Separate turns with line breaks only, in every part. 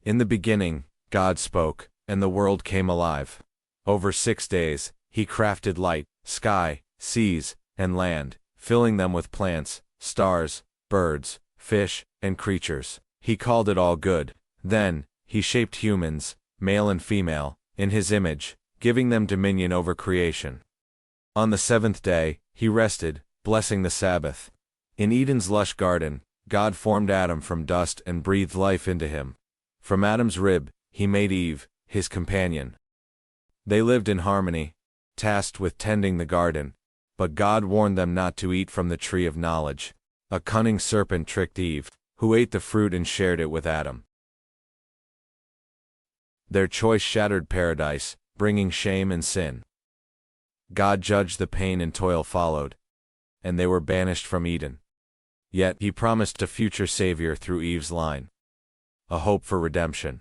In the beginning, God spoke, and the world came alive. Over 6 days, he crafted light, sky, seas, and land, filling them with plants, stars, birds, fish, and creatures. He called it all good. Then, he shaped humans, male and female, in his image, giving them dominion over creation. On the 7th day, he rested, blessing the Sabbath. In Eden's lush garden, God formed Adam from dust and breathed life into him. From Adam's rib, he made Eve, his companion. They lived in harmony, tasked with tending the garden, but God warned them not to eat from the tree of knowledge. A cunning serpent tricked Eve, who ate the fruit and shared it with Adam. Their choice shattered paradise, bringing shame and sin. God judged the pain and toil followed, and they were banished from Eden. Yet he promised a future savior through Eve's line, a hope for redemption.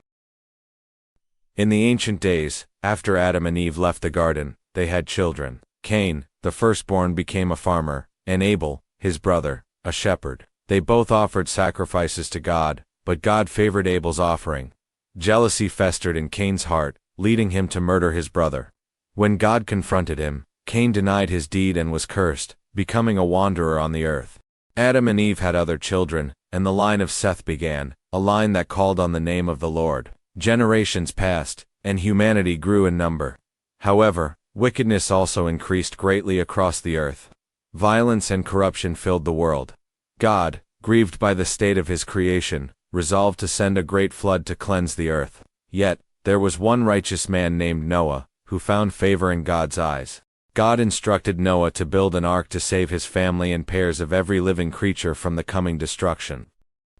In the ancient days, after Adam and Eve left the garden, they had children. Cain, the firstborn, became a farmer, and Abel, his brother, a shepherd. They both offered sacrifices to God, but God favored Abel's offering. Jealousy festered in Cain's heart, leading him to murder his brother. When God confronted him, Cain denied his deed and was cursed, becoming a wanderer on the earth. Adam and Eve had other children, and the line of Seth began, a line that called on the name of the Lord. Generations passed, and humanity grew in number. However, wickedness also increased greatly across the earth. Violence and corruption filled the world. God, grieved by the state of his creation, resolved to send a great flood to cleanse the earth. Yet, there was one righteous man named Noah, who found favor in God's eyes. God instructed Noah to build an ark to save his family and pairs of every living creature from the coming destruction.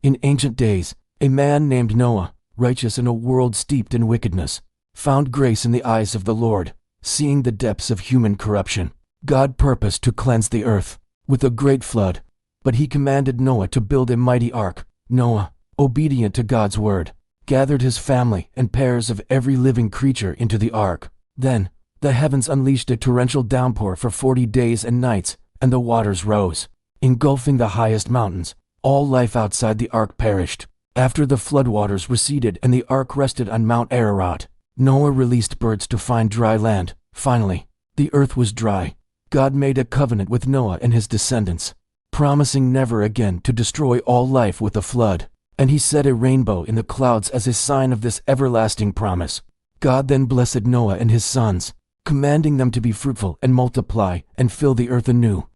In ancient days, a man named Noah, righteous in a world steeped in wickedness, found grace in the eyes of the Lord. Seeing the depths of human corruption, God purposed to cleanse the earth with a great flood, but he commanded Noah to build a mighty ark. Noah, obedient to God's word, gathered his family and pairs of every living creature into the ark. Then, the heavens unleashed a torrential downpour for 40 days and nights, and the waters rose, engulfing the highest mountains. All life outside the ark perished. After the floodwaters receded and the ark rested on Mount Ararat, Noah released birds to find dry land. Finally, the earth was dry. God made a covenant with Noah and his descendants, promising never again to destroy all life with a flood. And he set a rainbow in the clouds as a sign of this everlasting promise. God then blessed Noah and his sons, commanding them to be fruitful and multiply and fill the earth anew.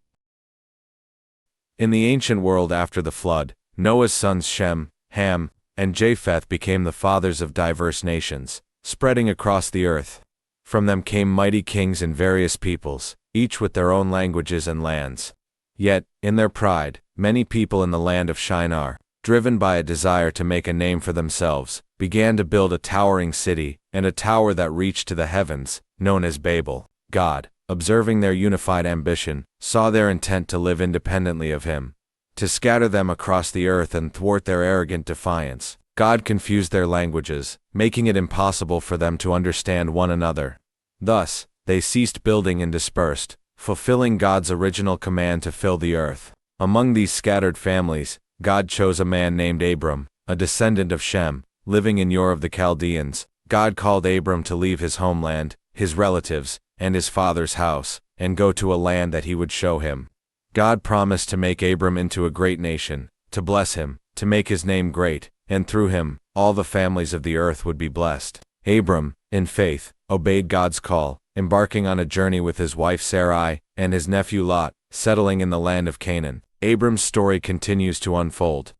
In the ancient world after the flood, Noah's sons Shem, Ham, and Japheth became the fathers of diverse nations, spreading across the earth. From them came mighty kings and various peoples, each with their own languages and lands. Yet, in their pride, many people in the land of Shinar, driven by a desire to make a name for themselves, began to build a towering city, and a tower that reached to the heavens, known as Babel. God, observing their unified ambition, saw their intent to live independently of him, to scatter them across the earth and thwart their arrogant defiance. God confused their languages, making it impossible for them to understand one another. Thus, they ceased building and dispersed, fulfilling God's original command to fill the earth. Among these scattered families, God chose a man named Abram, a descendant of Shem, living in Ur of the Chaldeans. God called Abram to leave his homeland, his relatives, and his father's house, and go to a land that he would show him. God promised to make Abram into a great nation, to bless him, to make his name great, and through him, all the families of the earth would be blessed. Abram, in faith, obeyed God's call, embarking on a journey with his wife Sarai and his nephew Lot, settling in the land of Canaan. Abram's story continues to unfold.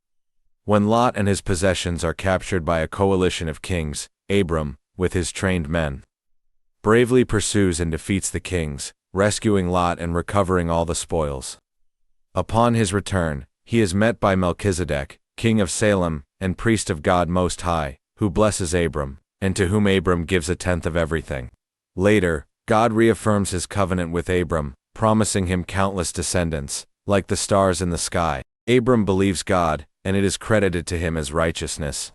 When Lot and his possessions are captured by a coalition of kings, Abram, with his trained men, bravely pursues and defeats the kings, rescuing Lot and recovering all the spoils. Upon his return, he is met by Melchizedek, king of Salem, and priest of God Most High, who blesses Abram, and to whom Abram gives 1/10 of everything. Later, God reaffirms his covenant with Abram, promising him countless descendants, like the stars in the sky. Abram believes God, and it is credited to him as righteousness.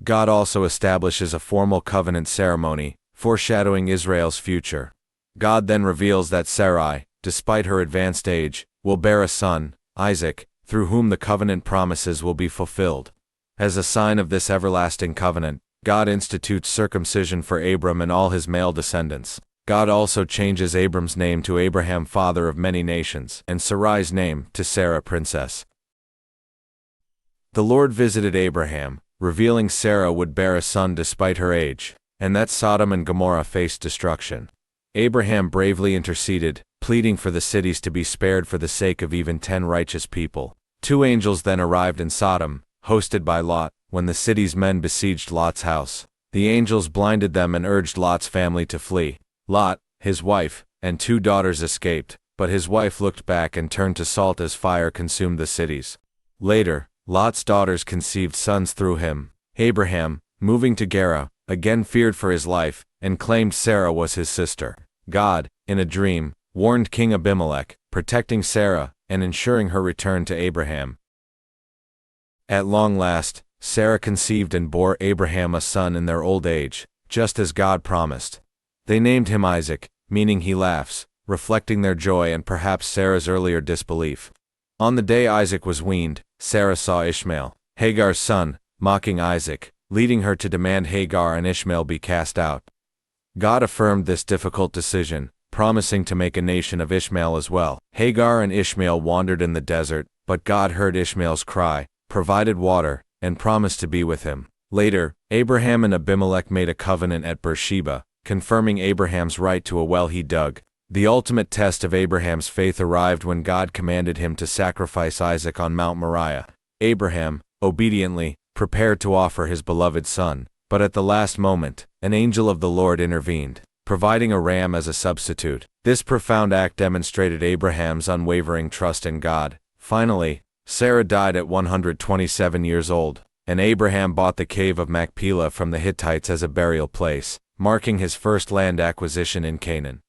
God also establishes a formal covenant ceremony, foreshadowing Israel's future. God then reveals that Sarai, despite her advanced age, will bear a son, Isaac, through whom the covenant promises will be fulfilled. As a sign of this everlasting covenant, God institutes circumcision for Abram and all his male descendants. God also changes Abram's name to Abraham, father of many nations, and Sarai's name to Sarah, princess. The Lord visited Abraham, revealing Sarah would bear a son despite her age, and that Sodom and Gomorrah faced destruction. Abraham bravely interceded, pleading for the cities to be spared for the sake of even 10 righteous people. 2 angels then arrived in Sodom, hosted by Lot. When the city's men besieged Lot's house, the angels blinded them and urged Lot's family to flee. Lot, his wife, and 2 daughters escaped, but his wife looked back and turned to salt as fire consumed the cities. Later, Lot's daughters conceived sons through him. Abraham, moving to Gerar, again feared for his life, and claimed Sarah was his sister. God, in a dream, warned King Abimelech, protecting Sarah, and ensuring her return to Abraham. At long last, Sarah conceived and bore Abraham a son in their old age, just as God promised. They named him Isaac, meaning he laughs, reflecting their joy and perhaps Sarah's earlier disbelief. On the day Isaac was weaned, Sarah saw Ishmael, Hagar's son, mocking Isaac, leading her to demand Hagar and Ishmael be cast out. God affirmed this difficult decision, promising to make a nation of Ishmael as well. Hagar and Ishmael wandered in the desert, but God heard Ishmael's cry, provided water, and promised to be with him. Later, Abraham and Abimelech made a covenant at Beersheba, confirming Abraham's right to a well he dug. The ultimate test of Abraham's faith arrived when God commanded him to sacrifice Isaac on Mount Moriah. Abraham, obediently, prepared to offer his beloved son, but at the last moment, an angel of the Lord intervened, providing a ram as a substitute. This profound act demonstrated Abraham's unwavering trust in God. Finally, Sarah died at 127 years old, and Abraham bought the cave of Machpelah from the Hittites as a burial place, marking his first land acquisition in Canaan.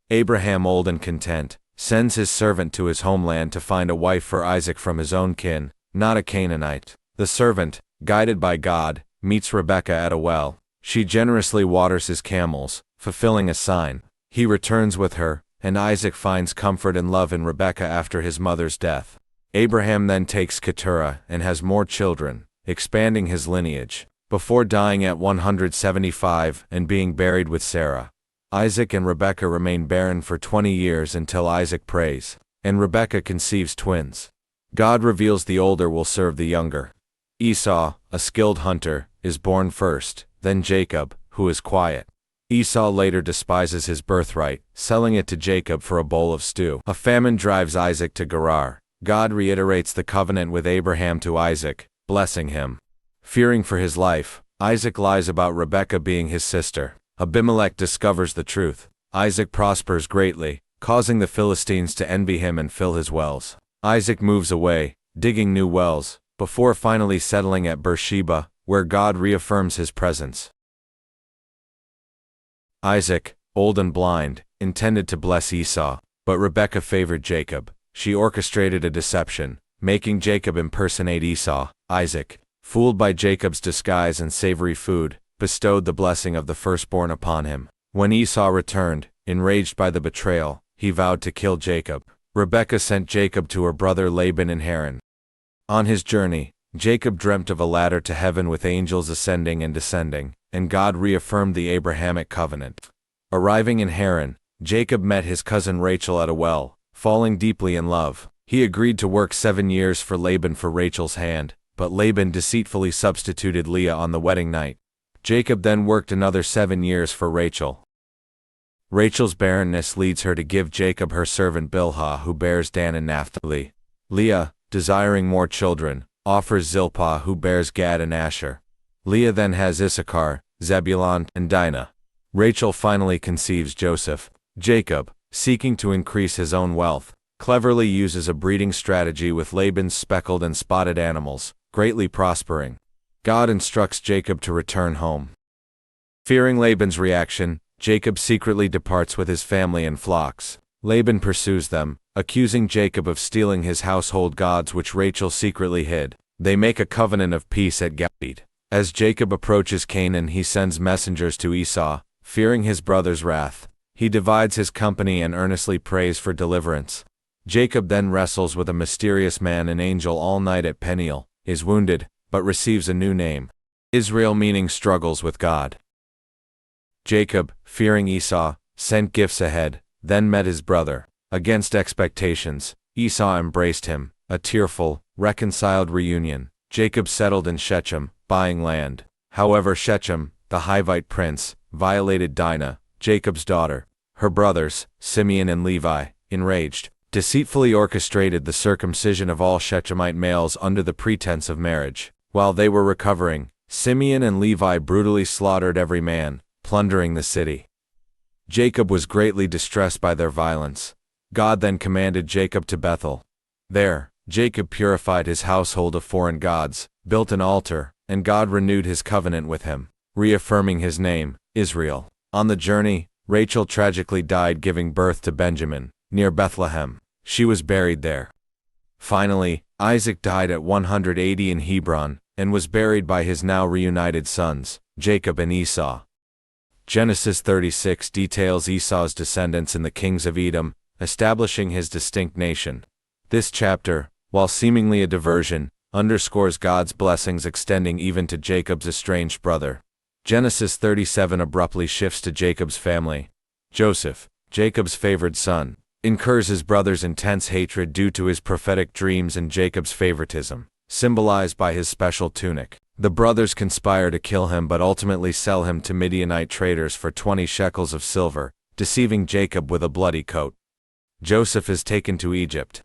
Abraham, old and content, sends his servant to his homeland to find a wife for Isaac from his own kin, not a Canaanite. The servant, guided by God, meets Rebekah at a well. She generously waters his camels, fulfilling a sign. He returns with her, and Isaac finds comfort and love in Rebekah after his mother's death. Abraham then takes Keturah and has more children, expanding his lineage, before dying at 175 and being buried with Sarah. Isaac and Rebekah remain barren for 20 years until Isaac prays, and Rebekah conceives twins. God reveals the older will serve the younger. Esau, a skilled hunter, is born first, then Jacob, who is quiet. Esau later despises his birthright, selling it to Jacob for a bowl of stew. A famine drives Isaac to Gerar. God reiterates the covenant with Abraham to Isaac, blessing him. Fearing for his life, Isaac lies about Rebekah being his sister. Abimelech discovers the truth. Isaac prospers greatly, causing the Philistines to envy him and fill his wells. Isaac moves away, digging new wells, before finally settling at Beersheba, where God reaffirms his presence. Isaac, old and blind, intended to bless Esau, but Rebekah favored Jacob. She orchestrated a deception, making Jacob impersonate Esau. Isaac, fooled by Jacob's disguise and savory food, bestowed the blessing of the firstborn upon him. When Esau returned, enraged by the betrayal, he vowed to kill Jacob. Rebekah sent Jacob to her brother Laban in Haran. On his journey, Jacob dreamt of a ladder to heaven with angels ascending and descending, and God reaffirmed the Abrahamic covenant. Arriving in Haran, Jacob met his cousin Rachel at a well. Falling deeply in love, he agreed to work 7 years for Laban for Rachel's hand, but Laban deceitfully substituted Leah on the wedding night. Jacob then worked another 7 years for Rachel. Rachel's barrenness leads her to give Jacob her servant Bilhah, who bears Dan and Naphtali. Leah, desiring more children, offers Zilpah, who bears Gad and Asher. Leah then has Issachar, Zebulun, and Dinah. Rachel finally conceives Joseph. Jacob, seeking to increase his own wealth, cleverly uses a breeding strategy with Laban's speckled and spotted animals, greatly prospering. God instructs Jacob to return home. Fearing Laban's reaction, Jacob secretly departs with his family and flocks. Laban pursues them, accusing Jacob of stealing his household gods which Rachel secretly hid. They make a covenant of peace at Galeed. As Jacob approaches Canaan, he sends messengers to Esau, fearing his brother's wrath. He divides his company and earnestly prays for deliverance. Jacob then wrestles with a mysterious man and angel all night at Peniel, is wounded, but receives a new name. Israel meaning struggles with God. Jacob, fearing Esau, sent gifts ahead, then met his brother. Against expectations, Esau embraced him, a tearful, reconciled reunion. Jacob settled in Shechem, buying land. However, Shechem, the Hivite prince, violated Dinah, Jacob's daughter. Her brothers, Simeon and Levi, enraged, deceitfully orchestrated the circumcision of all Shechemite males under the pretense of marriage. While they were recovering, Simeon and Levi brutally slaughtered every man, plundering the city. Jacob was greatly distressed by their violence. God then commanded Jacob to Bethel. There, Jacob purified his household of foreign gods, built an altar, and God renewed his covenant with him, reaffirming his name, Israel. On the journey, Rachel tragically died giving birth to Benjamin, near Bethlehem. She was buried there. Finally, Isaac died at 180 in Hebron, and was buried by his now reunited sons, Jacob and Esau. Genesis 36 details Esau's descendants in the kings of Edom, establishing his distinct nation. This chapter, while seemingly a diversion, underscores God's blessings extending even to Jacob's estranged brother. Genesis 37 abruptly shifts to Jacob's family. Joseph, Jacob's favored son, incurs his brother's intense hatred due to his prophetic dreams and Jacob's favoritism, symbolized by his special tunic. The brothers conspire to kill him but ultimately sell him to Midianite traders for 20 shekels of silver, deceiving Jacob with a bloody coat. Joseph is taken to Egypt.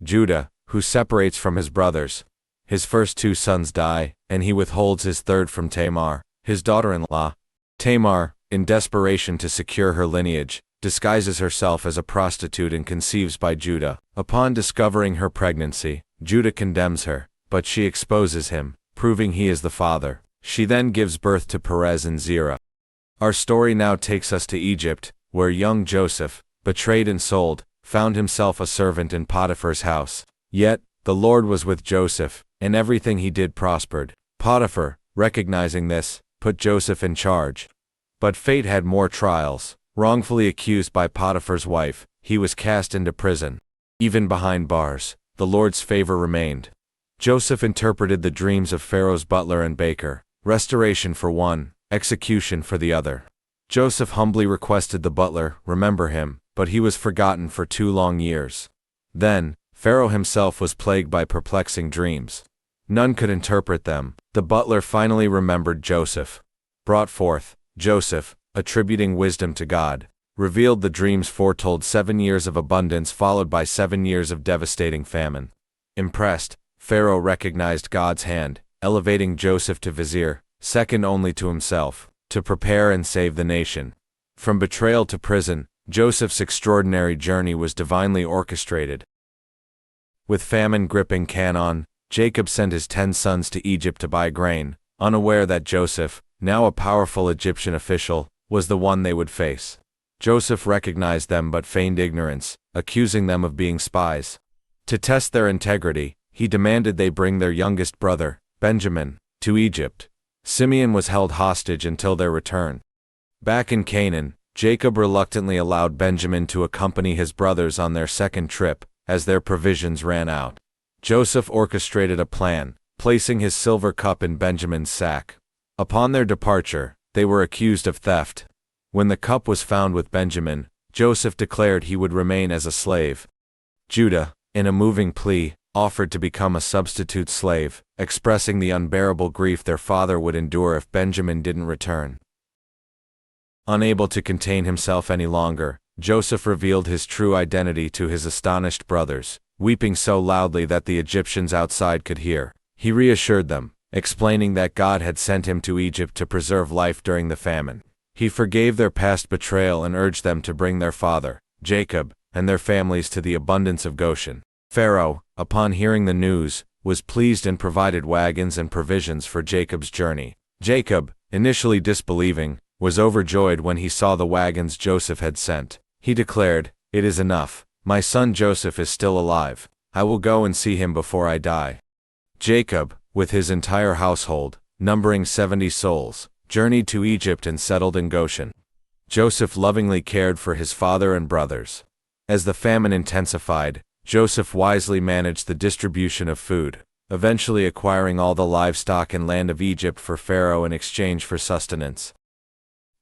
Judah, who separates from his brothers. His first 2 sons die, and he withholds his third from Tamar, his daughter-in-law. Tamar, in desperation to secure her lineage, disguises herself as a prostitute and conceives by Judah. Upon discovering her pregnancy, Judah condemns her, but she exposes him, proving he is the father. She then gives birth to Perez and Zerah. Our story now takes us to Egypt, where young Joseph, betrayed and sold, found himself a servant in Potiphar's house. Yet, the Lord was with Joseph, and everything he did prospered. Potiphar, recognizing this, put Joseph in charge. But fate had more trials. Wrongfully accused by Potiphar's wife, he was cast into prison. Even behind bars, the Lord's favor remained. Joseph interpreted the dreams of Pharaoh's butler and baker, restoration for one, execution for the other. Joseph humbly requested the butler remember him, but he was forgotten for 2 long years. Then, Pharaoh himself was plagued by perplexing dreams. None could interpret them. The butler finally remembered Joseph. Brought forth, Joseph, attributing wisdom to God, revealed the dreams foretold 7 years of abundance followed by 7 years of devastating famine. Impressed, Pharaoh recognized God's hand, elevating Joseph to vizier, second only to himself, to prepare and save the nation. From betrayal to prison, Joseph's extraordinary journey was divinely orchestrated. With famine gripping Canaan, Jacob sent his 10 sons to Egypt to buy grain, unaware that Joseph, now a powerful Egyptian official, was the one they would face. Joseph recognized them but feigned ignorance, accusing them of being spies. To test their integrity, he demanded they bring their youngest brother, Benjamin, to Egypt. Simeon was held hostage until their return. Back in Canaan, Jacob reluctantly allowed Benjamin to accompany his brothers on their second trip, as their provisions ran out. Joseph orchestrated a plan, placing his silver cup in Benjamin's sack. Upon their departure, they were accused of theft. When the cup was found with Benjamin, Joseph declared he would remain as a slave. Judah, in a moving plea, offered to become a substitute slave, expressing the unbearable grief their father would endure if Benjamin didn't return. Unable to contain himself any longer, Joseph revealed his true identity to his astonished brothers, weeping so loudly that the Egyptians outside could hear. He reassured them, explaining that God had sent him to Egypt to preserve life during the famine. He forgave their past betrayal and urged them to bring their father, Jacob, and their families to the abundance of Goshen. Pharaoh, upon hearing the news, was pleased and provided wagons and provisions for Jacob's journey. Jacob, initially disbelieving, was overjoyed when he saw the wagons Joseph had sent. He declared, "It is enough. My son Joseph is still alive. I will go and see him before I die." Jacob, with his entire household, numbering 70 souls, journeyed to Egypt and settled in Goshen. Joseph lovingly cared for his father and brothers. As the famine intensified, Joseph wisely managed the distribution of food. eventually acquiring all the livestock and land of Egypt for Pharaoh in exchange for sustenance.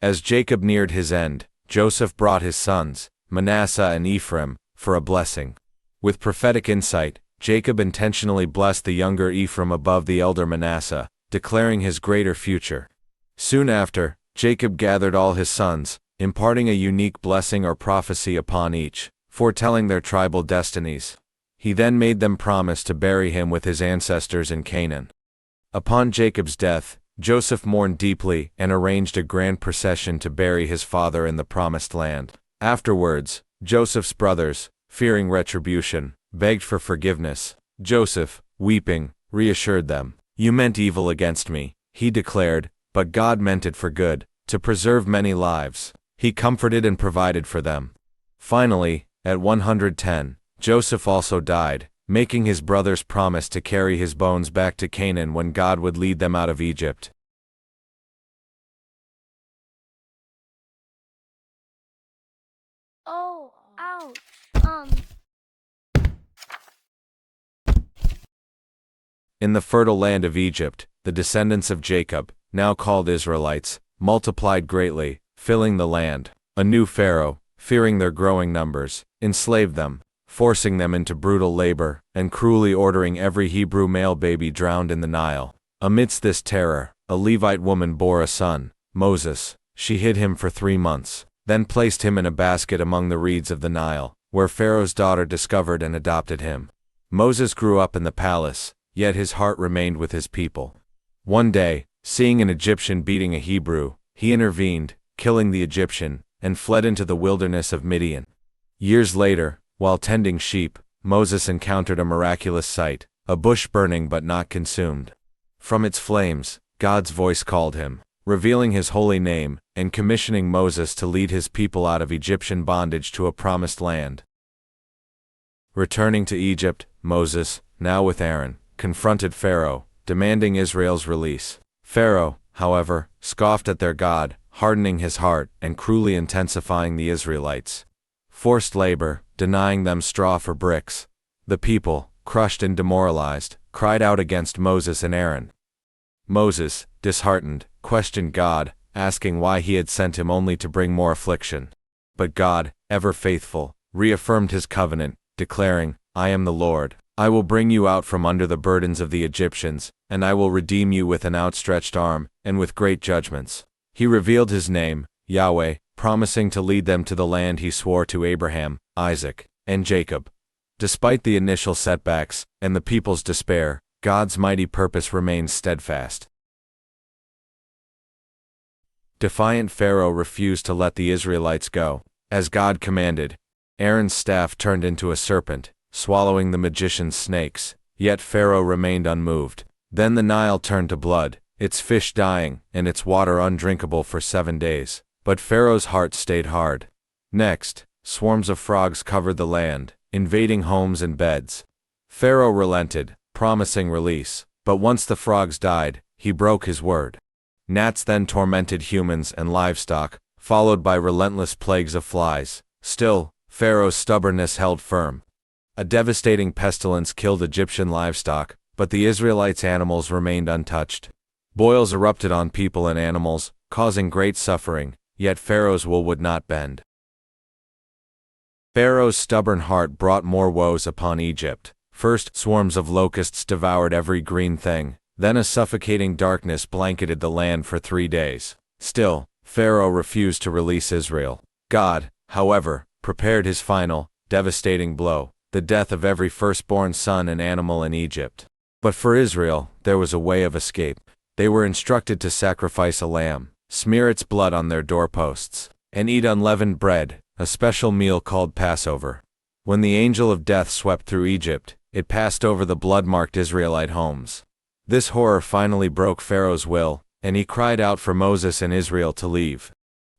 As Jacob neared his end, Joseph brought his sons, Manasseh and Ephraim, for a blessing. With prophetic insight, Jacob intentionally blessed the younger Ephraim above the elder Manasseh, declaring his greater future. Soon after, Jacob gathered all his sons, imparting a unique blessing or prophecy upon each, foretelling their tribal destinies. He then made them promise to bury him with his ancestors in Canaan. Upon Jacob's death, Joseph mourned deeply and arranged a grand procession to bury his father in the promised land. Afterwards, Joseph's brothers, fearing retribution, begged for forgiveness. Joseph, weeping, reassured them. "You meant evil against me," he declared, "but God meant it for good, to preserve many lives." He comforted and provided for them. Finally, at 110, Joseph also died, making his brothers promise to carry his bones back to Canaan when God would lead them out of Egypt.
Oh, ouch.
In the fertile land of Egypt, the descendants of Jacob, now called Israelites, multiplied greatly, filling the land. A new Pharaoh, fearing their growing numbers, enslaved them, forcing them into brutal labor, and cruelly ordering every Hebrew male baby drowned in the Nile. Amidst this terror, a Levite woman bore a son, Moses. She hid him for 3 months, then placed him in a basket among the reeds of the Nile, where Pharaoh's daughter discovered and adopted him. Moses grew up in the palace, yet his heart remained with his people. One day, seeing an Egyptian beating a Hebrew, he intervened, killing the Egyptian, and fled into the wilderness of Midian. Years later, while tending sheep, Moses encountered a miraculous sight, a bush burning but not consumed. From its flames, God's voice called him, revealing his holy name, and commissioning Moses to lead his people out of Egyptian bondage to a promised land. Returning to Egypt, Moses, now with Aaron, confronted Pharaoh, demanding Israel's release. Pharaoh, however, scoffed at their God, hardening his heart and cruelly intensifying the Israelites' forced labor, denying them straw for bricks. The people, crushed and demoralized, cried out against Moses and Aaron. Moses, disheartened, questioned God, asking why he had sent him only to bring more affliction. But God, ever faithful, reaffirmed his covenant, declaring, "I am the Lord. I will bring you out from under the burdens of the Egyptians, and I will redeem you with an outstretched arm, and with great judgments." He revealed his name, Yahweh, promising to lead them to the land he swore to Abraham, Isaac, and Jacob. Despite the initial setbacks, and the people's despair, God's mighty purpose remained steadfast. Defiant Pharaoh refused to let the Israelites go. As God commanded, Aaron's staff turned into a serpent, swallowing the magician's snakes, yet Pharaoh remained unmoved. Then the Nile turned to blood, its fish dying, and its water undrinkable for 7 days. But Pharaoh's heart stayed hard. Next, swarms of frogs covered the land, invading homes and beds. Pharaoh relented, promising release, but once the frogs died, he broke his word. Gnats then tormented humans and livestock, followed by relentless plagues of flies. Still, Pharaoh's stubbornness held firm. A devastating pestilence killed Egyptian livestock, but the Israelites' animals remained untouched. Boils erupted on people and animals, causing great suffering, yet Pharaoh's will would not bend. Pharaoh's stubborn heart brought more woes upon Egypt. First, swarms of locusts devoured every green thing, then a suffocating darkness blanketed the land for 3 days. Still, Pharaoh refused to release Israel. God, however, prepared his final, devastating blow, the death of every firstborn son and animal in Egypt. But for Israel, there was a way of escape. They were instructed to sacrifice a lamb, smear its blood on their doorposts, and eat unleavened bread, a special meal called Passover. When the angel of death swept through Egypt, it passed over the blood-marked Israelite homes. This horror finally broke Pharaoh's will, and he cried out for Moses and Israel to leave.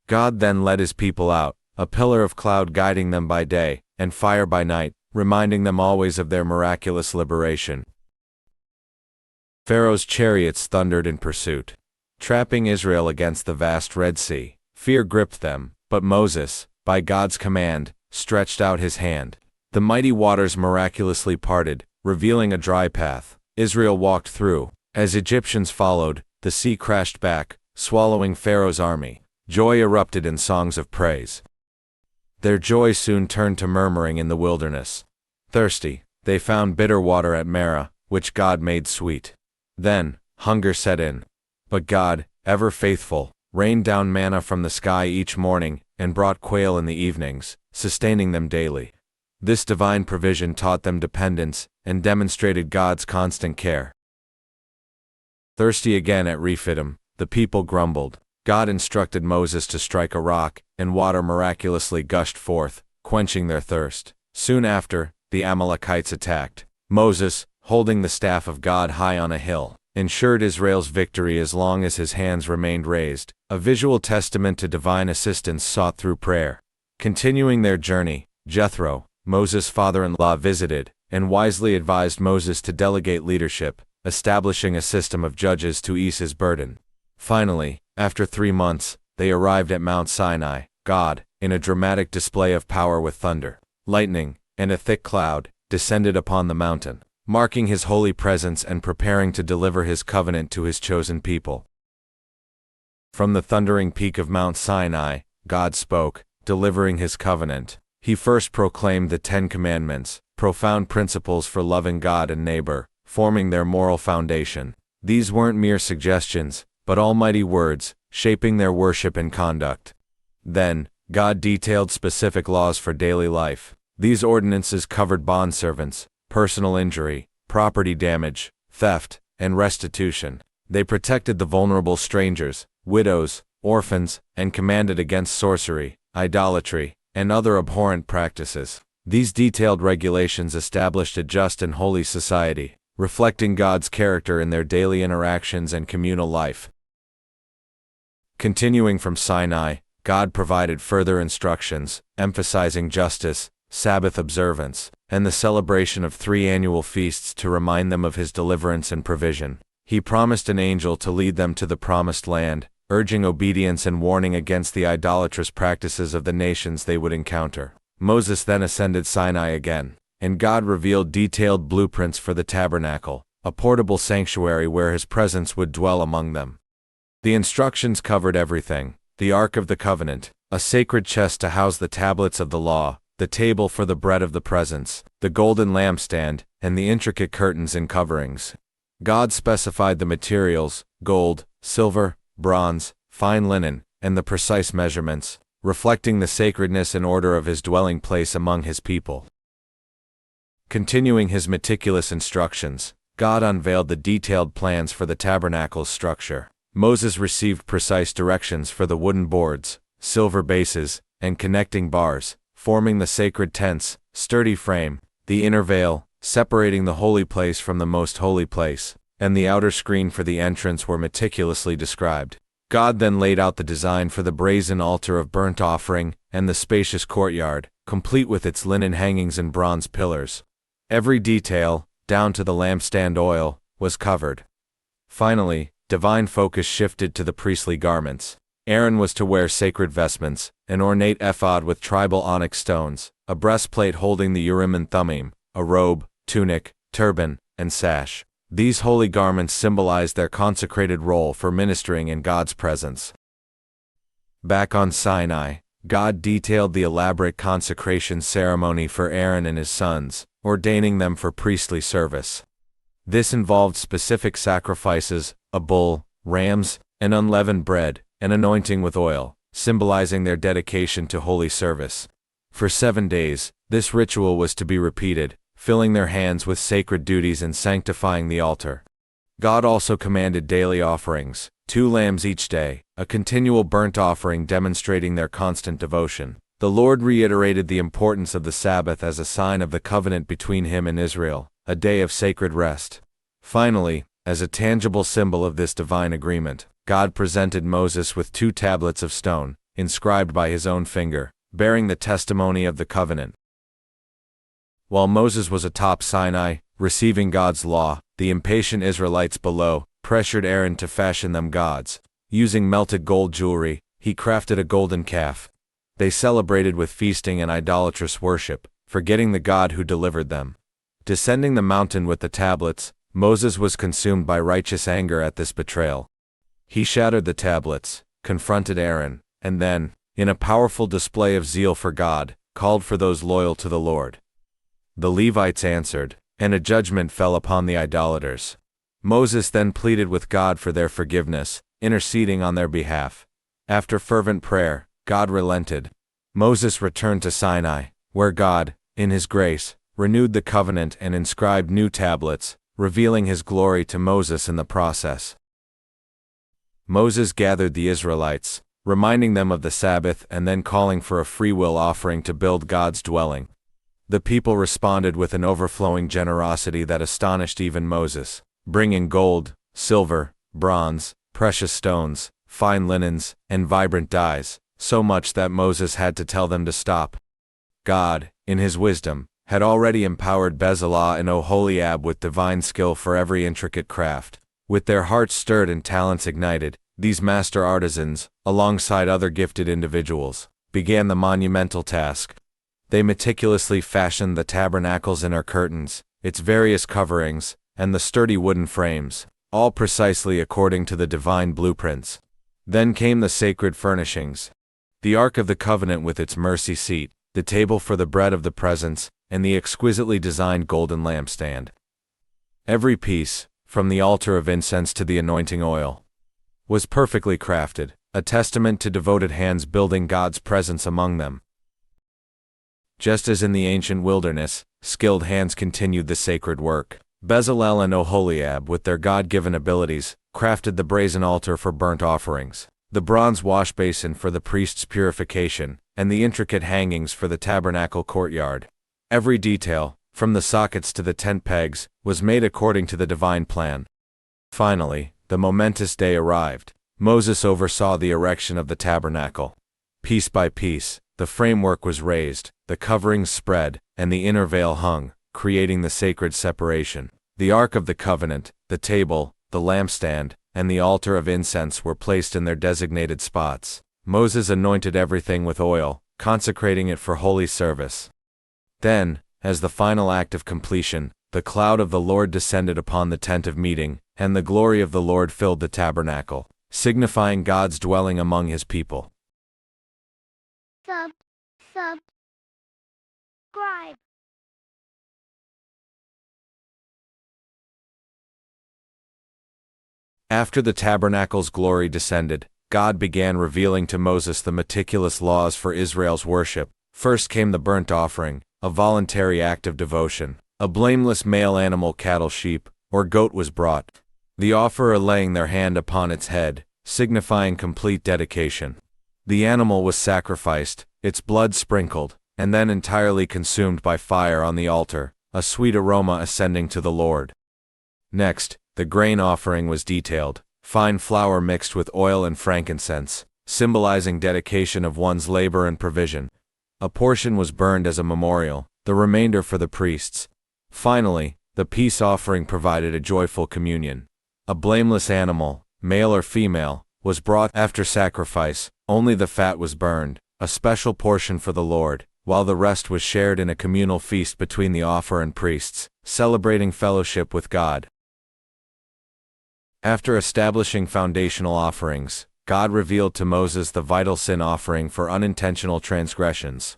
God then led his people out, a pillar of cloud guiding them by day, and fire by night, reminding them always of their miraculous liberation. Pharaoh's chariots thundered in pursuit, trapping Israel against the vast Red Sea. Fear gripped them, but Moses, by God's command, stretched out his hand. The mighty waters miraculously parted, revealing a dry path. Israel walked through. As Egyptians followed, the sea crashed back, swallowing Pharaoh's army. Joy erupted in songs of praise. Their joy soon turned to murmuring in the wilderness. Thirsty, they found bitter water at Marah, which God made sweet. Then, hunger set in. But God, ever faithful, rained down manna from the sky each morning, and brought quail in the evenings, sustaining them daily. This divine provision taught them dependence, and demonstrated God's constant care. Thirsty again at Rephidim, the people grumbled. God instructed Moses to strike a rock, and water miraculously gushed forth, quenching their thirst. Soon after, the Amalekites attacked. Moses, holding the staff of God high on a hill, ensured Israel's victory as long as his hands remained raised, a visual testament to divine assistance sought through prayer. Continuing their journey, Jethro, Moses' father-in-law, visited, and wisely advised Moses to delegate leadership, establishing a system of judges to ease his burden. Finally, after 3 months, they arrived at Mount Sinai. God, in a dramatic display of power with thunder, lightning, and a thick cloud, descended upon the mountain, marking his holy presence and preparing to deliver his covenant to his chosen people. From the thundering peak of Mount Sinai, God spoke, delivering his covenant. He first proclaimed the 10 Commandments, profound principles for loving God and neighbor, forming their moral foundation. These weren't mere suggestions, but almighty words, shaping their worship and conduct. Then, God detailed specific laws for daily life. These ordinances covered bondservants, personal injury, property damage, theft, and restitution. They protected the vulnerable strangers, widows, orphans, and commanded against sorcery, idolatry, and other abhorrent practices. These detailed regulations established a just and holy society, reflecting God's character in their daily interactions and communal life. Continuing from Sinai, God provided further instructions, emphasizing justice, Sabbath observance, and the celebration of 3 annual feasts to remind them of his deliverance and provision. He promised an angel to lead them to the promised land, urging obedience and warning against the idolatrous practices of the nations they would encounter. Moses then ascended Sinai again, and God revealed detailed blueprints for the tabernacle, a portable sanctuary where his presence would dwell among them. The instructions covered everything: the Ark of the Covenant, a sacred chest to house the tablets of the law, the table for the bread of the presence, the golden lampstand, and the intricate curtains and coverings. God specified the materials: gold, silver, bronze, fine linen, and the precise measurements, reflecting the sacredness and order of his dwelling place among his people. Continuing his meticulous instructions, God unveiled the detailed plans for the tabernacle's structure. Moses received precise directions for the wooden boards, silver bases, and connecting bars, forming the sacred tent's sturdy frame, the inner veil, separating the holy place from the most holy place, and the outer screen for the entrance were meticulously described. God then laid out the design for the brazen altar of burnt offering, and the spacious courtyard, complete with its linen hangings and bronze pillars. Every detail, down to the lampstand oil, was covered. Finally, divine focus shifted to the priestly garments. Aaron was to wear sacred vestments, an ornate ephod with tribal onyx stones, a breastplate holding the Urim and Thummim, a robe, tunic, turban, and sash. These holy garments symbolized their consecrated role for ministering in God's presence. Back on Sinai, God detailed the elaborate consecration ceremony for Aaron and his sons, ordaining them for priestly service. This involved specific sacrifices: a bull, rams, and unleavened bread, and anointing with oil, symbolizing their dedication to holy service. For 7 days, this ritual was to be repeated, filling their hands with sacred duties and sanctifying the altar. God also commanded daily offerings, 2 lambs each day, a continual burnt offering demonstrating their constant devotion. The Lord reiterated the importance of the Sabbath as a sign of the covenant between him and Israel, a day of sacred rest. Finally, as a tangible symbol of this divine agreement, God presented Moses with 2 tablets of stone, inscribed by his own finger, bearing the testimony of the covenant. While Moses was atop Sinai, receiving God's law, the impatient Israelites below pressured Aaron to fashion them gods. Using melted gold jewelry, he crafted a golden calf. They celebrated with feasting and idolatrous worship, forgetting the God who delivered them. Descending the mountain with the tablets, Moses was consumed by righteous anger at this betrayal. He shattered the tablets, confronted Aaron, and then, in a powerful display of zeal for God, called for those loyal to the Lord. The Levites answered, and a judgment fell upon the idolaters. Moses then pleaded with God for their forgiveness, interceding on their behalf. After fervent prayer, God relented. Moses returned to Sinai, where God, in his grace, renewed the covenant and inscribed new tablets, revealing his glory to Moses in the process. Moses gathered the Israelites, reminding them of the Sabbath and then calling for a freewill offering to build God's dwelling. The people responded with an overflowing generosity that astonished even Moses, bringing gold, silver, bronze, precious stones, fine linens, and vibrant dyes, so much that Moses had to tell them to stop. God, in his wisdom, had already empowered Bezalel and Oholiab with divine skill for every intricate craft. With their hearts stirred and talents ignited, these master artisans, alongside other gifted individuals, began the monumental task. They meticulously fashioned the tabernacle's inner curtains, its various coverings, and the sturdy wooden frames, all precisely according to the divine blueprints. Then came the sacred furnishings: the Ark of the Covenant with its mercy seat, the table for the bread of the presence, and the exquisitely designed golden lampstand. Every piece, from the altar of incense to the anointing oil, was perfectly crafted, a testament to devoted hands building God's presence among them. Just as in the ancient wilderness, skilled hands continued the sacred work. Bezalel and Oholiab, with their God-given abilities, crafted the brazen altar for burnt offerings, the bronze wash basin for the priest's purification, and the intricate hangings for the tabernacle courtyard. Every detail, from the sockets to the tent pegs, was made according to the divine plan. Finally, the momentous day arrived. Moses oversaw the erection of the tabernacle. Piece by piece, the framework was raised, the coverings spread, and the inner veil hung, creating the sacred separation. The Ark of the Covenant, the table, the lampstand, and the altar of incense were placed in their designated spots. Moses anointed everything with oil, consecrating it for holy service. Then, as the final act of completion, the cloud of the Lord descended upon the tent of meeting, and the glory of the Lord filled the tabernacle, signifying God's dwelling among his people.
Subscribe.
After the tabernacle's glory descended, God began revealing to Moses the meticulous laws for Israel's worship. First came the burnt offering, a voluntary act of devotion. A blameless male animal, cattle, sheep, or goat was brought, the offerer laying their hand upon its head, signifying complete dedication. The animal was sacrificed, its blood sprinkled, and then entirely consumed by fire on the altar, a sweet aroma ascending to the Lord. Next, the grain offering was detailed, fine flour mixed with oil and frankincense, symbolizing dedication of one's labor and provision. A portion was burned as a memorial, the remainder for the priests. Finally, the peace offering provided a joyful communion. A blameless animal, male or female, was brought after sacrifice, only the fat was burned, a special portion for the Lord, while the rest was shared in a communal feast between the offerer and priests, celebrating fellowship with God. After establishing foundational offerings, God revealed to Moses the vital sin offering for unintentional transgressions.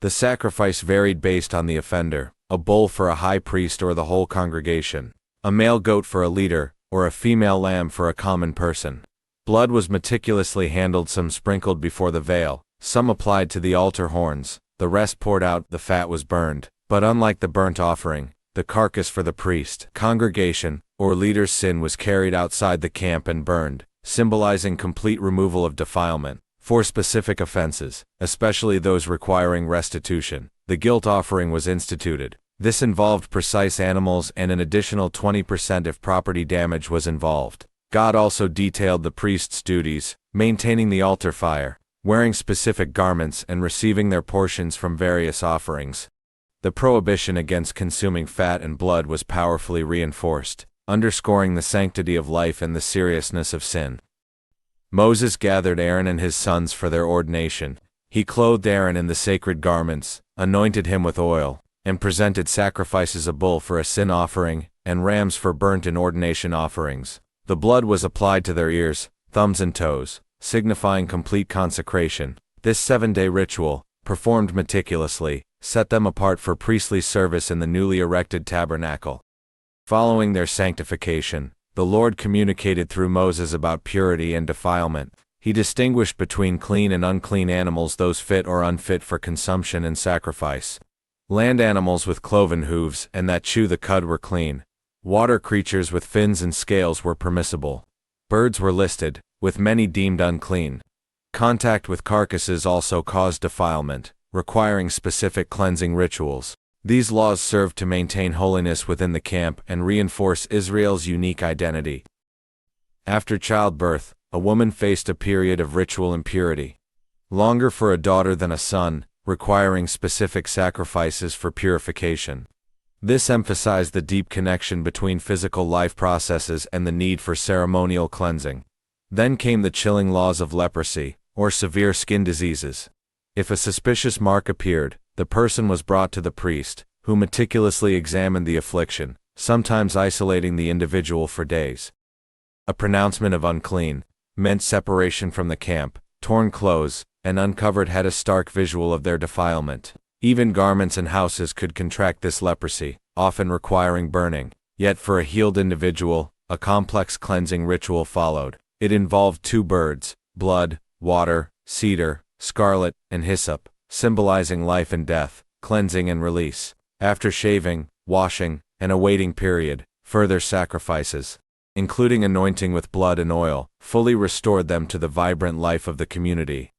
The sacrifice varied based on the offender: a bull for a high priest or the whole congregation, a male goat for a leader, or a female lamb for a common person. Blood was meticulously handled, some sprinkled before the veil, some applied to the altar horns, the rest poured out. The fat was burned, but unlike the burnt offering, the carcass for the priest, congregation, or leader's sin was carried outside the camp and burned, symbolizing complete removal of defilement. For specific offenses, especially those requiring restitution, the guilt offering was instituted. This involved precise animals and an additional 20% if property damage was involved. God also detailed the priest's duties: maintaining the altar fire, wearing specific garments, and receiving their portions from various offerings. The prohibition against consuming fat and blood was powerfully reinforced, underscoring the sanctity of life and the seriousness of sin. Moses gathered Aaron and his sons for their ordination. He clothed Aaron in the sacred garments, anointed him with oil, and presented sacrifices: a bull for a sin offering, and rams for burnt and ordination offerings. The blood was applied to their ears, thumbs and toes, signifying complete consecration. This 7-day ritual, performed meticulously, set them apart for priestly service in the newly erected tabernacle. Following their sanctification, the Lord communicated through Moses about purity and defilement. He distinguished between clean and unclean animals, those fit or unfit for consumption and sacrifice. Land animals with cloven hooves and that chew the cud were clean. Water creatures with fins and scales were permissible. Birds were listed, with many deemed unclean. Contact with carcasses also caused defilement, requiring specific cleansing rituals. These laws served to maintain holiness within the camp and reinforce Israel's unique identity. After childbirth, a woman faced a period of ritual impurity. Longer for a daughter than a son, requiring specific sacrifices for purification. This emphasized the deep connection between physical life processes and the need for ceremonial cleansing. Then came the chilling laws of leprosy, or severe skin diseases. If a suspicious mark appeared, the person was brought to the priest, who meticulously examined the affliction, sometimes isolating the individual for days. A pronouncement of unclean meant separation from the camp. Torn clothes and uncovered had a stark visual of their defilement. Even garments and houses could contract this leprosy, often requiring burning. Yet for a healed individual, a complex cleansing ritual followed. It involved 2 birds, blood, water, cedar, scarlet, and hyssop, symbolizing life and death, cleansing and release. After shaving, washing, and a waiting period, further sacrifices, including anointing with blood and oil, fully restored them to the vibrant life of the community.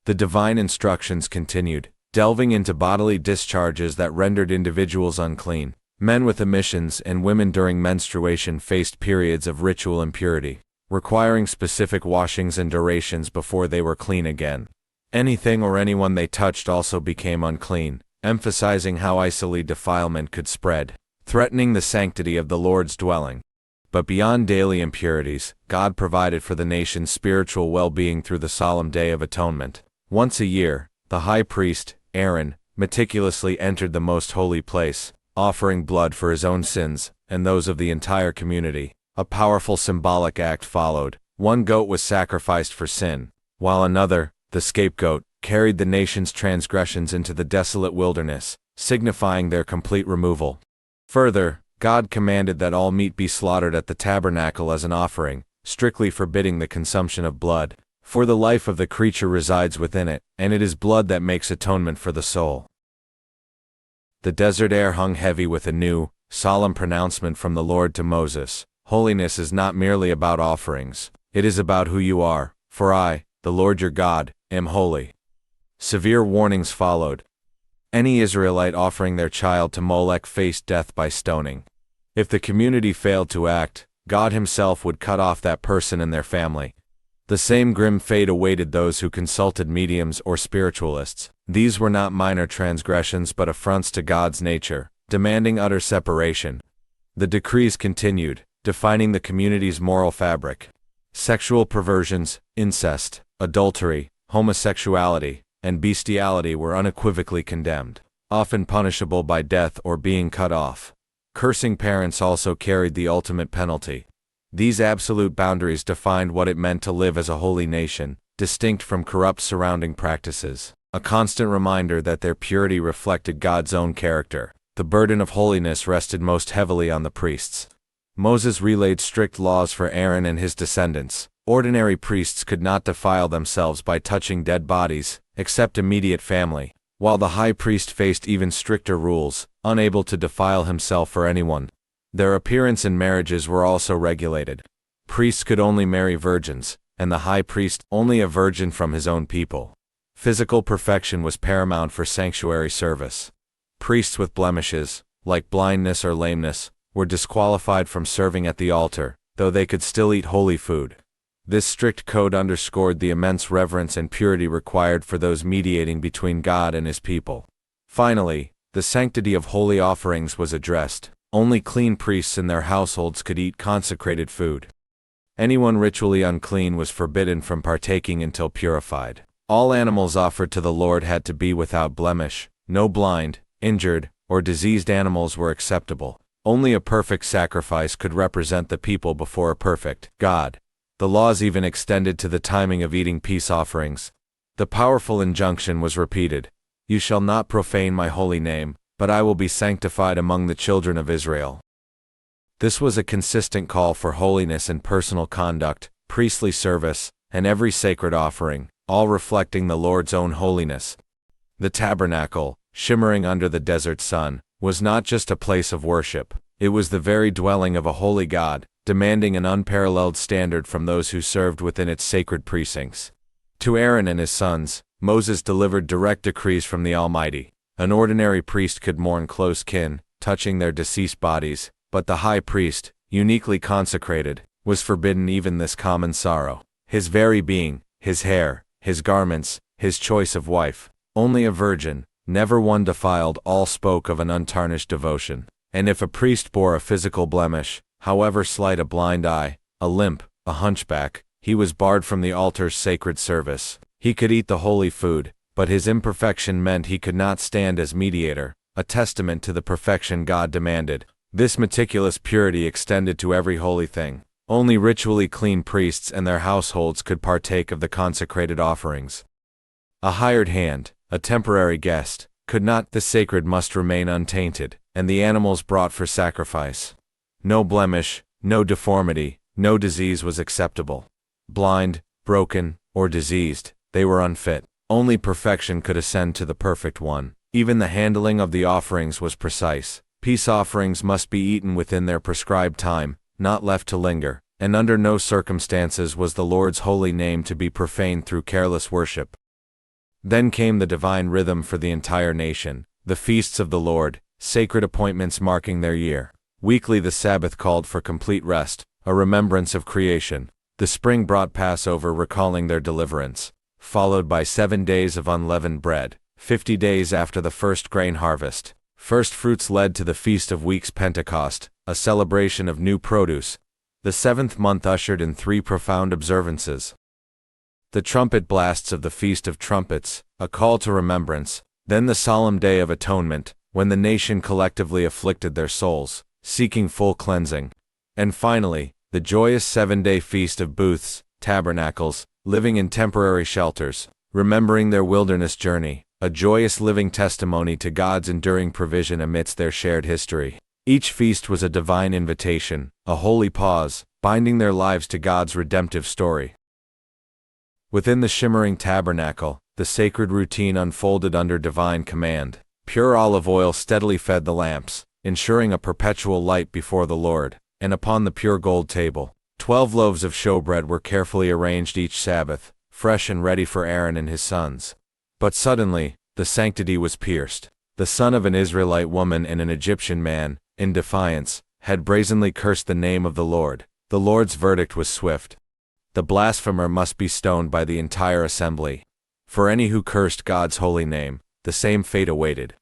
The divine instructions continued, delving into bodily discharges that rendered individuals unclean. Men with emissions and women during menstruation faced periods of ritual impurity, requiring specific washings and durations before they were clean again. Anything or anyone they touched also became unclean, emphasizing how easily defilement could spread, threatening the sanctity of the Lord's dwelling. But beyond daily impurities, God provided for the nation's spiritual well-being through the solemn Day of Atonement. Once a year, the high priest, Aaron, meticulously entered the most holy place, offering blood for his own sins and those of the entire community. A powerful symbolic act followed. One goat was sacrificed for sin, while another, the scapegoat, carried the nation's transgressions into the desolate wilderness, signifying their complete removal. Further, God commanded that all meat be slaughtered at the tabernacle as an offering, strictly forbidding the consumption of blood, for the life of the creature resides within it, and it is blood that makes atonement for the soul. The desert air hung heavy with a new, solemn pronouncement from the Lord to Moses. Holiness is not merely about offerings, it is about who you are, for I, the Lord your God, am holy. Severe warnings followed. Any Israelite offering their child to Molech faced death by stoning. If the community failed to act, God himself would cut off that person and their family. The same grim fate awaited those who consulted mediums or spiritualists. These were not minor transgressions but affronts to God's nature, demanding utter separation. The decrees continued, defining the community's moral fabric. Sexual perversions, incest, adultery, homosexuality, and bestiality were unequivocally condemned, often punishable by death or being cut off. Cursing parents also carried the ultimate penalty. These absolute boundaries defined what it meant to live as a holy nation, distinct from corrupt surrounding practices, a constant reminder that their purity reflected God's own character. The burden of holiness rested most heavily on the priests. Moses relayed strict laws for Aaron and his descendants. Ordinary priests could not defile themselves by touching dead bodies, except immediate family, while the high priest faced even stricter rules, unable to defile himself or anyone. Their appearance and marriages were also regulated. Priests could only marry virgins, and the high priest only a virgin from his own people. Physical perfection was paramount for sanctuary service. Priests with blemishes, like blindness or lameness, were disqualified from serving at the altar, though they could still eat holy food. This strict code underscored the immense reverence and purity required for those mediating between God and his people. Finally, the sanctity of holy offerings was addressed. Only clean priests in their households could eat consecrated food. Anyone ritually unclean was forbidden from partaking until purified. All animals offered to the Lord had to be without blemish. No blind, injured, or diseased animals were acceptable. Only a perfect sacrifice could represent the people before a perfect God. The laws even extended to the timing of eating peace offerings. The powerful injunction was repeated, "You shall not profane my holy name, but I will be sanctified among the children of Israel." This was a consistent call for holiness in personal conduct, priestly service, and every sacred offering, all reflecting the Lord's own holiness. The tabernacle, shimmering under the desert sun, was not just a place of worship, it was the very dwelling of a holy God, demanding an unparalleled standard from those who served within its sacred precincts. To Aaron and his sons, Moses delivered direct decrees from the Almighty. An ordinary priest could mourn close kin, touching their deceased bodies, but the high priest, uniquely consecrated, was forbidden even this common sorrow. His very being, his hair, his garments, his choice of wife, only a virgin, never one defiled, all spoke of an untarnished devotion. And if a priest bore a physical blemish, however slight, a blind eye, a limp, a hunchback, he was barred from the altar's sacred service. He could eat the holy food, but his imperfection meant he could not stand as mediator, a testament to the perfection God demanded. This meticulous purity extended to every holy thing. Only ritually clean priests and their households could partake of the consecrated offerings. A hired hand, a temporary guest, could not. The sacred must remain untainted, and the animals brought for sacrifice. No blemish, no deformity, no disease was acceptable. Blind, broken, or diseased, they were unfit. Only perfection could ascend to the perfect one. Even the handling of the offerings was precise. Peace offerings must be eaten within their prescribed time, not left to linger, and under no circumstances was the Lord's holy name to be profaned through careless worship. Then came the divine rhythm for the entire nation, the feasts of the Lord, sacred appointments marking their year. Weekly the Sabbath called for complete rest, a remembrance of creation. The spring brought Passover recalling their deliverance, followed by 7 days of unleavened bread, 50 days after the first grain harvest. First fruits led to the Feast of Weeks Pentecost, a celebration of new produce. The 7th month ushered in 3 profound observances. The trumpet blasts of the Feast of Trumpets, a call to remembrance, then the solemn Day of Atonement, when the nation collectively afflicted their souls, seeking full cleansing. And finally, the joyous 7-day Feast of Booths, Tabernacles, living in temporary shelters, remembering their wilderness journey, a joyous living testimony to God's enduring provision amidst their shared history. Each feast was a divine invitation, a holy pause, binding their lives to God's redemptive story. Within the shimmering tabernacle, the sacred routine unfolded under divine command. Pure olive oil steadily fed the lamps, ensuring a perpetual light before the Lord, and upon the pure gold table, 12 loaves of showbread were carefully arranged each Sabbath, fresh and ready for Aaron and his sons. But suddenly, the sanctity was pierced. The son of an Israelite woman and an Egyptian man, in defiance, had brazenly cursed the name of the Lord. The Lord's verdict was swift. The blasphemer must be stoned by the entire assembly. For any who cursed God's holy name, the same fate awaited.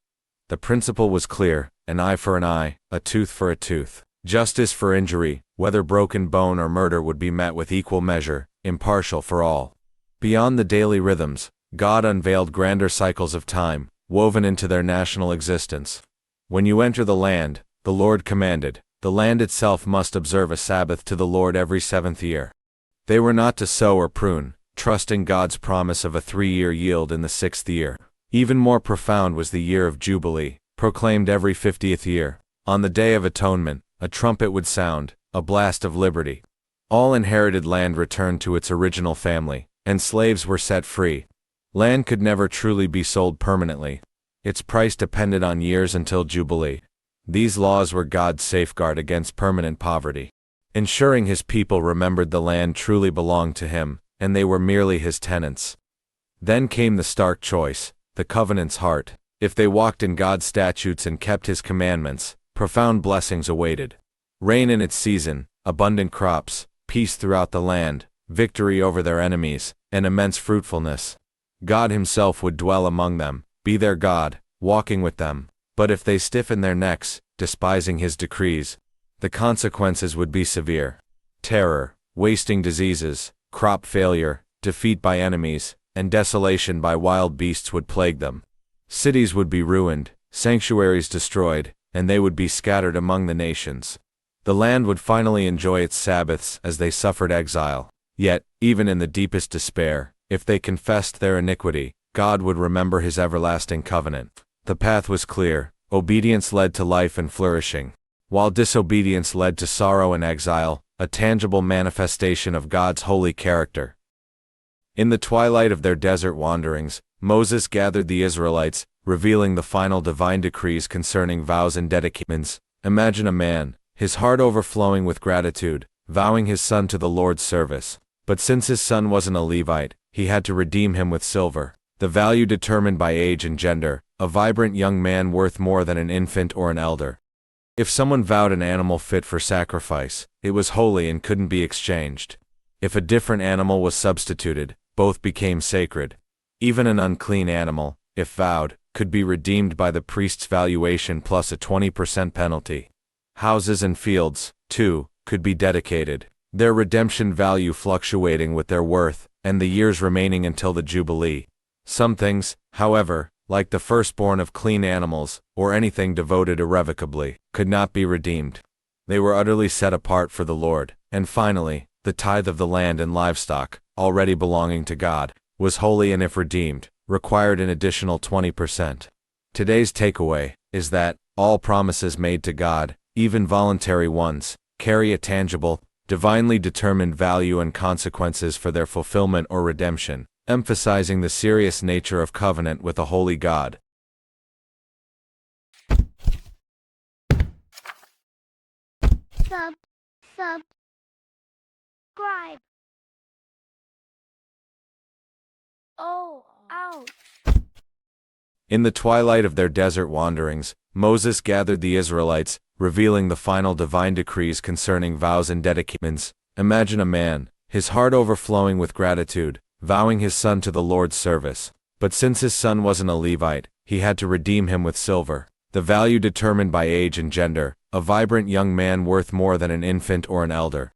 The principle was clear: an eye for an eye, a tooth for a tooth. Justice for injury, whether broken bone or murder, would be met with equal measure, impartial for all. Beyond the daily rhythms, God unveiled grander cycles of time, woven into their national existence. When you enter the land, the Lord commanded, the land itself must observe a Sabbath to the Lord every 7th year. They were not to sow or prune, trusting God's promise of a 3-year yield in the 6th year. Even more profound was the year of Jubilee, proclaimed every 50th year. On the Day of Atonement, a trumpet would sound, a blast of liberty. All inherited land returned to its original family, and slaves were set free. Land could never truly be sold permanently. Its price depended on years until Jubilee. These laws were God's safeguard against permanent poverty, ensuring his people remembered the land truly belonged to him, and they were merely his tenants. Then came the stark choice, the covenant's heart. If they walked in God's statutes and kept his commandments, profound blessings awaited. Rain in its season, abundant crops, peace throughout the land, victory over their enemies, and immense fruitfulness. God himself would dwell among them, be their God, walking with them. But if they stiffened their necks, despising his decrees, the consequences would be severe. Terror, wasting diseases, crop failure, defeat by enemies, and desolation by wild beasts would plague them. Cities would be ruined, sanctuaries destroyed, and they would be scattered among the nations. The land would finally enjoy its Sabbaths as they suffered exile. Yet, even in the deepest despair, if they confessed their iniquity, God would remember his everlasting covenant. The path was clear. Obedience led to life and flourishing, while disobedience led to sorrow and exile, a tangible manifestation of God's holy character. In the twilight of their desert wanderings, Moses gathered the Israelites, revealing the final divine decrees concerning vows and dedications. Imagine a man, his heart overflowing with gratitude, vowing his son to the Lord's service. But since his son wasn't a Levite, he had to redeem him with silver, the value determined by age and gender, a vibrant young man worth more than an infant or an elder. If someone vowed an animal fit for sacrifice, it was holy and couldn't be exchanged. If a different animal was substituted, both became sacred. Even an unclean animal, if vowed, could be redeemed by the priest's valuation plus a 20% penalty. Houses and fields, too, could be dedicated, their redemption value fluctuating with their worth, and the years remaining until the Jubilee. Some things, however, like the firstborn of clean animals, or anything devoted irrevocably, could not be redeemed. They were utterly set apart for the Lord. And finally, the tithe of the land and livestock, already belonging to God, was holy and if redeemed, required an additional 20%. Today's takeaway is that all promises made to God, even voluntary ones, carry a tangible, divinely determined value and consequences for their fulfillment or redemption, emphasizing the serious nature of covenant with a holy God.
Subscribe. Oh, ouch.
In the twilight of their desert wanderings, Moses gathered the Israelites, revealing the final divine decrees concerning vows and dedications. Imagine a man, his heart overflowing with gratitude, vowing his son to the Lord's service. But since his son wasn't a Levite, he had to redeem him with silver, the value determined by age and gender, a vibrant young man worth more than an infant or an elder.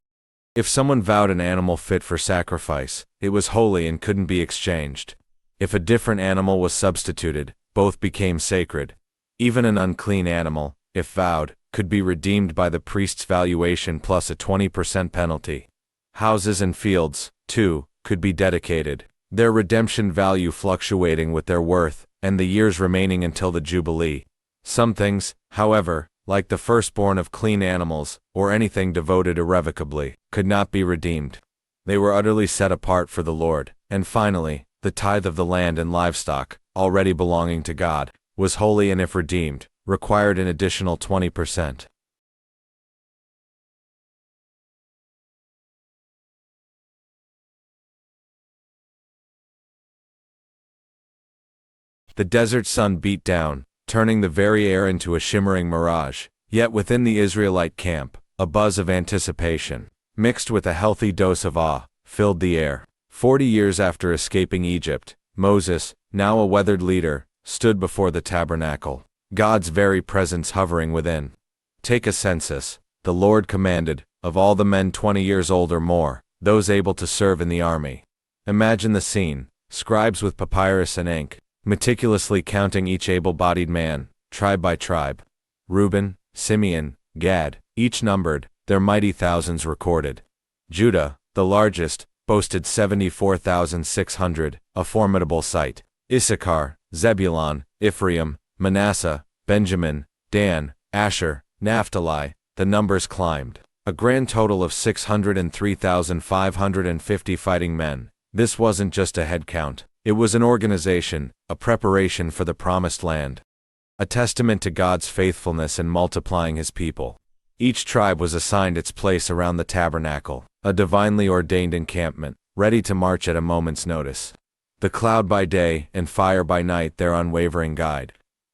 If someone vowed an animal fit for sacrifice, it was holy and couldn't be exchanged. If a different animal was substituted, both became sacred. Even an unclean animal, if vowed, could be redeemed by the priest's valuation plus a 20% penalty. Houses and fields, too, could be dedicated, their redemption value fluctuating with their worth, and the years remaining until the Jubilee. Some things, however, like the firstborn of clean animals, or anything devoted irrevocably, could not be redeemed. They were utterly set apart for the Lord. And finally, the tithe of the land and livestock, already belonging to God, was holy and if redeemed, required an additional 20%. The desert sun beat down, turning the very air into a shimmering mirage. Yet within the Israelite camp, a buzz of anticipation, mixed with a healthy dose of awe, filled the air. 40 years after escaping Egypt, Moses, now a weathered leader, stood before the tabernacle, God's very presence hovering within. Take a census, the Lord commanded, of all the men 20 years old or more, those able to serve in the army. Imagine the scene, scribes with papyrus and ink, meticulously counting each able-bodied man, tribe by tribe. Reuben, Simeon, Gad, each numbered, their mighty thousands recorded. Judah, the largest, boasted 74,600, a formidable sight. Issachar, Zebulun, Ephraim, Manasseh, Benjamin, Dan, Asher, Naphtali, the numbers climbed. A grand total of 603,550 fighting men. This wasn't just a head count. It was an organization, a preparation for the promised land. A testament to God's faithfulness in multiplying his people. Each tribe was assigned its place around the tabernacle, a divinely ordained encampment, ready to march at a moment's notice. The cloud by day and fire by night their unwavering guide.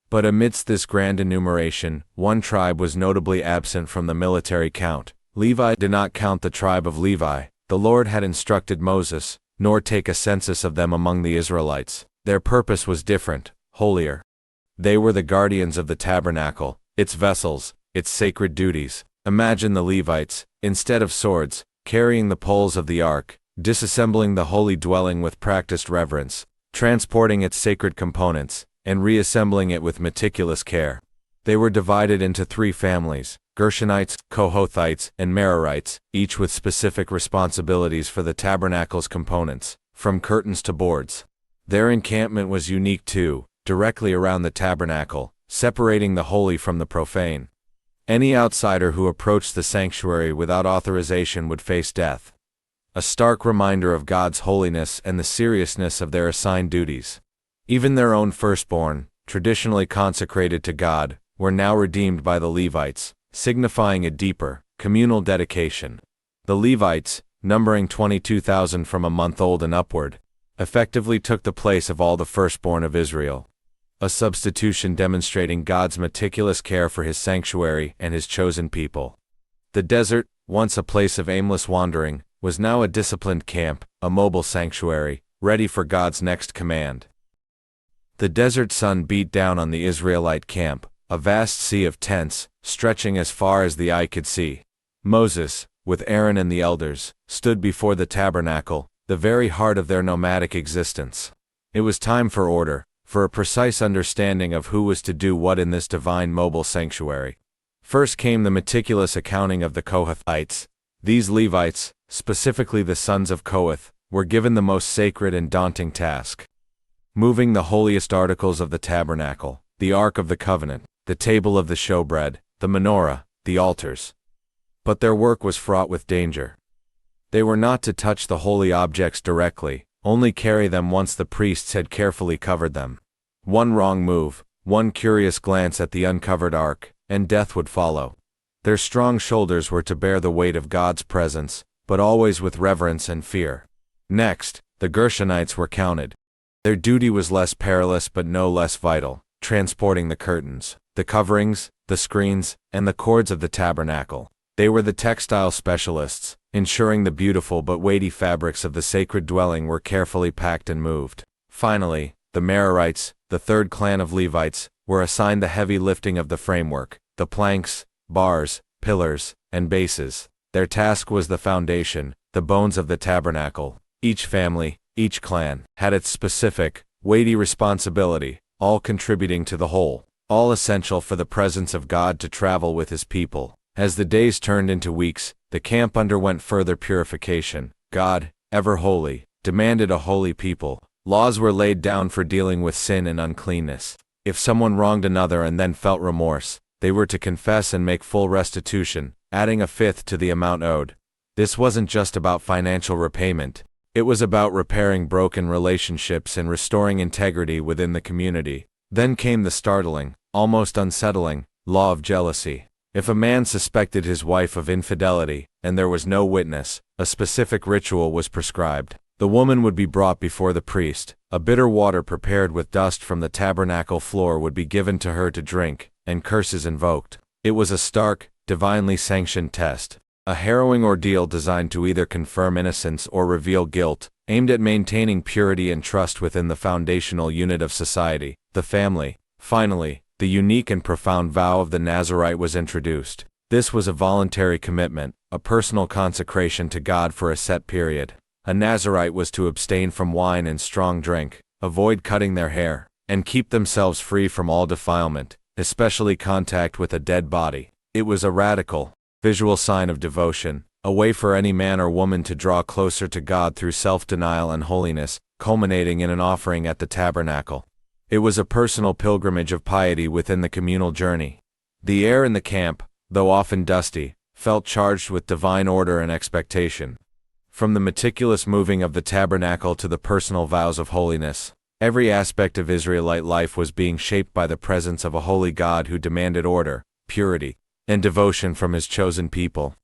But amidst this grand enumeration, one tribe was notably absent from the military count. Levi did not count the tribe of Levi. The Lord had instructed Moses, nor take a census of them among the Israelites. Their purpose was different, holier. They were the guardians of the tabernacle, its vessels, its sacred duties. Imagine the Levites, instead of swords, carrying the poles of the ark, disassembling the holy dwelling with practiced reverence, transporting its sacred components, and reassembling it with meticulous care. They were divided into 3 families: Gershonites, Kohathites, and Merarites, each with specific responsibilities for the tabernacle's components, from curtains to boards. Their encampment was unique too, directly around the tabernacle, separating the holy from the profane. Any outsider who approached the sanctuary without authorization would face death. A stark reminder of God's holiness and the seriousness of their assigned duties. Even their own firstborn, traditionally consecrated to God, were now redeemed by the Levites, signifying a deeper, communal dedication. The Levites, numbering 22,000 from a month old and upward, effectively took the place of all the firstborn of Israel. A substitution demonstrating God's meticulous care for his sanctuary and his chosen people. The desert, once a place of aimless wandering, was now a disciplined camp, a mobile sanctuary, ready for God's next command. The desert sun beat down on the Israelite camp, a vast sea of tents, stretching as far as the eye could see. Moses, with Aaron and the elders, stood before the tabernacle, the very heart of their nomadic existence. It was time for order, for a precise understanding of who was to do what in this divine mobile sanctuary. First came the meticulous accounting of the Kohathites. These Levites, specifically the sons of Kohath, were given the most sacred and daunting task: moving the holiest articles of the tabernacle, the Ark of the Covenant, the table of the showbread, the menorah, the altars. But their work was fraught with danger. They were not to touch the holy objects directly, only carry them once the priests had carefully covered them. One wrong move, one curious glance at the uncovered ark, and death would follow. Their strong shoulders were to bear the weight of God's presence, but always with reverence and fear. Next, the Gershonites were counted. Their duty was less perilous but no less vital, transporting the curtains, the coverings, the screens, and the cords of the tabernacle. They were the textile specialists, ensuring the beautiful but weighty fabrics of the sacred dwelling were carefully packed and moved. Finally, the Merarites, the third clan of Levites, were assigned the heavy lifting of the framework, the planks, bars, pillars, and bases. Their task was the foundation, the bones of the tabernacle. Each family, each clan, had its specific, weighty responsibility, all contributing to the whole, all essential for the presence of God to travel with his people. As the days turned into weeks, the camp underwent further purification. God, ever holy, demanded a holy people. Laws were laid down for dealing with sin and uncleanness. If someone wronged another and then felt remorse, they were to confess and make full restitution, adding a fifth to the amount owed. This wasn't just about financial repayment. It was about repairing broken relationships and restoring integrity within the community. Then came the startling, almost unsettling, law of jealousy. If a man suspected his wife of infidelity, and there was no witness, a specific ritual was prescribed. The woman would be brought before the priest. A bitter water prepared with dust from the tabernacle floor would be given to her to drink, and curses invoked. It was a stark, divinely sanctioned test. A harrowing ordeal designed to either confirm innocence or reveal guilt, aimed at maintaining purity and trust within the foundational unit of society, the family. Finally, the unique and profound vow of the Nazirite was introduced. This was a voluntary commitment, a personal consecration to God for a set period. A Nazirite was to abstain from wine and strong drink, avoid cutting their hair, and keep themselves free from all defilement, especially contact with a dead body. It was a radical, visual sign of devotion, a way for any man or woman to draw closer to God through self-denial and holiness, culminating in an offering at the tabernacle. It was a personal pilgrimage of piety within the communal journey. The air in the camp, though often dusty, felt charged with divine order and expectation. From the meticulous moving of the tabernacle to the personal vows of holiness, every aspect of Israelite life was being shaped by the presence of a holy God who demanded order, purity, and devotion from his chosen people.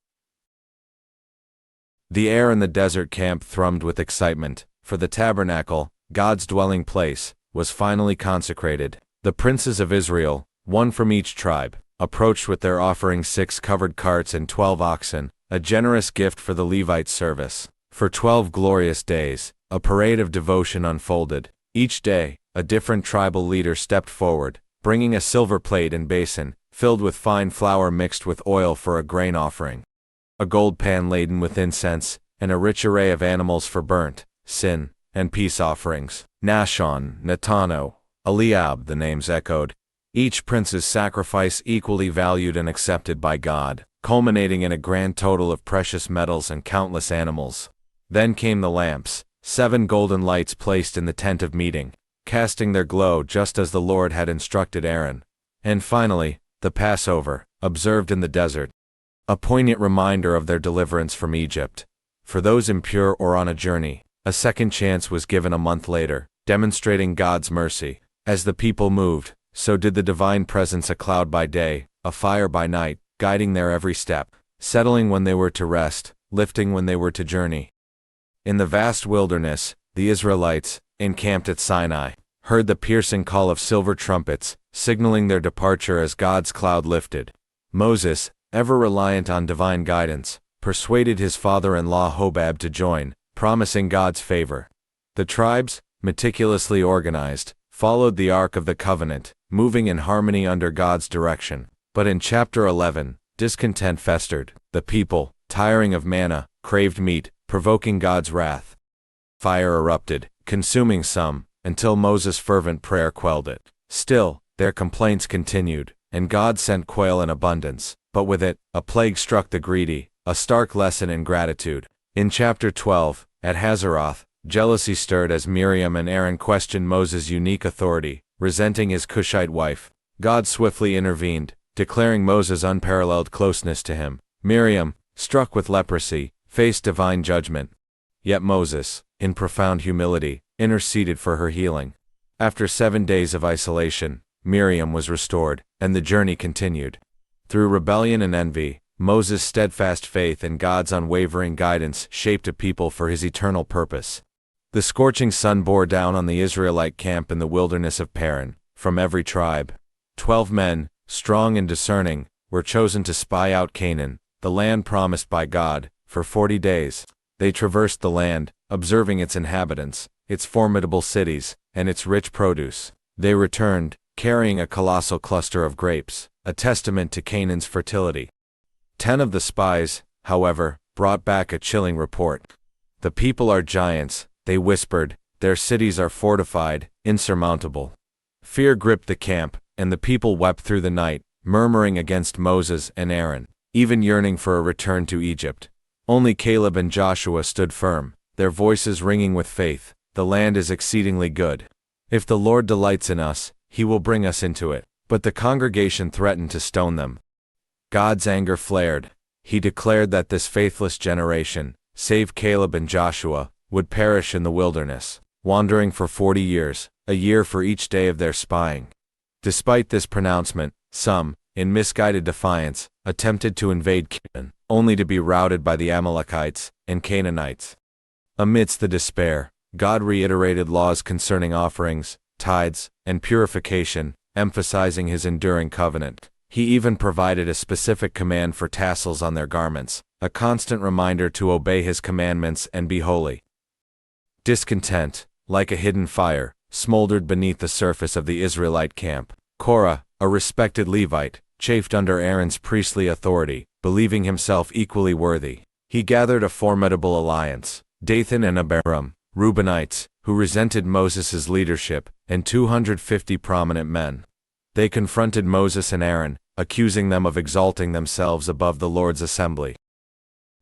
The air in the desert camp thrummed with excitement, for the tabernacle, God's dwelling place, was finally consecrated. The princes of Israel, one from each tribe, approached with their offerings 6 covered carts and 12 oxen, a generous gift for the Levite service. For 12 glorious days, a parade of devotion unfolded. Each day, a different tribal leader stepped forward, bringing a silver plate and basin, filled with fine flour mixed with oil for a grain offering, a gold pan laden with incense, and a rich array of animals for burnt, sin, and peace offerings. Nashon, Netano, Eliab, the names echoed. each prince's sacrifice equally valued and accepted by God, culminating in a grand total of precious metals and countless animals. Then came the lamps, 7 golden lights placed in the tent of meeting, casting their glow just as the Lord had instructed Aaron. And finally, the Passover, observed in the desert, a poignant reminder of their deliverance from Egypt. For those impure or on a journey, a second chance was given a month later, demonstrating God's mercy. As the people moved, so did the divine presence, a cloud by day, a fire by night, guiding their every step, settling when they were to rest, lifting when they were to journey. In the vast wilderness, the Israelites, encamped at Sinai, heard the piercing call of silver trumpets, signaling their departure as God's cloud lifted. Moses, ever reliant on divine guidance, persuaded his father-in-law Hobab to join, promising God's favor. The tribes, meticulously organized, followed the Ark of the Covenant, moving in harmony under God's direction. But in chapter 11, discontent festered. The people, tiring of manna, craved meat, provoking God's wrath. Fire erupted, consuming some, until Moses' fervent prayer quelled it. Still, their complaints continued, and God sent quail in abundance, but with it, a plague struck the greedy, a stark lesson in gratitude. In chapter 12, at Hazeroth, jealousy stirred as Miriam and Aaron questioned Moses' unique authority, resenting his Cushite wife. God swiftly intervened, declaring Moses' unparalleled closeness to him. Miriam, struck with leprosy, faced divine judgment. Yet Moses, in profound humility, interceded for her healing. After 7 days of isolation, Miriam was restored, and the journey continued. Through rebellion and envy, Moses' steadfast faith and God's unwavering guidance shaped a people for his eternal purpose. The scorching sun bore down on the Israelite camp in the wilderness of Paran. From every tribe, 12 men, strong and discerning, were chosen to spy out Canaan, the land promised by God. For 40 days, they traversed the land, observing its inhabitants, its formidable cities, and its rich produce. They returned, carrying a colossal cluster of grapes, a testament to Canaan's fertility. 10 of the spies, however, brought back a chilling report. "The people are giants," they whispered, "their cities are fortified, insurmountable." Fear gripped the camp, and the people wept through the night, murmuring against Moses and Aaron, even yearning for a return to Egypt. Only Caleb and Joshua stood firm, their voices ringing with faith. "The land is exceedingly good. If the Lord delights in us, he will bring us into it." But the congregation threatened to stone them. God's anger flared. He declared that this faithless generation, save Caleb and Joshua, would perish in the wilderness, wandering for 40 years, a year for each day of their spying. Despite this pronouncement, some, in misguided defiance, attempted to invade Canaan, only to be routed by the Amalekites and Canaanites. Amidst the despair, God reiterated laws concerning offerings, tithes, and purification, emphasizing his enduring covenant. He even provided a specific command for tassels on their garments, a constant reminder to obey his commandments and be holy. Discontent, like a hidden fire, smoldered beneath the surface of the Israelite camp. Korah, a respected Levite, chafed under Aaron's priestly authority, believing himself equally worthy. He gathered a formidable alliance, Dathan and Abiram, Reubenites, who resented Moses' leadership, and 250 prominent men. They confronted Moses and Aaron, accusing them of exalting themselves above the Lord's assembly.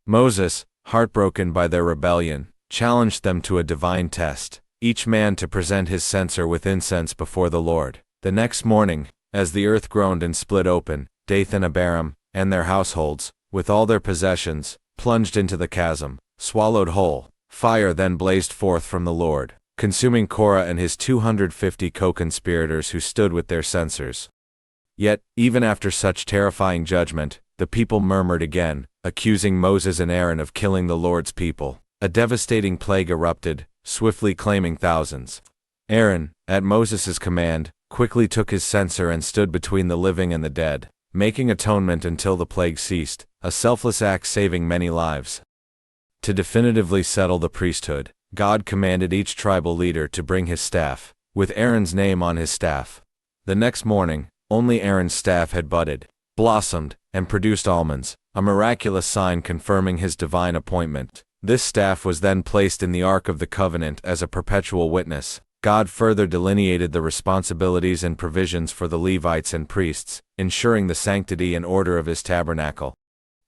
Moses, heartbroken by their rebellion, challenged them to a divine test, each man to present his censer with incense before the Lord. The next morning, as the earth groaned and split open, Dathan and Abiram, and their households, with all their possessions, plunged into the chasm, swallowed whole. Fire then blazed forth from the Lord, consuming Korah and his 250 co-conspirators who stood with their censers. Yet, even after such terrifying judgment, the people murmured again, accusing Moses and Aaron of killing the Lord's people. A devastating plague erupted, swiftly claiming thousands. Aaron, at Moses' command, quickly took his censer and stood between the living and the dead, making atonement until the plague ceased, a selfless act saving many lives. To definitively settle the priesthood, God commanded each tribal leader to bring his staff, with Aaron's name on his staff. The next morning, only Aaron's staff had budded, blossomed, and produced almonds, a miraculous sign confirming his divine appointment. This staff was then placed in the Ark of the Covenant as a perpetual witness, God further delineated the responsibilities and provisions for the Levites and priests, ensuring the sanctity and order of his tabernacle.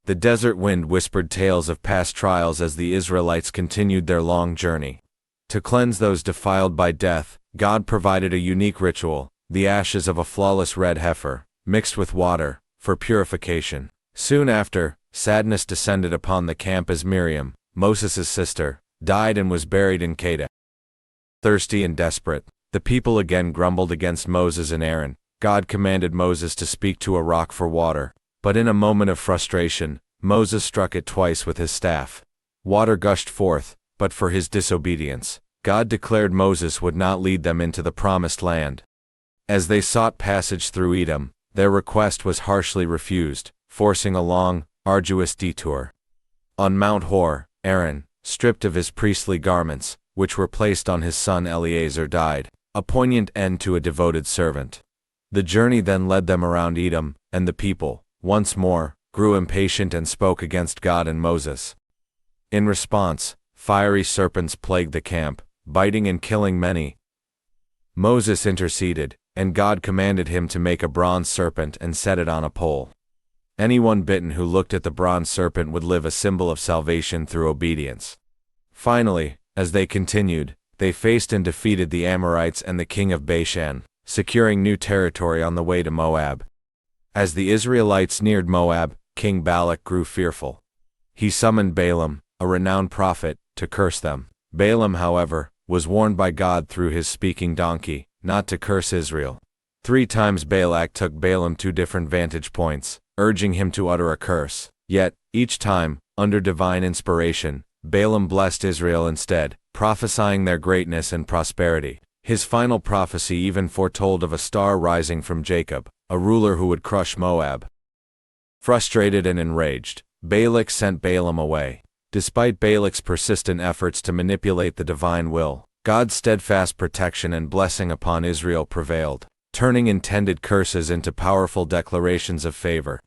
The desert wind whispered tales of past trials as the Israelites continued their long journey. To cleanse those defiled by death, God provided a unique ritual, the ashes of a flawless red heifer, mixed with water, for purification. Soon after, sadness descended upon the camp as Miriam, Moses' sister, died and was buried in Kadesh. Thirsty and desperate, the people again grumbled against Moses and Aaron. God commanded Moses to speak to a rock for water, but in a moment of frustration, Moses struck it twice with his staff. Water gushed forth, but for his disobedience, God declared Moses would not lead them into the promised land. As they sought passage through Edom, their request was harshly refused, forcing a long, arduous detour. On Mount Hor, Aaron, stripped of his priestly garments, which were placed on his son Eleazar, died, a poignant end to a devoted servant. The journey then led them around Edom, and the people, once more, grew impatient and spoke against God and Moses. In response, fiery serpents plagued the camp, biting and killing many. Moses interceded, and God commanded him to make a bronze serpent and set it on a pole. Anyone bitten who looked at the bronze serpent would live, a symbol of salvation through obedience. Finally, as they continued, they faced and defeated the Amorites and the king of Bashan, securing new territory on the way to Moab. As the Israelites neared Moab, King Balak grew fearful. He summoned Balaam, a renowned prophet, to curse them. Balaam, however, was warned by God through his speaking donkey, not to curse Israel. 3 times Balak took Balaam to different vantage points, urging him to utter a curse. Yet, each time, under divine inspiration, Balaam blessed Israel instead, prophesying their greatness and prosperity. His final prophecy even foretold of a star rising from Jacob, a ruler who would crush Moab. Frustrated and enraged, Balak sent Balaam away. Despite Balak's persistent efforts to manipulate the divine will, God's steadfast protection and blessing upon Israel prevailed, turning intended curses into powerful declarations of favor.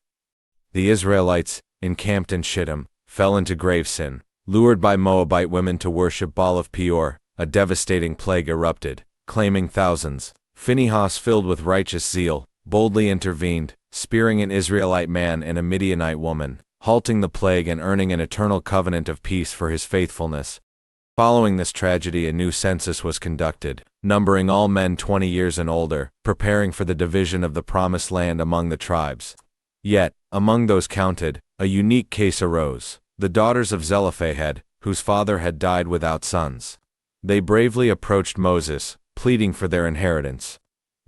The Israelites, encamped in Shittim, fell into grave sin. Lured by Moabite women to worship Baal of Peor, a devastating plague erupted, claiming thousands. Phinehas, filled with righteous zeal, boldly intervened, spearing an Israelite man and a Midianite woman, halting the plague and earning an eternal covenant of peace for his faithfulness. Following this tragedy, a new census was conducted, numbering all men 20 years and older, preparing for the division of the promised land among the tribes. Yet, among those counted, a unique case arose. The daughters of Zelophehad, whose father had died without sons. They bravely approached Moses, pleading for their inheritance.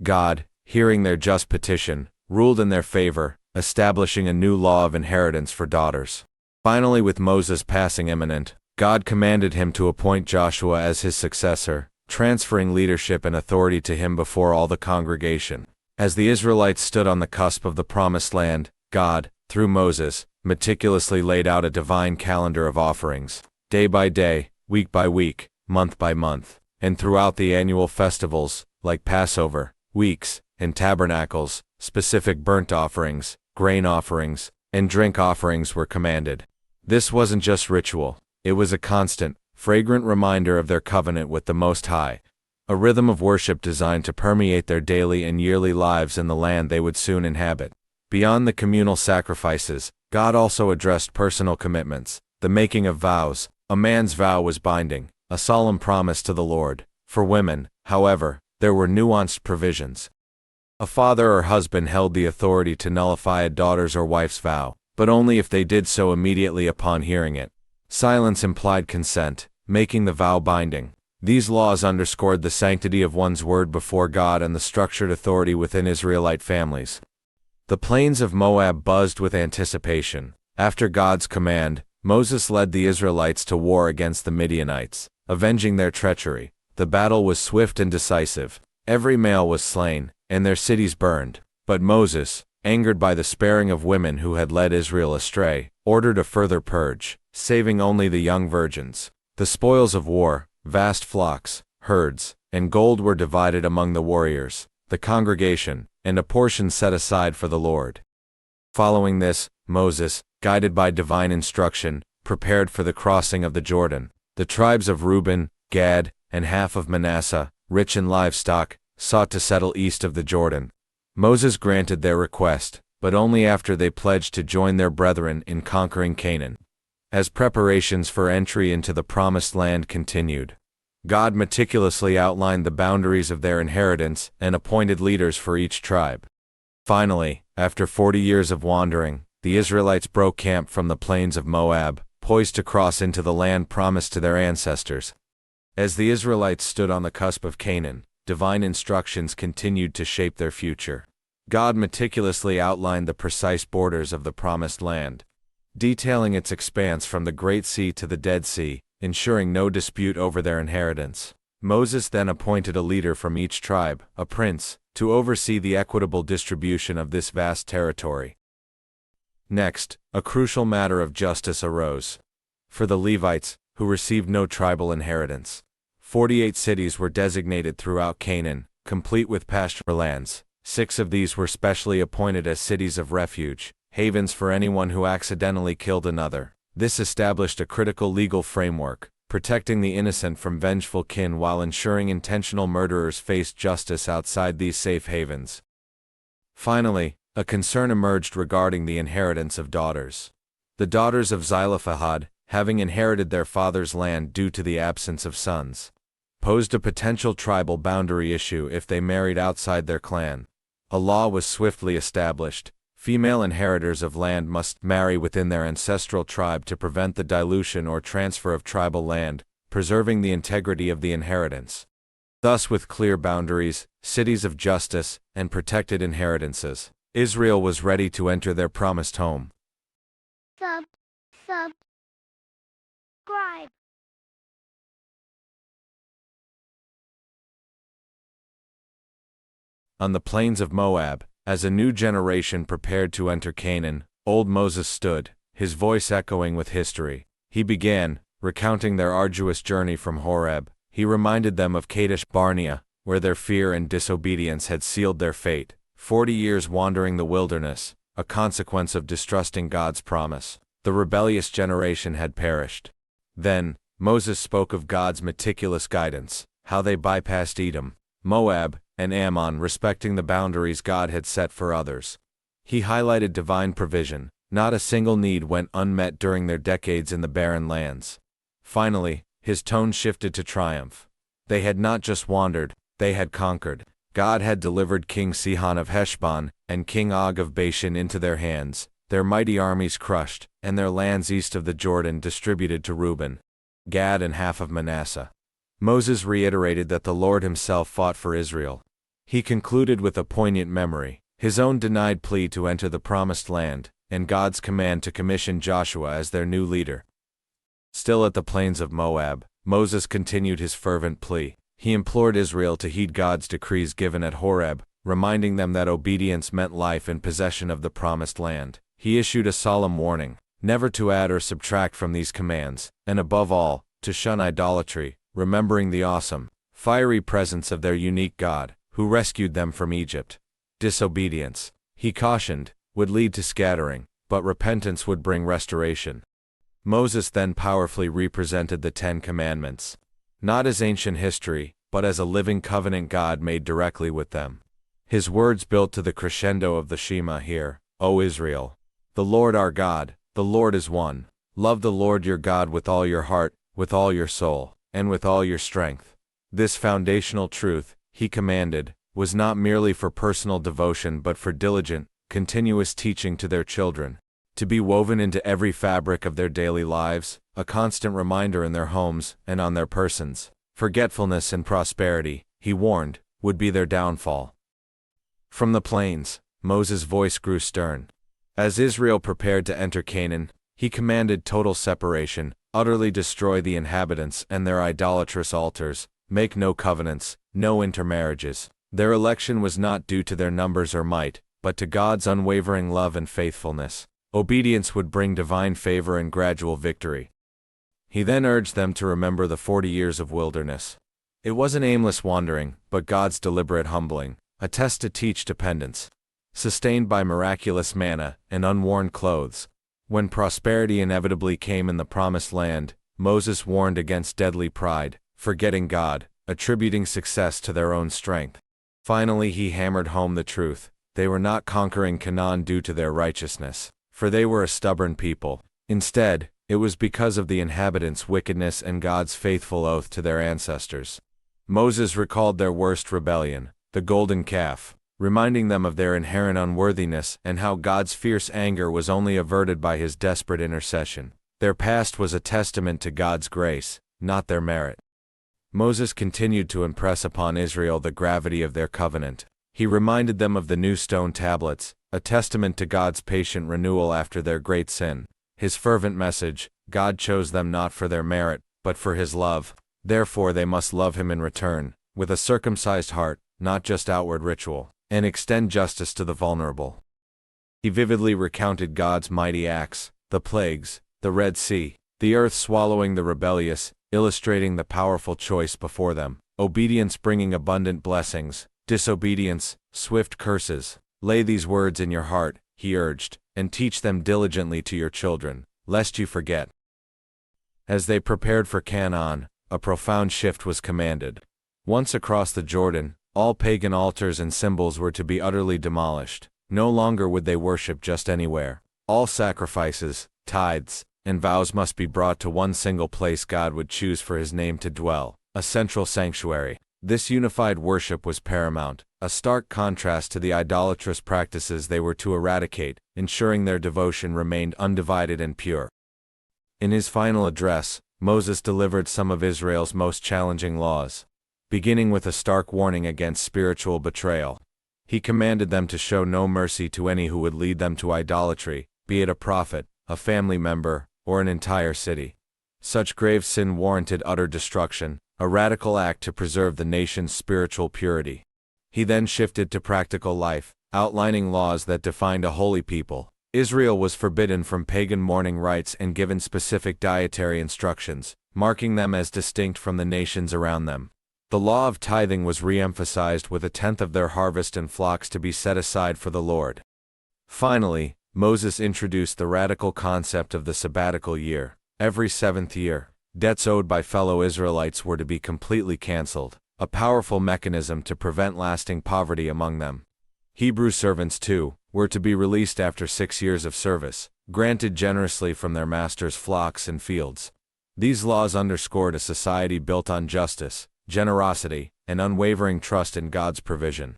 God, hearing their just petition, ruled in their favor, establishing a new law of inheritance for daughters. Finally, with Moses' passing imminent, God commanded him to appoint Joshua as his successor, transferring leadership and authority to him before all the congregation. As the Israelites stood on the cusp of the promised land, God, through Moses, meticulously laid out a divine calendar of offerings, day by day, week by week, month by month, and throughout the annual festivals, like Passover, weeks, and tabernacles, specific burnt offerings, grain offerings, and drink offerings were commanded. This wasn't just ritual, it was a constant, fragrant reminder of their covenant with the Most High, a rhythm of worship designed to permeate their daily and yearly lives in the land they would soon inhabit. Beyond the communal sacrifices, God also addressed personal commitments. The making of vows. A man's vow was binding, a solemn promise to the Lord. For women, however, there were nuanced provisions. A father or husband held the authority to nullify a daughter's or wife's vow, but only if they did so immediately upon hearing it. Silence implied consent, making the vow binding. These laws underscored the sanctity of one's word before God and the structured authority within Israelite families. The plains of Moab buzzed with anticipation. After God's command, Moses led the Israelites to war against the Midianites, avenging their treachery. The battle was swift and decisive. Every male was slain, and their cities burned. But Moses, angered by the sparing of women who had led Israel astray, ordered a further purge, saving only the young virgins. The spoils of war, vast flocks, herds, and gold were divided among the warriors, the congregation, and a portion set aside for the Lord. Following this, Moses, guided by divine instruction, prepared for the crossing of the Jordan. The tribes of Reuben, Gad, and half of Manasseh, rich in livestock, sought to settle east of the Jordan. Moses granted their request, but only after they pledged to join their brethren in conquering Canaan. As preparations for entry into the Promised Land continued, God meticulously outlined the boundaries of their inheritance and appointed leaders for each tribe. Finally, after 40 years of wandering, the Israelites broke camp from the plains of Moab, poised to cross into the land promised to their ancestors. As the Israelites stood on the cusp of Canaan, divine instructions continued to shape their future. God meticulously outlined the precise borders of the Promised Land, detailing its expanse from the Great Sea to the Dead Sea, ensuring no dispute over their inheritance. Moses then appointed a leader from each tribe, a prince, to oversee the equitable distribution of this vast territory. Next, a crucial matter of justice arose. For the Levites, who received no tribal inheritance, 48 cities were designated throughout Canaan, complete with pasture lands. 6 of these were specially appointed as cities of refuge, havens for anyone who accidentally killed another. This established a critical legal framework, protecting the innocent from vengeful kin while ensuring intentional murderers faced justice outside these safe havens. Finally, a concern emerged regarding the inheritance of daughters. The daughters of Zelophehad, having inherited their father's land due to the absence of sons, posed a potential tribal boundary issue if they married outside their clan. A law was swiftly established. Female inheritors of land must marry within their ancestral tribe to prevent the dilution or transfer of tribal land, preserving the integrity of the inheritance. Thus, with clear boundaries, cities of justice, and protected inheritances, Israel was ready to enter their promised home.
Subscribe.
On the plains of Moab, as a new generation prepared to enter Canaan, old Moses stood, his voice echoing with history. He began, recounting their arduous journey from Horeb. He reminded them of Kadesh Barnea, where their fear and disobedience had sealed their fate. 40 years wandering the wilderness, a consequence of distrusting God's promise. The rebellious generation had perished. Then, Moses spoke of God's meticulous guidance, how they bypassed Edom, Moab, and Ammon, respecting the boundaries God had set for others. He highlighted divine provision. Not a single need went unmet during their decades in the barren lands. Finally, his tone shifted to triumph. They had not just wandered, they had conquered. God had delivered King Sihon of Heshbon and King Og of Bashan into their hands, their mighty armies crushed, and their lands east of the Jordan distributed to Reuben, Gad, and half of Manasseh. Moses reiterated that the Lord himself fought for Israel. He concluded with a poignant memory, his own denied plea to enter the Promised Land, and God's command to commission Joshua as their new leader. Still at the plains of Moab, Moses continued his fervent plea. He implored Israel to heed God's decrees given at Horeb, reminding them that obedience meant life and possession of the Promised Land. He issued a solemn warning, never to add or subtract from these commands, and above all, to shun idolatry, remembering the awesome, fiery presence of their unique God, who rescued them from Egypt. Disobedience, he cautioned, would lead to scattering, but repentance would bring restoration. Moses then powerfully represented the 10 Commandments, not as ancient history, but as a living covenant God made directly with them. His words built to the crescendo of the Shema: Hear, O Israel, the Lord our God, the Lord is one. Love the Lord your God with all your heart, with all your soul, and with all your strength. This foundational truth, he commanded, was not merely for personal devotion but for diligent, continuous teaching to their children, to be woven into every fabric of their daily lives, a constant reminder in their homes and on their persons. Forgetfulness and prosperity, he warned, would be their downfall. From the plains, Moses' voice grew stern. As Israel prepared to enter Canaan, he commanded total separation, utterly destroy the inhabitants and their idolatrous altars, make no covenants, no intermarriages. Their election was not due to their numbers or might, but to God's unwavering love and faithfulness. Obedience would bring divine favor and gradual victory. He then urged them to remember the 40 years of wilderness. It wasn't aimless wandering, but God's deliberate humbling, a test to teach dependence. Sustained by miraculous manna and unworn clothes. When prosperity inevitably came in the Promised Land, Moses warned against deadly pride, forgetting God, attributing success to their own strength. Finally, he hammered home the truth. They were not conquering Canaan due to their righteousness, for they were a stubborn people. Instead, it was because of the inhabitants' wickedness and God's faithful oath to their ancestors. Moses recalled their worst rebellion, the golden calf, reminding them of their inherent unworthiness and how God's fierce anger was only averted by his desperate intercession. Their past was a testament to God's grace, not their merit. Moses continued to impress upon Israel the gravity of their covenant. He reminded them of the new stone tablets, a testament to God's patient renewal after their great sin. His fervent message: God chose them not for their merit, but for his love. Therefore they must love him in return, with a circumcised heart, not just outward ritual, and extend justice to the vulnerable. He vividly recounted God's mighty acts, the plagues, the Red Sea, the earth swallowing the rebellious, illustrating the powerful choice before them: obedience bringing abundant blessings, disobedience, swift curses. Lay these words in your heart, he urged, and teach them diligently to your children, lest you forget. As they prepared for Canaan, a profound shift was commanded. Once across the Jordan, all pagan altars and symbols were to be utterly demolished. No longer would they worship just anywhere. All sacrifices, tithes, and vows must be brought to one single place God would choose for his name to dwell, a central sanctuary. This unified worship was paramount, a stark contrast to the idolatrous practices they were to eradicate, ensuring their devotion remained undivided and pure. In his final address, Moses delivered some of Israel's most challenging laws. Beginning with a stark warning against spiritual betrayal. He commanded them to show no mercy to any who would lead them to idolatry, be it a prophet, a family member, or an entire city. Such grave sin warranted utter destruction, a radical act to preserve the nation's spiritual purity. He then shifted to practical life, outlining laws that defined a holy people. Israel was forbidden from pagan mourning rites and given specific dietary instructions, marking them as distinct from the nations around them. The law of tithing was re-emphasized, with 1/10 of their harvest and flocks to be set aside for the Lord. Finally, Moses introduced the radical concept of the sabbatical year. Every 7th year, debts owed by fellow Israelites were to be completely canceled, a powerful mechanism to prevent lasting poverty among them. Hebrew servants, too, were to be released after 6 years of service, granted generously from their masters' flocks and fields. These laws underscored a society built on justice, generosity, and unwavering trust in God's provision.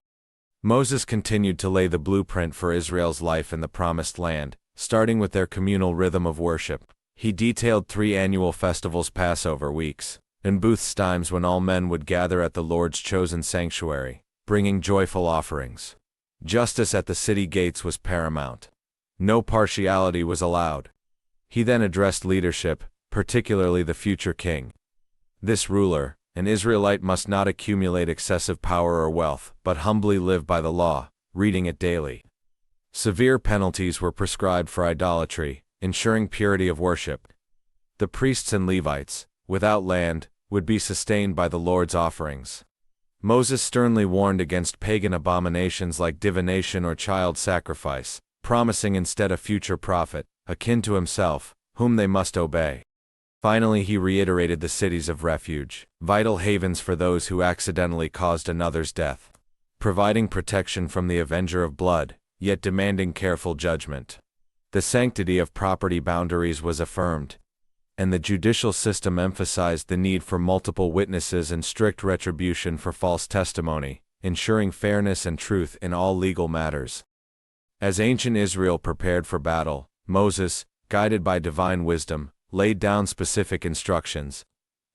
Moses continued to lay the blueprint for Israel's life in the Promised Land, starting with their communal rhythm of worship. He detailed 3 annual festivals: Passover weeks, and Booth's times when all men would gather at the Lord's chosen sanctuary, bringing joyful offerings. Justice at the city gates was paramount. No partiality was allowed. He then addressed leadership, particularly the future king. This ruler, an Israelite, must not accumulate excessive power or wealth, but humbly live by the law, reading it daily. Severe penalties were prescribed for idolatry, ensuring purity of worship. The priests and Levites, without land, would be sustained by the Lord's offerings. Moses sternly warned against pagan abominations like divination or child sacrifice, promising instead a future prophet, akin to himself, whom they must obey. Finally, he reiterated the cities of refuge, vital havens for those who accidentally caused another's death, providing protection from the avenger of blood, yet demanding careful judgment. The sanctity of property boundaries was affirmed, and the judicial system emphasized the need for multiple witnesses and strict retribution for false testimony, ensuring fairness and truth in all legal matters. As ancient Israel prepared for battle, Moses, guided by divine wisdom, laid down specific instructions.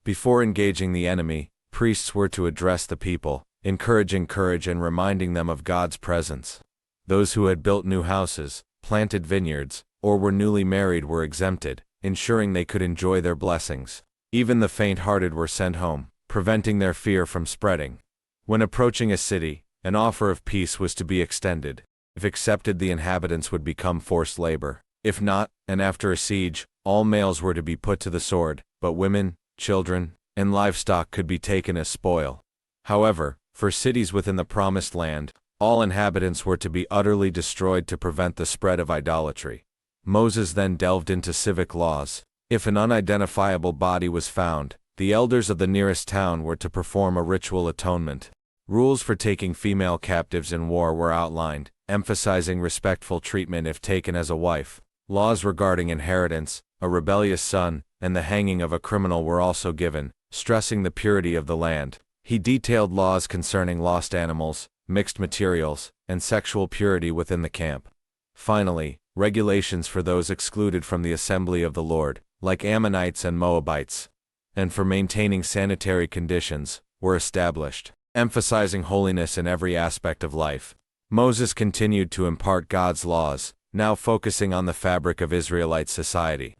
Before engaging the enemy, priests were to address the people, encouraging courage and reminding them of God's presence. Those who had built new houses, planted vineyards, or were newly married were exempted, ensuring they could enjoy their blessings. Even the faint-hearted were sent home, preventing their fear from spreading. When approaching a city, an offer of peace was to be extended. If accepted, the inhabitants would become forced labor. If not, and after a siege, all males were to be put to the sword, but women, children, and livestock could be taken as spoil. However, for cities within the Promised Land, all inhabitants were to be utterly destroyed to prevent the spread of idolatry. Moses then delved into civic laws. If an unidentifiable body was found, the The elders of the nearest town were to perform a ritual atonement. Rules for taking female captives in war were outlined, emphasizing respectful treatment if taken as a wife. Laws regarding inheritance, a rebellious son, and the hanging of a criminal were also given, stressing the purity of the land. He detailed laws concerning lost animals, mixed materials, and sexual purity within the camp. Finally, regulations for those excluded from the assembly of the Lord, like Ammonites and Moabites, and for maintaining sanitary conditions, were established, emphasizing holiness in every aspect of life. Moses continued to impart God's laws, now focusing on the fabric of Israelite society.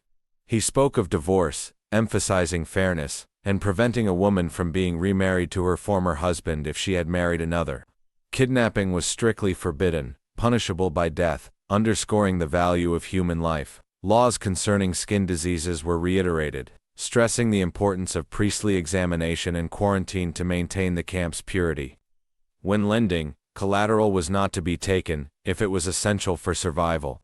He spoke of divorce, emphasizing fairness, and preventing a woman from being remarried to her former husband if she had married another. Kidnapping was strictly forbidden, punishable by death, underscoring the value of human life. Laws concerning skin diseases were reiterated, stressing the importance of priestly examination and quarantine to maintain the camp's purity. When lending, collateral was not to be taken, if it was essential for survival.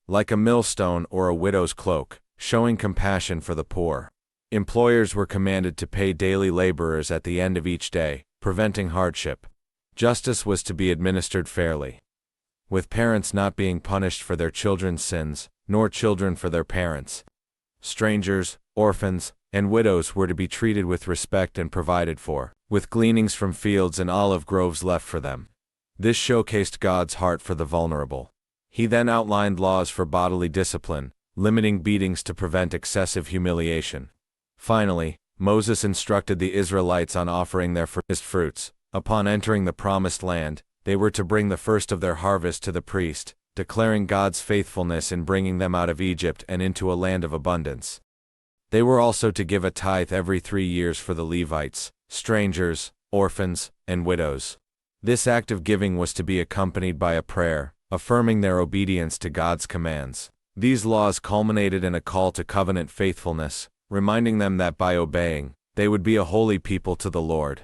Like a millstone or a widow's cloak, showing compassion for the poor. Employers were commanded to pay daily laborers at the end of each day, preventing hardship. Justice was to be administered fairly, with parents not being punished for their children's sins, nor children for their parents. Strangers, orphans, and widows were to be treated with respect and provided for, with gleanings from fields and olive groves left for them. This showcased God's heart for the vulnerable. He then outlined laws for bodily discipline, limiting beatings to prevent excessive humiliation. Finally, Moses instructed the Israelites on offering their first fruits. Upon entering the promised land, they were to bring the first of their harvest to the priest, declaring God's faithfulness in bringing them out of Egypt and into a land of abundance. They were also to give a tithe every 3 years for the Levites, strangers, orphans, and widows. This act of giving was to be accompanied by a prayer, affirming their obedience to God's commands. These laws culminated in a call to covenant faithfulness, reminding them that by obeying, they would be a holy people to the Lord.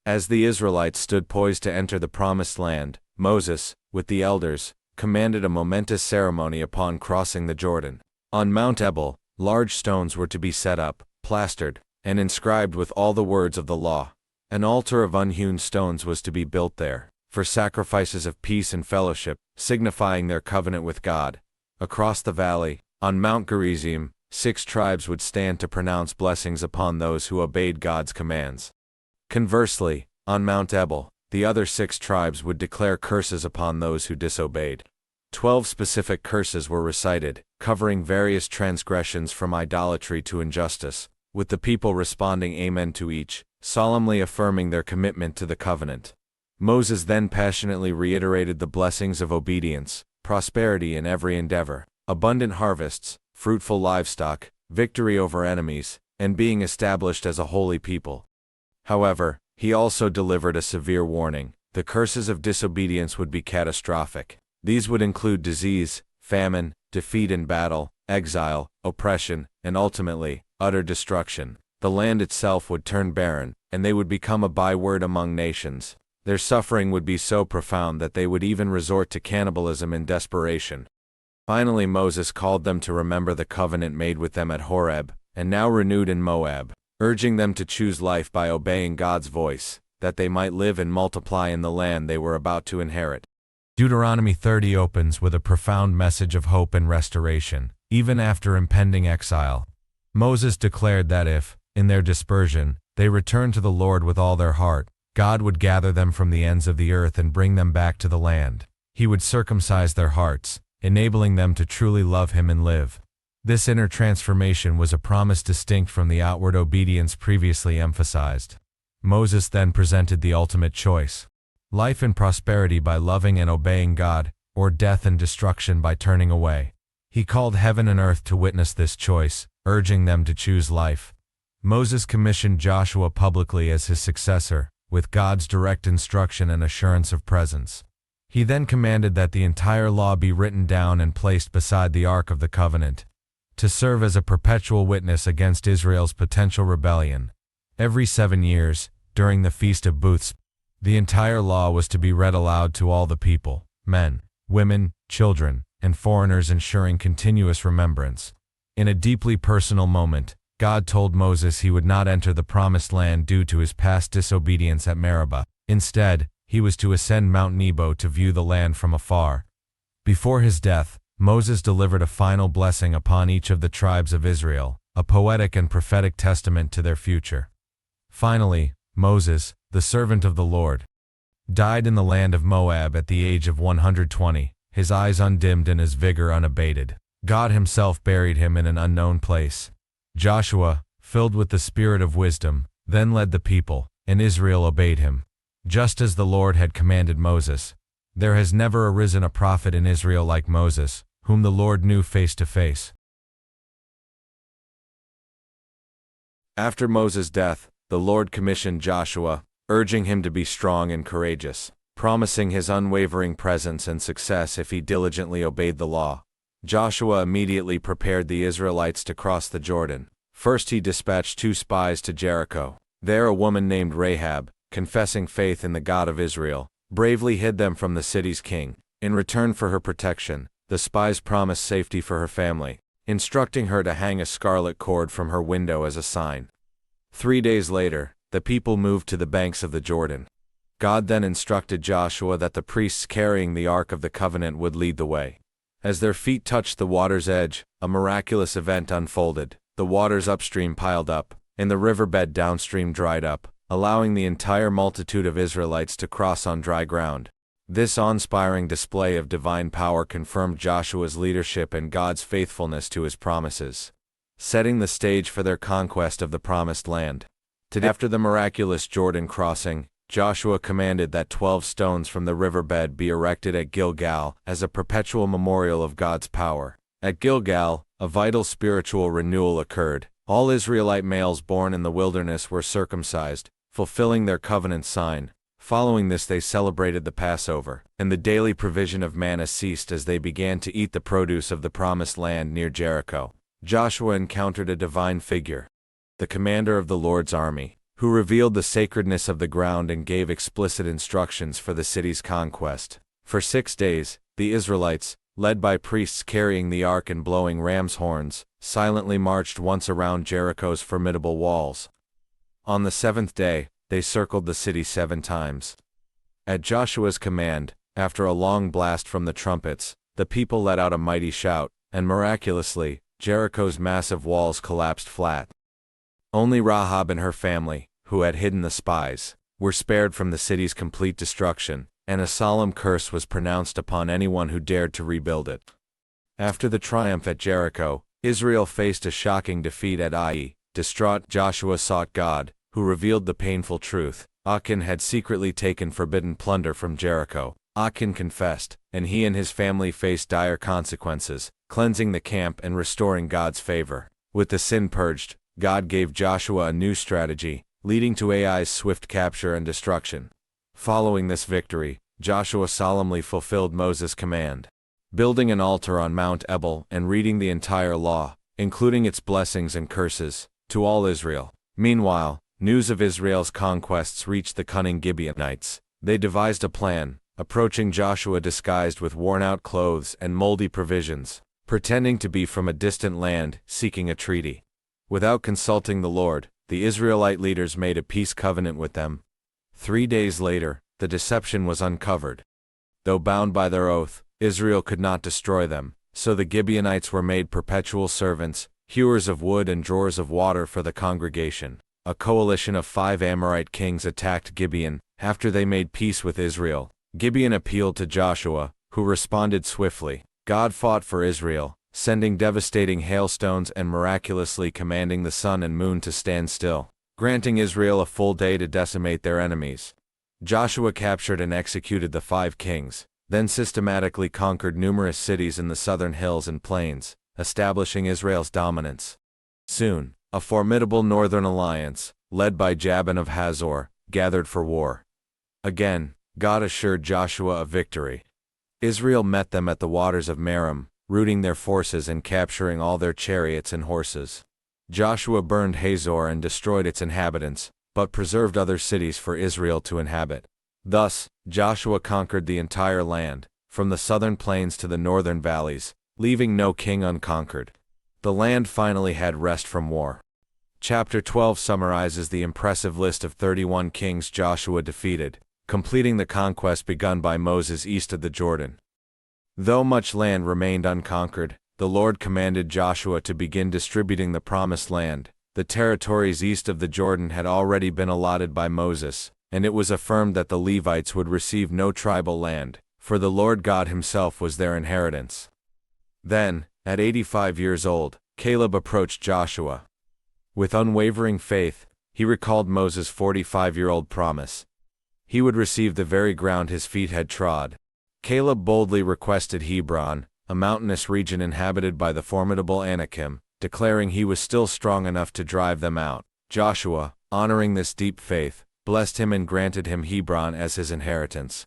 As the Israelites stood poised to enter the promised land, Moses, with the elders, commanded a momentous ceremony upon crossing the Jordan. On Mount Ebal, large stones were to be set up, plastered, and inscribed with all the words of the law. An altar of unhewn stones was to be built there, for sacrifices of peace and fellowship, signifying their covenant with God. Across the valley, on Mount Gerizim, 6 tribes would stand to pronounce blessings upon those who obeyed God's commands. Conversely, on Mount Ebal, the other 6 tribes would declare curses upon those who disobeyed. 12 specific curses were recited, covering various transgressions from idolatry to injustice, with the people responding amen to each, solemnly affirming their commitment to the covenant. Moses then passionately reiterated the blessings of obedience, prosperity in every endeavor, abundant harvests, fruitful livestock, victory over enemies, and being established as a holy people. However, he also delivered a severe warning. The curses of disobedience would be catastrophic. These would include disease, famine, defeat in battle, exile, oppression, and ultimately, utter destruction. The land itself would turn barren, and they would become a byword among nations. Their suffering would be so profound that they would even resort to cannibalism in desperation. Finally, Moses called them to remember the covenant made with them at Horeb, and now renewed in Moab, urging them to choose life by obeying God's voice, that they might live and multiply in the land they were about to inherit. Deuteronomy 30 opens with a profound message of hope and restoration, even after impending exile. Moses declared that if, in their dispersion, they returned to the Lord with all their heart, God would gather them from the ends of the earth and bring them back to the land. He would circumcise their hearts, enabling them to truly love Him and live. This inner transformation was a promise distinct from the outward obedience previously emphasized. Moses then presented the ultimate choice: life and prosperity by loving and obeying God, or death and destruction by turning away. He called heaven and earth to witness this choice, urging them to choose life. Moses commissioned Joshua publicly as his successor, with God's direct instruction and assurance of presence. He then commanded that the entire law be written down and placed beside the Ark of the Covenant, to serve as a perpetual witness against Israel's potential rebellion. Every 7 years, during the Feast of Booths, the entire law was to be read aloud to all the people, men, women, children, and foreigners, ensuring continuous remembrance. In a deeply personal moment, God told Moses he would not enter the promised land due to his past disobedience at Meribah. Instead, he was to ascend Mount Nebo to view the land from afar. Before his death, Moses delivered a final blessing upon each of the tribes of Israel, a poetic and prophetic testament to their future. Finally, Moses, the servant of the Lord, died in the land of Moab at the age of 120, his eyes undimmed and his vigor unabated. God himself buried him in an unknown place. Joshua, filled with the spirit of wisdom, then led the people, and Israel obeyed him. Just as the Lord had commanded Moses, there has never arisen a prophet in Israel like Moses, whom the Lord knew face to face. After Moses' death, the Lord commissioned Joshua, urging him to be strong and courageous, promising his unwavering presence and success if he diligently obeyed the law. Joshua immediately prepared the Israelites to cross the Jordan. First he dispatched 2 spies to Jericho. There a woman named Rahab, confessing faith in the God of Israel, bravely hid them from the city's king. In return for her protection, the spies promised safety for her family, instructing her to hang a scarlet cord from her window as a sign. 3 days later, the people moved to the banks of the Jordan. God then instructed Joshua that the priests carrying the Ark of the Covenant would lead the way. As their feet touched the water's edge, a miraculous event unfolded. The waters upstream piled up, and the riverbed downstream dried up, allowing the entire multitude of Israelites to cross on dry ground. This awe-inspiring display of divine power confirmed Joshua's leadership and God's faithfulness to his promises, setting the stage for their conquest of the promised land. After the miraculous Jordan crossing, Joshua commanded that 12 stones from the riverbed be erected at Gilgal as a perpetual memorial of God's power. At Gilgal, a vital spiritual renewal occurred. All Israelite males born in the wilderness were circumcised, fulfilling their covenant sign. Following this they celebrated the Passover, and the daily provision of manna ceased as they began to eat the produce of the promised land near Jericho. Joshua encountered a divine figure, the commander of the Lord's army, who revealed the sacredness of the ground and gave explicit instructions for the city's conquest. For 6 days, the Israelites, led by priests carrying the ark and blowing ram's horns, silently marched once around Jericho's formidable walls. On the 7th day, they circled the city 7 times. At Joshua's command, after a long blast from the trumpets, the people let out a mighty shout, and miraculously, Jericho's massive walls collapsed flat. Only Rahab and her family, who had hidden the spies, were spared from the city's complete destruction, and a solemn curse was pronounced upon anyone who dared to rebuild it. After the triumph at Jericho, Israel faced a shocking defeat at Ai. Distraught, Joshua sought God, who revealed the painful truth. Achan had secretly taken forbidden plunder from Jericho. Achan confessed, and he and his family faced dire consequences, cleansing the camp and restoring God's favor. With the sin purged, God gave Joshua a new strategy, leading to Ai's swift capture and destruction. Following this victory, Joshua solemnly fulfilled Moses' command, building an altar on Mount Ebal and reading the entire law, including its blessings and curses, to all Israel. Meanwhile, news of Israel's conquests reached the cunning Gibeonites. They devised a plan, approaching Joshua disguised with worn-out clothes and moldy provisions, pretending to be from a distant land, seeking a treaty. Without consulting the Lord, the Israelite leaders made a peace covenant with them. 3 days later, the deception was uncovered. Though bound by their oath, Israel could not destroy them, so the Gibeonites were made perpetual servants, hewers of wood and drawers of water for the congregation. A coalition of 5 Amorite kings attacked Gibeon. After they made peace with Israel, Gibeon appealed to Joshua, who responded swiftly. God fought for Israel, sending devastating hailstones and miraculously commanding the sun and moon to stand still, granting Israel a full day to decimate their enemies. Joshua captured and executed the 5 kings, then systematically conquered numerous cities in the southern hills and plains, establishing Israel's dominance. Soon, a formidable northern alliance, led by Jabin of Hazor, gathered for war. Again, God assured Joshua of victory. Israel met them at the waters of Merom, routing their forces and capturing all their chariots and horses. Joshua burned Hazor and destroyed its inhabitants, but preserved other cities for Israel to inhabit. Thus, Joshua conquered the entire land, from the southern plains to the northern valleys, leaving no king unconquered. The land finally had rest from war. Chapter 12 summarizes the impressive list of 31 kings Joshua defeated, completing the conquest begun by Moses east of the Jordan. Though much land remained unconquered, the Lord commanded Joshua to begin distributing the promised land. The territories east of the Jordan had already been allotted by Moses, and it was affirmed that the Levites would receive no tribal land, for the Lord God himself was their inheritance. Then, at 85 years old, Caleb approached Joshua. With unwavering faith, he recalled Moses' 45-year-old promise. He would receive the very ground his feet had trod. Caleb boldly requested Hebron, a mountainous region inhabited by the formidable Anakim, declaring he was still strong enough to drive them out. Joshua, honoring this deep faith, blessed him and granted him Hebron as his inheritance.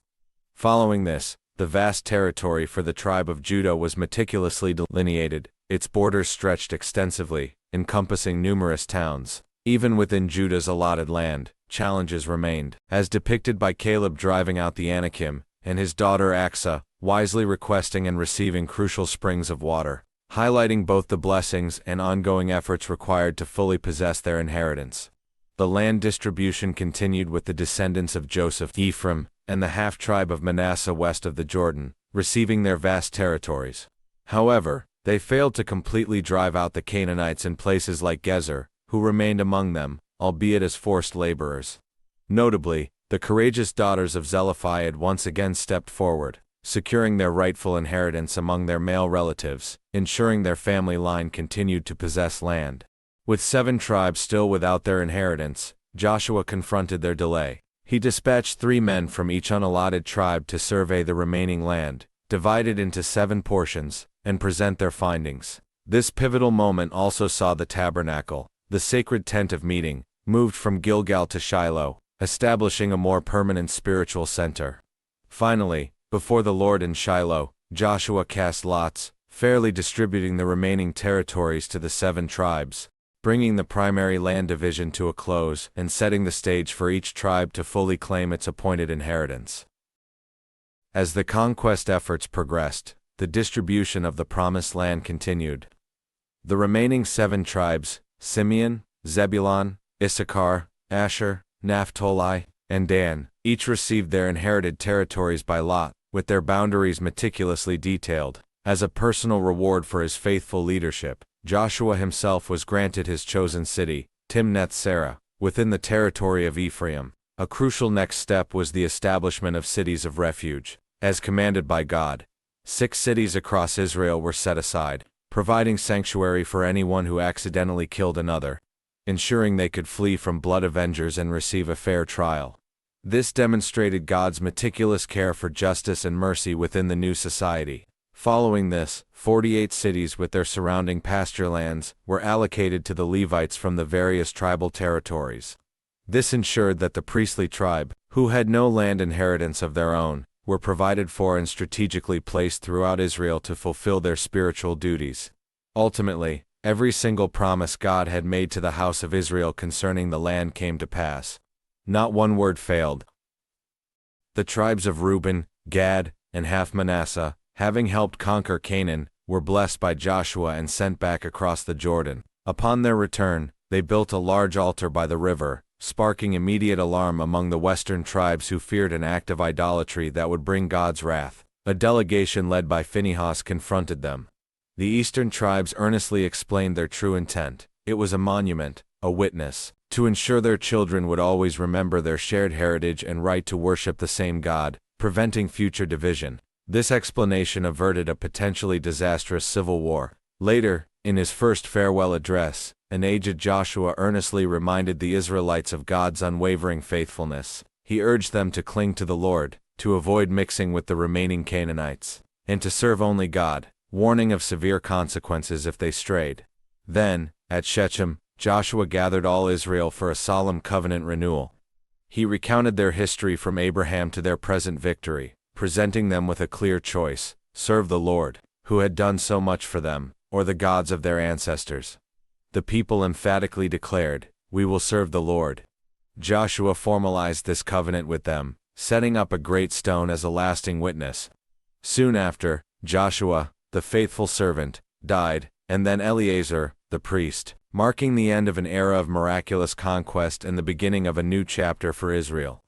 Following this, the vast territory for the tribe of Judah was meticulously delineated. Its borders stretched extensively, encompassing numerous towns. Even within Judah's allotted land, challenges remained, as depicted by Caleb driving out the Anakim, and his daughter Aksa, wisely requesting and receiving crucial springs of water, highlighting both the blessings and ongoing efforts required to fully possess their inheritance. The land distribution continued with the descendants of Joseph, Ephraim, and the half-tribe of Manasseh west of the Jordan, receiving their vast territories. However, they failed to completely drive out the Canaanites in places like Gezer, who remained among them, albeit as forced laborers. Notably, the courageous daughters of Zelophehad once again stepped forward, securing their rightful inheritance among their male relatives, ensuring their family line continued to possess land. With 7 tribes still without their inheritance, Joshua confronted their delay. He dispatched 3 men from each unallotted tribe to survey the remaining land, divide it into 7 portions, and present their findings. This pivotal moment also saw the tabernacle, the sacred tent of meeting, moved from Gilgal to Shiloh, establishing a more permanent spiritual center. Finally, before the Lord in Shiloh, Joshua cast lots, fairly distributing the remaining territories to the 7 tribes, bringing the primary land division to a close and setting the stage for each tribe to fully claim its appointed inheritance. As the conquest efforts progressed, the distribution of the promised land continued. The remaining 7 tribes, Simeon, Zebulun, Issachar, Asher, Naphtali, and Dan, each received their inherited territories by lot, with their boundaries meticulously detailed. As a personal reward for his faithful leadership, Joshua himself was granted his chosen city, Timnath-Serah, within the territory of Ephraim. A crucial next step was the establishment of cities of refuge. As commanded by God, 6 cities across Israel were set aside, providing sanctuary for anyone who accidentally killed another, ensuring they could flee from blood avengers and receive a fair trial. This demonstrated God's meticulous care for justice and mercy within the new society. Following this, 48 cities with their surrounding pasture lands were allocated to the Levites from the various tribal territories. This ensured that the priestly tribe, who had no land inheritance of their own, were provided for and strategically placed throughout Israel to fulfill their spiritual duties. Ultimately, every single promise God had made to the house of Israel concerning the land came to pass. Not one word failed. The tribes of Reuben, Gad, and half Manasseh, having helped conquer Canaan, were blessed by Joshua and sent back across the Jordan. Upon their return, they built a large altar by the river, sparking immediate alarm among the western tribes who feared an act of idolatry that would bring God's wrath. A delegation led by Phinehas confronted them. The eastern tribes earnestly explained their true intent. It was a monument, a witness, to ensure their children would always remember their shared heritage and right to worship the same God, preventing future division. This explanation averted a potentially disastrous civil war. Later, in his first farewell address, an aged Joshua earnestly reminded the Israelites of God's unwavering faithfulness. He urged them to cling to the Lord, to avoid mixing with the remaining Canaanites, and to serve only God, warning of severe consequences if they strayed. Then, at Shechem, Joshua gathered all Israel for a solemn covenant renewal. He recounted their history from Abraham to their present victory, presenting them with a clear choice: serve the Lord, who had done so much for them, or the gods of their ancestors. The people emphatically declared, "We will serve the Lord." Joshua formalized this covenant with them, setting up a great stone as a lasting witness. Soon after, Joshua, the faithful servant, died, and then Eleazar, the priest, marking the end of an era of miraculous conquest and the beginning of a new chapter for Israel.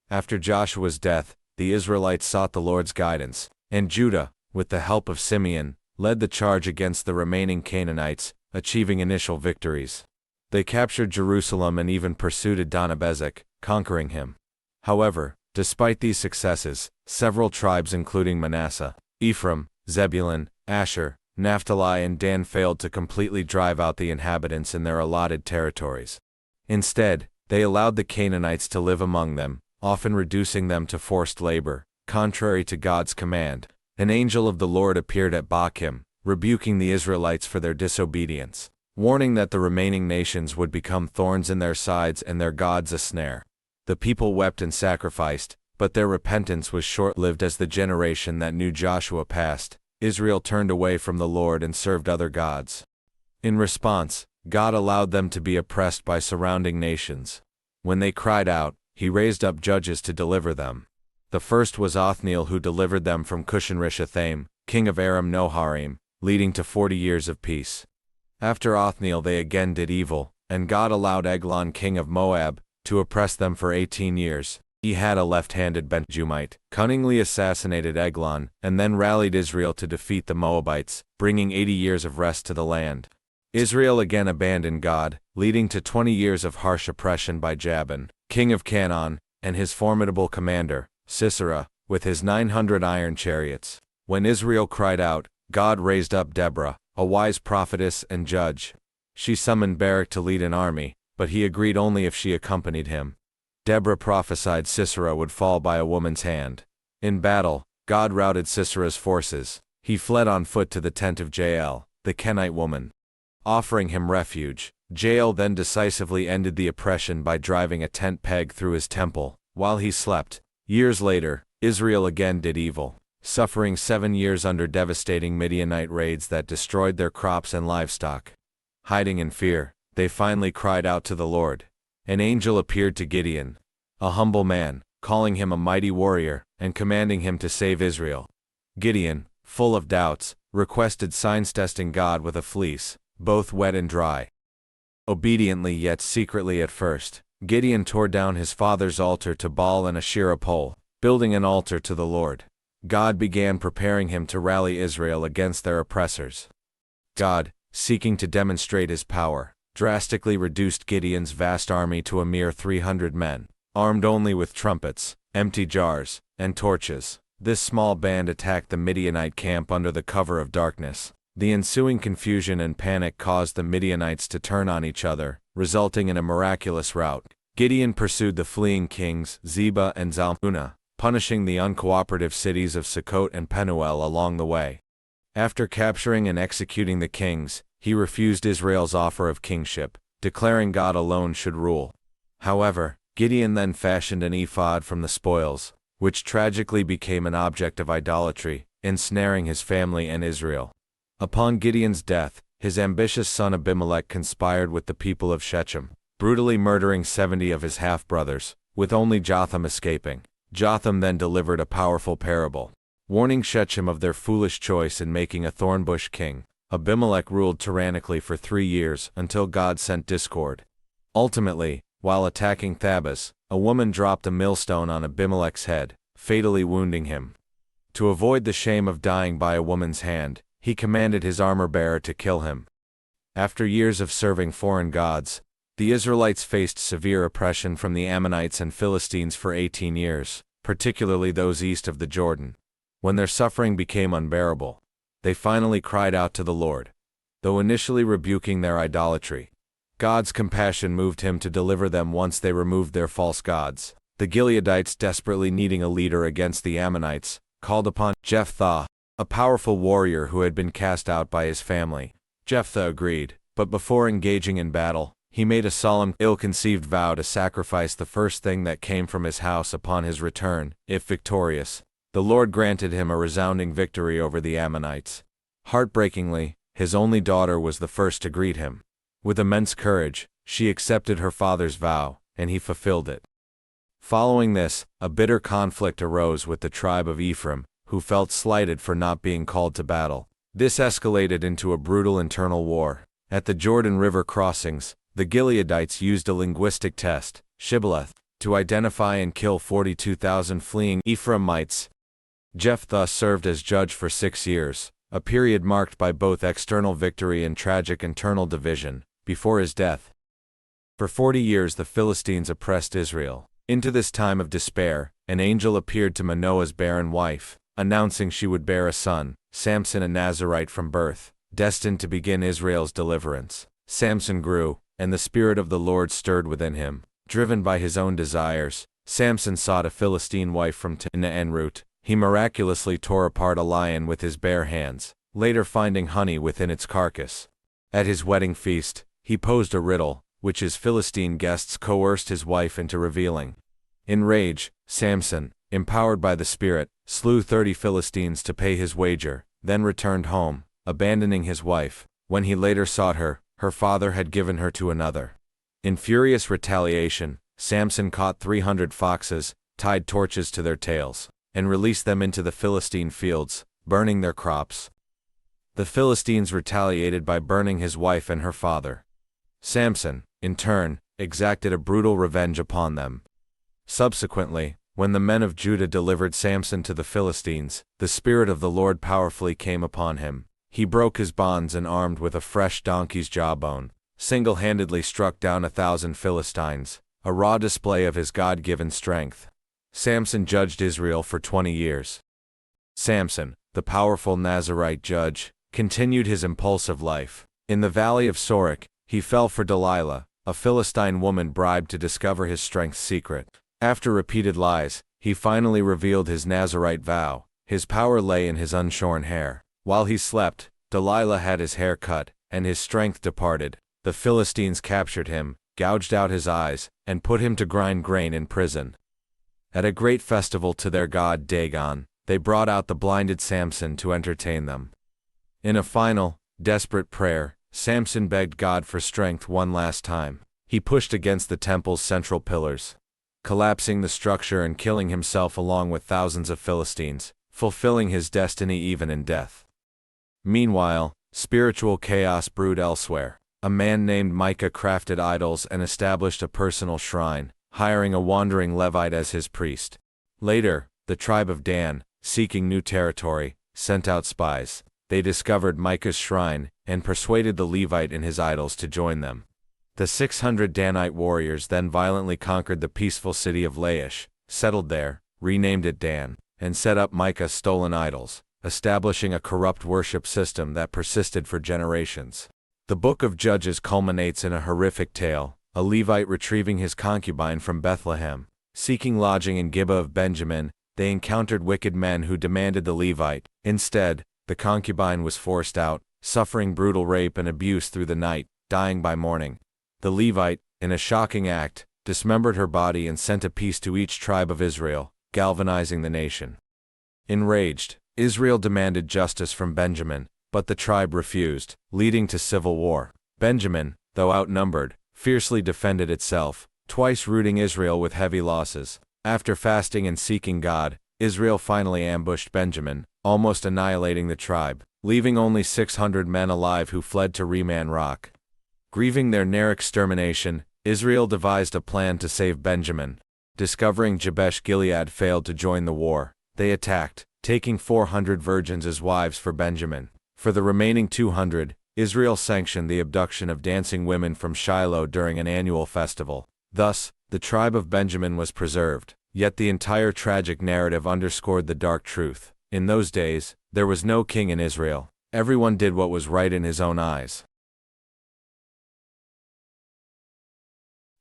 After Joshua's death, the Israelites sought the Lord's guidance, and Judah, with the help of Simeon, led the charge against the remaining Canaanites, achieving initial victories. They captured Jerusalem and even pursued Adonibezek, conquering him. However, despite these successes, several tribes including Manasseh, Ephraim, Zebulun, Asher, Naphtali and Dan failed to completely drive out the inhabitants in their allotted territories. Instead, they allowed the Canaanites to live among them, often reducing them to forced labor. Contrary to God's command, an angel of the Lord appeared at Bochim, rebuking the Israelites for their disobedience, warning that the remaining nations would become thorns in their sides and their gods a snare. The people wept and sacrificed, but their repentance was short-lived. As the generation that knew Joshua passed, Israel turned away from the Lord and served other gods. In response, God allowed them to be oppressed by surrounding nations. When they cried out, He raised up judges to deliver them. The first was Othniel, who delivered them from Cushan-Rishathaim, king of Aram Noharim, leading to 40 years of peace. After Othniel they again did evil, and God allowed Eglon, king of Moab, to oppress them for 18 years. He had a left-handed Benjumite, cunningly assassinated Eglon, and then rallied Israel to defeat the Moabites, bringing 80 years of rest to the land. Israel again abandoned God, leading to 20 years of harsh oppression by Jabin, king of Canaan, and his formidable commander, Sisera, with his 900 iron chariots. When Israel cried out, God raised up Deborah, a wise prophetess and judge. She summoned Barak to lead an army, but he agreed only if she accompanied him. Deborah prophesied Sisera would fall by a woman's hand. In battle, God routed Sisera's forces. He fled on foot to the tent of Jael, the Kenite woman. Offering him refuge, Jael then decisively ended the oppression by driving a tent peg through his temple, while he slept. Years later, Israel again did evil, suffering 7 years under devastating Midianite raids that destroyed their crops and livestock. Hiding in fear, they finally cried out to the Lord. An angel appeared to Gideon, a humble man, calling him a mighty warrior, and commanding him to save Israel. Gideon, full of doubts, requested signs, testing God with a fleece, both wet and dry. Obediently yet secretly at first, Gideon tore down his father's altar to Baal and Asherah pole, building an altar to the Lord. God began preparing him to rally Israel against their oppressors. God, seeking to demonstrate his power, drastically reduced Gideon's vast army to a mere 300 men, armed only with trumpets, empty jars, and torches. This small band attacked the Midianite camp under the cover of darkness. The ensuing confusion and panic caused the Midianites to turn on each other, resulting in a miraculous rout. Gideon pursued the fleeing kings, Zebah and Zalmunna, punishing the uncooperative cities of Sukkot and Penuel along the way. After capturing and executing the kings, he refused Israel's offer of kingship, declaring God alone should rule. However, Gideon then fashioned an ephod from the spoils, which tragically became an object of idolatry, ensnaring his family and Israel. Upon Gideon's death, his ambitious son Abimelech conspired with the people of Shechem, brutally murdering 70 of his half-brothers, with only Jotham escaping. Jotham then delivered a powerful parable, warning Shechem of their foolish choice in making a thornbush king. Abimelech ruled tyrannically for 3 years until God sent discord. Ultimately, while attacking Thabas, a woman dropped a millstone on Abimelech's head, fatally wounding him. To avoid the shame of dying by a woman's hand, he commanded his armor-bearer to kill him. After years of serving foreign gods, the Israelites faced severe oppression from the Ammonites and Philistines for 18 years, particularly those east of the Jordan. When their suffering became unbearable, they finally cried out to the Lord. Though initially rebuking their idolatry, God's compassion moved him to deliver them once they removed their false gods. The Gileadites, desperately needing a leader against the Ammonites, called upon Jephthah, a powerful warrior who had been cast out by his family. Jephthah agreed, but before engaging in battle, he made a solemn, ill-conceived vow to sacrifice the first thing that came from his house upon his return, if victorious. The Lord granted him a resounding victory over the Ammonites. Heartbreakingly, his only daughter was the first to greet him. With immense courage, she accepted her father's vow, and he fulfilled it. Following this, a bitter conflict arose with the tribe of Ephraim, who felt slighted for not being called to battle. This escalated into a brutal internal war. At the Jordan River crossings, the Gileadites used a linguistic test, shibboleth, to identify and kill 42,000 fleeing Ephraimites. Jephthah served as judge for 6 years, a period marked by both external victory and tragic internal division, before his death. For 40 years the Philistines oppressed Israel. Into this time of despair, an angel appeared to Manoah's barren wife, announcing she would bear a son, Samson, a Nazarite from birth, destined to begin Israel's deliverance. Samson grew, and the Spirit of the Lord stirred within him. Driven by his own desires, Samson sought a Philistine wife from Timnah en route. He miraculously tore apart a lion with his bare hands, later finding honey within its carcass. At his wedding feast, he posed a riddle, which his Philistine guests coerced his wife into revealing. In rage, Samson, empowered by the Spirit, slew 30 Philistines to pay his wager, then returned home, abandoning his wife. When he later sought her, her father had given her to another. In furious retaliation, Samson caught 300 foxes, tied torches to their tails, and released them into the Philistine fields, burning their crops. The Philistines retaliated by burning his wife and her father. Samson, in turn, exacted a brutal revenge upon them. Subsequently, when the men of Judah delivered Samson to the Philistines, the Spirit of the Lord powerfully came upon him. He broke his bonds and, armed with a fresh donkey's jawbone, single-handedly struck down 1,000 Philistines, a raw display of his God-given strength. Samson judged Israel for 20 years. Samson, the powerful Nazarite judge, continued his impulsive life. In the valley of Sorek, he fell for Delilah, a Philistine woman bribed to discover his strength's secret. After repeated lies, he finally revealed his Nazarite vow. His power lay in his unshorn hair. While he slept, Delilah had his hair cut, and his strength departed. The Philistines captured him, gouged out his eyes, and put him to grind grain in prison. At a great festival to their god Dagon, they brought out the blinded Samson to entertain them. In a final, desperate prayer, Samson begged God for strength one last time. He pushed against the temple's central pillars, collapsing the structure and killing himself along with thousands of Philistines, fulfilling his destiny even in death. Meanwhile, spiritual chaos brewed elsewhere. A man named Micah crafted idols and established a personal shrine, hiring a wandering Levite as his priest. Later, the tribe of Dan, seeking new territory, sent out spies. They discovered Micah's shrine, and persuaded the Levite and his idols to join them. The 600 Danite warriors then violently conquered the peaceful city of Laish, settled there, renamed it Dan, and set up Micah's stolen idols, establishing a corrupt worship system that persisted for generations. The book of Judges culminates in a horrific tale, a Levite retrieving his concubine from Bethlehem. Seeking lodging in Gibeah of Benjamin, they encountered wicked men who demanded the Levite. Instead, the concubine was forced out, suffering brutal rape and abuse through the night, dying by morning. The Levite, in a shocking act, dismembered her body and sent a piece to each tribe of Israel, galvanizing the nation. Enraged, Israel demanded justice from Benjamin, but the tribe refused, leading to civil war. Benjamin, though outnumbered, fiercely defended itself, twice routing Israel with heavy losses. After fasting and seeking God, Israel finally ambushed Benjamin, almost annihilating the tribe, leaving only 600 men alive who fled to Reman Rock. Grieving their near extermination, Israel devised a plan to save Benjamin. Discovering Jabesh Gilead failed to join the war, they attacked, taking 400 virgins as wives for Benjamin. For the remaining 200, Israel sanctioned the abduction of dancing women from Shiloh during an annual festival. Thus, the tribe of Benjamin was preserved. Yet the entire tragic narrative underscored the dark truth. In those days, there was no king in Israel. Everyone did what was right in his own eyes.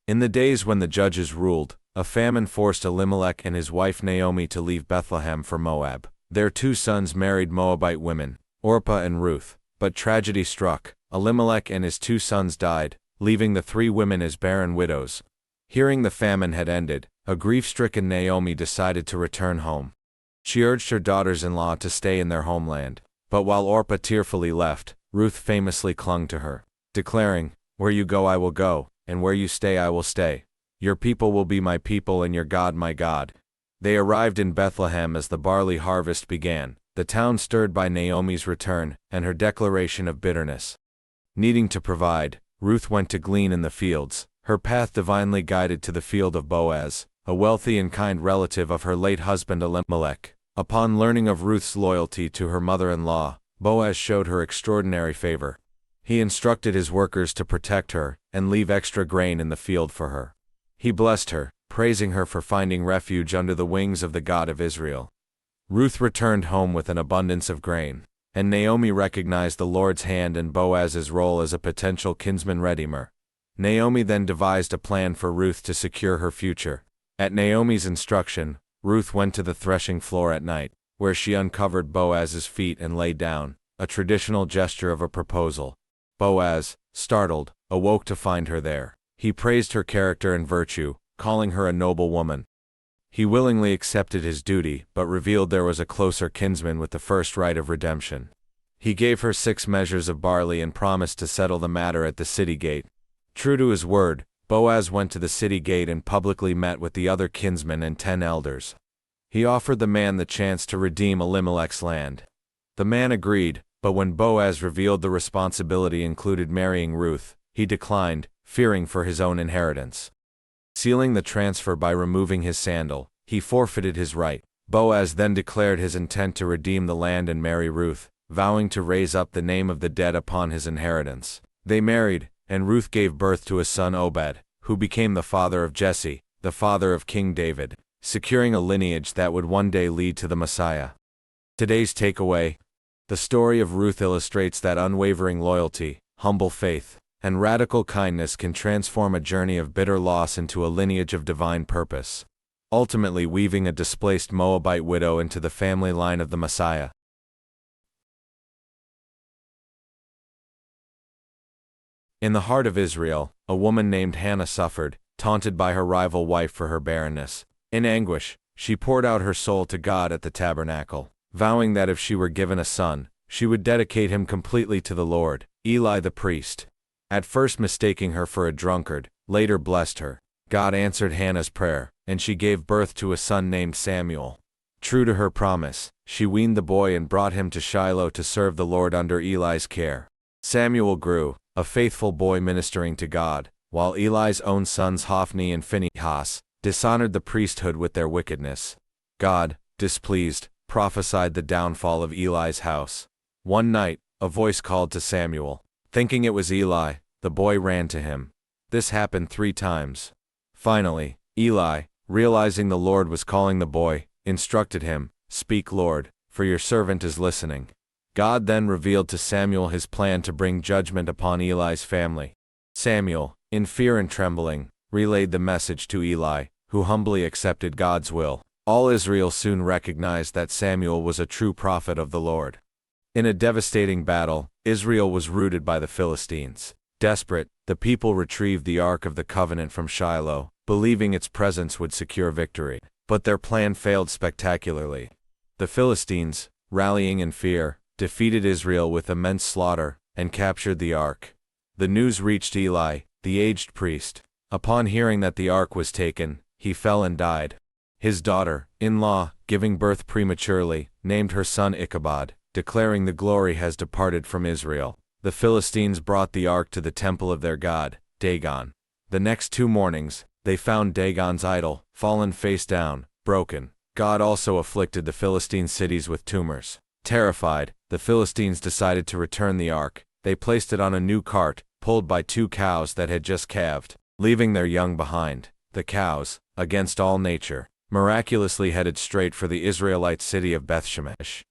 In the days when the judges ruled, a famine forced Elimelech and his wife Naomi to leave Bethlehem for Moab. Their 2 sons married Moabite women, Orpah and Ruth. But tragedy struck. Elimelech and his 2 sons died, leaving the 3 women as barren widows. Hearing the famine had ended, a grief-stricken Naomi decided to return home. She urged her daughters-in-law to stay in their homeland. But while Orpah tearfully left, Ruth famously clung to her, declaring, "Where you go I will go, and where you stay I will stay. Your people will be my people and your God my God." They arrived in Bethlehem as the barley harvest began, the town stirred by Naomi's return and her declaration of bitterness. Needing to provide, Ruth went to glean in the fields, her path divinely guided to the field of Boaz, a wealthy and kind relative of her late husband Elimelech. Upon learning of Ruth's loyalty to her mother-in-law, Boaz showed her extraordinary favor. He instructed his workers to protect her and leave extra grain in the field for her. He blessed her, praising her for finding refuge under the wings of the God of Israel. Ruth returned home with an abundance of grain, and Naomi recognized the Lord's hand in Boaz's role as a potential kinsman redeemer. Naomi then devised a plan for Ruth to secure her future. At Naomi's instruction, Ruth went to the threshing floor at night, where she uncovered Boaz's feet and lay down, a traditional gesture of a proposal. Boaz, startled, awoke to find her there. He praised her character and virtue, calling her a noble woman. He willingly accepted his duty, but revealed there was a closer kinsman with the first right of redemption. He gave her 6 measures of barley and promised to settle the matter at the city gate. True to his word, Boaz went to the city gate and publicly met with the other kinsmen and 10 elders. He offered the man the chance to redeem Elimelech's land. The man agreed, but when Boaz revealed the responsibility included marrying Ruth, he declined, fearing for his own inheritance. Sealing the transfer by removing his sandal, he forfeited his right. Boaz then declared his intent to redeem the land and marry Ruth, vowing to raise up the name of the dead upon his inheritance. They married, and Ruth gave birth to a son Obed, who became the father of Jesse, the father of King David, securing a lineage that would one day lead to the Messiah. Today's takeaway: the story of Ruth illustrates that unwavering loyalty, humble faith, and radical kindness can transform a journey of bitter loss into a lineage of divine purpose, ultimately weaving a displaced Moabite widow into the family line of the Messiah. In the heart of Israel, a woman named Hannah suffered, taunted by her rival wife for her barrenness. In anguish, she poured out her soul to God at the tabernacle, vowing that if she were given a son, she would dedicate him completely to the Lord. Eli the priest, at first mistaking her for a drunkard, later blessed her. God answered Hannah's prayer, and she gave birth to a son named Samuel. True to her promise, she weaned the boy and brought him to Shiloh to serve the Lord under Eli's care. Samuel grew, a faithful boy ministering to God, while Eli's own sons Hophni and Phinehas dishonored the priesthood with their wickedness. God, displeased, prophesied the downfall of Eli's house. One night, a voice called to Samuel. Thinking it was Eli, the boy ran to him. This happened 3 times. Finally, Eli, realizing the Lord was calling the boy, instructed him, "Speak, Lord, for your servant is listening." God then revealed to Samuel his plan to bring judgment upon Eli's family. Samuel, in fear and trembling, relayed the message to Eli, who humbly accepted God's will. All Israel soon recognized that Samuel was a true prophet of the Lord. In a devastating battle, Israel was routed by the Philistines. Desperate, the people retrieved the Ark of the Covenant from Shiloh, believing its presence would secure victory. But their plan failed spectacularly. The Philistines, rallying in fear, defeated Israel with immense slaughter, and captured the Ark. The news reached Eli, the aged priest. Upon hearing that the Ark was taken, he fell and died. His daughter-in-law, giving birth prematurely, named her son Ichabod, declaring the glory has departed from Israel. The Philistines brought the Ark to the temple of their god, Dagon. The next 2 mornings, they found Dagon's idol, fallen face down, broken. God also afflicted the Philistine cities with tumors. Terrified, the Philistines decided to return the Ark. They placed it on a new cart, pulled by 2 cows that had just calved, leaving their young behind. The cows, against all nature, miraculously headed straight for the Israelite city of Bethshemesh.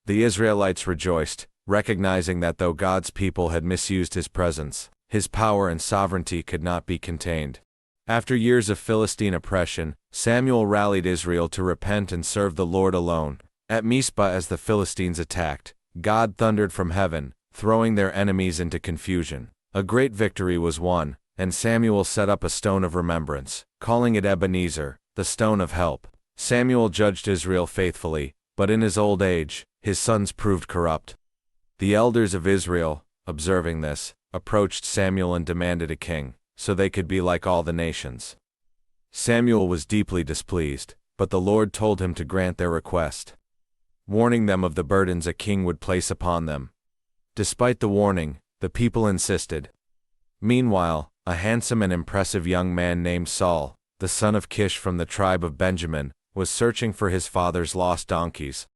The Israelites rejoiced, recognizing that though God's people had misused his presence, his power and sovereignty could not be contained. After years of Philistine oppression, Samuel rallied Israel to repent and serve the Lord alone. At Mizpah, as the Philistines attacked, God thundered from heaven, throwing their enemies into confusion. A great victory was won, and Samuel set up a stone of remembrance, calling it Ebenezer, the stone of help. Samuel judged Israel faithfully, but in his old age, his sons proved corrupt. The elders of Israel, observing this, approached Samuel and demanded a king, so they could be like all the nations. Samuel was deeply displeased, but the Lord told him to grant their request. warning them of the burdens a king would place upon them. Despite the warning, the people insisted. Meanwhile, a handsome and impressive young man named Saul, the son of Kish from the tribe of Benjamin, was searching for his father's lost donkeys.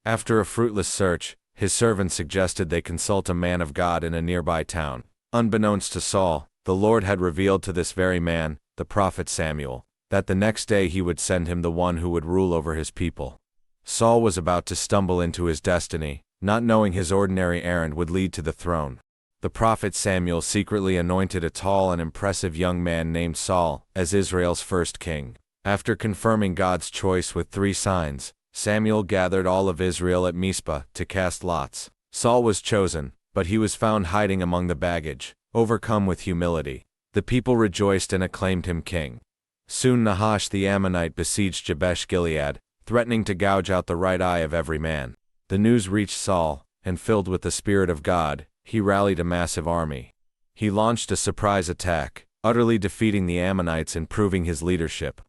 After a fruitless search, his servant suggested they consult a man of God in a nearby town. Unbeknownst to Saul, the Lord had revealed to this very man, the prophet Samuel, that the next day he would send him the one who would rule over his people. Saul was about to stumble into his destiny, not knowing his ordinary errand would lead to the throne. The prophet Samuel secretly anointed a tall and impressive young man named Saul as Israel's first king. After confirming God's choice with 3 signs, Samuel gathered all of Israel at Mizpah to cast lots. Saul was chosen, but he was found hiding among the baggage, overcome with humility. The people rejoiced and acclaimed him king. Soon Nahash the Ammonite besieged Jabesh Gilead, threatening to gouge out the right eye of every man. The news reached Saul, and filled with the Spirit of God, he rallied a massive army. He launched a surprise attack, utterly defeating the Ammonites and proving his leadership.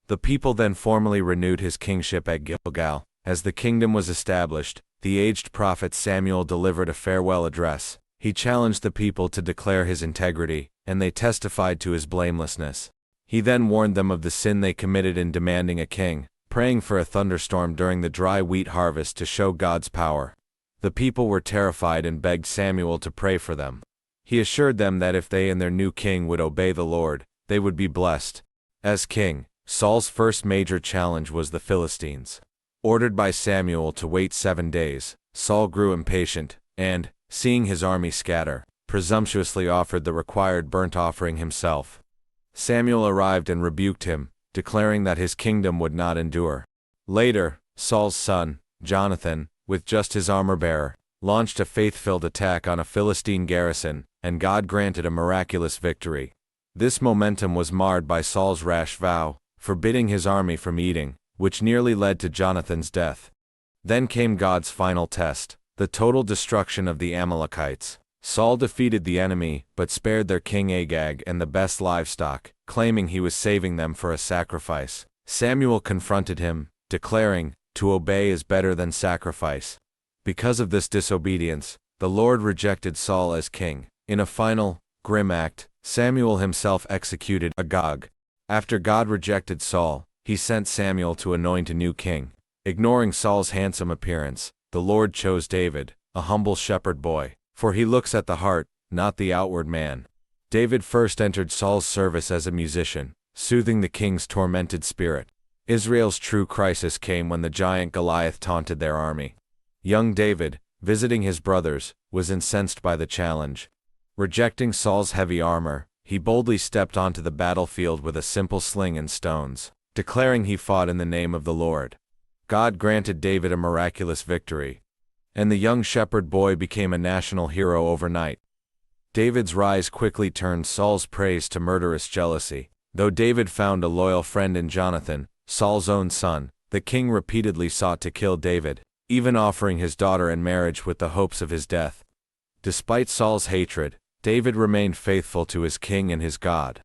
The people then formally renewed his kingship at Gilgal. As the kingdom was established, the aged prophet Samuel delivered a farewell address. He challenged the people to declare his integrity, and they testified to his blamelessness. He then warned them of the sin they committed in demanding a king, praying for a thunderstorm during the dry wheat harvest to show God's power. The people were terrified and begged Samuel to pray for them. He assured them that if they and their new king would obey the Lord, they would be blessed. As king, Saul's first major challenge was the Philistines. Ordered by Samuel to wait 7 days, Saul grew impatient, and, seeing his army scatter, presumptuously offered the required burnt offering himself. Samuel arrived and rebuked him, declaring that his kingdom would not endure. Later, Saul's son, Jonathan, with just his armor-bearer, launched a faith-filled attack on a Philistine garrison, and God granted a miraculous victory. This momentum was marred by Saul's rash vow, forbidding his army from eating, which nearly led to Jonathan's death. Then came God's final test, the total destruction of the Amalekites. Saul defeated the enemy, but spared their king Agag and the best livestock, claiming he was saving them for a sacrifice. Samuel confronted him, declaring, "To obey is better than sacrifice." Because of this disobedience, the Lord rejected Saul as king. In a final, grim act, Samuel himself executed Agag. After God rejected Saul, he sent Samuel to anoint a new king. Ignoring Saul's handsome appearance, the Lord chose David, a humble shepherd boy, for he looks at the heart, not the outward man. David first entered Saul's service as a musician, soothing the king's tormented spirit. Israel's true crisis came when the giant Goliath taunted their army. Young David, visiting his brothers, was incensed by the challenge. Rejecting Saul's heavy armor, he boldly stepped onto the battlefield with a simple sling and stones, declaring he fought in the name of the Lord. God granted David a miraculous victory, and the young shepherd boy became a national hero overnight. David's rise quickly turned Saul's praise to murderous jealousy. Though David found a loyal friend in Jonathan, Saul's own son, the king repeatedly sought to kill David, even offering his daughter in marriage with the hopes of his death. Despite Saul's hatred, David remained faithful to his king and his God.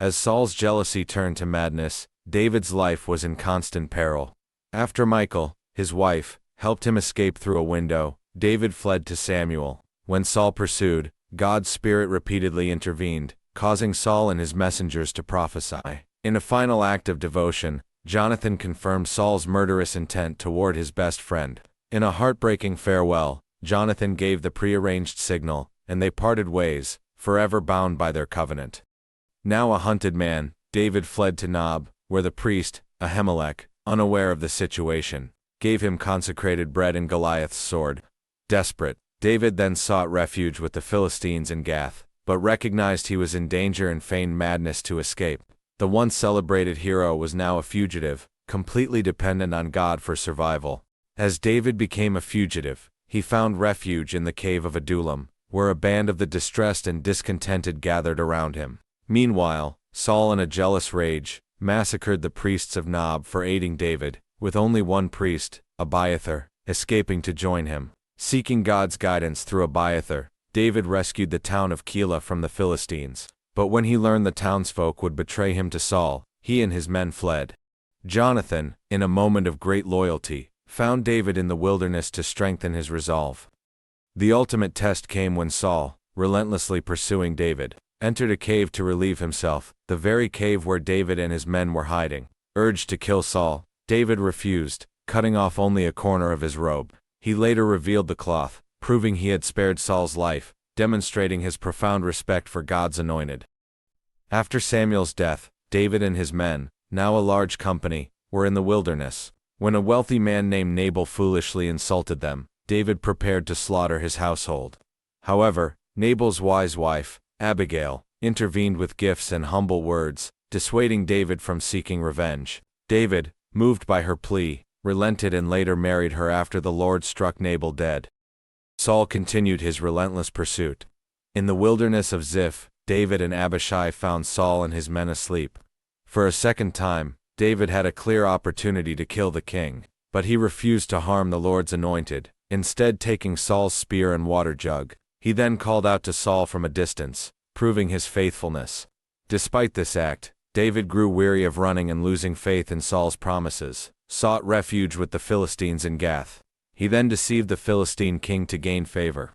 As Saul's jealousy turned to madness, David's life was in constant peril. After Michal, his wife, helped him escape through a window, David fled to Samuel. When Saul pursued, God's Spirit repeatedly intervened, causing Saul and his messengers to prophesy. In a final act of devotion, Jonathan confirmed Saul's murderous intent toward his best friend. In a heartbreaking farewell, Jonathan gave the prearranged signal, and they parted ways, forever bound by their covenant. Now a hunted man, David fled to Nob, where the priest, Ahimelech, unaware of the situation, gave him consecrated bread and Goliath's sword. Desperate, David then sought refuge with the Philistines in Gath, but recognized he was in danger and feigned madness to escape. The once celebrated hero was now a fugitive, completely dependent on God for survival. As David became a fugitive, he found refuge in the cave of Adullam, where a band of the distressed and discontented gathered around him. Meanwhile, Saul, in a jealous rage, massacred the priests of Nob for aiding David, with only one priest, Abiathar, escaping to join him. Seeking God's guidance through Abiathar, David rescued the town of Keilah from the Philistines. But when he learned the townsfolk would betray him to Saul, he and his men fled. Jonathan, in a moment of great loyalty, found David in the wilderness to strengthen his resolve. The ultimate test came when Saul, relentlessly pursuing David, entered a cave to relieve himself, the very cave where David and his men were hiding. Urged to kill Saul, David refused, cutting off only a corner of his robe. He later revealed the cloth, proving he had spared Saul's life, demonstrating his profound respect for God's anointed. After Samuel's death, David and his men, now a large company, were in the wilderness. When a wealthy man named Nabal foolishly insulted them, David prepared to slaughter his household. However, Nabal's wise wife, Abigail, intervened with gifts and humble words, dissuading David from seeking revenge. David, moved by her plea, relented and later married her after the Lord struck Nabal dead. Saul continued his relentless pursuit. In the wilderness of Ziph, David and Abishai found Saul and his men asleep. For a second time, David had a clear opportunity to kill the king, but he refused to harm the Lord's anointed, instead taking Saul's spear and water jug. He then called out to Saul from a distance, proving his faithfulness. Despite this act, David grew weary of running and losing faith in Saul's promises, sought refuge with the Philistines in Gath. He then deceived the Philistine king to gain favor.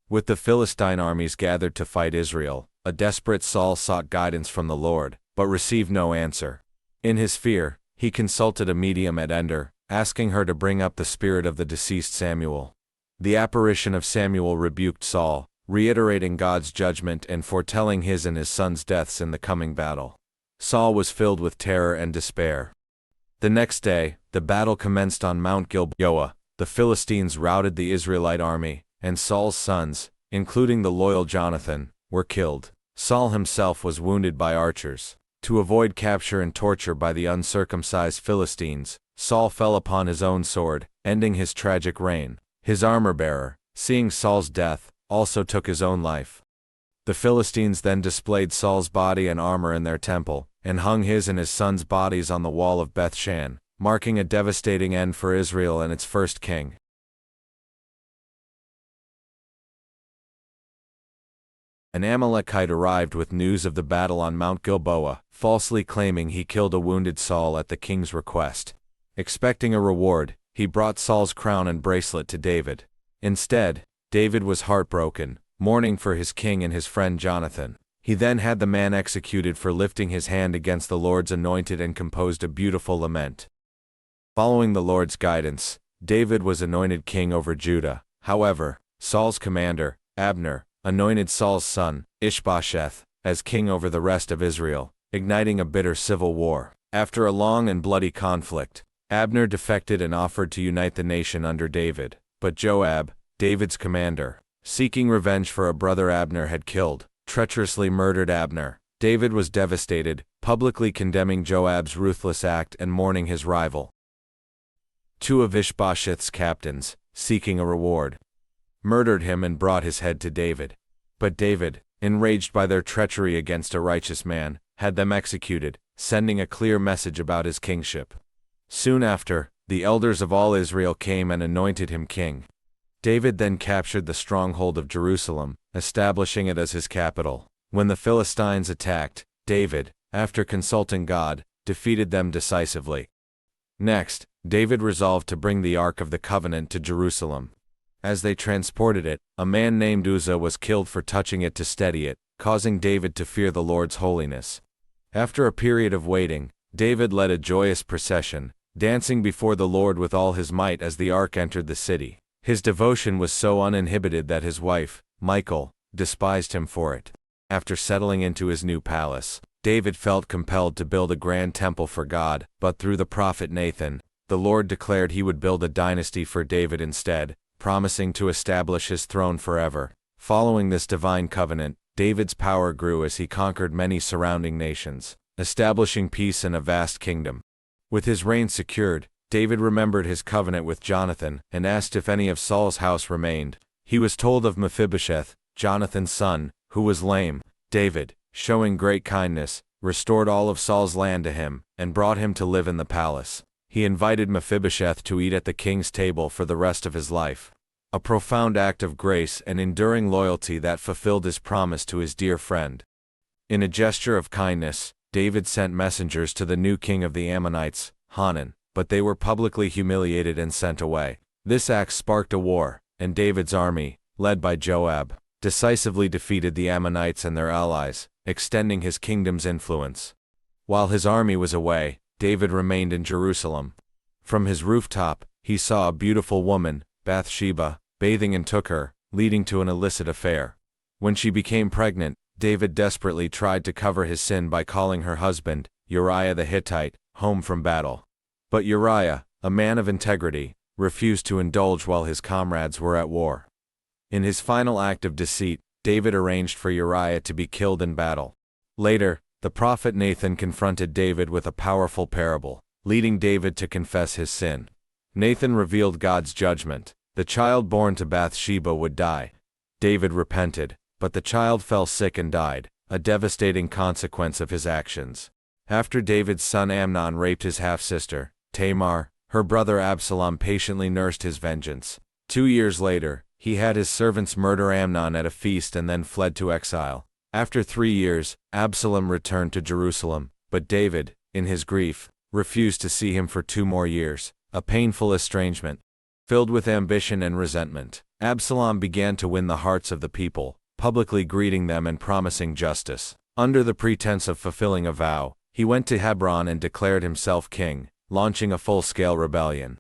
With the Philistine armies gathered to fight Israel, a desperate Saul sought guidance from the Lord, but received no answer. In his fear, he consulted a medium at Endor, asking her to bring up the spirit of the deceased Samuel. The apparition of Samuel rebuked Saul, reiterating God's judgment and foretelling his and his son's deaths in the coming battle. Saul was filled with terror and despair. The next day, the battle commenced on Mount Gilboa. The Philistines routed the Israelite army, and Saul's sons, including the loyal Jonathan, were killed. Saul himself was wounded by archers. To avoid capture and torture by the uncircumcised Philistines, Saul fell upon his own sword, ending his tragic reign. His armor-bearer, seeing Saul's death, also took his own life. The Philistines then displayed Saul's body and armor in their temple, and hung his and his sons' bodies on the wall of Beth-shan, marking a devastating end for Israel and its first king. An Amalekite arrived with news of the battle on Mount Gilboa, falsely claiming he killed a wounded Saul at the king's request. Expecting a reward, he brought Saul's crown and bracelet to David. Instead, David was heartbroken, mourning for his king and his friend Jonathan. He then had the man executed for lifting his hand against the Lord's anointed and composed a beautiful lament. Following the Lord's guidance, David was anointed king over Judah. However, Saul's commander, Abner, anointed Saul's son, Ishbosheth, as king over the rest of Israel, igniting a bitter civil war. After a long and bloody conflict, Abner defected and offered to unite the nation under David, but Joab, David's commander, seeking revenge for a brother Abner had killed, treacherously murdered Abner. David was devastated, publicly condemning Joab's ruthless act and mourning his rival. Two of Ishbosheth's captains, seeking a reward, murdered him and brought his head to David. But David, enraged by their treachery against a righteous man, had them executed, sending a clear message about his kingship. Soon after, the elders of all Israel came and anointed him king. David then captured the stronghold of Jerusalem, establishing it as his capital. When the Philistines attacked, David, after consulting God, defeated them decisively. Next, David resolved to bring the Ark of the Covenant to Jerusalem. As they transported it, a man named Uzzah was killed for touching it to steady it, causing David to fear the Lord's holiness. After a period of waiting, David led a joyous procession, dancing before the Lord with all his might as the ark entered the city. His devotion was so uninhibited that his wife, Michal, despised him for it. After settling into his new palace, David felt compelled to build a grand temple for God, but through the prophet Nathan, the Lord declared he would build a dynasty for David instead, promising to establish his throne forever. Following this divine covenant, David's power grew as he conquered many surrounding nations, establishing peace in a vast kingdom. With his reign secured, David remembered his covenant with Jonathan and asked if any of Saul's house remained. He was told of Mephibosheth, Jonathan's son, who was lame. David, showing great kindness, restored all of Saul's land to him, and brought him to live in the palace. He invited Mephibosheth to eat at the king's table for the rest of his life. A profound act of grace and enduring loyalty that fulfilled his promise to his dear friend. In a gesture of kindness, David sent messengers to the new king of the Ammonites, Hanan, but they were publicly humiliated and sent away. This act sparked a war, and David's army, led by Joab, decisively defeated the Ammonites and their allies, extending his kingdom's influence. While his army was away, David remained in Jerusalem. From his rooftop, he saw a beautiful woman, Bathsheba, bathing and took her, leading to an illicit affair. When she became pregnant, David desperately tried to cover his sin by calling her husband, Uriah the Hittite, home from battle. But Uriah, a man of integrity, refused to indulge while his comrades were at war. In his final act of deceit, David arranged for Uriah to be killed in battle. Later, the prophet Nathan confronted David with a powerful parable, leading David to confess his sin. Nathan revealed God's judgment. The child born to Bathsheba would die. David repented, but the child fell sick and died, a devastating consequence of his actions. After David's son Amnon raped his half-sister, Tamar, her brother Absalom patiently nursed his vengeance. 2 years later, he had his servants murder Amnon at a feast and then fled to exile. After 3 years, Absalom returned to Jerusalem, but David, in his grief, refused to see him for 2 more years, a painful estrangement. Filled with ambition and resentment, Absalom began to win the hearts of the people, publicly greeting them and promising justice. Under the pretense of fulfilling a vow, he went to Hebron and declared himself king, launching a full-scale rebellion.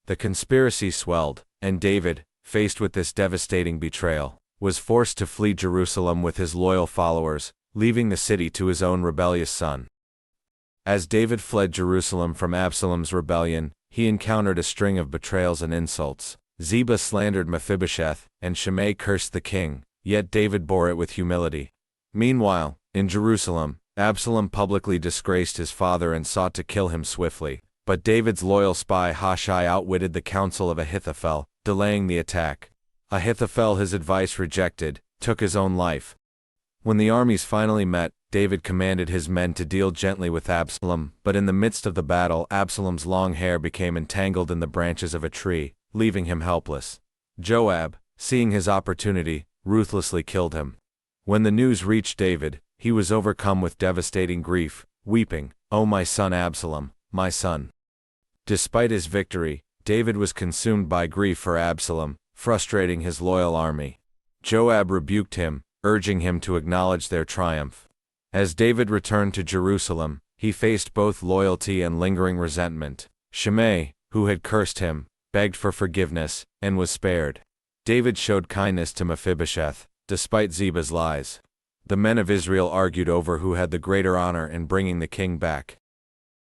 The conspiracy swelled, and David, faced with this devastating betrayal, was forced to flee Jerusalem with his loyal followers, leaving the city to his own rebellious son. As David fled Jerusalem from Absalom's rebellion, he encountered a string of betrayals and insults. Ziba slandered Mephibosheth, and Shimei cursed the king, yet David bore it with humility. Meanwhile, in Jerusalem, Absalom publicly disgraced his father and sought to kill him swiftly, but David's loyal spy Hushai outwitted the counsel of Ahithophel, delaying the attack. Ahithophel, his advice rejected, took his own life. When the armies finally met, David commanded his men to deal gently with Absalom, but in the midst of the battle Absalom's long hair became entangled in the branches of a tree, leaving him helpless. Joab, seeing his opportunity, ruthlessly killed him. When the news reached David, he was overcome with devastating grief, weeping, "O my son Absalom, my son." Despite his victory, David was consumed by grief for Absalom, frustrating his loyal army. Joab rebuked him, urging him to acknowledge their triumph. As David returned to Jerusalem, he faced both loyalty and lingering resentment. Shimei, who had cursed him, begged for forgiveness, and was spared. David showed kindness to Mephibosheth, despite Ziba's lies. The men of Israel argued over who had the greater honor in bringing the king back.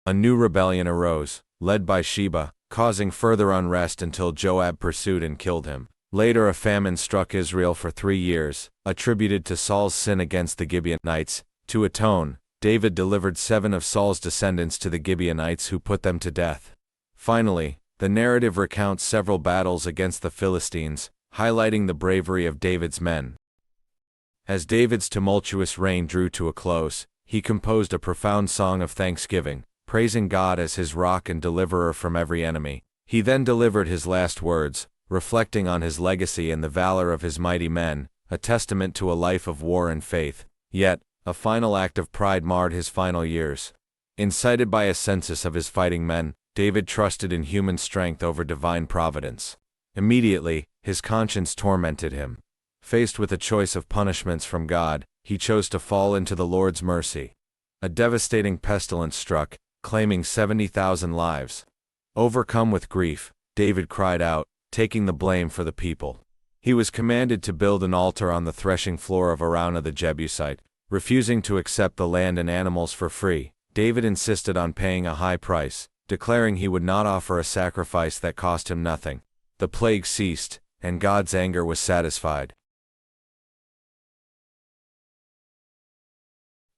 A new rebellion arose, led by Sheba, causing further unrest until Joab pursued and killed him. Later a famine struck Israel for 3 years, attributed to Saul's sin against the Gibeonites. To atone, David delivered 7 of Saul's descendants to the Gibeonites who put them to death. Finally, the narrative recounts several battles against the Philistines, highlighting the bravery of David's men. As David's tumultuous reign drew to a close, he composed a profound song of thanksgiving, praising God as his rock and deliverer from every enemy. He then delivered his last words, reflecting on his legacy and the valor of his mighty men, a testament to a life of war and faith. Yet, a final act of pride marred his final years. Incited by a census of his fighting men, David trusted in human strength over divine providence. Immediately, his conscience tormented him. Faced with a choice of punishments from God, he chose to fall into the Lord's mercy. A devastating pestilence struck, claiming 70,000 lives. Overcome with grief, David cried out, taking the blame for the people. He was commanded to build an altar on the threshing floor of Araunah the Jebusite. Refusing to accept the land and animals for free, David insisted on paying a high price, declaring he would not offer a sacrifice that cost him nothing. The plague ceased, and God's anger was satisfied.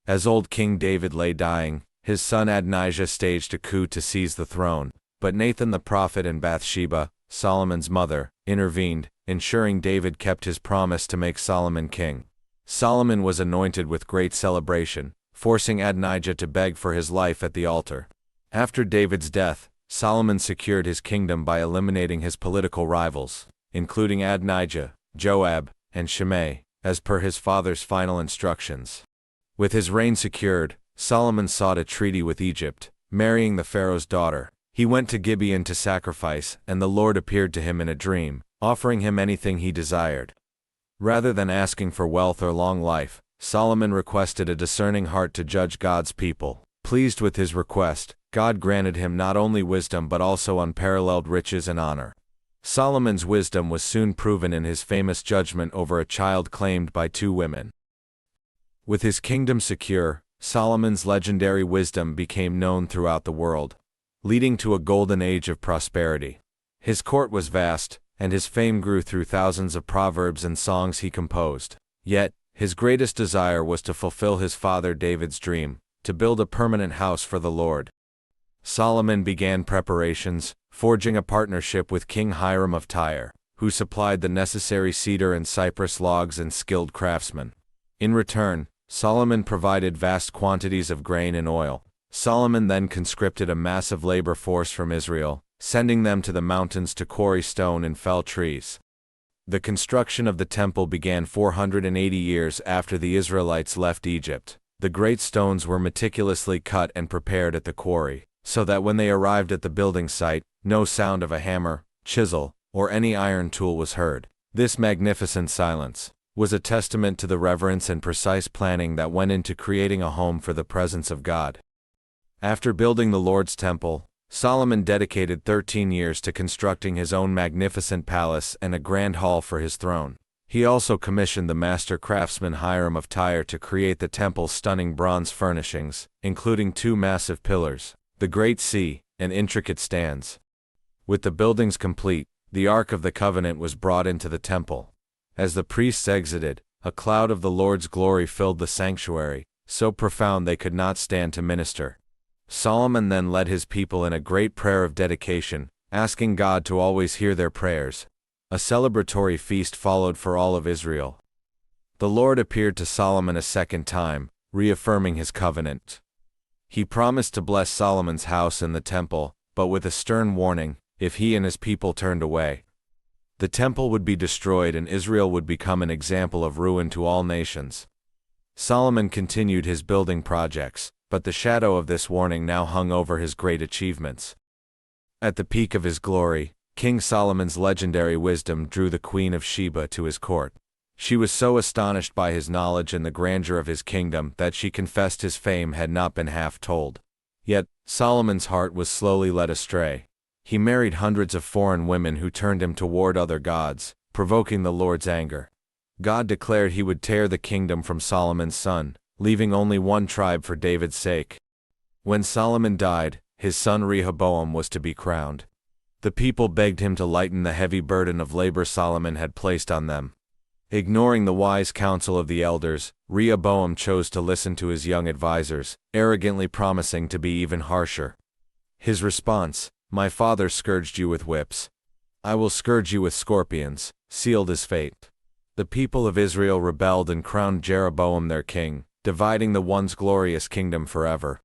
As old King David lay dying, his son Adonijah staged a coup to seize the throne, but Nathan the prophet and Bathsheba, Solomon's mother, intervened, ensuring David kept his promise to make Solomon king. Solomon was anointed with great celebration, forcing Adonijah to beg for his life at the altar. After David's death, Solomon secured his kingdom by eliminating his political rivals, including Adonijah, Joab, and Shimei, as per his father's final instructions. With his reign secured, Solomon sought a treaty with Egypt, marrying the pharaoh's daughter. He went to Gibeon to sacrifice, and the Lord appeared to him in a dream, offering him anything he desired. Rather than asking for wealth or long life, Solomon requested a discerning heart to judge God's people. Pleased with his request, God granted him not only wisdom but also unparalleled riches and honor. Solomon's wisdom was soon proven in his famous judgment over a child claimed by two women. With his kingdom secure, Solomon's legendary wisdom became known throughout the world, leading to a golden age of prosperity. His court was vast, and his fame grew through thousands of proverbs and songs he composed. Yet, his greatest desire was to fulfill his father David's dream, to build a permanent house for the Lord. Solomon began preparations, forging a partnership with King Hiram of Tyre, who supplied the necessary cedar and cypress logs and skilled craftsmen. In return, Solomon provided vast quantities of grain and oil. Solomon then conscripted a massive labor force from Israel, sending them to the mountains to quarry stone and fell trees. The construction of the temple began 480 years after the Israelites left Egypt. The great stones were meticulously cut and prepared at the quarry, so that when they arrived at the building site, no sound of a hammer, chisel, or any iron tool was heard. This magnificent silence was a testament to the reverence and precise planning that went into creating a home for the presence of God. After building the Lord's temple, Solomon dedicated 13 years to constructing his own magnificent palace and a grand hall for his throne. He also commissioned the master craftsman Hiram of Tyre to create the temple's stunning bronze furnishings, including 2 massive pillars, the Great Sea, and intricate stands. With the buildings complete, the Ark of the Covenant was brought into the temple. As the priests exited, a cloud of the Lord's glory filled the sanctuary, so profound they could not stand to minister. Solomon then led his people in a great prayer of dedication, asking God to always hear their prayers. A celebratory feast followed for all of Israel. The Lord appeared to Solomon a second time, reaffirming his covenant. He promised to bless Solomon's house and the temple, but with a stern warning: if he and his people turned away, the temple would be destroyed and Israel would become an example of ruin to all nations. Solomon continued his building projects, but the shadow of this warning now hung over his great achievements. At the peak of his glory, King Solomon's legendary wisdom drew the Queen of Sheba to his court. She was so astonished by his knowledge and the grandeur of his kingdom that she confessed his fame had not been half told. Yet, Solomon's heart was slowly led astray. He married hundreds of foreign women who turned him toward other gods, provoking the Lord's anger. God declared he would tear the kingdom from Solomon's son, leaving only one tribe for David's sake. When Solomon died, his son Rehoboam was to be crowned. The people begged him to lighten the heavy burden of labor Solomon had placed on them. Ignoring the wise counsel of the elders, Rehoboam chose to listen to his young advisors, arrogantly promising to be even harsher. His response: "My father scourged you with whips. I will scourge you with scorpions," sealed his fate. The people of Israel rebelled and crowned Jeroboam their king, dividing the once glorious kingdom forever.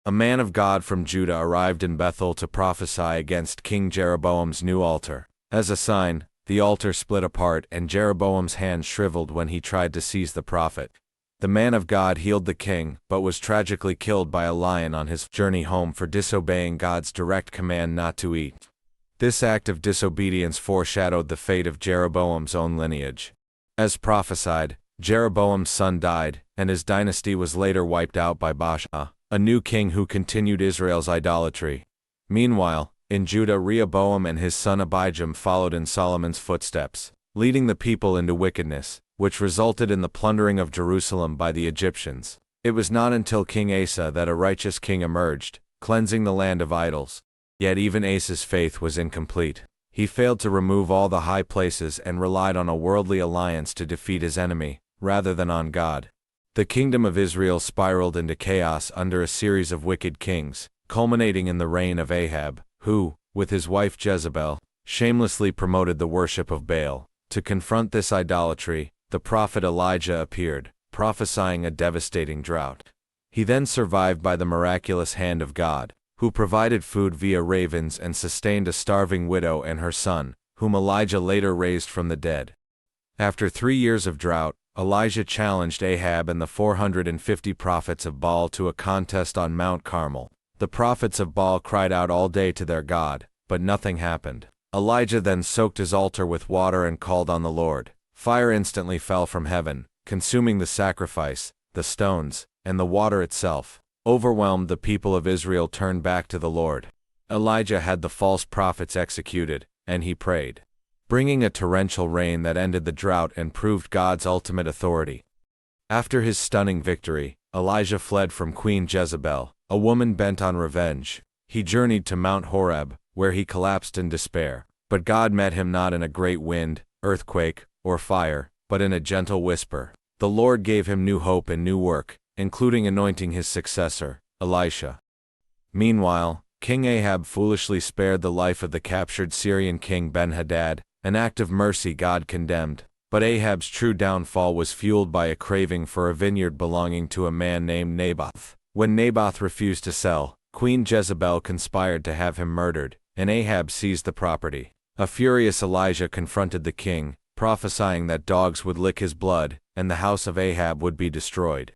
A man of God from Judah arrived in Bethel to prophesy against King Jeroboam's new altar. As a sign, the altar split apart and Jeroboam's hand shriveled when he tried to seize the prophet. The man of God healed the king, but was tragically killed by a lion on his journey home for disobeying God's direct command not to eat. This act of disobedience foreshadowed the fate of Jeroboam's own lineage. As prophesied, Jeroboam's son died, and his dynasty was later wiped out by Baasha, a new king who continued Israel's idolatry. Meanwhile, in Judah, Rehoboam and his son Abijam followed in Solomon's footsteps, leading the people into wickedness, which resulted in the plundering of Jerusalem by the Egyptians. It was not until King Asa that a righteous king emerged, cleansing the land of idols. Yet even Asa's faith was incomplete. He failed to remove all the high places and relied on a worldly alliance to defeat his enemy, rather than on God. The kingdom of Israel spiraled into chaos under a series of wicked kings, culminating in the reign of Ahab, who, with his wife Jezebel, shamelessly promoted the worship of Baal. To confront this idolatry, the prophet Elijah appeared, prophesying a devastating drought. He then survived by the miraculous hand of God, who provided food via ravens and sustained a starving widow and her son, whom Elijah later raised from the dead. After 3 years of drought, Elijah challenged Ahab and the 450 prophets of Baal to a contest on Mount Carmel. The prophets of Baal cried out all day to their God, but nothing happened. Elijah then soaked his altar with water and called on the Lord. Fire instantly fell from heaven, consuming the sacrifice, the stones, and the water itself. Overwhelmed, the people of Israel turned back to the Lord. Elijah had the false prophets executed, and he prayed, bringing a torrential rain that ended the drought and proved God's ultimate authority. After his stunning victory, Elijah fled from Queen Jezebel, a woman bent on revenge. He journeyed to Mount Horeb, where he collapsed in despair. But God met him not in a great wind, earthquake, or fire, but in a gentle whisper. The Lord gave him new hope and new work, including anointing his successor, Elisha. Meanwhile, King Ahab foolishly spared the life of the captured Syrian king Ben-Hadad, an act of mercy God condemned. But Ahab's true downfall was fueled by a craving for a vineyard belonging to a man named Naboth. When Naboth refused to sell, Queen Jezebel conspired to have him murdered, and Ahab seized the property. A furious Elijah confronted the king, prophesying that dogs would lick his blood, and the house of Ahab would be destroyed.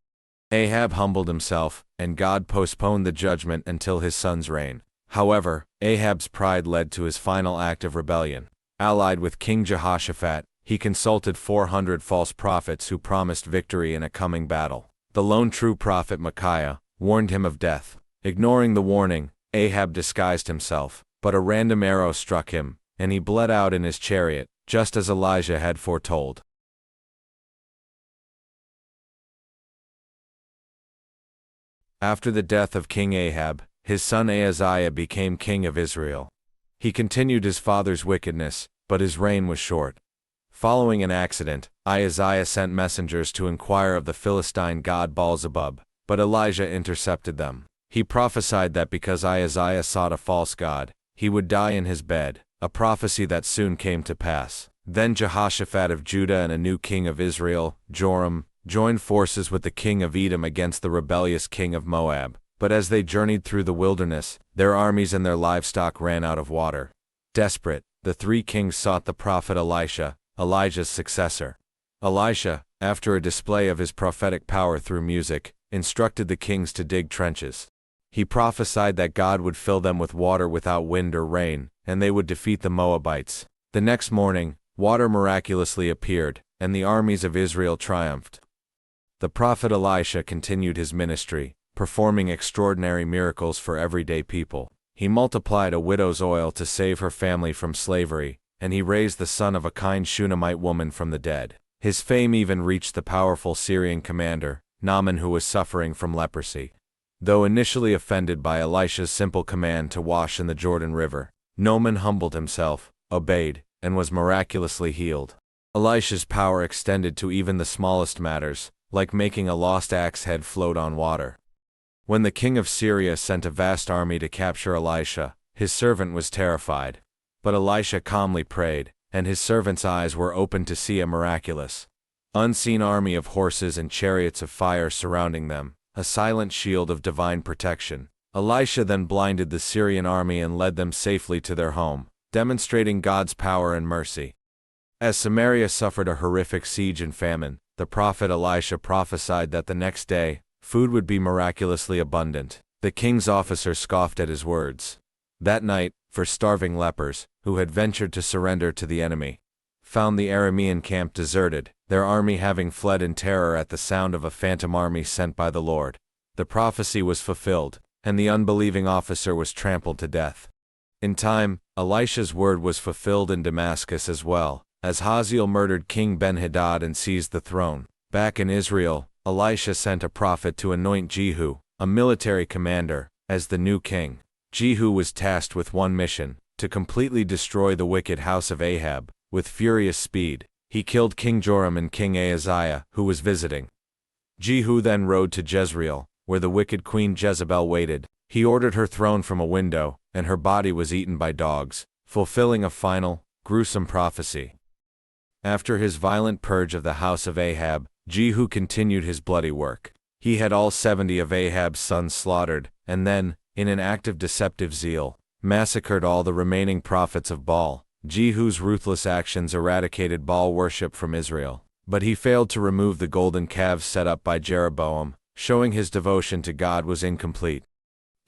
Ahab humbled himself, and God postponed the judgment until his son's reign. However, Ahab's pride led to his final act of rebellion. Allied with King Jehoshaphat, he consulted 400 false prophets who promised victory in a coming battle. The lone true prophet Micaiah warned him of death. Ignoring the warning, Ahab disguised himself, but a random arrow struck him, and he bled out in his chariot, just as Elijah had foretold. After the death of King Ahab, his son Ahaziah became king of Israel. He continued his father's wickedness, but his reign was short. Following an accident, Ahaziah sent messengers to inquire of the Philistine god Baal-zebub, but Elijah intercepted them. He prophesied that because Ahaziah sought a false god, he would die in his bed, a prophecy that soon came to pass. Then Jehoshaphat of Judah and a new king of Israel, Joram, joined forces with the king of Edom against the rebellious king of Moab. But as they journeyed through the wilderness, their armies and their livestock ran out of water. Desperate, the three kings sought the prophet Elisha, Elijah's successor. Elisha, after a display of his prophetic power through music, instructed the kings to dig trenches. He prophesied that God would fill them with water without wind or rain, and they would defeat the Moabites. The next morning, water miraculously appeared, and the armies of Israel triumphed. The prophet Elisha continued his ministry, performing extraordinary miracles for everyday people. He multiplied a widow's oil to save her family from slavery, and he raised the son of a kind Shunammite woman from the dead. His fame even reached the powerful Syrian commander, Naaman, who was suffering from leprosy. Though initially offended by Elisha's simple command to wash in the Jordan River, Naaman humbled himself, obeyed, and was miraculously healed. Elisha's power extended to even the smallest matters, like making a lost axe head float on water. When the king of Syria sent a vast army to capture Elisha, his servant was terrified. But Elisha calmly prayed, and his servant's eyes were opened to see a miraculous, unseen army of horses and chariots of fire surrounding them, a silent shield of divine protection. Elisha then blinded the Syrian army and led them safely to their home, demonstrating God's power and mercy. As Samaria suffered a horrific siege and famine, the prophet Elisha prophesied that the next day, food would be miraculously abundant. The king's officer scoffed at his words. That night, for starving lepers, who had ventured to surrender to the enemy, found the Aramean camp deserted, their army having fled in terror at the sound of a phantom army sent by the Lord. The prophecy was fulfilled, and the unbelieving officer was trampled to death. In time, Elisha's word was fulfilled in Damascus as well, as Hazael murdered King Ben-Hadad and seized the throne. Back in Israel, Elisha sent a prophet to anoint Jehu, a military commander, as the new king. Jehu was tasked with one mission, to completely destroy the wicked house of Ahab. With furious speed, he killed King Joram and King Ahaziah, who was visiting. Jehu then rode to Jezreel, where the wicked Queen Jezebel waited. He ordered her thrown from a window, and her body was eaten by dogs, fulfilling a final, gruesome prophecy. After his violent purge of the house of Ahab, Jehu continued his bloody work. He had all 70 of Ahab's sons slaughtered, and then, in an act of deceptive zeal, massacred all the remaining prophets of Baal. Jehu's ruthless actions eradicated Baal worship from Israel, but he failed to remove the golden calves set up by Jeroboam, showing his devotion to God was incomplete.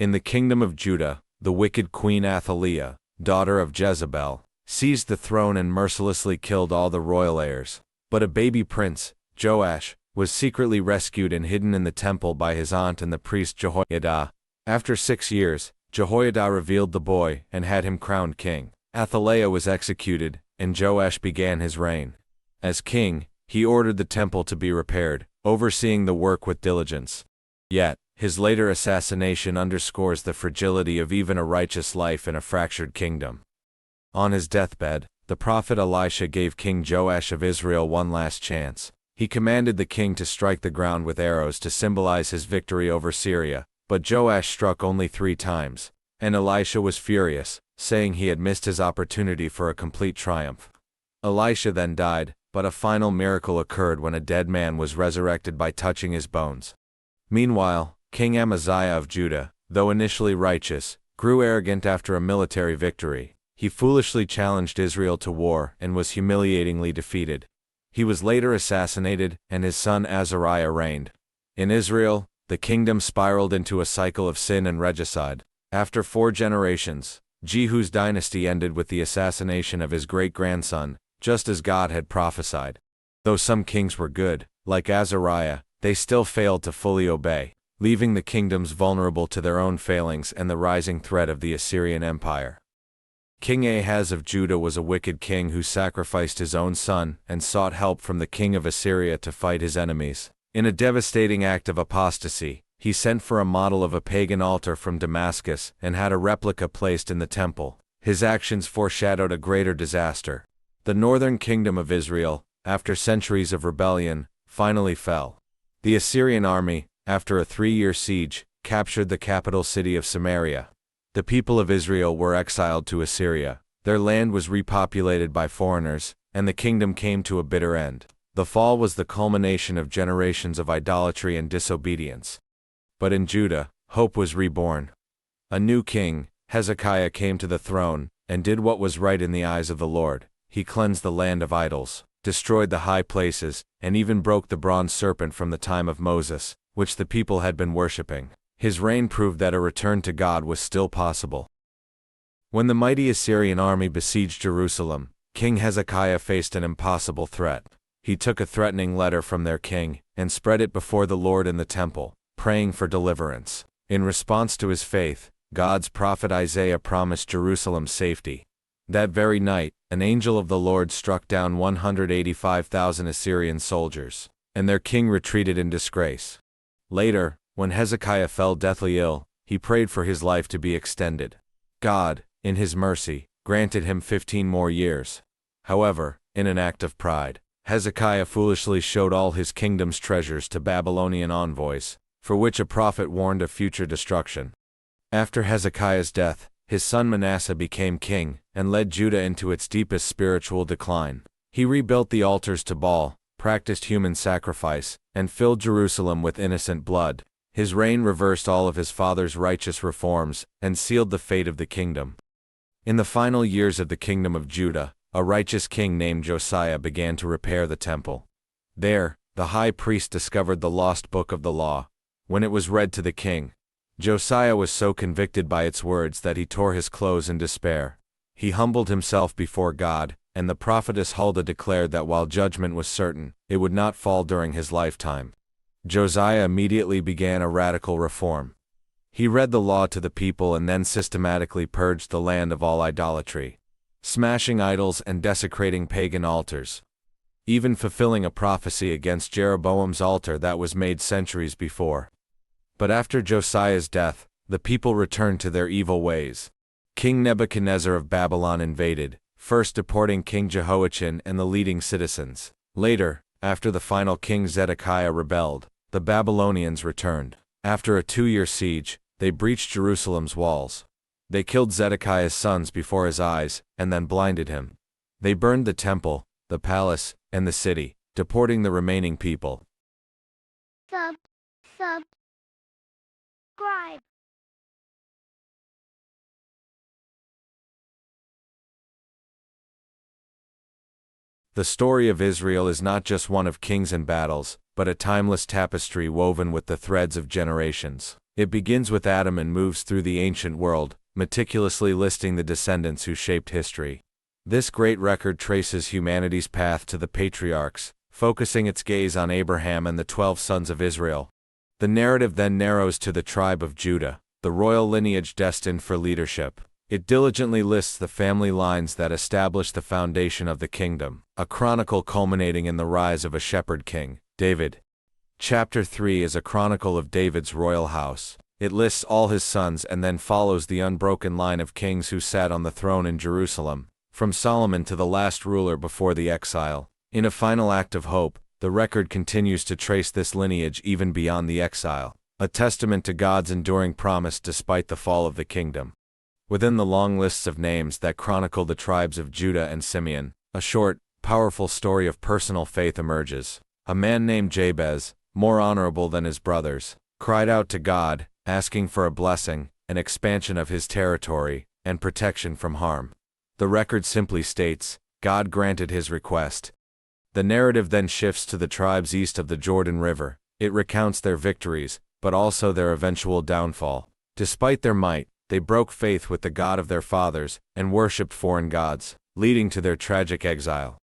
In the kingdom of Judah, the wicked Queen Athaliah, daughter of Jezebel, seized the throne and mercilessly killed all the royal heirs. But a baby prince, Joash, was secretly rescued and hidden in the temple by his aunt and the priest Jehoiada. After 6 years, Jehoiada revealed the boy and had him crowned king. Athaliah was executed, and Joash began his reign. As king, he ordered the temple to be repaired, overseeing the work with diligence. Yet, his later assassination underscores the fragility of even a righteous life in a fractured kingdom. On his deathbed, the prophet Elisha gave King Joash of Israel one last chance. He commanded the king to strike the ground with arrows to symbolize his victory over Syria, but Joash struck only 3 times, and Elisha was furious, saying he had missed his opportunity for a complete triumph. Elisha then died, but a final miracle occurred when a dead man was resurrected by touching his bones. Meanwhile, King Amaziah of Judah, though initially righteous, grew arrogant after a military victory. He foolishly challenged Israel to war and was humiliatingly defeated. He was later assassinated, and his son Azariah reigned. In Israel, the kingdom spiraled into a cycle of sin and regicide. After 4 generations, Jehu's dynasty ended with the assassination of his great-grandson, just as God had prophesied. Though some kings were good, like Azariah, they still failed to fully obey, leaving the kingdoms vulnerable to their own failings and the rising threat of the Assyrian Empire. King Ahaz of Judah was a wicked king who sacrificed his own son and sought help from the king of Assyria to fight his enemies. In a devastating act of apostasy, he sent for a model of a pagan altar from Damascus and had a replica placed in the temple. His actions foreshadowed a greater disaster. The northern kingdom of Israel, after centuries of rebellion, finally fell. The Assyrian army, after a 3-year siege, captured the capital city of Samaria. The people of Israel were exiled to Assyria, their land was repopulated by foreigners, and the kingdom came to a bitter end. The fall was the culmination of generations of idolatry and disobedience. But in Judah, hope was reborn. A new king, Hezekiah, came to the throne, and did what was right in the eyes of the Lord. He cleansed the land of idols, destroyed the high places, and even broke the bronze serpent from the time of Moses, which the people had been worshipping. His reign proved that a return to God was still possible. When the mighty Assyrian army besieged Jerusalem, King Hezekiah faced an impossible threat. He took a threatening letter from their king and spread it before the Lord in the temple, praying for deliverance. In response to his faith, God's prophet Isaiah promised Jerusalem safety. That very night, an angel of the Lord struck down 185,000 Assyrian soldiers, and their king retreated in disgrace. Later, when Hezekiah fell deathly ill, he prayed for his life to be extended. God, in his mercy, granted him 15 more years. However, in an act of pride, Hezekiah foolishly showed all his kingdom's treasures to Babylonian envoys, for which a prophet warned of future destruction. After Hezekiah's death, his son Manasseh became king, and led Judah into its deepest spiritual decline. He rebuilt the altars to Baal, practiced human sacrifice, and filled Jerusalem with innocent blood. His reign reversed all of his father's righteous reforms, and sealed the fate of the kingdom. In the final years of the kingdom of Judah, a righteous king named Josiah began to repair the temple. There, the high priest discovered the lost book of the law. When it was read to the king, Josiah was so convicted by its words that he tore his clothes in despair. He humbled himself before God, and the prophetess Huldah declared that while judgment was certain, it would not fall during his lifetime. Josiah immediately began a radical reform. He read the law to the people and then systematically purged the land of all idolatry, smashing idols and desecrating pagan altars, even fulfilling a prophecy against Jeroboam's altar that was made centuries before. But after Josiah's death, the people returned to their evil ways. King Nebuchadnezzar of Babylon invaded, first deporting King Jehoiachin and the leading citizens. Later, after the final king Zedekiah rebelled, the Babylonians returned. After a 2-year siege, they breached Jerusalem's walls. They killed Zedekiah's sons before his eyes, and then blinded him. They burned the temple, the palace, and the city, deporting the remaining people.
Subscribe.
The story of Israel is not just one of kings and battles, but a timeless tapestry woven with the threads of generations. It begins with Adam and moves through the ancient world, meticulously listing the descendants who shaped history. This great record traces humanity's path to the patriarchs, focusing its gaze on Abraham and the 12 sons of Israel. The narrative then narrows to the tribe of Judah, the royal lineage destined for leadership. It diligently lists the family lines that established the foundation of the kingdom, a chronicle culminating in the rise of a shepherd king, David. Chapter 3 is a chronicle of David's royal house. It lists all his sons and then follows the unbroken line of kings who sat on the throne in Jerusalem, from Solomon to the last ruler before the exile. In a final act of hope, the record continues to trace this lineage even beyond the exile, a testament to God's enduring promise despite the fall of the kingdom. Within the long lists of names that chronicle the tribes of Judah and Simeon, a short, powerful story of personal faith emerges. A man named Jabez, more honorable than his brothers, cried out to God, asking for a blessing, an expansion of his territory, and protection from harm. The record simply states, God granted his request. The narrative then shifts to the tribes east of the Jordan River. It recounts their victories, but also their eventual downfall. Despite their might, they broke faith with the God of their fathers and worshipped foreign gods, leading to their tragic exile.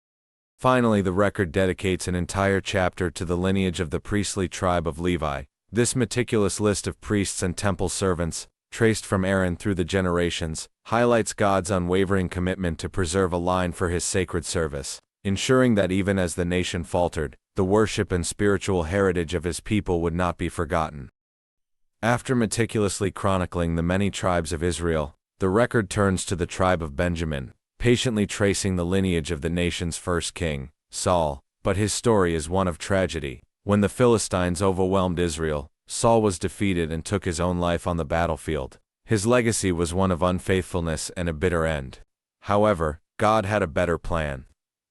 Finally, the record dedicates an entire chapter to the lineage of the priestly tribe of Levi. This meticulous list of priests and temple servants, traced from Aaron through the generations, highlights God's unwavering commitment to preserve a line for his sacred service, ensuring that even as the nation faltered, the worship and spiritual heritage of his people would not be forgotten. After meticulously chronicling the many tribes of Israel, the record turns to the tribe of Benjamin, patiently tracing the lineage of the nation's first king, Saul, but his story is one of tragedy. When the Philistines overwhelmed Israel, Saul was defeated and took his own life on the battlefield. His legacy was one of unfaithfulness and a bitter end. However, God had a better plan.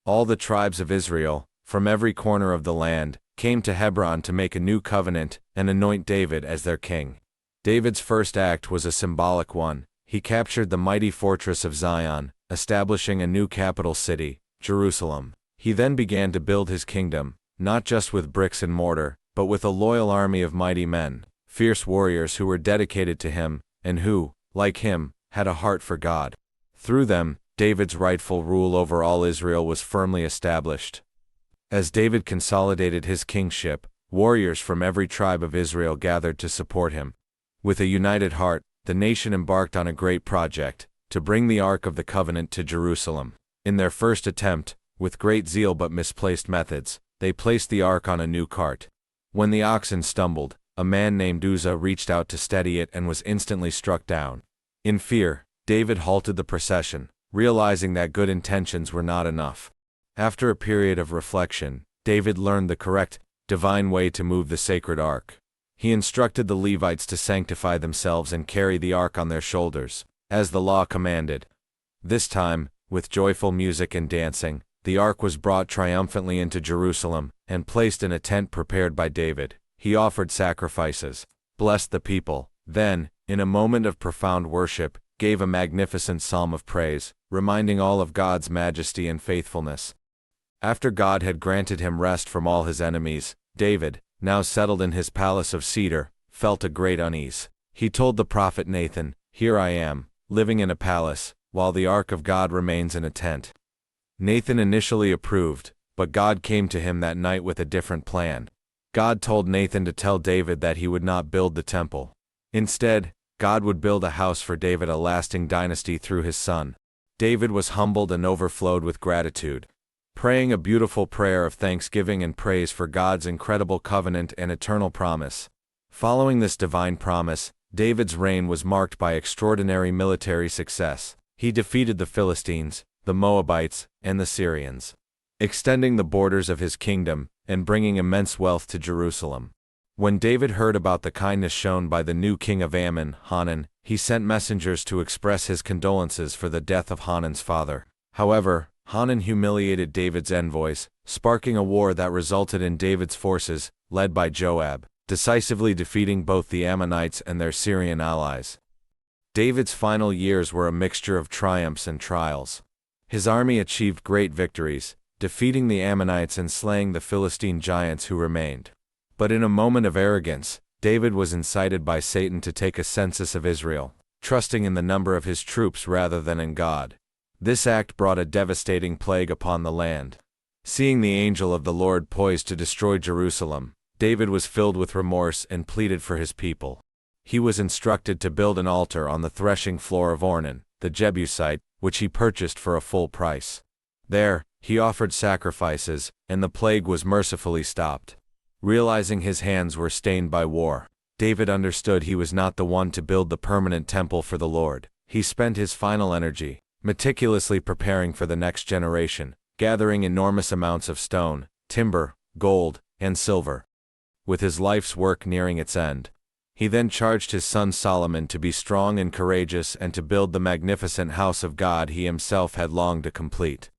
All the tribes of Israel, from every corner of the land, came to Hebron to make a new covenant and anoint David as their king. David's first act was a symbolic one. He captured the mighty fortress of Zion, establishing a new capital city, Jerusalem. He then began to build his kingdom, not just with bricks and mortar, but with a loyal army of mighty men, fierce warriors who were dedicated to him, and who, like him, had a heart for God. Through them, David's rightful rule over all Israel was firmly established. As David consolidated his kingship, warriors from every tribe of Israel gathered to support him. With a united heart, the nation embarked on a great project, to bring the Ark of the Covenant to Jerusalem. In their first attempt, with great zeal but misplaced methods, they placed the Ark on a new cart. When the oxen stumbled, a man named Uzzah reached out to steady it and was instantly struck down. In fear, David halted the procession, realizing that good intentions were not enough. After a period of reflection, David learned the correct, divine way to move the sacred ark. He instructed the Levites to sanctify themselves and carry the ark on their shoulders, as the law commanded. This time, with joyful music and dancing, the ark was brought triumphantly into Jerusalem, and placed in a tent prepared by David. He offered sacrifices, blessed the people, then, in a moment of profound worship, gave a magnificent psalm of praise, reminding all of God's majesty and faithfulness. After God had granted him rest from all his enemies, David, now settled in his palace of cedar, felt a great unease. He told the prophet Nathan, "Here I am, living in a palace, while the ark of God remains in a tent." Nathan initially approved, but God came to him that night with a different plan. God told Nathan to tell David that he would not build the temple. Instead, God would build a house for David, a lasting dynasty through his son. David was humbled and overflowed with gratitude, praying a beautiful prayer of thanksgiving and praise for God's incredible covenant and eternal promise. Following this divine promise, David's reign was marked by extraordinary military success. He defeated the Philistines, the Moabites, and the Syrians, extending the borders of his kingdom and bringing immense wealth to Jerusalem. When David heard about the kindness shown by the new king of Ammon, Hanan, he sent messengers to express his condolences for the death of Hanan's father. However, Hanan humiliated David's envoys, sparking a war that resulted in David's forces, led by Joab, decisively defeating both the Ammonites and their Syrian allies. David's final years were a mixture of triumphs and trials. His army achieved great victories, defeating the Ammonites and slaying the Philistine giants who remained. But in a moment of arrogance, David was incited by Satan to take a census of Israel, trusting in the number of his troops rather than in God. This act brought a devastating plague upon the land. Seeing the angel of the Lord poised to destroy Jerusalem, David was filled with remorse and pleaded for his people. He was instructed to build an altar on the threshing floor of Ornan, the Jebusite, which he purchased for a full price. There, he offered sacrifices, and the plague was mercifully stopped. Realizing his hands were stained by war, David understood he was not the one to build the permanent temple for the Lord. He spent his final energy, meticulously preparing for the next generation, gathering enormous amounts of stone, timber, gold, and silver. With his life's work nearing its end, he then charged his son Solomon to be strong and courageous and to build the magnificent house of God he himself had longed to complete.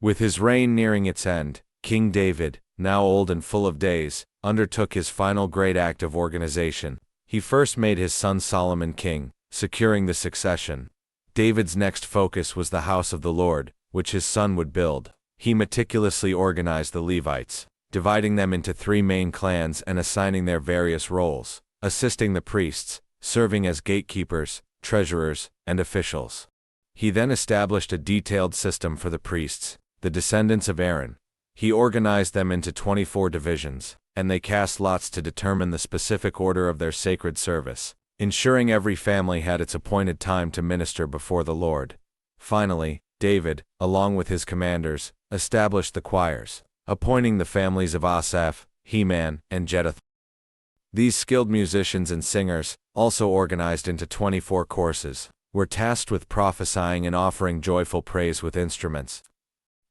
With his reign nearing its end, King David, now old and full of days, undertook his final great act of organization. He first made his son Solomon king, securing the succession. David's next focus was the house of the Lord, which his son would build. He meticulously organized the Levites, dividing them into 3 main clans and assigning their various roles, assisting the priests, serving as gatekeepers, treasurers, and officials. He then established a detailed system for the priests, the descendants of Aaron. He organized them into 24 divisions, and they cast lots to determine the specific order of their sacred service, ensuring every family had its appointed time to minister before the Lord. Finally, David, along with his commanders, established the choirs, appointing the families of Asaph, Heman, and Jeduthun. These skilled musicians and singers, also organized into 24 courses, were tasked with prophesying and offering joyful praise with instruments.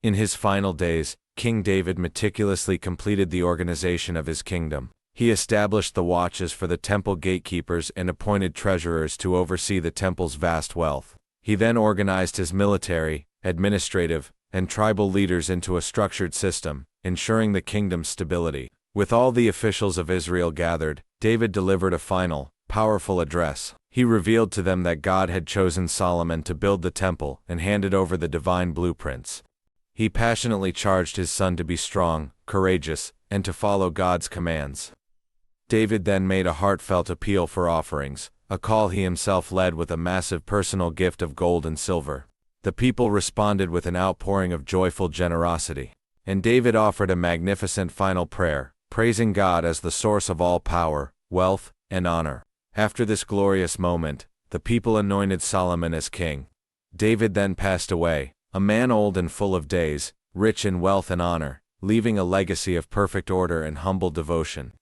In his final days, King David meticulously completed the organization of his kingdom. He established the watches for the temple gatekeepers and appointed treasurers to oversee the temple's vast wealth. He then organized his military, administrative, and tribal leaders into a structured system, ensuring the kingdom's stability. With all the officials of Israel gathered, David delivered a final, powerful address. He revealed to them that God had chosen Solomon to build the temple and handed over the divine blueprints. He passionately charged his son to be strong, courageous, and to follow God's commands. David then made a heartfelt appeal for offerings, a call he himself led with a massive personal gift of gold and silver. The people responded with an outpouring of joyful generosity, and David offered a magnificent final prayer, praising God as the source of all power, wealth, and honor. After this glorious moment, the people anointed Solomon as king. David then passed away, a man old and full of days, rich in wealth and honor, leaving a legacy of perfect order and humble devotion.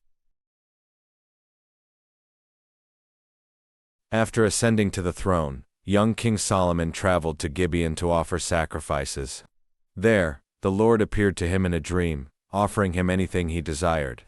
After ascending to the throne, young King Solomon traveled to Gibeon to offer sacrifices. There, the Lord appeared to him in a dream, offering him anything he desired.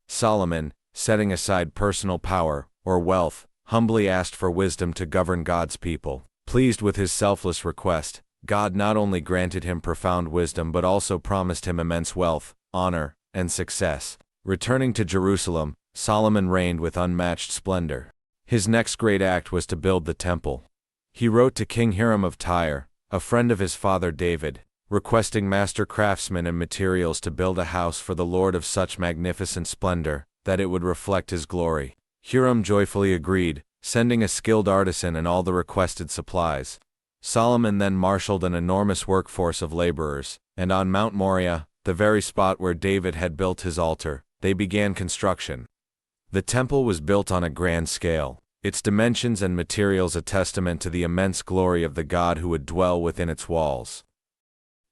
Solomon, setting aside personal power, or wealth, humbly asked for wisdom to govern God's people. Pleased with his selfless request, God not only granted him profound wisdom but also promised him immense wealth, honor, and success. Returning to Jerusalem, Solomon reigned with unmatched splendor. His next great act was to build the temple. He wrote to King Hiram of Tyre, a friend of his father David, requesting master craftsmen and materials to build a house for the Lord of such magnificent splendor that it would reflect his glory. Hiram joyfully agreed, sending a skilled artisan and all the requested supplies. Solomon then marshaled an enormous workforce of laborers, and on Mount Moriah, the very spot where David had built his altar, they began construction. The temple was built on a grand scale, its dimensions and materials a testament to the immense glory of the God who would dwell within its walls.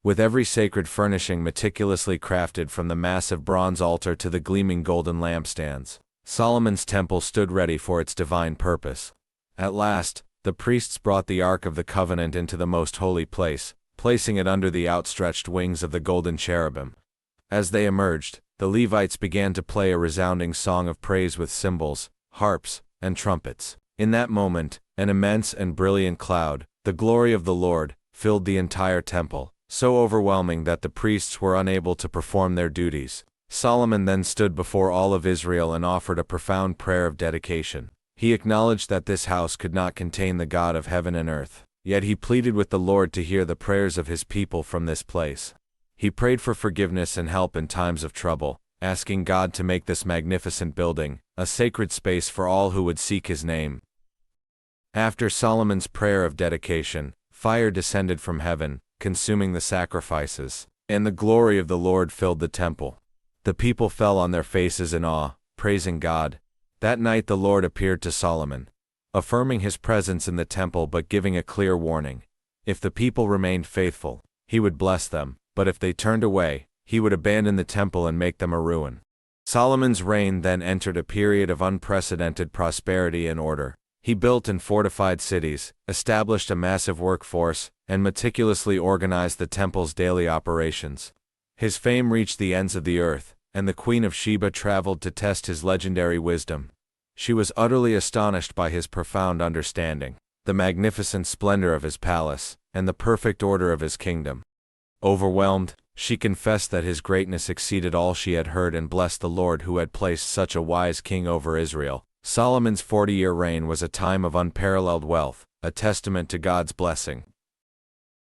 With every sacred furnishing meticulously crafted from the massive bronze altar to the gleaming golden lampstands, Solomon's temple stood ready for its divine purpose. At last, the priests brought the Ark of the Covenant into the most holy place, placing it under the outstretched wings of the golden cherubim. As they emerged, the Levites began to play a resounding song of praise with cymbals, harps, and trumpets. In that moment, an immense and brilliant cloud, the glory of the Lord, filled the entire temple, so overwhelming that the priests were unable to perform their duties. Solomon then stood before all of Israel and offered a profound prayer of dedication. He acknowledged that this house could not contain the God of heaven and earth, yet he pleaded with the Lord to hear the prayers of his people from this place. He prayed for forgiveness and help in times of trouble, asking God to make this magnificent building a sacred space for all who would seek his name. After Solomon's prayer of dedication, fire descended from heaven, consuming the sacrifices, and the glory of the Lord filled the temple. The people fell on their faces in awe, praising God. That night the Lord appeared to Solomon, affirming his presence in the temple but giving a clear warning. If the people remained faithful, he would bless them, but if they turned away, he would abandon the temple and make them a ruin. Solomon's reign then entered a period of unprecedented prosperity and order. He built and fortified cities, established a massive workforce, and meticulously organized the temple's daily operations. His fame reached the ends of the earth, and the Queen of Sheba traveled to test his legendary wisdom. She was utterly astonished by his profound understanding, the magnificent splendor of his palace, and the perfect order of his kingdom. Overwhelmed, she confessed that his greatness exceeded all she had heard and blessed the Lord who had placed such a wise king over Israel. Solomon's 40-year reign was a time of unparalleled wealth, a testament to God's blessing.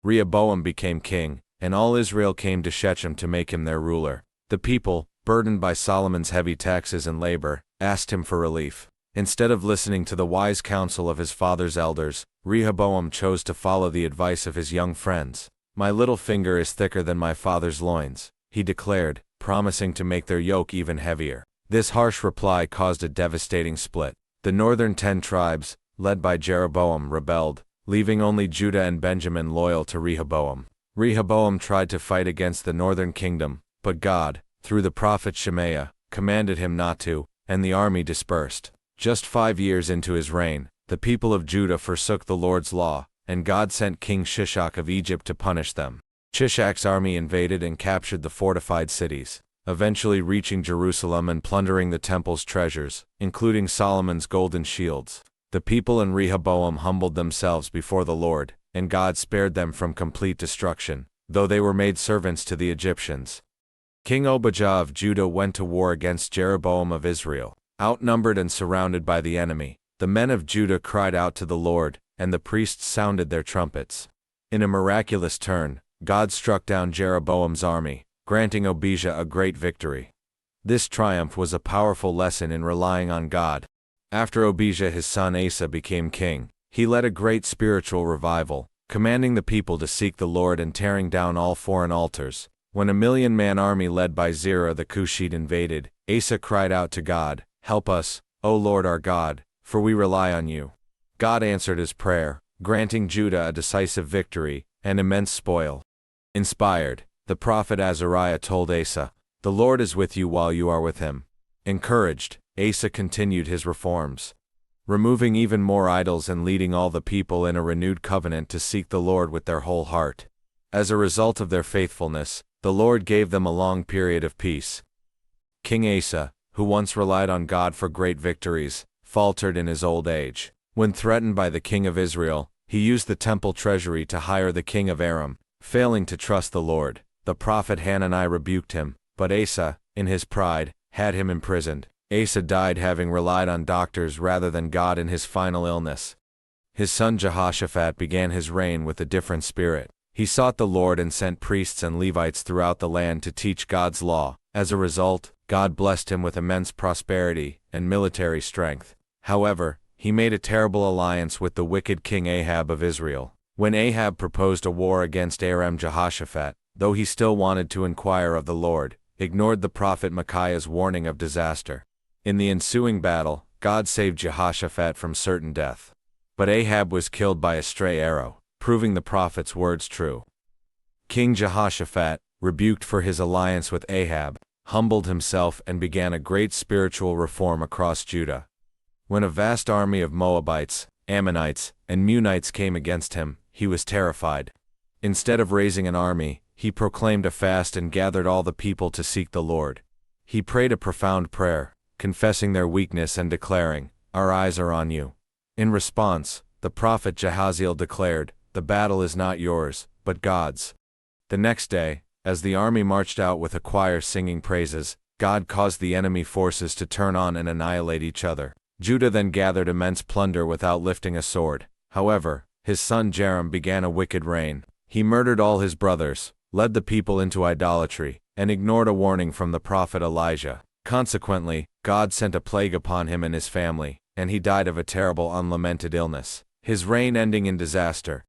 Rehoboam became king, and all Israel came to Shechem to make him their ruler. The people, burdened by Solomon's heavy taxes and labor, asked him for relief. Instead of listening to the wise counsel of his father's elders, Rehoboam chose to follow the advice of his young friends. "My little finger is thicker than my father's loins," he declared, promising to make their yoke even heavier. This harsh reply caused a devastating split. The northern 10 tribes, led by Jeroboam, rebelled, leaving only Judah and Benjamin loyal to Rehoboam. Rehoboam tried to fight against the northern kingdom, but God, through the prophet Shemaiah, commanded him not to, and the army dispersed. Just 5 years into his reign, the people of Judah forsook the Lord's law, and God sent King Shishak of Egypt to punish them. Shishak's army invaded and captured the fortified cities, eventually reaching Jerusalem and plundering the temple's treasures, including Solomon's golden shields. The people in Rehoboam humbled themselves before the Lord, and God spared them from complete destruction, though they were made servants to the Egyptians. King Obijah of Judah went to war against Jeroboam of Israel. Outnumbered and surrounded by the enemy, the men of Judah cried out to the Lord, and the priests sounded their trumpets. In a miraculous turn, God struck down Jeroboam's army, granting Obijah a great victory. This triumph was a powerful lesson in relying on God. After Obijah his son Asa became king, he led a great spiritual revival, commanding the people to seek the Lord and tearing down all foreign altars. When a 1,000,000-man army led by Zerah the Cushite invaded, Asa cried out to God, "Help us, O Lord our God, for we rely on you." God answered his prayer, granting Judah a decisive victory and immense spoil. Inspired, the prophet Azariah told Asa, "The Lord is with you while you are with him." Encouraged, Asa continued his reforms, removing even more idols and leading all the people in a renewed covenant to seek the Lord with their whole heart. As a result of their faithfulness, the Lord gave them a long period of peace. King Asa, who once relied on God for great victories, faltered in his old age. When threatened by the king of Israel, he used the temple treasury to hire the king of Aram. Failing to trust the Lord, the prophet Hanani rebuked him, but Asa, in his pride, had him imprisoned. Asa died having relied on doctors rather than God in his final illness. His son Jehoshaphat began his reign with a different spirit. He sought the Lord and sent priests and Levites throughout the land to teach God's law. As a result, God blessed him with immense prosperity and military strength. However, he made a terrible alliance with the wicked king Ahab of Israel. When Ahab proposed a war against Aram, Jehoshaphat, though he still wanted to inquire of the Lord, ignored the prophet Micaiah's warning of disaster. In the ensuing battle, God saved Jehoshaphat from certain death. But Ahab was killed by a stray arrow, proving the prophet's words true. King Jehoshaphat, rebuked for his alliance with Ahab, humbled himself and began a great spiritual reform across Judah. When a vast army of Moabites, Ammonites, and Meunites came against him, he was terrified. Instead of raising an army, he proclaimed a fast and gathered all the people to seek the Lord. He prayed a profound prayer, confessing their weakness and declaring, "Our eyes are on you." In response, the prophet Jahaziel declared, "The battle is not yours, but God's." The next day, as the army marched out with a choir singing praises, God caused the enemy forces to turn on and annihilate each other. Judah then gathered immense plunder without lifting a sword. However, his son Joram began a wicked reign. He murdered all his brothers, led the people into idolatry, and ignored a warning from the prophet Elijah. Consequently, God sent a plague upon him and his family, and he died of a terrible unlamented illness, his reign ending in disaster.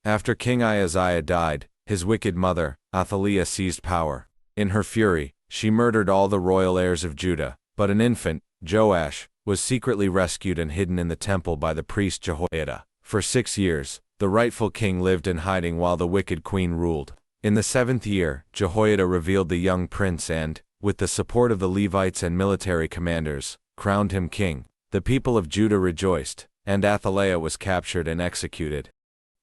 After King Ahaziah died, his wicked mother, Athaliah, seized power. In her fury, she murdered all the royal heirs of Judah, but an infant, Joash, was secretly rescued and hidden in the temple by the priest Jehoiada. For 6 years, the rightful king lived in hiding while the wicked queen ruled. In the 7th year, Jehoiada revealed the young prince and, with the support of the Levites and military commanders, crowned him king. The people of Judah rejoiced, and Athaliah was captured and executed.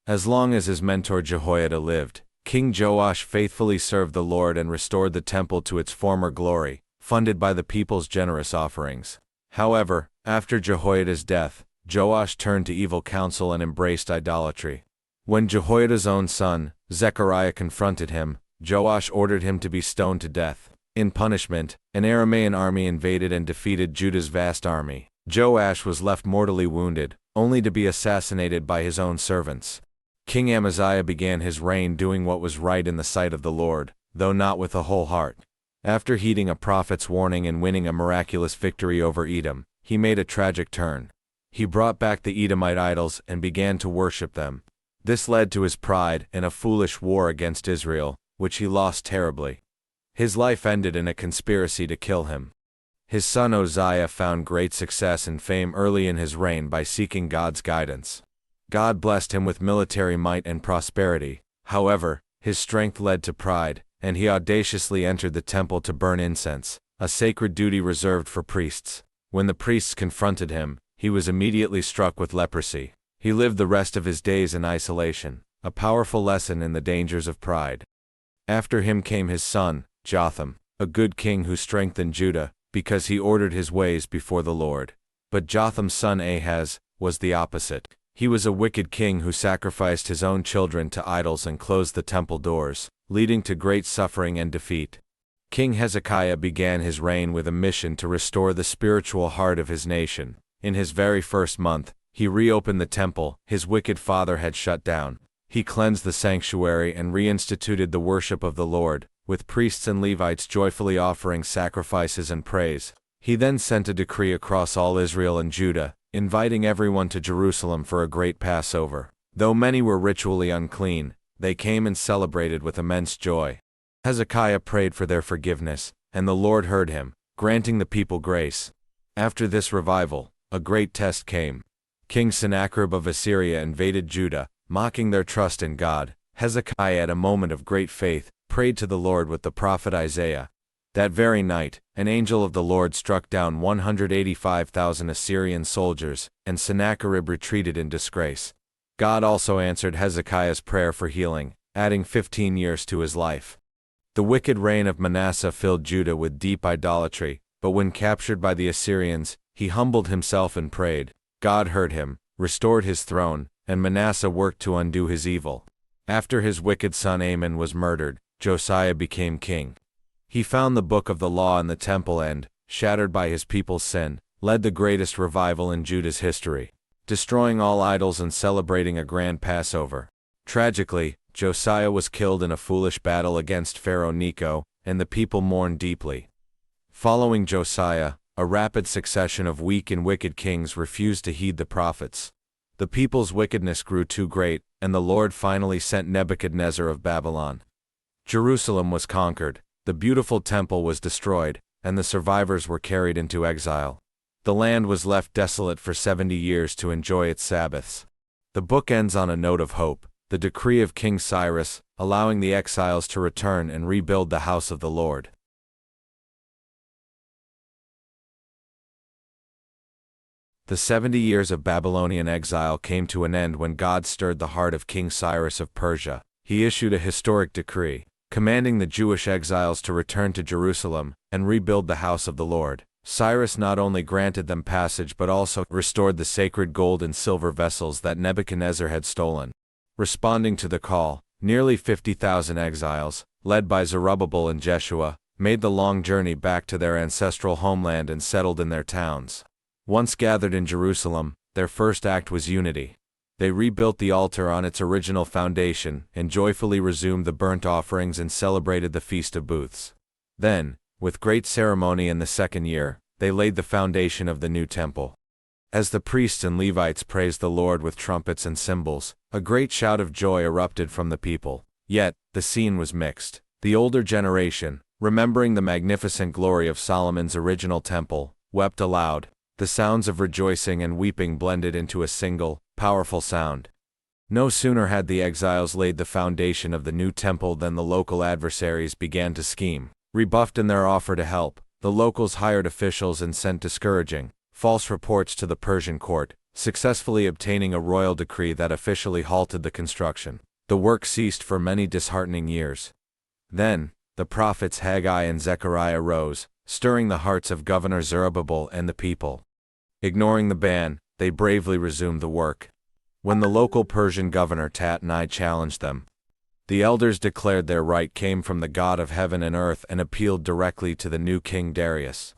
As long as his mentor Jehoiada lived, King Joash faithfully served the Lord and restored the temple to its former glory, funded by the people's generous offerings. However, after Jehoiada's death, Joash turned to evil counsel and embraced idolatry. When Jehoiada's own son, Zechariah, confronted him, Joash ordered him to be stoned to death. In punishment, an Aramaean army invaded and defeated Judah's vast army. Joash was left mortally wounded, only to be assassinated by his own servants. King Amaziah began his reign doing what was right in the sight of the Lord, though not with a whole heart. After heeding a prophet's warning and winning a miraculous victory over Edom, he made a tragic turn. He brought back the Edomite idols and began to worship them. This led to his pride and a foolish war against Israel, which he lost terribly. His life ended in a conspiracy to kill him. His son Uzziah found great success and fame early in his reign by seeking God's guidance. God blessed him with military might and prosperity. However, his strength led to pride, and he audaciously entered the temple to burn incense, a sacred duty reserved for priests. When the priests confronted him, he was immediately struck with leprosy. He lived the rest of his days in isolation, a powerful lesson in the dangers of pride. After him came his son, Jotham, a good king who strengthened Judah, because he ordered his ways before the Lord. But Jotham's son Ahaz was the opposite. He was a wicked king who sacrificed his own children to idols and closed the temple doors, leading to great suffering and defeat. King Hezekiah began his reign with a mission to restore the spiritual heart of his nation. In his very first month, he reopened the temple his wicked father had shut down. He cleansed the sanctuary and reinstituted the worship of the Lord, with priests and Levites joyfully offering sacrifices and praise. He then sent a decree across all Israel and Judah, inviting everyone to Jerusalem for a great Passover. Though many were ritually unclean, they came and celebrated with immense joy. Hezekiah prayed for their forgiveness, and the Lord heard him, granting the people grace. After this revival, a great test came. King Sennacherib of Assyria invaded Judah, mocking their trust in God. Hezekiah, at a moment of great faith, prayed to the Lord with the prophet Isaiah. That very night, an angel of the Lord struck down 185,000 Assyrian soldiers, and Sennacherib retreated in disgrace. God also answered Hezekiah's prayer for healing, adding 15 years to his life. The wicked reign of Manasseh filled Judah with deep idolatry, but when captured by the Assyrians, he humbled himself and prayed. God heard him, restored his throne, and Manasseh worked to undo his evil. After his wicked son Amon was murdered, Josiah became king. He found the book of the law in the temple and, shattered by his people's sin, led the greatest revival in Judah's history, destroying all idols and celebrating a grand Passover. Tragically, Josiah was killed in a foolish battle against Pharaoh Necho, and the people mourned deeply. Following Josiah, a rapid succession of weak and wicked kings refused to heed the prophets. The people's wickedness grew too great, and the Lord finally sent Nebuchadnezzar of Babylon. Jerusalem was conquered, the beautiful temple was destroyed, and the survivors were carried into exile. The land was left desolate for 70 years to enjoy its Sabbaths. The book ends on a note of hope, the decree of King Cyrus, allowing the exiles to return and rebuild the house of the Lord. The 70 years of Babylonian exile came to an end when God stirred the heart of King Cyrus of Persia. He issued a historic decree, commanding the Jewish exiles to return to Jerusalem and rebuild the house of the Lord. Cyrus not only granted them passage but also restored the sacred gold and silver vessels that Nebuchadnezzar had stolen. Responding to the call, nearly 50,000 exiles, led by Zerubbabel and Jeshua, made the long journey back to their ancestral homeland and settled in their towns. Once gathered in Jerusalem, their first act was unity. They rebuilt the altar on its original foundation and joyfully resumed the burnt offerings and celebrated the Feast of Booths. Then, with great ceremony in the second year, they laid the foundation of the new temple. As the priests and Levites praised the Lord with trumpets and cymbals, a great shout of joy erupted from the people. Yet, the scene was mixed. The older generation, remembering the magnificent glory of Solomon's original temple, wept aloud. The sounds of rejoicing and weeping blended into a single, powerful sound. No sooner had the exiles laid the foundation of the new temple than the local adversaries began to scheme. Rebuffed in their offer to help, the locals hired officials and sent discouraging, false reports to the Persian court, successfully obtaining a royal decree that officially halted the construction. The work ceased for many disheartening years. Then, the prophets Haggai and Zechariah rose, stirring the hearts of Governor Zerubbabel and the people. Ignoring the ban, they bravely resumed the work. When the local Persian governor Tatnai challenged them, the elders declared their right came from the God of heaven and earth and appealed directly to the new king Darius.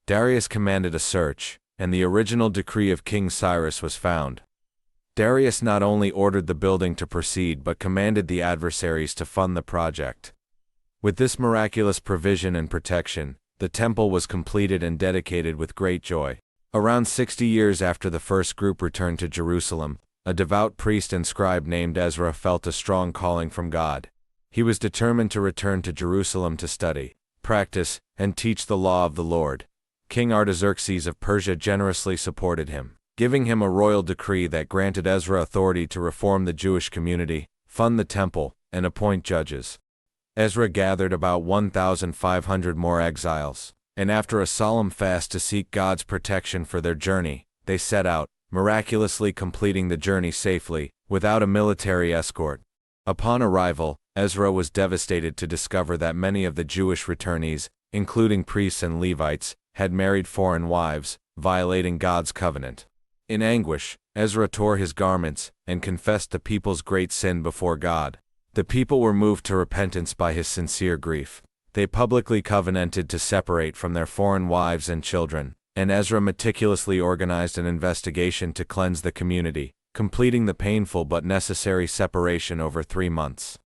Darius commanded a search, and the original decree of King Cyrus was found. Darius not only ordered the building to proceed but commanded the adversaries to fund the project. With this miraculous provision and protection, the temple was completed and dedicated with great joy. Around 60 years after the first group returned to Jerusalem, a devout priest and scribe named Ezra felt a strong calling from God. He was determined to return to Jerusalem to study, practice, and teach the law of the Lord. King Artaxerxes of Persia generously supported him, giving him a royal decree that granted Ezra authority to reform the Jewish community, fund the temple, and appoint judges. Ezra gathered about 1,500 more exiles, and after a solemn fast to seek God's protection for their journey, they set out, miraculously completing the journey safely, without a military escort. Upon arrival, Ezra was devastated to discover that many of the Jewish returnees, including priests and Levites, had married foreign wives, violating God's covenant. In anguish, Ezra tore his garments and confessed the people's great sin before God. The people were moved to repentance by his sincere grief. They publicly covenanted to separate from their foreign wives and children, and Ezra meticulously organized an investigation to cleanse the community, completing the painful but necessary separation over 3 months.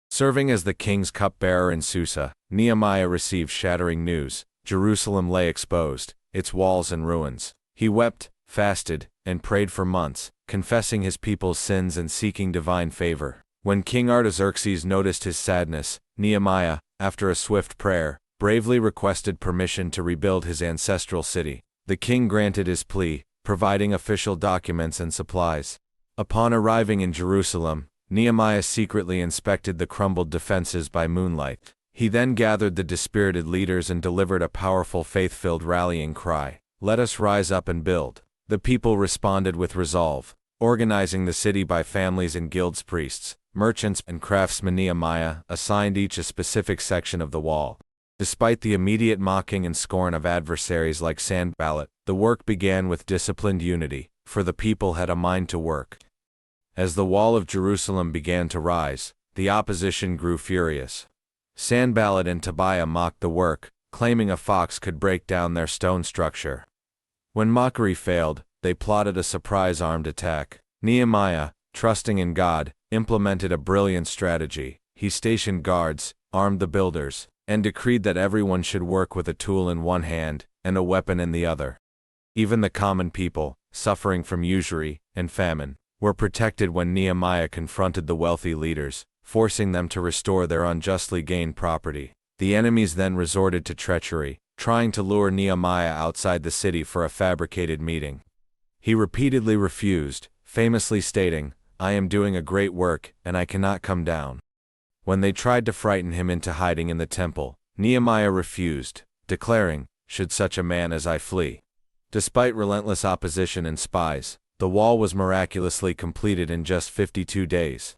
Serving as the king's cupbearer in Susa, Nehemiah received shattering news. Jerusalem lay exposed, its walls in ruins. He wept, fasted, and prayed for months, confessing his people's sins and seeking divine favor. When King Artaxerxes noticed his sadness, Nehemiah, after a swift prayer, bravely requested permission to rebuild his ancestral city. The king granted his plea, providing official documents and supplies. Upon arriving in Jerusalem, Nehemiah secretly inspected the crumbled defenses by moonlight. He then gathered the dispirited leaders and delivered a powerful faith-filled rallying cry, "Let us rise up and build." The people responded with resolve, organizing the city by families and guilds. Priests, merchants, and craftsmen. Nehemiah assigned each a specific section of the wall. Despite the immediate mocking and scorn of adversaries like Sanballat, the work began with disciplined unity, for the people had a mind to work. As the wall of Jerusalem began to rise, the opposition grew furious. Sanballat and Tobiah mocked the work, claiming a fox could break down their stone structure. When mockery failed, they plotted a surprise armed attack. Nehemiah, trusting in God, implemented a brilliant strategy. He stationed guards, armed the builders, and decreed that everyone should work with a tool in one hand and a weapon in the other. Even the common people, suffering from usury and famine, were protected when Nehemiah confronted the wealthy leaders, forcing them to restore their unjustly gained property. The enemies then resorted to treachery, trying to lure Nehemiah outside the city for a fabricated meeting. He repeatedly refused, famously stating, "I am doing a great work, and I cannot come down." When they tried to frighten him into hiding in the temple, Nehemiah refused, declaring, "Should such a man as I flee?" Despite relentless opposition and spies, the wall was miraculously completed in just 52 days.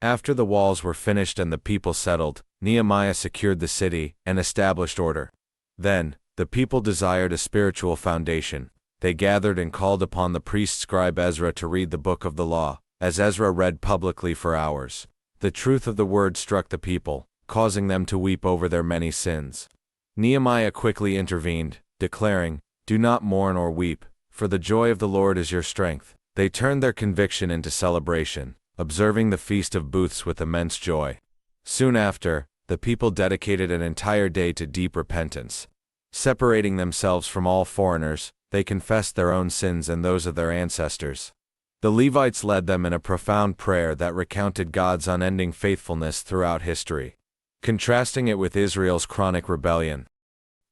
After the walls were finished and the people settled, Nehemiah secured the city and established order. Then, the people desired a spiritual foundation. They gathered and called upon the priest scribe Ezra to read the book of the law. As Ezra read publicly for hours, the truth of the word struck the people, causing them to weep over their many sins. Nehemiah quickly intervened, declaring, "Do not mourn or weep, for the joy of the Lord is your strength." They turned their conviction into celebration. observing the Feast of Booths with immense joy. Soon after, the people dedicated an entire day to deep repentance. Separating themselves from all foreigners, they confessed their own sins and those of their ancestors. The Levites led them in a profound prayer that recounted God's unending faithfulness throughout history, contrasting it with Israel's chronic rebellion.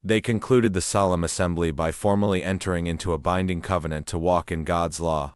They concluded the solemn assembly by formally entering into a binding covenant to walk in God's law.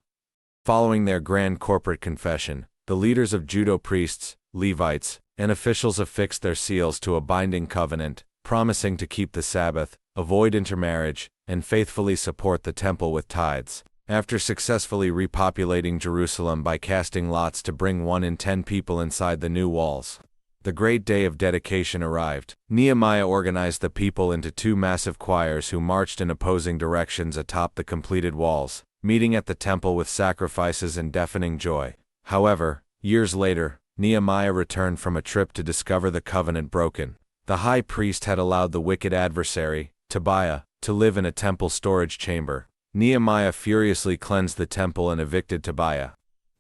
Following their grand corporate confession, the leaders of Judean priests, Levites, and officials affixed their seals to a binding covenant, promising to keep the Sabbath, avoid intermarriage, and faithfully support the temple with tithes. After successfully repopulating Jerusalem by casting lots to bring 1 in 10 people inside the new walls, the great day of dedication arrived. Nehemiah organized the people into 2 massive choirs who marched in opposing directions atop the completed walls, meeting at the temple with sacrifices and deafening joy. However, years later, Nehemiah returned from a trip to discover the covenant broken. The high priest had allowed the wicked adversary, Tobiah, to live in a temple storage chamber. Nehemiah furiously cleansed the temple and evicted Tobiah.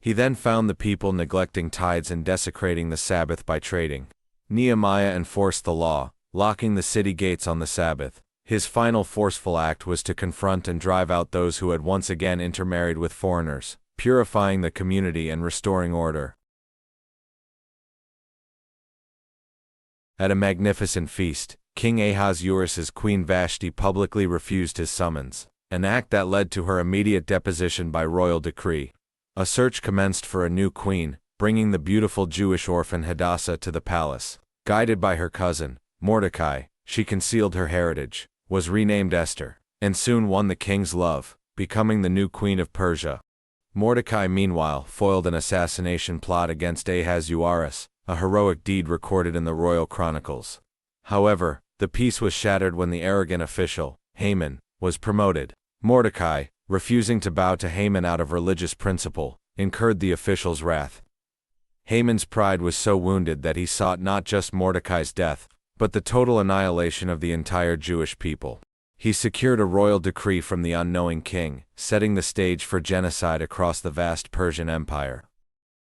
He then found the people neglecting tithes and desecrating the Sabbath by trading. Nehemiah enforced the law, locking the city gates on the Sabbath. His final forceful act was to confront and drive out those who had once again intermarried with foreigners, purifying the community and restoring order. At a magnificent feast, King Ahasuerus' Queen Vashti publicly refused his summons, an act that led to her immediate deposition by royal decree. A search commenced for a new queen, bringing the beautiful Jewish orphan Hadassah to the palace. Guided by her cousin, Mordecai, she concealed her heritage, was renamed Esther, and soon won the king's love, becoming the new queen of Persia. Mordecai meanwhile foiled an assassination plot against Ahasuerus, a heroic deed recorded in the royal chronicles. However, the peace was shattered when the arrogant official, Haman, was promoted. Mordecai, refusing to bow to Haman out of religious principle, incurred the official's wrath. Haman's pride was so wounded that he sought not just Mordecai's death, but the total annihilation of the entire Jewish people. He secured a royal decree from the unknowing king, setting the stage for genocide across the vast Persian Empire.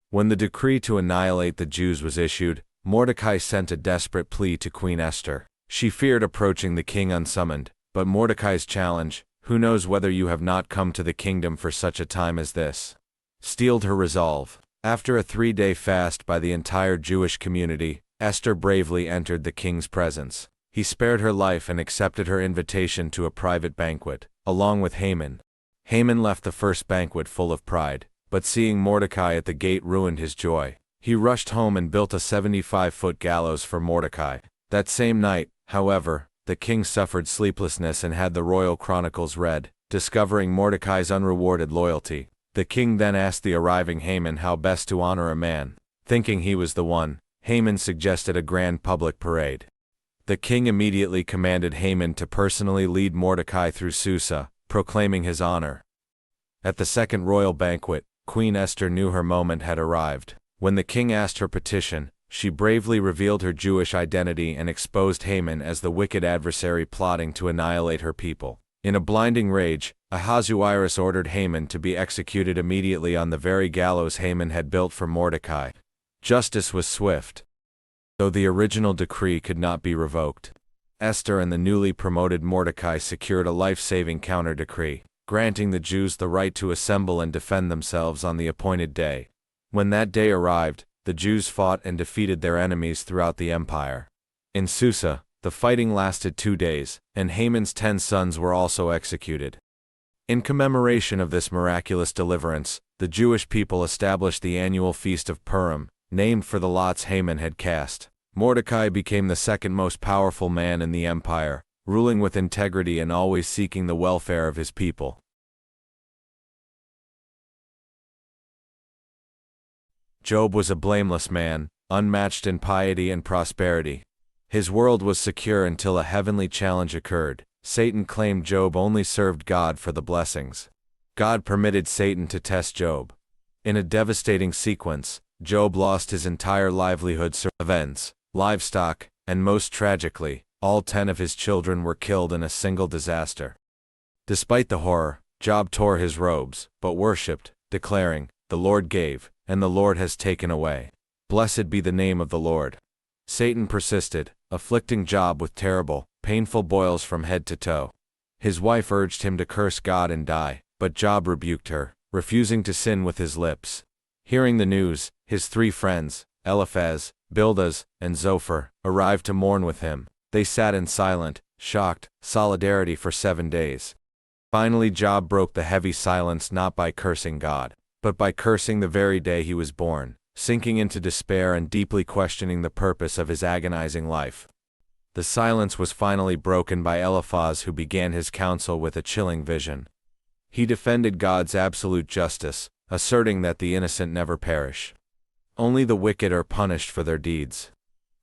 When the decree to annihilate the Jews was issued, Mordecai sent a desperate plea to Queen Esther. She feared approaching the king unsummoned, but Mordecai's challenge, "Who knows whether you have not come to the kingdom for such a time as this?" steeled her resolve. After a 3-day fast by the entire Jewish community, Esther bravely entered the king's presence. He spared her life and accepted her invitation to a private banquet, along with Haman. Haman left the first banquet full of pride, but seeing Mordecai at the gate ruined his joy. He rushed home and built a 75-foot gallows for Mordecai. That same night, however, the king suffered sleeplessness and had the royal chronicles read, discovering Mordecai's unrewarded loyalty. The king then asked the arriving Haman how best to honor a man. Thinking he was the one, Haman suggested a grand public parade. The king immediately commanded Haman to personally lead Mordecai through Susa, proclaiming his honor. At the second royal banquet, Queen Esther knew her moment had arrived. When the king asked her petition, she bravely revealed her Jewish identity and exposed Haman as the wicked adversary plotting to annihilate her people. In a blinding rage, Ahasuerus ordered Haman to be executed immediately on the very gallows Haman had built for Mordecai. Justice was swift, though the original decree could not be revoked. Esther and the newly promoted Mordecai secured a life-saving counter-decree, granting the Jews the right to assemble and defend themselves on the appointed day. When that day arrived, the Jews fought and defeated their enemies throughout the empire. In Susa, the fighting lasted 2 days, and Haman's 10 sons were also executed. In commemoration of this miraculous deliverance, the Jewish people established the annual Feast of Purim, named for the lots Haman had cast. Mordecai became the second most powerful man in the empire, ruling with integrity and always seeking the welfare of his people. Job was a blameless man, unmatched in piety and prosperity. His world was secure until a heavenly challenge occurred. Satan claimed Job only served God for the blessings. God permitted Satan to test Job. In a devastating sequence, Job lost his entire livelihood, servants, livestock, and most tragically, all 10 of his children were killed in a single disaster. Despite the horror, Job tore his robes, but worshipped, declaring, The Lord gave, and the Lord has taken away. Blessed be the name of the Lord. Satan persisted, afflicting Job with terrible, painful boils from head to toe. His wife urged him to curse God and die, but Job rebuked her, refusing to sin with his lips. Hearing the news, his 3 friends, Eliphaz, Bildad, and Zophar, arrived to mourn with him. They sat in silent, shocked solidarity for 7 days. Finally Job broke the heavy silence not by cursing God, but by cursing the very day he was born, sinking into despair and deeply questioning the purpose of his agonizing life. The silence was finally broken by Eliphaz, who began his counsel with a chilling vision. He defended God's absolute justice, asserting that the innocent never perish. Only the wicked are punished for their deeds.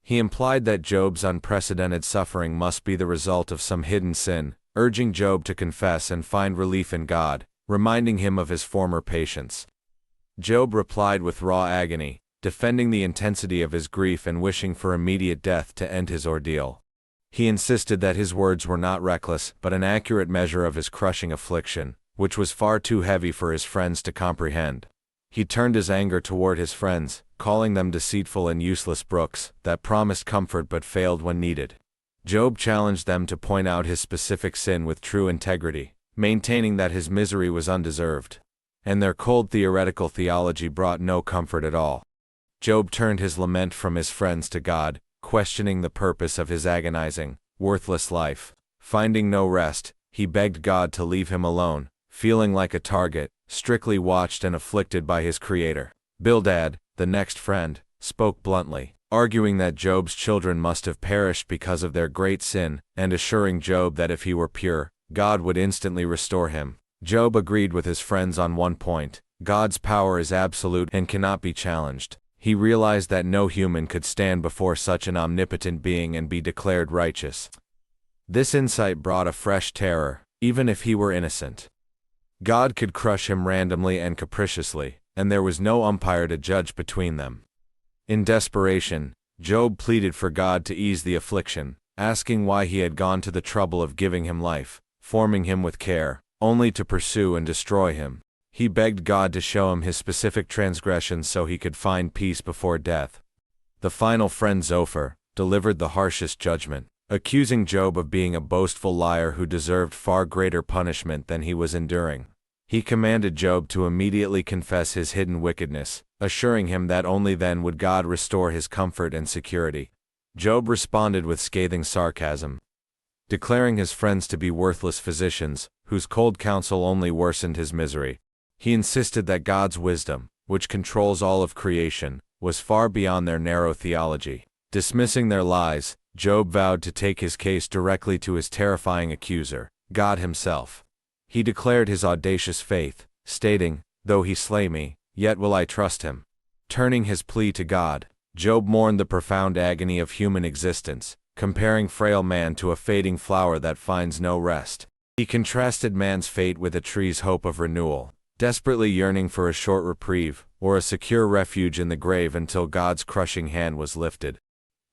He implied that Job's unprecedented suffering must be the result of some hidden sin, urging Job to confess and find relief in God, reminding him of his former patience. Job replied with raw agony, defending the intensity of his grief and wishing for immediate death to end his ordeal. He insisted that his words were not reckless but an accurate measure of his crushing affliction, which was far too heavy for his friends to comprehend. He turned his anger toward his friends, calling them deceitful and useless brooks that promised comfort but failed when needed. Job challenged them to point out his specific sin with true integrity, maintaining that his misery was undeserved. And their cold theoretical theology brought no comfort at all. Job turned his lament from his friends to God, questioning the purpose of his agonizing, worthless life. Finding no rest, he begged God to leave him alone, feeling like a target, strictly watched and afflicted by his Creator. Bildad, the next friend, spoke bluntly, arguing that Job's children must have perished because of their great sin, and assuring Job that if he were pure, God would instantly restore him. Job agreed with his friends on one point: God's power is absolute and cannot be challenged. He realized that no human could stand before such an omnipotent being and be declared righteous. This insight brought a fresh terror, even if he were innocent. God could crush him randomly and capriciously, and there was no umpire to judge between them. In desperation, Job pleaded for God to ease the affliction, asking why he had gone to the trouble of giving him life, forming him with care, only to pursue and destroy him. He begged God to show him his specific transgressions so he could find peace before death. The final friend, Zophar, delivered the harshest judgment, accusing Job of being a boastful liar who deserved far greater punishment than he was enduring. He commanded Job to immediately confess his hidden wickedness, assuring him that only then would God restore his comfort and security. Job responded with scathing sarcasm, declaring his friends to be worthless physicians, whose cold counsel only worsened his misery. He insisted that God's wisdom, which controls all of creation, was far beyond their narrow theology. Dismissing their lies, Job vowed to take his case directly to his terrifying accuser, God himself. He declared his audacious faith, stating, "Though he slay me, yet will I trust him." Turning his plea to God, Job mourned the profound agony of human existence, comparing frail man to a fading flower that finds no rest. He contrasted man's fate with a tree's hope of renewal, desperately yearning for a short reprieve, or a secure refuge in the grave until God's crushing hand was lifted.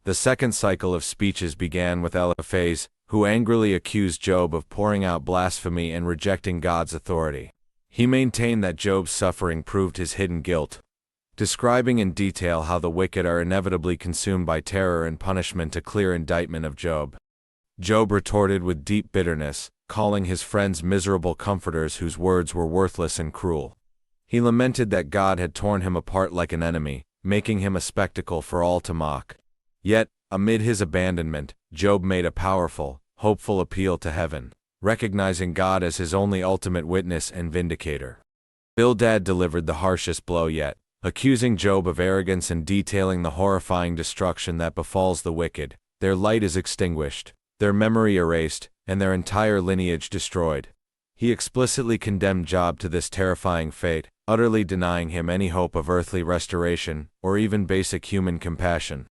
The second cycle of speeches began with Eliphaz, who angrily accused Job of pouring out blasphemy and rejecting God's authority. He maintained that Job's suffering proved his hidden guilt, describing in detail how the wicked are inevitably consumed by terror and punishment, a clear indictment of Job. Job retorted with deep bitterness, calling his friends miserable comforters whose words were worthless and cruel. He lamented that God had torn him apart like an enemy, making him a spectacle for all to mock. Yet, amid his abandonment, Job made a powerful, hopeful appeal to heaven, recognizing God as his only ultimate witness and vindicator. Bildad delivered the harshest blow yet, accusing Job of arrogance and detailing the horrifying destruction that befalls the wicked. Their light is extinguished, their memory erased, and their entire lineage destroyed. He explicitly condemned Job to this terrifying fate, utterly denying him any hope of earthly restoration, or even basic human compassion.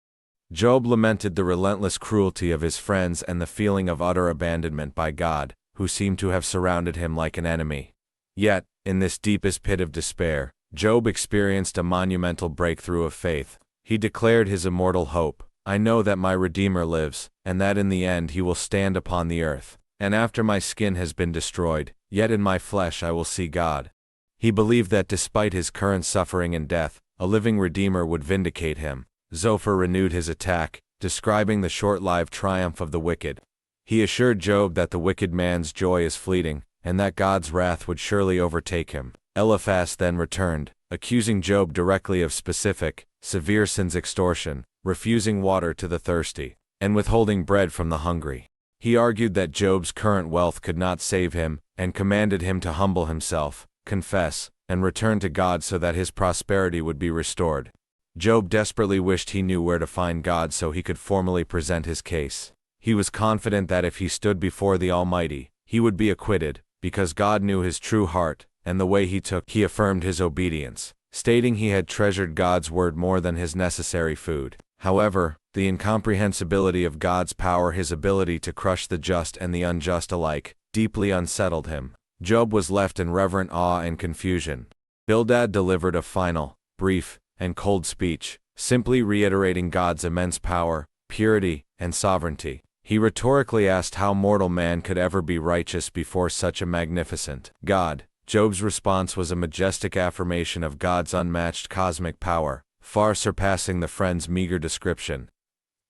Job lamented the relentless cruelty of his friends and the feeling of utter abandonment by God, who seemed to have surrounded him like an enemy. Yet, in this deepest pit of despair, Job experienced a monumental breakthrough of faith. He declared his immortal hope, "I know that my Redeemer lives, and that in the end he will stand upon the earth. And after my skin has been destroyed, yet in my flesh I will see God." He believed that despite his current suffering and death, a living Redeemer would vindicate him. Zophar renewed his attack, describing the short-lived triumph of the wicked. He assured Job that the wicked man's joy is fleeting, and that God's wrath would surely overtake him. Eliphaz then returned, accusing Job directly of specific, severe sins: extortion, refusing water to the thirsty, and withholding bread from the hungry. He argued that Job's current wealth could not save him, and commanded him to humble himself, confess, and return to God so that his prosperity would be restored. Job desperately wished he knew where to find God so he could formally present his case. He was confident that if he stood before the Almighty, he would be acquitted, because God knew his true heart, and the way he affirmed his obedience, stating he had treasured God's word more than his necessary food. However, the incomprehensibility of God's power, his ability to crush the just and the unjust alike, deeply unsettled him. Job was left in reverent awe and confusion. Bildad delivered a final, brief, and cold speech, simply reiterating God's immense power, purity, and sovereignty. He rhetorically asked how mortal man could ever be righteous before such a magnificent God. Job's response was a majestic affirmation of God's unmatched cosmic power, far surpassing the friend's meager description.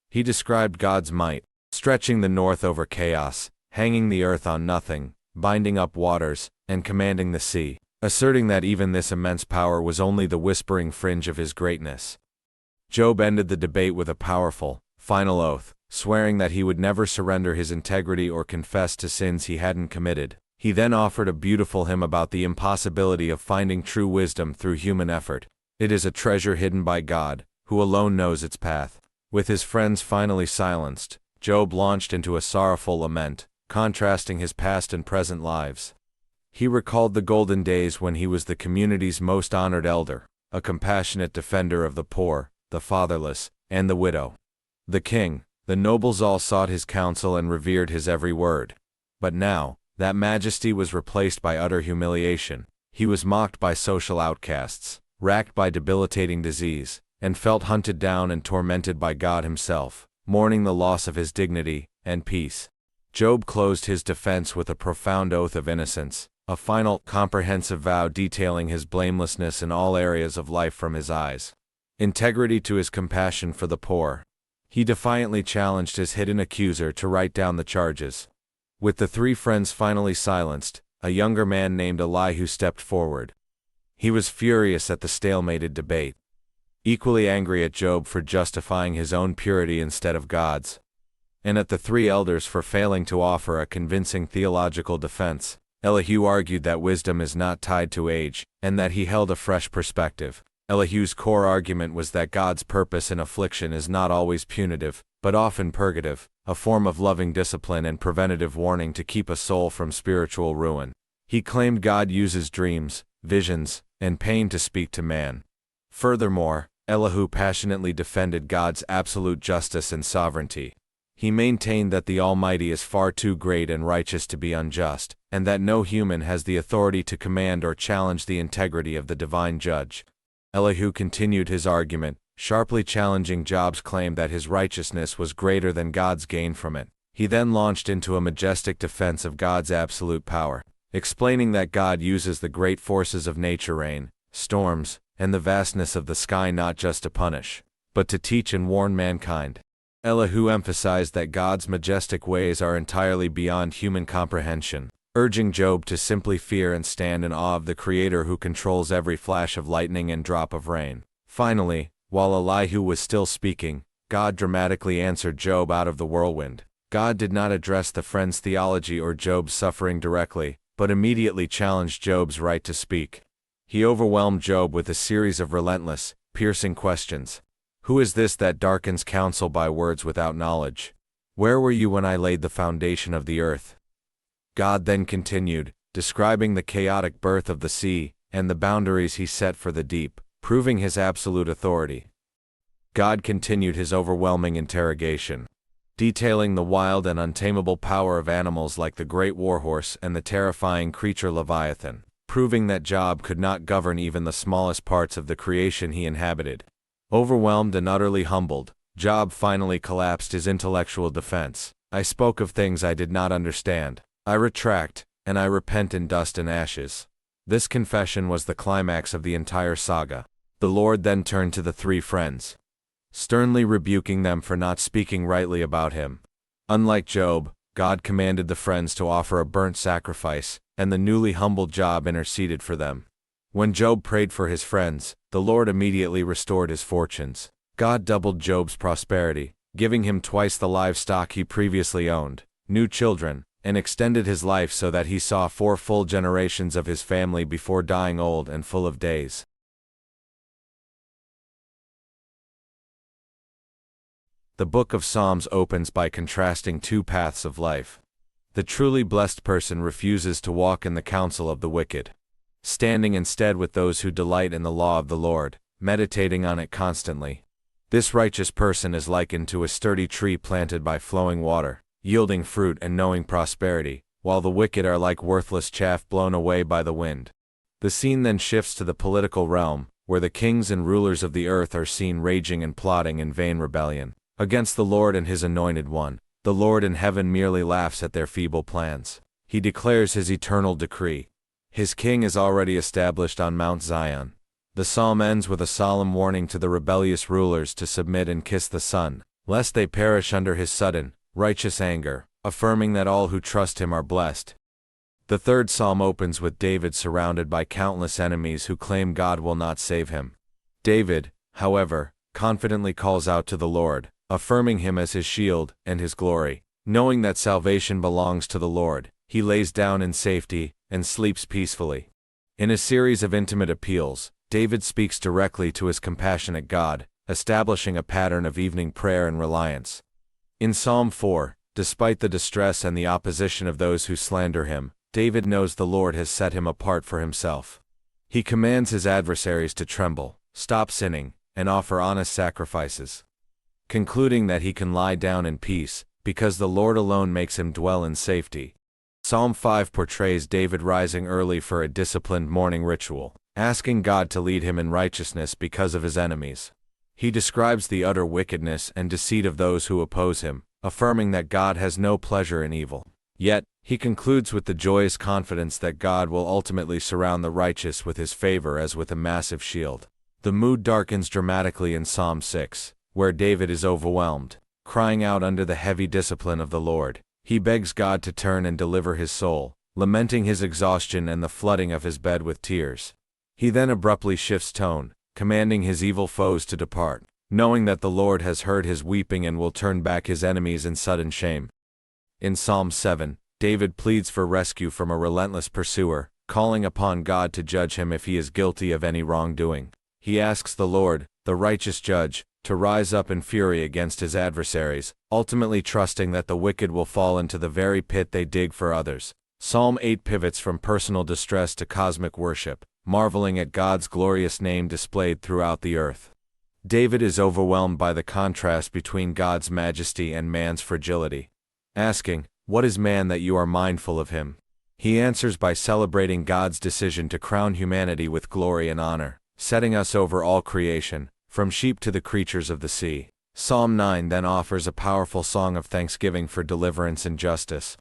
He described God's might, stretching the north over chaos, hanging the earth on nothing, binding up waters, and commanding the sea, asserting that even this immense power was only the whispering fringe of his greatness. Job ended the debate with a powerful, final oath, swearing that he would never surrender his integrity or confess to sins he hadn't committed. He then offered a beautiful hymn about the impossibility of finding true wisdom through human effort. It is a treasure hidden by God, who alone knows its path. With his friends finally silenced, Job launched into a sorrowful lament, contrasting his past and present lives. He recalled the golden days when he was the community's most honored elder, a compassionate defender of the poor, the fatherless, and the widow. The king, the nobles all sought his counsel and revered his every word. But now, that majesty was replaced by utter humiliation. He was mocked by social outcasts, racked by debilitating disease, and felt hunted down and tormented by God himself, mourning the loss of his dignity and peace. Job closed his defense with a profound oath of innocence, a final, comprehensive vow detailing his blamelessness in all areas of life, from his eyes integrity to his compassion for the poor. He defiantly challenged his hidden accuser to write down the charges. With the three friends finally silenced, a younger man named Elihu stepped forward. He was furious at the stalemated debate, equally angry at Job for justifying his own purity instead of God's, and at the three elders for failing to offer a convincing theological defense. Elihu argued that wisdom is not tied to age, and that he held a fresh perspective. Elihu's core argument was that God's purpose in affliction is not always punitive, but often purgative, a form of loving discipline and preventative warning to keep a soul from spiritual ruin. He claimed God uses dreams, visions, and pain to speak to man. Furthermore, Elihu passionately defended God's absolute justice and sovereignty. He maintained that the Almighty is far too great and righteous to be unjust, and that no human has the authority to command or challenge the integrity of the divine judge. Elihu continued his argument, sharply challenging Job's claim that his righteousness was greater than God's gain from it. He then launched into a majestic defense of God's absolute power, explaining that God uses the great forces of nature, rain, storms, and the vastness of the sky not just to punish, but to teach and warn mankind. Elihu emphasized that God's majestic ways are entirely beyond human comprehension, urging Job to simply fear and stand in awe of the Creator who controls every flash of lightning and drop of rain. Finally, while Elihu was still speaking, God dramatically answered Job out of the whirlwind. God did not address the friend's theology or Job's suffering directly, but immediately challenged Job's right to speak. He overwhelmed Job with a series of relentless, piercing questions. Who is this that darkens counsel by words without knowledge? Where were you when I laid the foundation of the earth? God then continued, describing the chaotic birth of the sea, and the boundaries he set for the deep, proving his absolute authority. God continued his overwhelming interrogation, detailing the wild and untamable power of animals like the great warhorse and the terrifying creature Leviathan, proving that Job could not govern even the smallest parts of the creation he inhabited. Overwhelmed and utterly humbled, Job finally collapsed his intellectual defense. I spoke of things I did not understand. I retract, and I repent in dust and ashes. This confession was the climax of the entire saga. The Lord then turned to the three friends, sternly rebuking them for not speaking rightly about him. Unlike Job, God commanded the friends to offer a burnt sacrifice, and the newly humbled Job interceded for them. When Job prayed for his friends, the Lord immediately restored his fortunes. God doubled Job's prosperity, giving him twice the livestock he previously owned, new children, and extended his life so that he saw 4 full generations of his family before dying old and full of days. The book of Psalms opens by contrasting 2 paths of life. The truly blessed person refuses to walk in the counsel of the wicked, standing instead with those who delight in the law of the Lord, meditating on it constantly. This righteous person is likened to a sturdy tree planted by flowing water, yielding fruit and knowing prosperity, while the wicked are like worthless chaff blown away by the wind. The scene then shifts to the political realm, where the kings and rulers of the earth are seen raging and plotting in vain rebellion against the Lord and his anointed one. The Lord in heaven merely laughs at their feeble plans. He declares his eternal decree. His king is already established on Mount Zion. The psalm ends with a solemn warning to the rebellious rulers to submit and kiss the Son, lest they perish under his sudden, righteous anger, affirming that all who trust him are blessed. The third psalm opens with David surrounded by countless enemies who claim God will not save him. David, however, confidently calls out to the Lord, affirming him as his shield and his glory. Knowing that salvation belongs to the Lord, he lays down in safety and sleeps peacefully. In a series of intimate appeals, David speaks directly to his compassionate God, establishing a pattern of evening prayer and reliance. In Psalm 4, despite the distress and the opposition of those who slander him, David knows the Lord has set him apart for himself. He commands his adversaries to tremble, stop sinning, and offer honest sacrifices, concluding that he can lie down in peace, because the Lord alone makes him dwell in safety. Psalm 5 portrays David rising early for a disciplined morning ritual, asking God to lead him in righteousness because of his enemies. He describes the utter wickedness and deceit of those who oppose him, affirming that God has no pleasure in evil. Yet, he concludes with the joyous confidence that God will ultimately surround the righteous with his favor as with a massive shield. The mood darkens dramatically in Psalm 6, where David is overwhelmed, crying out under the heavy discipline of the Lord. He begs God to turn and deliver his soul, lamenting his exhaustion and the flooding of his bed with tears. He then abruptly shifts tone, commanding his evil foes to depart, knowing that the Lord has heard his weeping and will turn back his enemies in sudden shame. In Psalm 7, David pleads for rescue from a relentless pursuer, calling upon God to judge him if he is guilty of any wrongdoing. He asks the Lord, the righteous judge, to rise up in fury against his adversaries, ultimately trusting that the wicked will fall into the very pit they dig for others. Psalm 8 pivots from personal distress to cosmic worship, marveling at God's glorious name displayed throughout the earth. David is overwhelmed by the contrast between God's majesty and man's fragility, asking, "What is man that you are mindful of him?" He answers by celebrating God's decision to crown humanity with glory and honor, setting us over all creation, from sheep to the creatures of the sea. Psalm 9 then offers a powerful song of thanksgiving for deliverance and justice.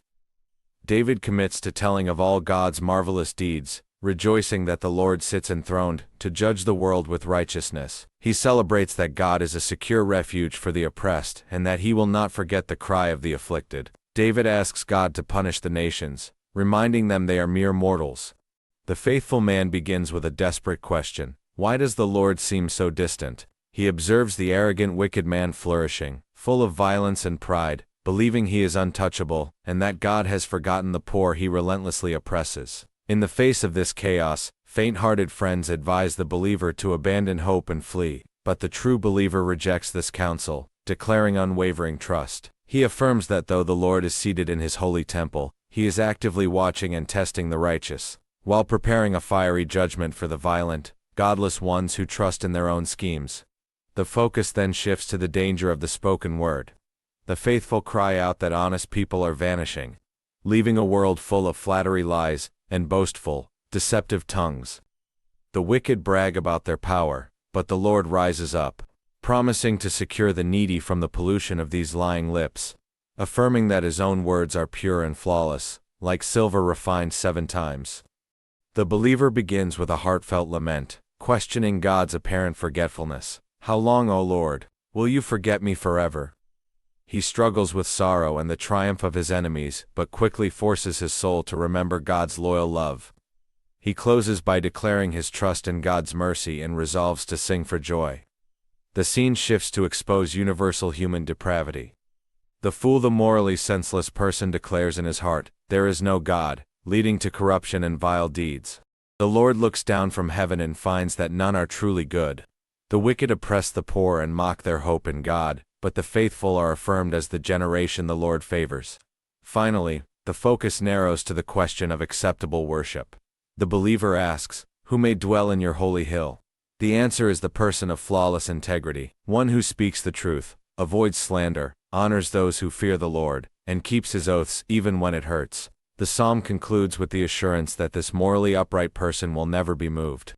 David commits to telling of all God's marvelous deeds, rejoicing that the Lord sits enthroned to judge the world with righteousness. He celebrates that God is a secure refuge for the oppressed and that he will not forget the cry of the afflicted. David asks God to punish the nations, reminding them they are mere mortals. The faithful man begins with a desperate question: why does the Lord seem so distant? He observes the arrogant wicked man flourishing, full of violence and pride, believing he is untouchable, and that God has forgotten the poor he relentlessly oppresses. In the face of this chaos, faint-hearted friends advise the believer to abandon hope and flee, but the true believer rejects this counsel, declaring unwavering trust. He affirms that though the Lord is seated in his holy temple, he is actively watching and testing the righteous, while preparing a fiery judgment for the violent, godless ones who trust in their own schemes. The focus then shifts to the danger of the spoken word. The faithful cry out that honest people are vanishing, leaving a world full of flattery, lies, and boastful, deceptive tongues. The wicked brag about their power, but the Lord rises up, promising to secure the needy from the pollution of these lying lips, affirming that his own words are pure and flawless, like silver refined 7 times. The believer begins with a heartfelt lament, questioning God's apparent forgetfulness. How long, O Lord, will you forget me forever? He struggles with sorrow and the triumph of his enemies, but quickly forces his soul to remember God's loyal love. He closes by declaring his trust in God's mercy and resolves to sing for joy. The scene shifts to expose universal human depravity. The fool, the morally senseless person, declares in his heart, "There is no God," leading to corruption and vile deeds. The Lord looks down from heaven and finds that none are truly good. The wicked oppress the poor and mock their hope in God, but the faithful are affirmed as the generation the Lord favors. Finally, the focus narrows to the question of acceptable worship. The believer asks, "Who may dwell in your holy hill?" The answer is the person of flawless integrity, one who speaks the truth, avoids slander, honors those who fear the Lord, and keeps his oaths even when it hurts. The psalm concludes with the assurance that this morally upright person will never be moved.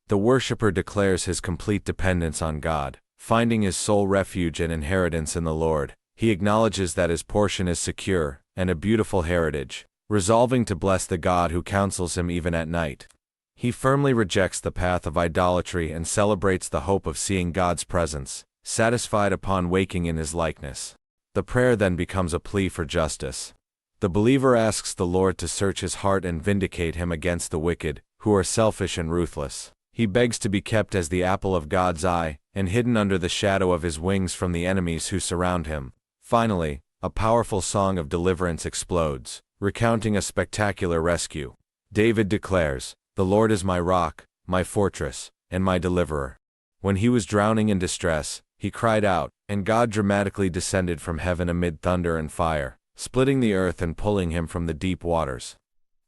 The worshipper declares his complete dependence on God, finding his sole refuge and inheritance in the Lord. He acknowledges that his portion is secure, and a beautiful heritage, resolving to bless the God who counsels him even at night. He firmly rejects the path of idolatry and celebrates the hope of seeing God's presence, satisfied upon waking in his likeness. The prayer then becomes a plea for justice. The believer asks the Lord to search his heart and vindicate him against the wicked, who are selfish and ruthless. He begs to be kept as the apple of God's eye, and hidden under the shadow of his wings from the enemies who surround him. Finally, a powerful song of deliverance explodes, recounting a spectacular rescue. David declares, "The Lord is my rock, my fortress, and my deliverer." When he was drowning in distress, he cried out, and God dramatically descended from heaven amid thunder and fire, splitting the earth and pulling him from the deep waters.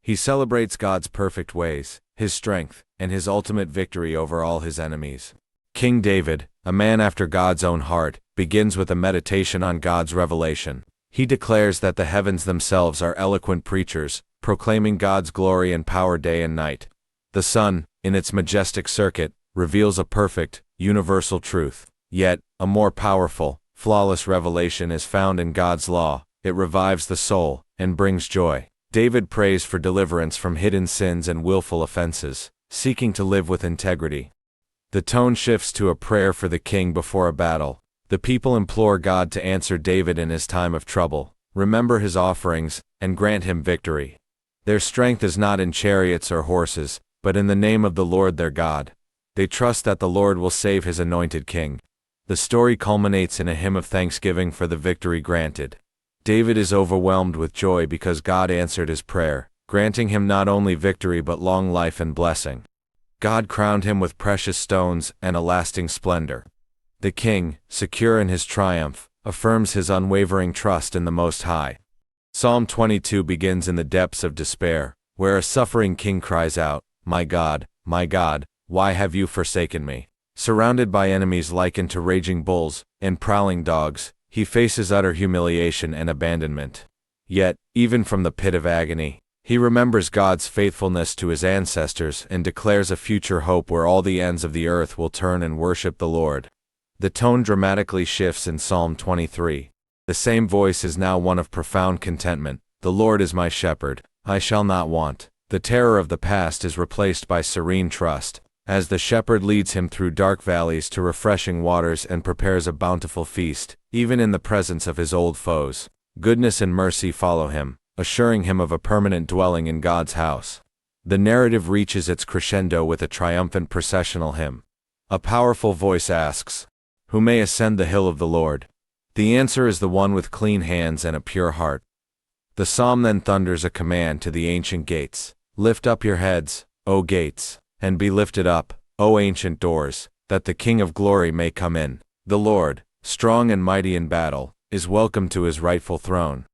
He celebrates God's perfect ways, his strength, and his ultimate victory over all his enemies. King David, a man after God's own heart, begins with a meditation on God's revelation. He declares that the heavens themselves are eloquent preachers, proclaiming God's glory and power day and night. The sun, in its majestic circuit, reveals a perfect, universal truth. Yet, a more powerful, flawless revelation is found in God's law. It revives the soul, and brings joy. David prays for deliverance from hidden sins and willful offenses, seeking to live with integrity. The tone shifts to a prayer for the king before a battle. The people implore God to answer David in his time of trouble, remember his offerings, and grant him victory. Their strength is not in chariots or horses, but in the name of the Lord their God. They trust that the Lord will save his anointed king. The story culminates in a hymn of thanksgiving for the victory granted. David is overwhelmed with joy because God answered his prayer, granting him not only victory but long life and blessing. God crowned him with precious stones and a lasting splendor. The king, secure in his triumph, affirms his unwavering trust in the Most High. Psalm 22 begins in the depths of despair, where a suffering king cries out, my God, why have you forsaken me?" Surrounded by enemies likened to raging bulls and prowling dogs, he faces utter humiliation and abandonment. Yet, even from the pit of agony, he remembers God's faithfulness to his ancestors and declares a future hope where all the ends of the earth will turn and worship the Lord. The tone dramatically shifts in Psalm 23. The same voice is now one of profound contentment. "The Lord is my shepherd, I shall not want." The terror of the past is replaced by serene trust, as the shepherd leads him through dark valleys to refreshing waters and prepares a bountiful feast, even in the presence of his old foes. Goodness and mercy follow him, assuring him of a permanent dwelling in God's house. The narrative reaches its crescendo with a triumphant processional hymn. A powerful voice asks, "Who may ascend the hill of the Lord?" The answer is the one with clean hands and a pure heart. The psalm then thunders a command to the ancient gates. "Lift up your heads, O gates, and be lifted up, O ancient doors, that the King of glory may come in. The Lord, strong and mighty in battle, is welcome to his rightful throne."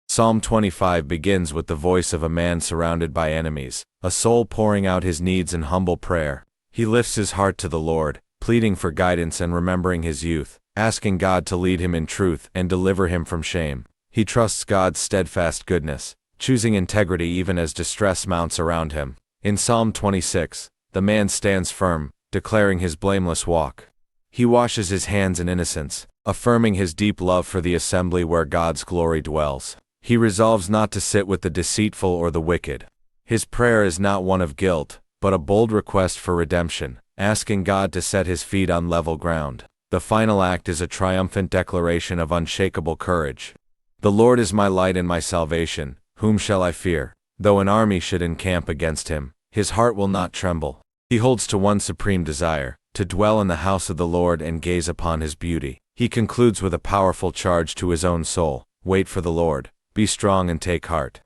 Psalm 25 begins with the voice of a man surrounded by enemies, a soul pouring out his needs in humble prayer. He lifts his heart to the Lord, pleading for guidance and remembering his youth, asking God to lead him in truth and deliver him from shame. He trusts God's steadfast goodness, choosing integrity even as distress mounts around him. In Psalm 26, the man stands firm, declaring his blameless walk. He washes his hands in innocence, affirming his deep love for the assembly where God's glory dwells. He resolves not to sit with the deceitful or the wicked. His prayer is not one of guilt, but a bold request for redemption, asking God to set his feet on level ground. The final act is a triumphant declaration of unshakable courage. The Lord is my light and my salvation, whom shall I fear? Though an army should encamp against him, his heart will not tremble. He holds to one supreme desire, to dwell in the house of the Lord and gaze upon his beauty. He concludes with a powerful charge to his own soul: wait for the Lord, be strong and take heart.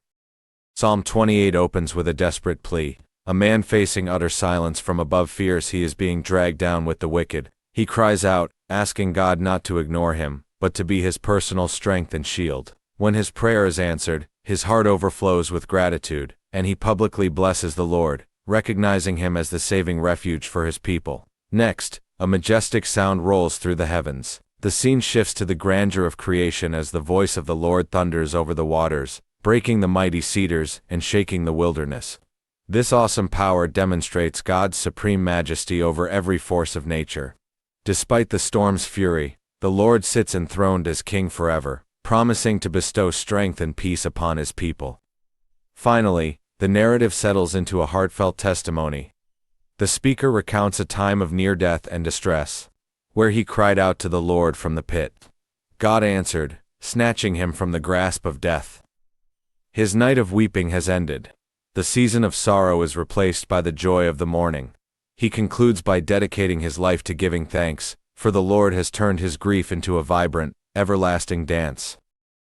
Psalm 28 opens with a desperate plea. A man facing utter silence from above fears he is being dragged down with the wicked. He cries out, asking God not to ignore him, but to be his personal strength and shield. When his prayer is answered, his heart overflows with gratitude, and he publicly blesses the Lord, recognizing him as the saving refuge for his people. Next, a majestic sound rolls through the heavens. The scene shifts to the grandeur of creation as the voice of the Lord thunders over the waters, breaking the mighty cedars and shaking the wilderness. This awesome power demonstrates God's supreme majesty over every force of nature. Despite the storm's fury, the Lord sits enthroned as King forever, promising to bestow strength and peace upon his people. Finally, the narrative settles into a heartfelt testimony. The speaker recounts a time of near death and distress, where he cried out to the Lord from the pit. God answered, snatching him from the grasp of death. His night of weeping has ended. The season of sorrow is replaced by the joy of the morning. He concludes by dedicating his life to giving thanks, for the Lord has turned his grief into a vibrant, everlasting dance.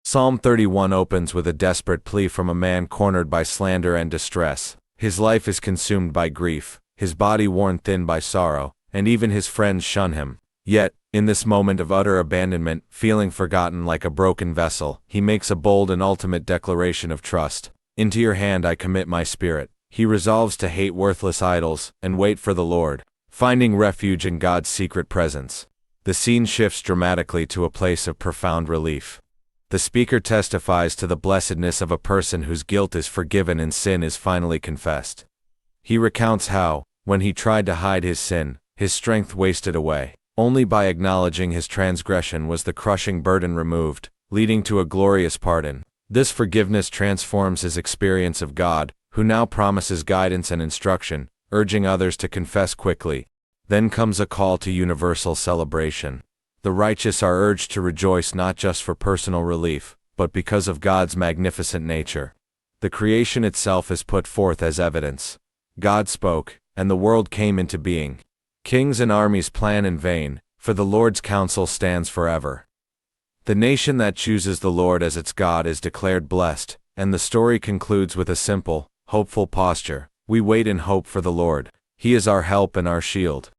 Psalm 31 opens with a desperate plea from a man cornered by slander and distress. His life is consumed by grief, his body worn thin by sorrow, and even his friends shun him. Yet, in this moment of utter abandonment, feeling forgotten like a broken vessel, he makes a bold and ultimate declaration of trust. Into your hand I commit my spirit. He resolves to hate worthless idols and wait for the Lord, finding refuge in God's secret presence. The scene shifts dramatically to a place of profound relief. The speaker testifies to the blessedness of a person whose guilt is forgiven and sin is finally confessed. He recounts how, when he tried to hide his sin, his strength wasted away. Only by acknowledging his transgression was the crushing burden removed, leading to a glorious pardon. This forgiveness transforms his experience of God, who now promises guidance and instruction, urging others to confess quickly. Then comes a call to universal celebration. The righteous are urged to rejoice not just for personal relief, but because of God's magnificent nature. The creation itself is put forth as evidence. God spoke, and the world came into being. Kings and armies plan in vain, for the Lord's counsel stands forever. The nation that chooses the Lord as its God is declared blessed, and the story concludes with a simple, hopeful posture. We wait in hope for the Lord. He is our help and our shield.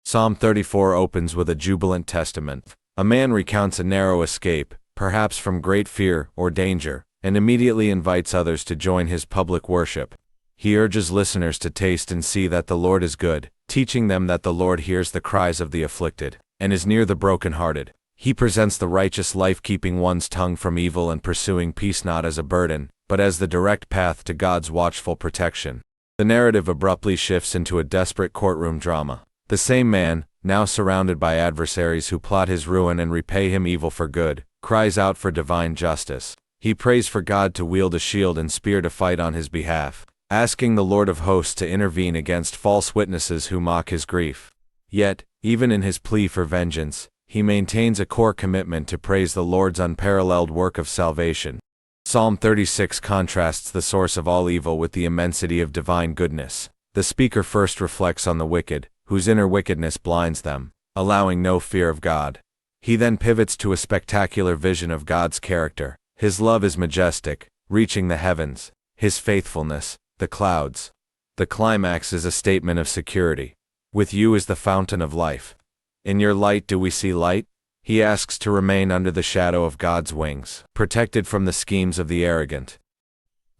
Psalm 34 opens with a jubilant testament. A man recounts a narrow escape, perhaps from great fear or danger, and immediately invites others to join his public worship. He urges listeners to taste and see that the Lord is good, teaching them that the Lord hears the cries of the afflicted, and is near the brokenhearted. He presents the righteous life, keeping one's tongue from evil and pursuing peace not as a burden, but as the direct path to God's watchful protection. The narrative abruptly shifts into a desperate courtroom drama. The same man, now surrounded by adversaries who plot his ruin and repay him evil for good, cries out for divine justice. He prays for God to wield a shield and spear to fight on his behalf, asking the Lord of hosts to intervene against false witnesses who mock his grief. Yet, even in his plea for vengeance, he maintains a core commitment to praise the Lord's unparalleled work of salvation. Psalm 36 contrasts the source of all evil with the immensity of divine goodness. The speaker first reflects on the wicked, whose inner wickedness blinds them, allowing no fear of God. He then pivots to a spectacular vision of God's character. His love is majestic, reaching the heavens, his faithfulness, the clouds. The climax is a statement of security. With you is the fountain of life. In your light do we see light? He asks to remain under the shadow of God's wings, protected from the schemes of the arrogant.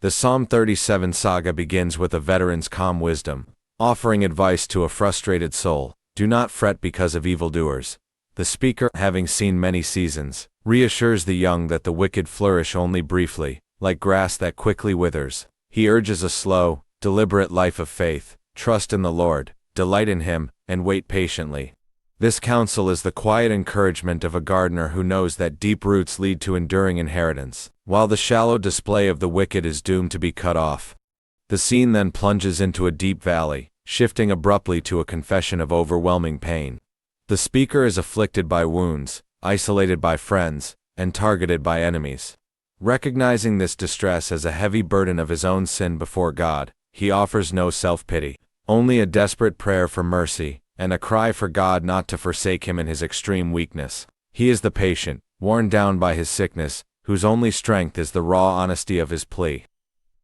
The Psalm 37 saga begins with a veteran's calm wisdom, offering advice to a frustrated soul. Do not fret because of evildoers. The speaker, having seen many seasons, reassures the young that the wicked flourish only briefly, like grass that quickly withers. He urges a slow, deliberate life of faith. Trust in the Lord, delight in Him, and wait patiently. This counsel is the quiet encouragement of a gardener who knows that deep roots lead to enduring inheritance, while the shallow display of the wicked is doomed to be cut off. The scene then plunges into a deep valley, shifting abruptly to a confession of overwhelming pain. The speaker is afflicted by wounds, isolated by friends, and targeted by enemies. Recognizing this distress as a heavy burden of his own sin before God, he offers no self-pity, only a desperate prayer for mercy, and a cry for God not to forsake him in his extreme weakness. He is the patient, worn down by his sickness, whose only strength is the raw honesty of his plea.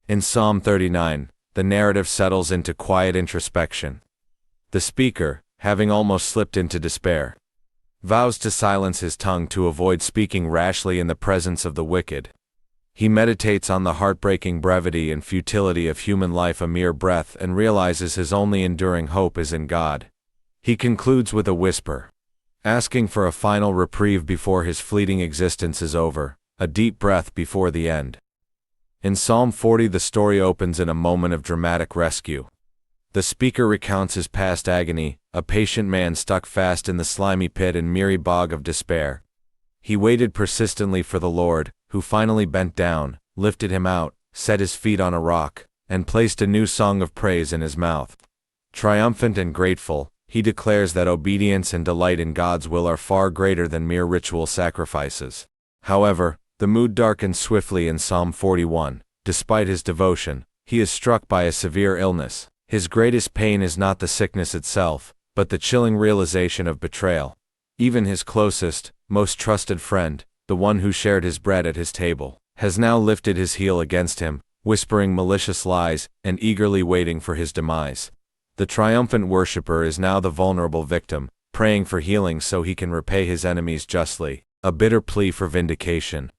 In Psalm 39, the narrative settles into quiet introspection. The speaker, having almost slipped into despair, vows to silence his tongue to avoid speaking rashly in the presence of the wicked. He meditates on the heartbreaking brevity and futility of human life, a mere breath, and realizes his only enduring hope is in God. He concludes with a whisper, asking for a final reprieve before his fleeting existence is over, a deep breath before the end. In Psalm 40, the story opens in a moment of dramatic rescue. The speaker recounts his past agony, a patient man stuck fast in the slimy pit and miry bog of despair. He waited persistently for the Lord, who finally bent down, lifted him out, set his feet on a rock, and placed a new song of praise in his mouth. Triumphant and grateful, he declares that obedience and delight in God's will are far greater than mere ritual sacrifices. However, the mood darkens swiftly in Psalm 41. Despite his devotion, he is struck by a severe illness. His greatest pain is not the sickness itself, but the chilling realization of betrayal. Even his closest, most trusted friend, the one who shared his bread at his table, has now lifted his heel against him, whispering malicious lies and eagerly waiting for his demise. The triumphant worshipper is now the vulnerable victim, praying for healing so he can repay his enemies justly, a bitter plea for vindication.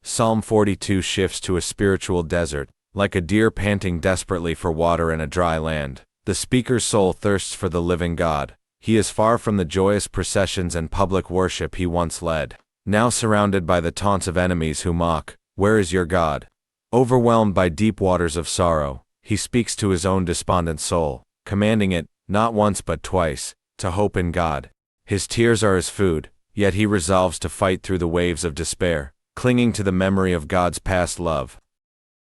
Psalm 42 shifts to a spiritual desert. Like a deer panting desperately for water in a dry land, the speaker's soul thirsts for the living God. He is far from the joyous processions and public worship he once led. Now surrounded by the taunts of enemies who mock, "Where is your God?" Overwhelmed by deep waters of sorrow, he speaks to his own despondent soul, commanding it, not once but twice, to hope in God. His tears are his food, yet he resolves to fight through the waves of despair, clinging to the memory of God's past love.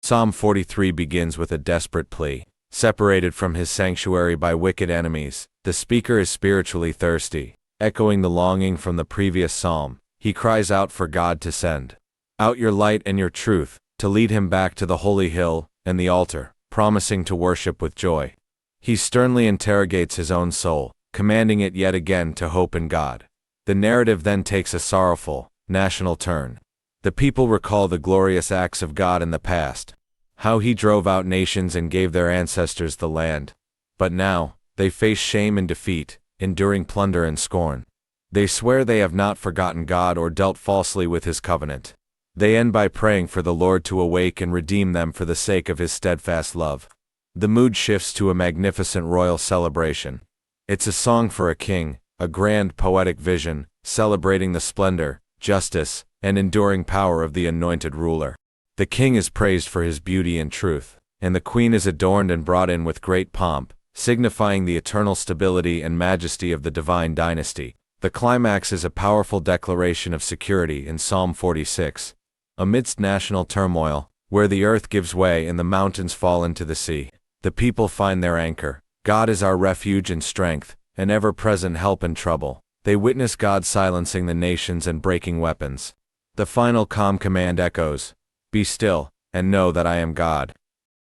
Psalm 43 begins with a desperate plea. Separated from his sanctuary by wicked enemies, the speaker is spiritually thirsty. Echoing the longing from the previous psalm, he cries out for God to send out your light and your truth, to lead him back to the holy hill and the altar, promising to worship with joy. He sternly interrogates his own soul, commanding it yet again to hope in God. The narrative then takes a sorrowful, national turn. The people recall the glorious acts of God in the past, how he drove out nations and gave their ancestors the land. But now, they face shame and defeat, enduring plunder and scorn. They swear they have not forgotten God or dealt falsely with his covenant. They end by praying for the Lord to awake and redeem them for the sake of his steadfast love. The mood shifts to a magnificent royal celebration. It's a song for a king, a grand poetic vision, celebrating the splendor, justice, and enduring power of the anointed ruler. The king is praised for his beauty and truth, and the queen is adorned and brought in with great pomp, signifying the eternal stability and majesty of the divine dynasty. The climax is a powerful declaration of security in Psalm 46. Amidst national turmoil, where the earth gives way and the mountains fall into the sea, the people find their anchor. God is our refuge and strength, an ever-present help in trouble. They witness God silencing the nations and breaking weapons. The final calm command echoes, "Be still, and know that I am God."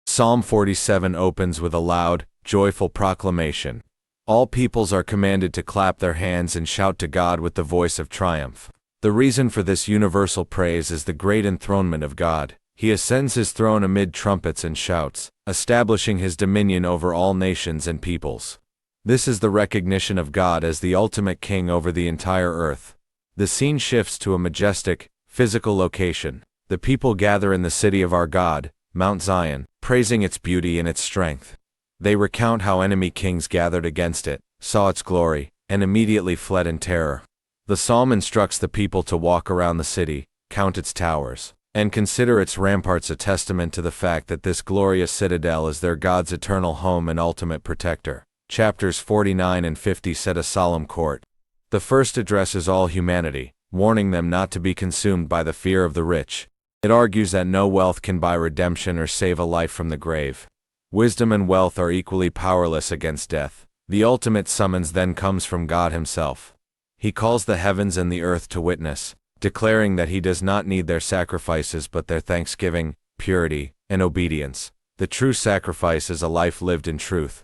Psalm 47 opens with a loud, joyful proclamation. All peoples are commanded to clap their hands and shout to God with the voice of triumph. The reason for this universal praise is the great enthronement of God. He ascends his throne amid trumpets and shouts, establishing his dominion over all nations and peoples. This is the recognition of God as the ultimate king over the entire earth. The scene shifts to a majestic, physical location. The people gather in the city of our God, Mount Zion, praising its beauty and its strength. They recount how enemy kings gathered against it, saw its glory, and immediately fled in terror. The psalm instructs the people to walk around the city, count its towers, and consider its ramparts, a testament to the fact that this glorious citadel is their God's eternal home and ultimate protector. Chapters 49 and 50 set a solemn court. The first addresses all humanity, warning them not to be consumed by the fear of the rich. It argues that no wealth can buy redemption or save a life from the grave. Wisdom and wealth are equally powerless against death. The ultimate summons then comes from God himself. He calls the heavens and the earth to witness, declaring that he does not need their sacrifices but their thanksgiving, purity, and obedience. The true sacrifice is a life lived in truth.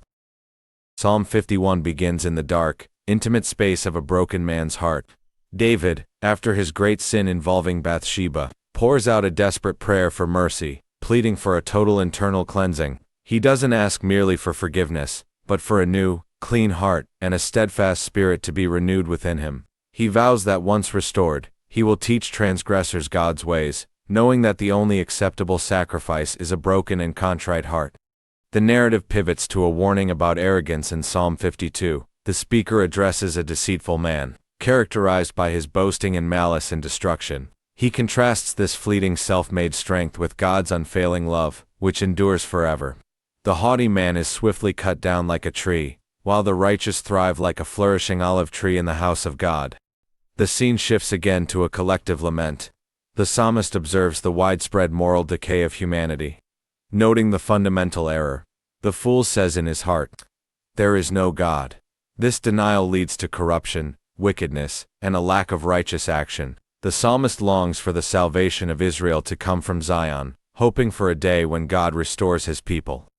Psalm 51 begins in the dark, intimate space of a broken man's heart. David, after his great sin involving Bathsheba, pours out a desperate prayer for mercy, pleading for a total internal cleansing. He doesn't ask merely for forgiveness, but for a new, clean heart and a steadfast spirit to be renewed within him. He vows that once restored, he will teach transgressors God's ways, knowing that the only acceptable sacrifice is a broken and contrite heart. The narrative pivots to a warning about arrogance in Psalm 52. The speaker addresses a deceitful man, characterized by his boasting and malice and destruction. He contrasts this fleeting self-made strength with God's unfailing love, which endures forever. The haughty man is swiftly cut down like a tree, while the righteous thrive like a flourishing olive tree in the house of God. The scene shifts again to a collective lament. The psalmist observes the widespread moral decay of humanity. Noting the fundamental error, the fool says in his heart, "There is no God." This denial leads to corruption, wickedness, and a lack of righteous action. The psalmist longs for the salvation of Israel to come from Zion, hoping for a day when God restores his people.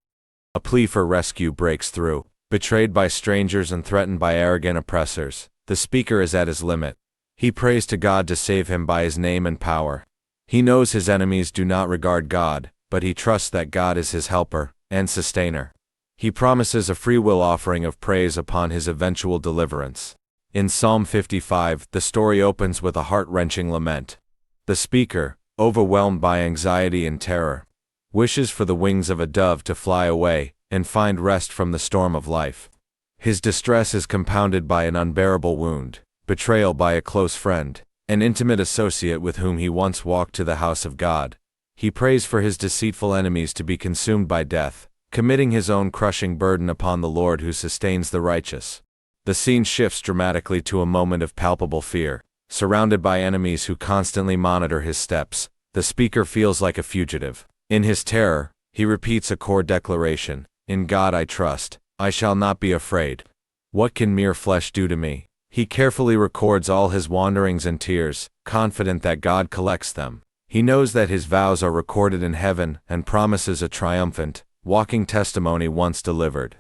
A plea for rescue breaks through. Betrayed by strangers and threatened by arrogant oppressors, the speaker is at his limit. He prays to God to save him by his name and power. He knows his enemies do not regard God, but he trusts that God is his helper and sustainer. He promises a free will offering of praise upon his eventual deliverance. In Psalm 55, the story opens with a heart-wrenching lament. The speaker, overwhelmed by anxiety and terror, wishes for the wings of a dove to fly away and find rest from the storm of life. His distress is compounded by an unbearable wound, betrayal by a close friend, an intimate associate with whom he once walked to the house of God. He prays for his deceitful enemies to be consumed by death, committing his own crushing burden upon the Lord who sustains the righteous. The scene shifts dramatically to a moment of palpable fear. Surrounded by enemies who constantly monitor his steps, the speaker feels like a fugitive. In his terror, he repeats a core declaration, "In God I trust, I shall not be afraid. What can mere flesh do to me?" He carefully records all his wanderings and tears, confident that God collects them. He knows that his vows are recorded in heaven and promises a triumphant, walking testimony once delivered.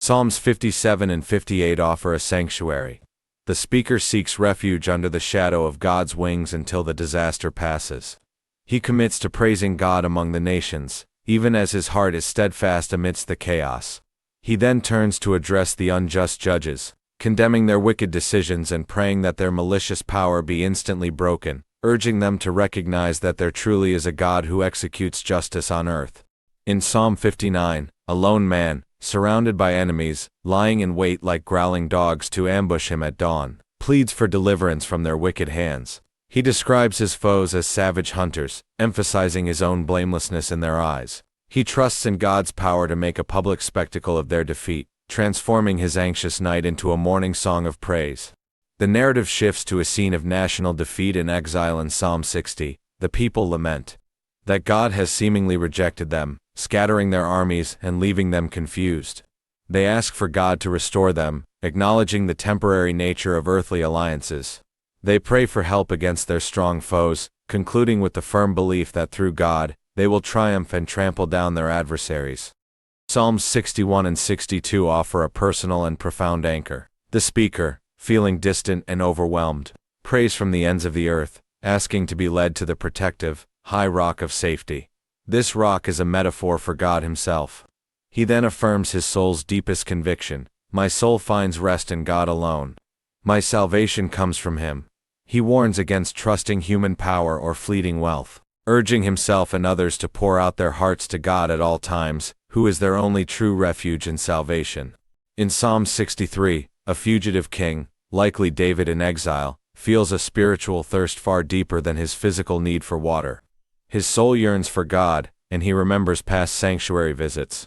Psalms 57 and 58 offer a sanctuary. The speaker seeks refuge under the shadow of God's wings until the disaster passes. He commits to praising God among the nations, even as his heart is steadfast amidst the chaos. He then turns to address the unjust judges, condemning their wicked decisions and praying that their malicious power be instantly broken, urging them to recognize that there truly is a God who executes justice on earth. In Psalm 59, a lone man, surrounded by enemies, lying in wait like growling dogs to ambush him at dawn, pleads for deliverance from their wicked hands. He describes his foes as savage hunters, emphasizing his own blamelessness in their eyes. He trusts in God's power to make a public spectacle of their defeat, transforming his anxious night into a morning song of praise. The narrative shifts to a scene of national defeat and exile in Psalm 60. The people lament that God has seemingly rejected them, scattering their armies and leaving them confused. They ask for God to restore them, acknowledging the temporary nature of earthly alliances. They pray for help against their strong foes, concluding with the firm belief that through God, they will triumph and trample down their adversaries. Psalms 61 and 62 offer a personal and profound anchor. The speaker, feeling distant and overwhelmed, prays from the ends of the earth, asking to be led to the protective, high rock of safety. This rock is a metaphor for God himself. He then affirms his soul's deepest conviction, "My soul finds rest in God alone. My salvation comes from him." He warns against trusting human power or fleeting wealth, urging himself and others to pour out their hearts to God at all times, who is their only true refuge and salvation. In Psalm 63, a fugitive king, likely David in exile, feels a spiritual thirst far deeper than his physical need for water. His soul yearns for God, and he remembers past sanctuary visits.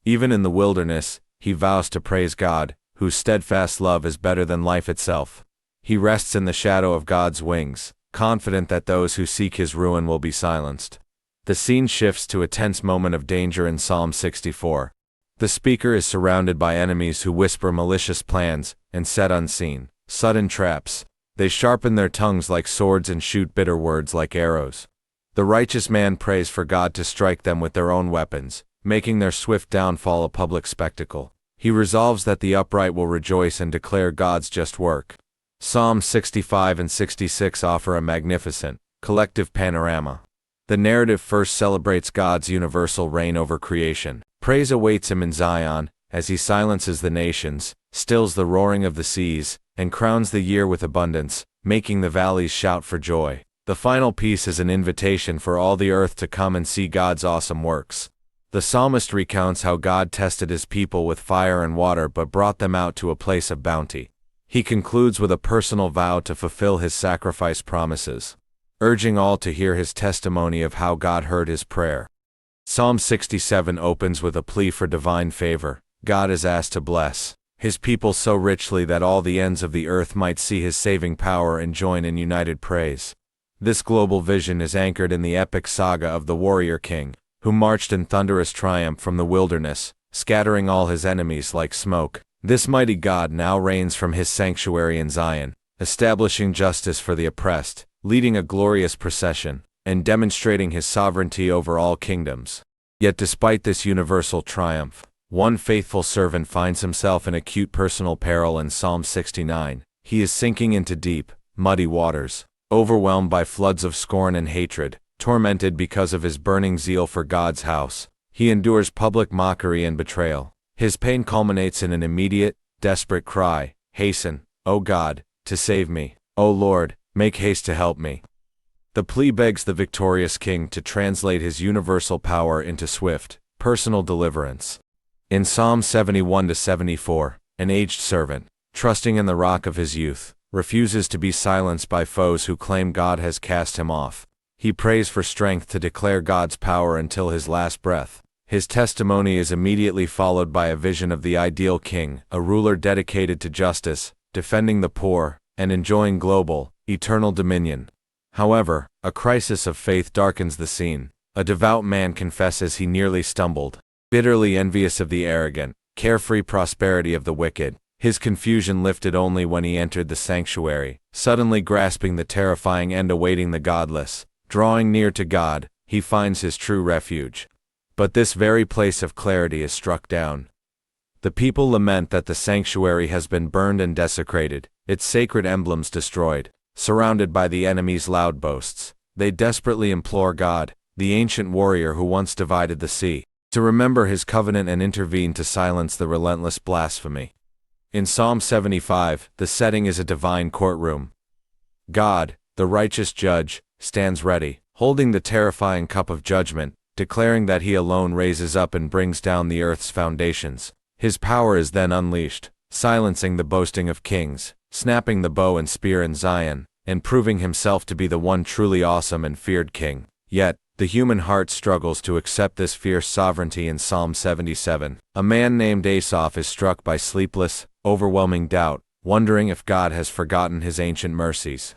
Even in the wilderness, he vows to praise God, whose steadfast love is better than life itself. He rests in the shadow of God's wings, confident that those who seek his ruin will be silenced. The scene shifts to a tense moment of danger in Psalm 64. The speaker is surrounded by enemies who whisper malicious plans and set unseen, sudden traps. They sharpen their tongues like swords and shoot bitter words like arrows. The righteous man prays for God to strike them with their own weapons, making their swift downfall a public spectacle. He resolves that the upright will rejoice and declare God's just work. Psalms 65 and 66 offer a magnificent, collective panorama. The narrative first celebrates God's universal reign over creation. Praise awaits him in Zion, as he silences the nations, stills the roaring of the seas, and crowns the year with abundance, making the valleys shout for joy. The final piece is an invitation for all the earth to come and see God's awesome works. The psalmist recounts how God tested his people with fire and water but brought them out to a place of bounty. He concludes with a personal vow to fulfill his sacrifice promises, urging all to hear his testimony of how God heard his prayer. Psalm 67 opens with a plea for divine favor. God is asked to bless his people so richly that all the ends of the earth might see his saving power and join in united praise. This global vision is anchored in the epic saga of the warrior king, who marched in thunderous triumph from the wilderness, scattering all his enemies like smoke. This mighty God now reigns from his sanctuary in Zion, establishing justice for the oppressed, leading a glorious procession, and demonstrating his sovereignty over all kingdoms. Yet despite this universal triumph, one faithful servant finds himself in acute personal peril in Psalm 69. He is sinking into deep, muddy waters, overwhelmed by floods of scorn and hatred, tormented because of his burning zeal for God's house. He endures public mockery and betrayal. His pain culminates in an immediate, desperate cry, "Hasten, O God, to save me. O Lord, make haste to help me." The plea begs the victorious king to translate his universal power into swift, personal deliverance. In Psalm 71-74, an aged servant, trusting in the rock of his youth, refuses to be silenced by foes who claim God has cast him off. He prays for strength to declare God's power until his last breath. His testimony is immediately followed by a vision of the ideal king, a ruler dedicated to justice, defending the poor, and enjoying global, eternal dominion. However, a crisis of faith darkens the scene. A devout man confesses he nearly stumbled, bitterly envious of the arrogant, carefree prosperity of the wicked. His confusion lifted only when he entered the sanctuary, suddenly grasping the terrifying end awaiting the godless. Drawing near to God, he finds his true refuge. But this very place of clarity is struck down. The people lament that the sanctuary has been burned and desecrated, its sacred emblems destroyed. Surrounded by the enemy's loud boasts, they desperately implore God, the ancient warrior who once divided the sea, to remember his covenant and intervene to silence the relentless blasphemy. In Psalm 75, the setting is a divine courtroom. God, the righteous judge, stands ready, holding the terrifying cup of judgment, declaring that he alone raises up and brings down the earth's foundations. His power is then unleashed, silencing the boasting of kings, snapping the bow and spear in Zion, and proving himself to be the one truly awesome and feared king. Yet, the human heart struggles to accept this fierce sovereignty. In Psalm 77, a man named Asaph is struck by sleepless, overwhelming doubt, wondering if God has forgotten his ancient mercies.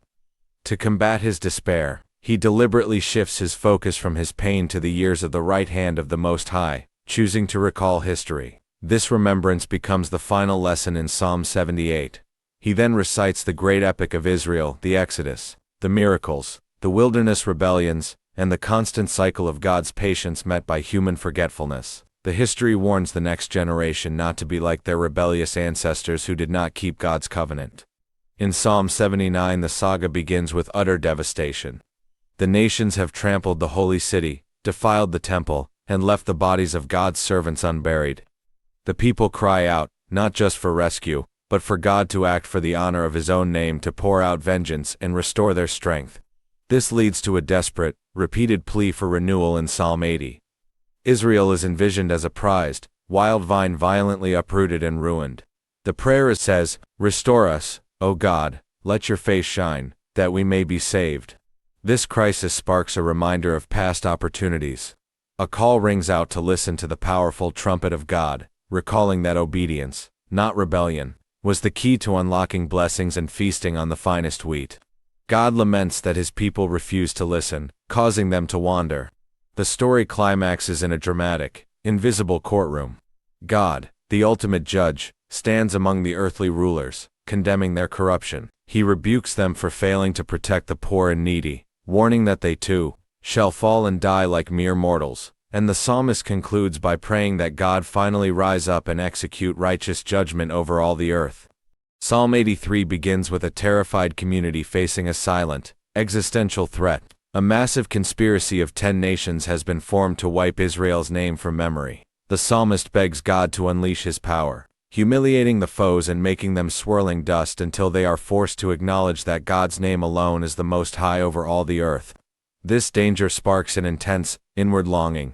To combat his despair, he deliberately shifts his focus from his pain to the years of the right hand of the Most High, choosing to recall history. This remembrance becomes the final lesson in Psalm 78. He then recites the great epic of Israel, the Exodus, the miracles, the wilderness rebellions, and the constant cycle of God's patience met by human forgetfulness. The history warns the next generation not to be like their rebellious ancestors who did not keep God's covenant. In Psalm 79, the saga begins with utter devastation. The nations have trampled the holy city, defiled the temple, and left the bodies of God's servants unburied. The people cry out, not just for rescue, but for God to act for the honor of his own name, to pour out vengeance and restore their strength. This leads to a desperate, repeated plea for renewal in Psalm 80. Israel is envisioned as a prized, wild vine violently uprooted and ruined. The prayer says, "Restore us, O God, let your face shine, that we may be saved." This crisis sparks a reminder of past opportunities. A call rings out to listen to the powerful trumpet of God, recalling that obedience, not rebellion, was the key to unlocking blessings and feasting on the finest wheat. God laments that his people refuse to listen, causing them to wander. The story climaxes in a dramatic, invisible courtroom. God, the ultimate judge, stands among the earthly rulers, condemning their corruption. He rebukes them for failing to protect the poor and needy, warning that they too shall fall and die like mere mortals. And the psalmist concludes by praying that God finally rise up and execute righteous judgment over all the earth. Psalm 83 begins with a terrified community facing a silent, existential threat. A massive conspiracy of 10 nations has been formed to wipe Israel's name from memory. The psalmist begs God to unleash his power, humiliating the foes and making them swirling dust until they are forced to acknowledge that God's name alone is the most high over all the earth. This danger sparks an intense, inward longing.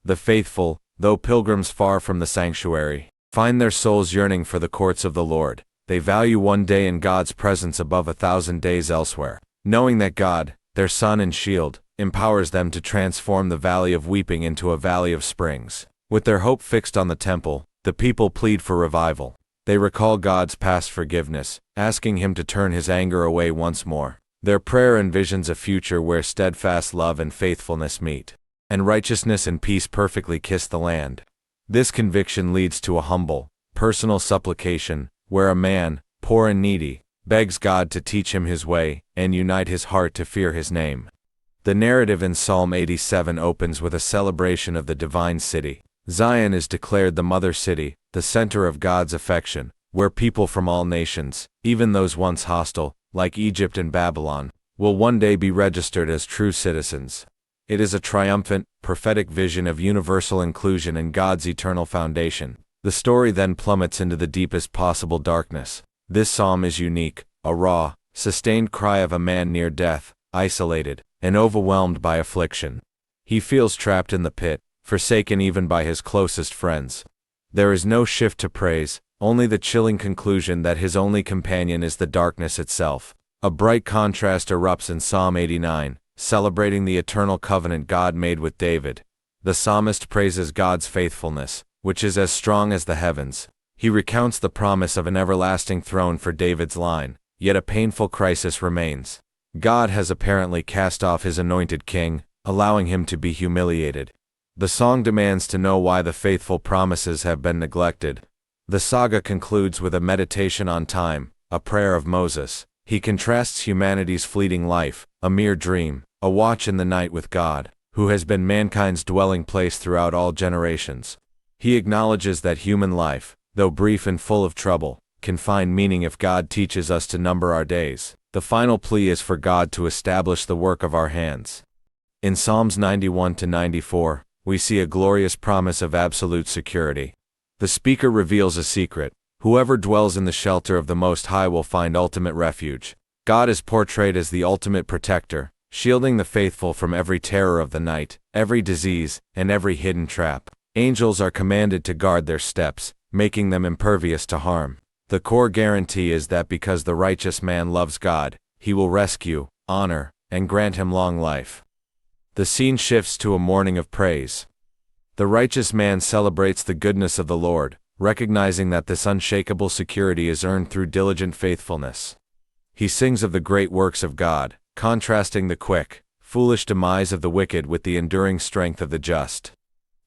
The faithful, though pilgrims far from the sanctuary, find their souls yearning for the courts of the Lord. They value one day in God's presence above 1,000 days elsewhere, knowing that God, their sun and shield, empowers them to transform the valley of weeping into a valley of springs. With their hope fixed on the temple, the people plead for revival. They recall God's past forgiveness, asking him to turn his anger away once more. Their prayer envisions a future where steadfast love and faithfulness meet, and righteousness and peace perfectly kiss the land. This conviction leads to a humble, personal supplication, where a man, poor and needy, begs God to teach him his way, and unite his heart to fear his name. The narrative in Psalm 87 opens with a celebration of the divine city. Zion is declared the mother city, the center of God's affection, where people from all nations, even those once hostile, like Egypt and Babylon, will one day be registered as true citizens. It is a triumphant, prophetic vision of universal inclusion in God's eternal foundation. The story then plummets into the deepest possible darkness. This psalm is unique, a raw, sustained cry of a man near death, isolated, and overwhelmed by affliction. He feels trapped in the pit, forsaken even by his closest friends. There is no shift to praise, only the chilling conclusion that his only companion is the darkness itself. A bright contrast erupts in Psalm 89, celebrating the eternal covenant God made with David. The psalmist praises God's faithfulness, which is as strong as the heavens. He recounts the promise of an everlasting throne for David's line, yet a painful crisis remains. God has apparently cast off his anointed king, allowing him to be humiliated. The song demands to know why the faithful promises have been neglected. The saga concludes with a meditation on time, a prayer of Moses. He contrasts humanity's fleeting life, a mere dream, a watch in the night with God, who has been mankind's dwelling place throughout all generations. He acknowledges that human life, though brief and full of trouble, can find meaning if God teaches us to number our days. The final plea is for God to establish the work of our hands. In Psalms 91 to 94, we see a glorious promise of absolute security. The speaker reveals a secret. Whoever dwells in the shelter of the Most High will find ultimate refuge. God is portrayed as the ultimate protector, shielding the faithful from every terror of the night, every disease, and every hidden trap. Angels are commanded to guard their steps, making them impervious to harm. The core guarantee is that because the righteous man loves God, he will rescue, honor, and grant him long life. The scene shifts to a morning of praise. The righteous man celebrates the goodness of the Lord, recognizing that this unshakable security is earned through diligent faithfulness. He sings of the great works of God, contrasting the quick, foolish demise of the wicked with the enduring strength of the just.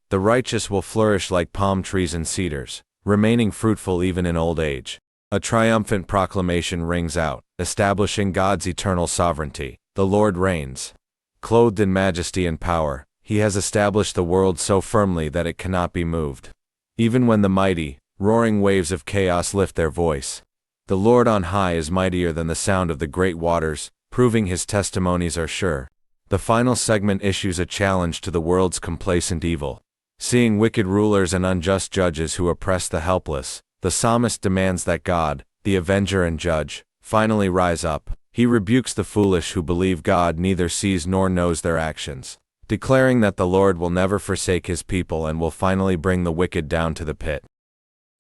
The righteous will flourish like palm trees and cedars, remaining fruitful even in old age. A triumphant proclamation rings out, establishing God's eternal sovereignty. The Lord reigns. Clothed in majesty and power, he has established the world so firmly that it cannot be moved. Even when the mighty, roaring waves of chaos lift their voice, the Lord on high is mightier than the sound of the great waters, proving his testimonies are sure. The final segment issues a challenge to the world's complacent evil. Seeing wicked rulers and unjust judges who oppress the helpless, the psalmist demands that God, the avenger and judge, finally rise up. He rebukes the foolish who believe God neither sees nor knows their actions, declaring that the Lord will never forsake his people and will finally bring the wicked down to the pit.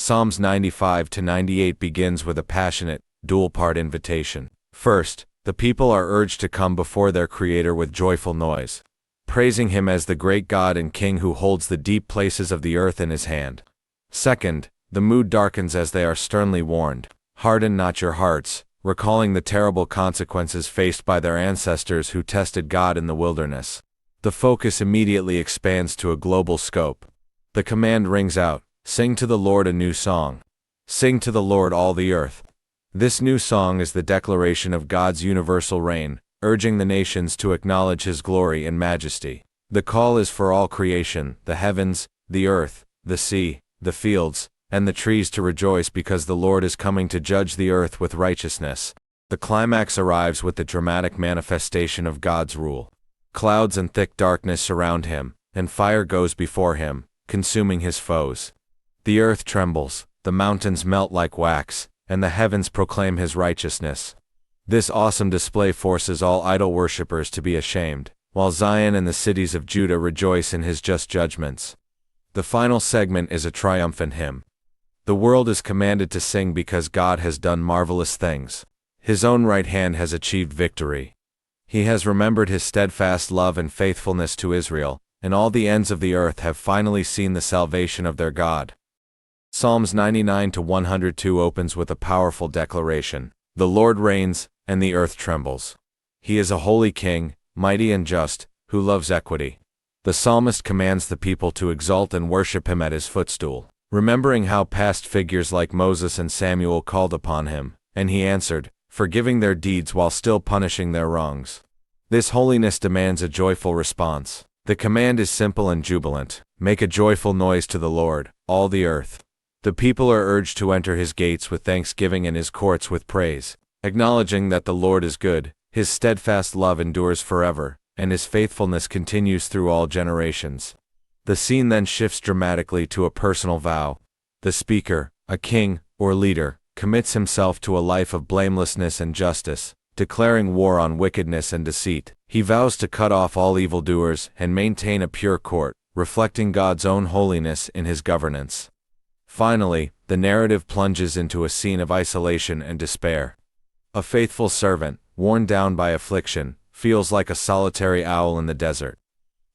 Psalms 95 to 98 begins with a passionate, dual-part invitation. First, the people are urged to come before their Creator with joyful noise, praising him as the great God and King who holds the deep places of the earth in his hand. Second, the mood darkens as they are sternly warned, "Harden not your hearts," recalling the terrible consequences faced by their ancestors who tested God in the wilderness. The focus immediately expands to a global scope. The command rings out, "Sing to the Lord a new song. Sing to the Lord all the earth." This new song is the declaration of God's universal reign, urging the nations to acknowledge His glory and majesty. The call is for all creation, the heavens, the earth, the sea, the fields, and the trees to rejoice because the Lord is coming to judge the earth with righteousness. The climax arrives with the dramatic manifestation of God's rule. Clouds and thick darkness surround Him, and fire goes before Him, consuming His foes. The earth trembles, the mountains melt like wax, and the heavens proclaim His righteousness. This awesome display forces all idol worshippers to be ashamed, while Zion and the cities of Judah rejoice in His just judgments. The final segment is a triumphant hymn. The world is commanded to sing because God has done marvelous things. His own right hand has achieved victory. He has remembered His steadfast love and faithfulness to Israel, and all the ends of the earth have finally seen the salvation of their God. Psalms 99-102 opens with a powerful declaration. The Lord reigns, and the earth trembles. He is a holy king, mighty and just, who loves equity. The psalmist commands the people to exalt and worship Him at His footstool, remembering how past figures like Moses and Samuel called upon Him, and He answered, forgiving their deeds while still punishing their wrongs. This holiness demands a joyful response. The command is simple and jubilant. Make a joyful noise to the Lord, all the earth. The people are urged to enter His gates with thanksgiving and His courts with praise, acknowledging that the Lord is good, His steadfast love endures forever, and His faithfulness continues through all generations. The scene then shifts dramatically to a personal vow. The speaker, a king, or leader, commits himself to a life of blamelessness and justice, declaring war on wickedness and deceit. He vows to cut off all evildoers and maintain a pure court, reflecting God's own holiness in His governance. Finally, the narrative plunges into a scene of isolation and despair. A faithful servant, worn down by affliction, feels like a solitary owl in the desert.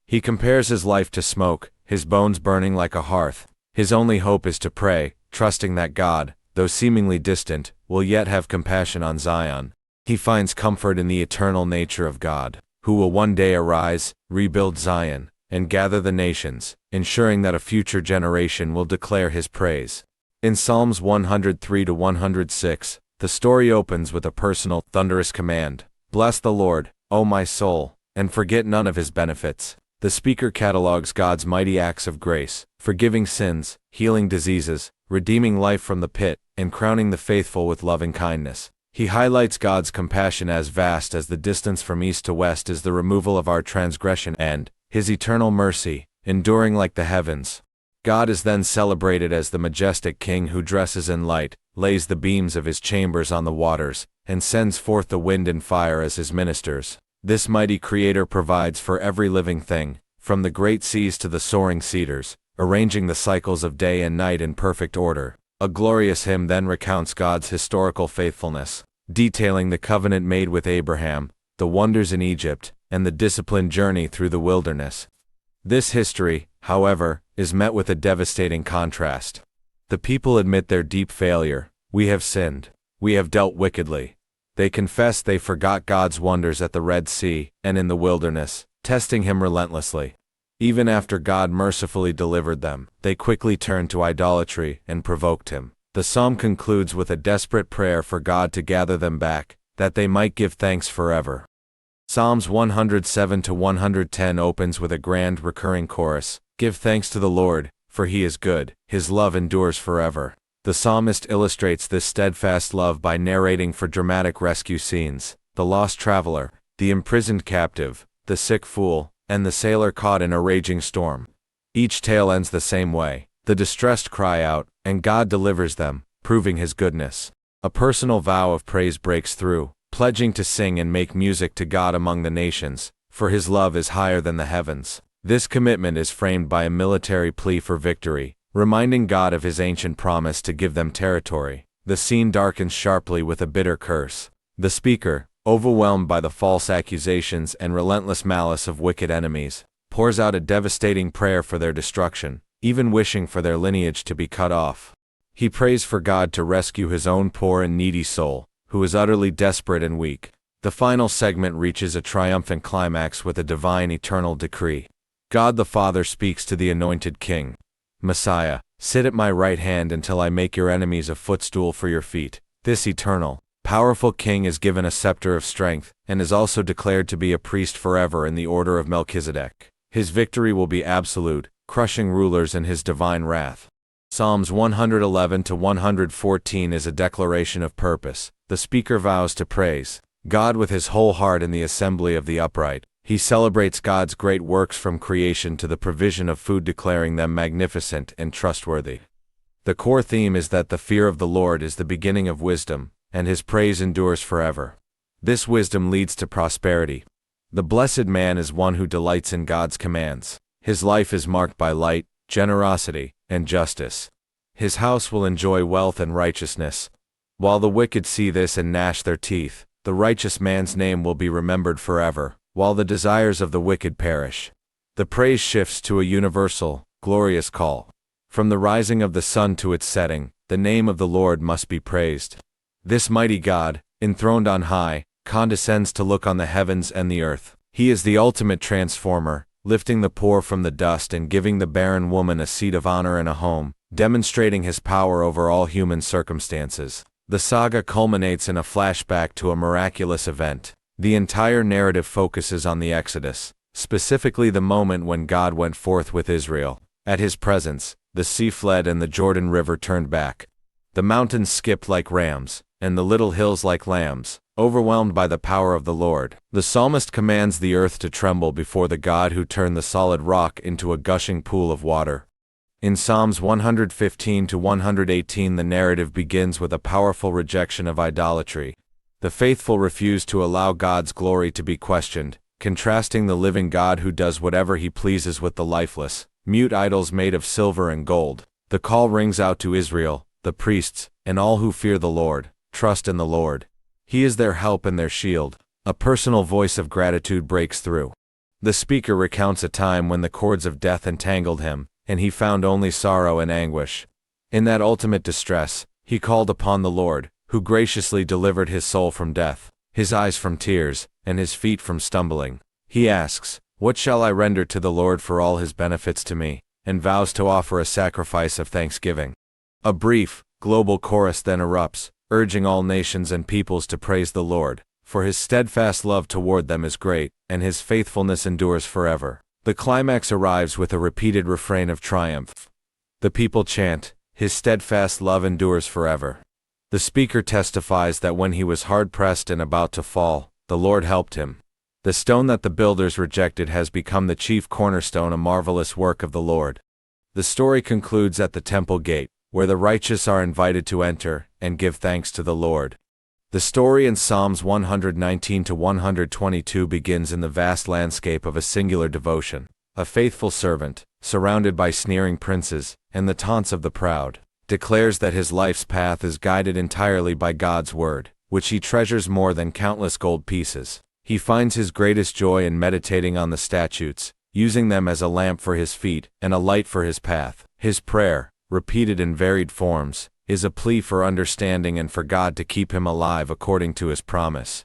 He compares his life to smoke, his bones burning like a hearth. His only hope is to pray, trusting that God, though seemingly distant, will yet have compassion on Zion. He finds comfort in the eternal nature of God, who will one day arise, rebuild Zion, and gather the nations, ensuring that a future generation will declare His praise. In Psalms 103-106, the story opens with a personal, thunderous command. Bless the Lord, O my soul, and forget none of His benefits. The speaker catalogues God's mighty acts of grace, forgiving sins, healing diseases, redeeming life from the pit, and crowning the faithful with loving kindness. He highlights God's compassion as vast as the distance from east to west is the removal of our transgression, and His eternal mercy, enduring like the heavens. God is then celebrated as the majestic King who dresses in light, lays the beams of His chambers on the waters, and sends forth the wind and fire as His ministers. This mighty Creator provides for every living thing, from the great seas to the soaring cedars, arranging the cycles of day and night in perfect order. A glorious hymn then recounts God's historical faithfulness, detailing the covenant made with Abraham, the wonders in Egypt, and the disciplined journey through the wilderness. This history, however, is met with a devastating contrast. The people admit their deep failure. We have sinned. We have dealt wickedly. They confess they forgot God's wonders at the Red Sea and in the wilderness, testing Him relentlessly. Even after God mercifully delivered them, they quickly turned to idolatry and provoked Him. The psalm concludes with a desperate prayer for God to gather them back, that they might give thanks forever. Psalms 107-110 opens with a grand recurring chorus. Give thanks to the Lord, for He is good, His love endures forever. The psalmist illustrates this steadfast love by narrating for dramatic rescue scenes: the lost traveler, the imprisoned captive, the sick fool, and the sailor caught in a raging storm. Each tale ends the same way. The distressed cry out, and God delivers them, proving His goodness. A personal vow of praise breaks through, pledging to sing and make music to God among the nations, for His love is higher than the heavens. This commitment is framed by a military plea for victory, reminding God of His ancient promise to give them territory. The scene darkens sharply with a bitter curse. The speaker, overwhelmed by the false accusations and relentless malice of wicked enemies, pours out a devastating prayer for their destruction, even wishing for their lineage to be cut off. He prays for God to rescue His own poor and needy soul, who is utterly desperate and weak. The final segment reaches a triumphant climax with a divine eternal decree. God the Father speaks to the anointed king. Messiah, sit at my right hand until I make your enemies a footstool for your feet. This eternal, powerful king is given a scepter of strength, and is also declared to be a priest forever in the order of Melchizedek. His victory will be absolute, crushing rulers in his divine wrath. Psalms 111 to 114 is a declaration of purpose. The speaker vows to praise God with his whole heart in the assembly of the upright. He celebrates God's great works from creation to the provision of food, declaring them magnificent and trustworthy. The core theme is that the fear of the Lord is the beginning of wisdom, and his praise endures forever. This wisdom leads to prosperity. The blessed man is one who delights in God's commands. His life is marked by light, generosity, and justice. His house will enjoy wealth and righteousness. While the wicked see this and gnash their teeth, the righteous man's name will be remembered forever, while the desires of the wicked perish. The praise shifts to a universal, glorious call. From the rising of the sun to its setting, the name of the Lord must be praised. This mighty God, enthroned on high, condescends to look on the heavens and the earth. He is the ultimate transformer, lifting the poor from the dust and giving the barren woman a seat of honor and a home, demonstrating his power over all human circumstances. The saga culminates in a flashback to a miraculous event. The entire narrative focuses on the Exodus, specifically the moment when God went forth with Israel. At his presence, the sea fled and the Jordan River turned back. The mountains skipped like rams, and the little hills like lambs, overwhelmed by the power of the Lord. The psalmist commands the earth to tremble before the God who turned the solid rock into a gushing pool of water. In Psalms 115 to 118, the narrative begins with a powerful rejection of idolatry. The faithful refuse to allow God's glory to be questioned, contrasting the living God who does whatever he pleases with the lifeless, mute idols made of silver and gold. The call rings out to Israel, the priests, and all who fear the Lord. Trust in the Lord. He is their help and their shield. A personal voice of gratitude breaks through. The speaker recounts a time when the cords of death entangled him, and he found only sorrow and anguish. In that ultimate distress, he called upon the Lord, who graciously delivered his soul from death, his eyes from tears, and his feet from stumbling. He asks, "What shall I render to the Lord for all his benefits to me?" and vows to offer a sacrifice of thanksgiving. A brief, global chorus then erupts, urging all nations and peoples to praise the Lord, for his steadfast love toward them is great, and his faithfulness endures forever. The climax arrives with a repeated refrain of triumph. The people chant, "His steadfast love endures forever." The speaker testifies that when he was hard-pressed and about to fall, the Lord helped him. The stone that the builders rejected has become the chief cornerstone, a marvelous work of the Lord. The story concludes at the temple gate, where the righteous are invited to enter and give thanks to the Lord. The story in Psalms 119 to 122 begins in the vast landscape of a singular devotion. A faithful servant, surrounded by sneering princes and the taunts of the proud, declares that his life's path is guided entirely by God's word, which he treasures more than countless gold pieces. He finds his greatest joy in meditating on the statutes, using them as a lamp for his feet and a light for his path. His prayer, repeated in varied forms, is a plea for understanding and for God to keep him alive according to his promise.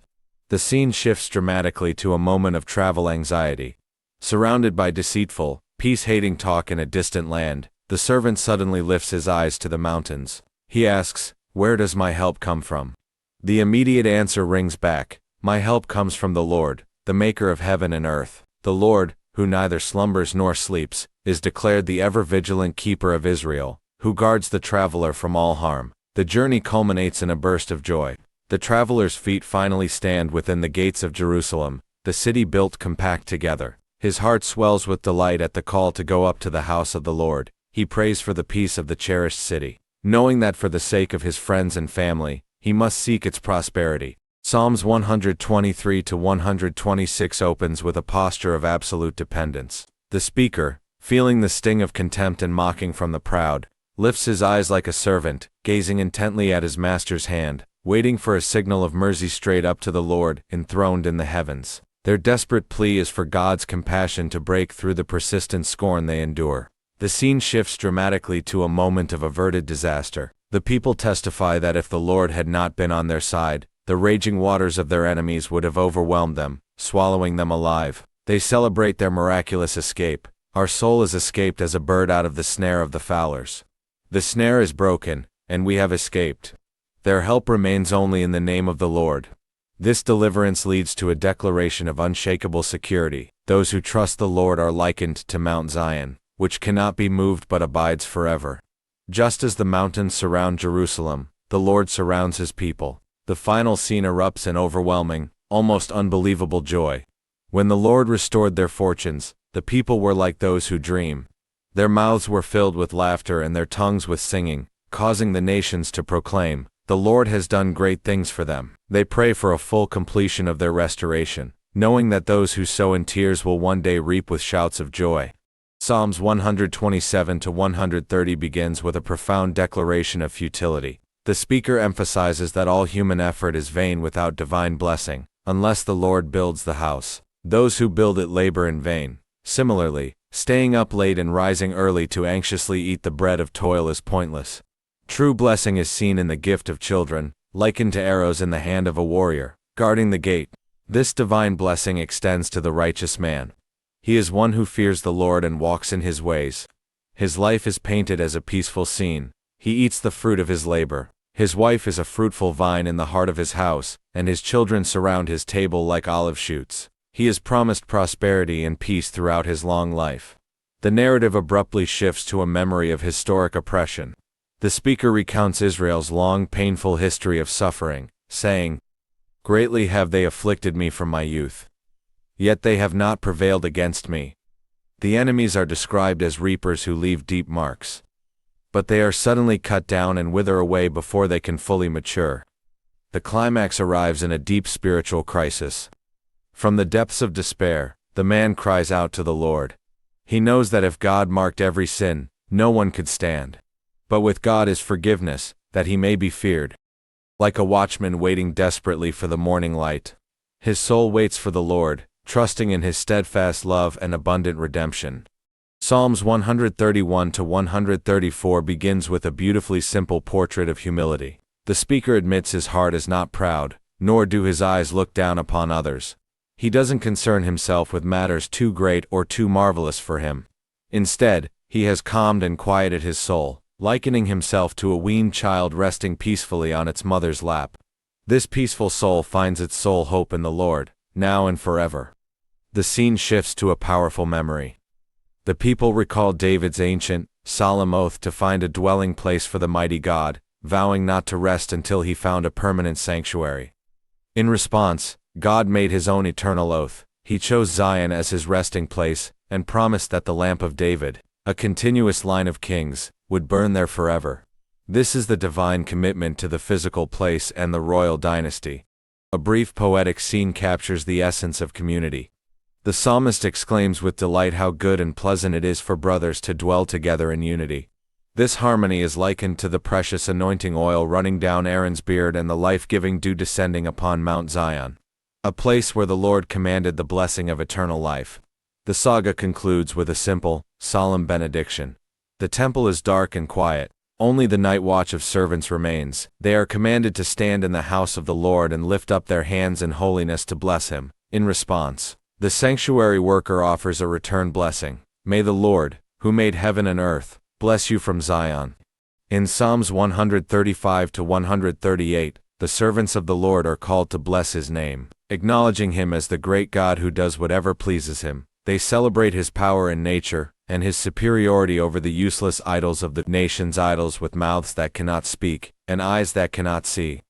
The scene shifts dramatically to a moment of travel anxiety. Surrounded by deceitful, peace-hating talk in a distant land, the servant suddenly lifts his eyes to the mountains. He asks, "Where does my help come from?" The immediate answer rings back, "My help comes from the Lord, the maker of heaven and earth." The Lord, who neither slumbers nor sleeps, is declared the ever-vigilant keeper of Israel, who guards the traveler from all harm. The journey culminates in a burst of joy. The traveler's feet finally stand within the gates of Jerusalem, the city built compact together. His heart swells with delight at the call to go up to the house of the Lord. He prays for the peace of the cherished city, knowing that for the sake of his friends and family, he must seek its prosperity. Psalms 123 to 126 opens with a posture of absolute dependence. The speaker, feeling the sting of contempt and mocking from the proud, lifts his eyes like a servant, gazing intently at his master's hand, waiting for a signal of mercy straight up to the Lord, enthroned in the heavens. Their desperate plea is for God's compassion to break through the persistent scorn they endure. The scene shifts dramatically to a moment of averted disaster. The people testify that if the Lord had not been on their side, the raging waters of their enemies would have overwhelmed them, swallowing them alive. They celebrate their miraculous escape. Our soul is escaped as a bird out of the snare of the fowlers. The snare is broken, and we have escaped. Their help remains only in the name of the Lord. This deliverance leads to a declaration of unshakable security. Those who trust the Lord are likened to Mount Zion, which cannot be moved but abides forever. Just as the mountains surround Jerusalem, the Lord surrounds his people. The final scene erupts in overwhelming, almost unbelievable joy. When the Lord restored their fortunes, the people were like those who dream. Their mouths were filled with laughter and their tongues with singing, causing the nations to proclaim, "The Lord has done great things for them." They pray for a full completion of their restoration, knowing that those who sow in tears will one day reap with shouts of joy. Psalms 127 to 130 begins with a profound declaration of futility. The speaker emphasizes that all human effort is vain without divine blessing, unless the Lord builds the house. Those who build it labor in vain. Similarly, staying up late and rising early to anxiously eat the bread of toil is pointless. True blessing is seen in the gift of children, likened to arrows in the hand of a warrior, guarding the gate. This divine blessing extends to the righteous man. He is one who fears the Lord and walks in his ways. His life is painted as a peaceful scene. He eats the fruit of his labor. His wife is a fruitful vine in the heart of his house, and his children surround his table like olive shoots. He is promised prosperity and peace throughout his long life. The narrative abruptly shifts to a memory of historic oppression. The speaker recounts Israel's long, painful history of suffering, saying, "Greatly have they afflicted me from my youth. Yet they have not prevailed against me." The enemies are described as reapers who leave deep marks. But they are suddenly cut down and wither away before they can fully mature. The climax arrives in a deep spiritual crisis. From the depths of despair, the man cries out to the Lord. He knows that if God marked every sin, no one could stand. But with God is forgiveness, that he may be feared. Like a watchman waiting desperately for the morning light, his soul waits for the Lord, trusting in his steadfast love and abundant redemption. Psalms 131 to 134 begins with a beautifully simple portrait of humility. The speaker admits his heart is not proud, nor do his eyes look down upon others. He doesn't concern himself with matters too great or too marvelous for him. Instead, he has calmed and quieted his soul, likening himself to a weaned child resting peacefully on its mother's lap. This peaceful soul finds its sole hope in the Lord, now and forever. The scene shifts to a powerful memory. The people recall David's ancient, solemn oath to find a dwelling place for the mighty God, vowing not to rest until he found a permanent sanctuary. In response, God made his own eternal oath. He chose Zion as his resting place, and promised that the lamp of David, a continuous line of kings, would burn there forever. This is the divine commitment to the physical place and the royal dynasty. A brief poetic scene captures the essence of community. The psalmist exclaims with delight how good and pleasant it is for brothers to dwell together in unity. This harmony is likened to the precious anointing oil running down Aaron's beard and the life-giving dew descending upon Mount Zion, a place where the Lord commanded the blessing of eternal life. The saga concludes with a simple, solemn benediction. The temple is dark and quiet. Only the night watch of servants remains. They are commanded to stand in the house of the Lord and lift up their hands in holiness to bless him. In response, the sanctuary worker offers a return blessing. May the Lord, who made heaven and earth, bless you from Zion. In Psalms 135 to 138, the servants of the Lord are called to bless his name, acknowledging him as the great God who does whatever pleases him. They celebrate his power in nature, and his superiority over the useless idols of the nation's idols with mouths that cannot speak, and eyes that cannot see.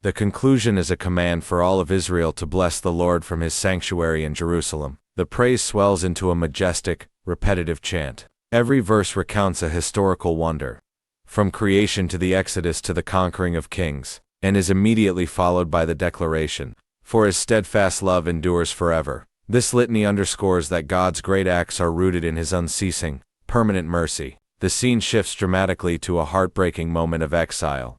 The conclusion is a command for all of Israel to bless the Lord from his sanctuary in Jerusalem. The praise swells into a majestic, repetitive chant. Every verse recounts a historical wonder, from creation to the Exodus to the conquering of kings, and is immediately followed by the declaration, "For his steadfast love endures forever." This litany underscores that God's great acts are rooted in his unceasing, permanent mercy. The scene shifts dramatically to a heartbreaking moment of exile.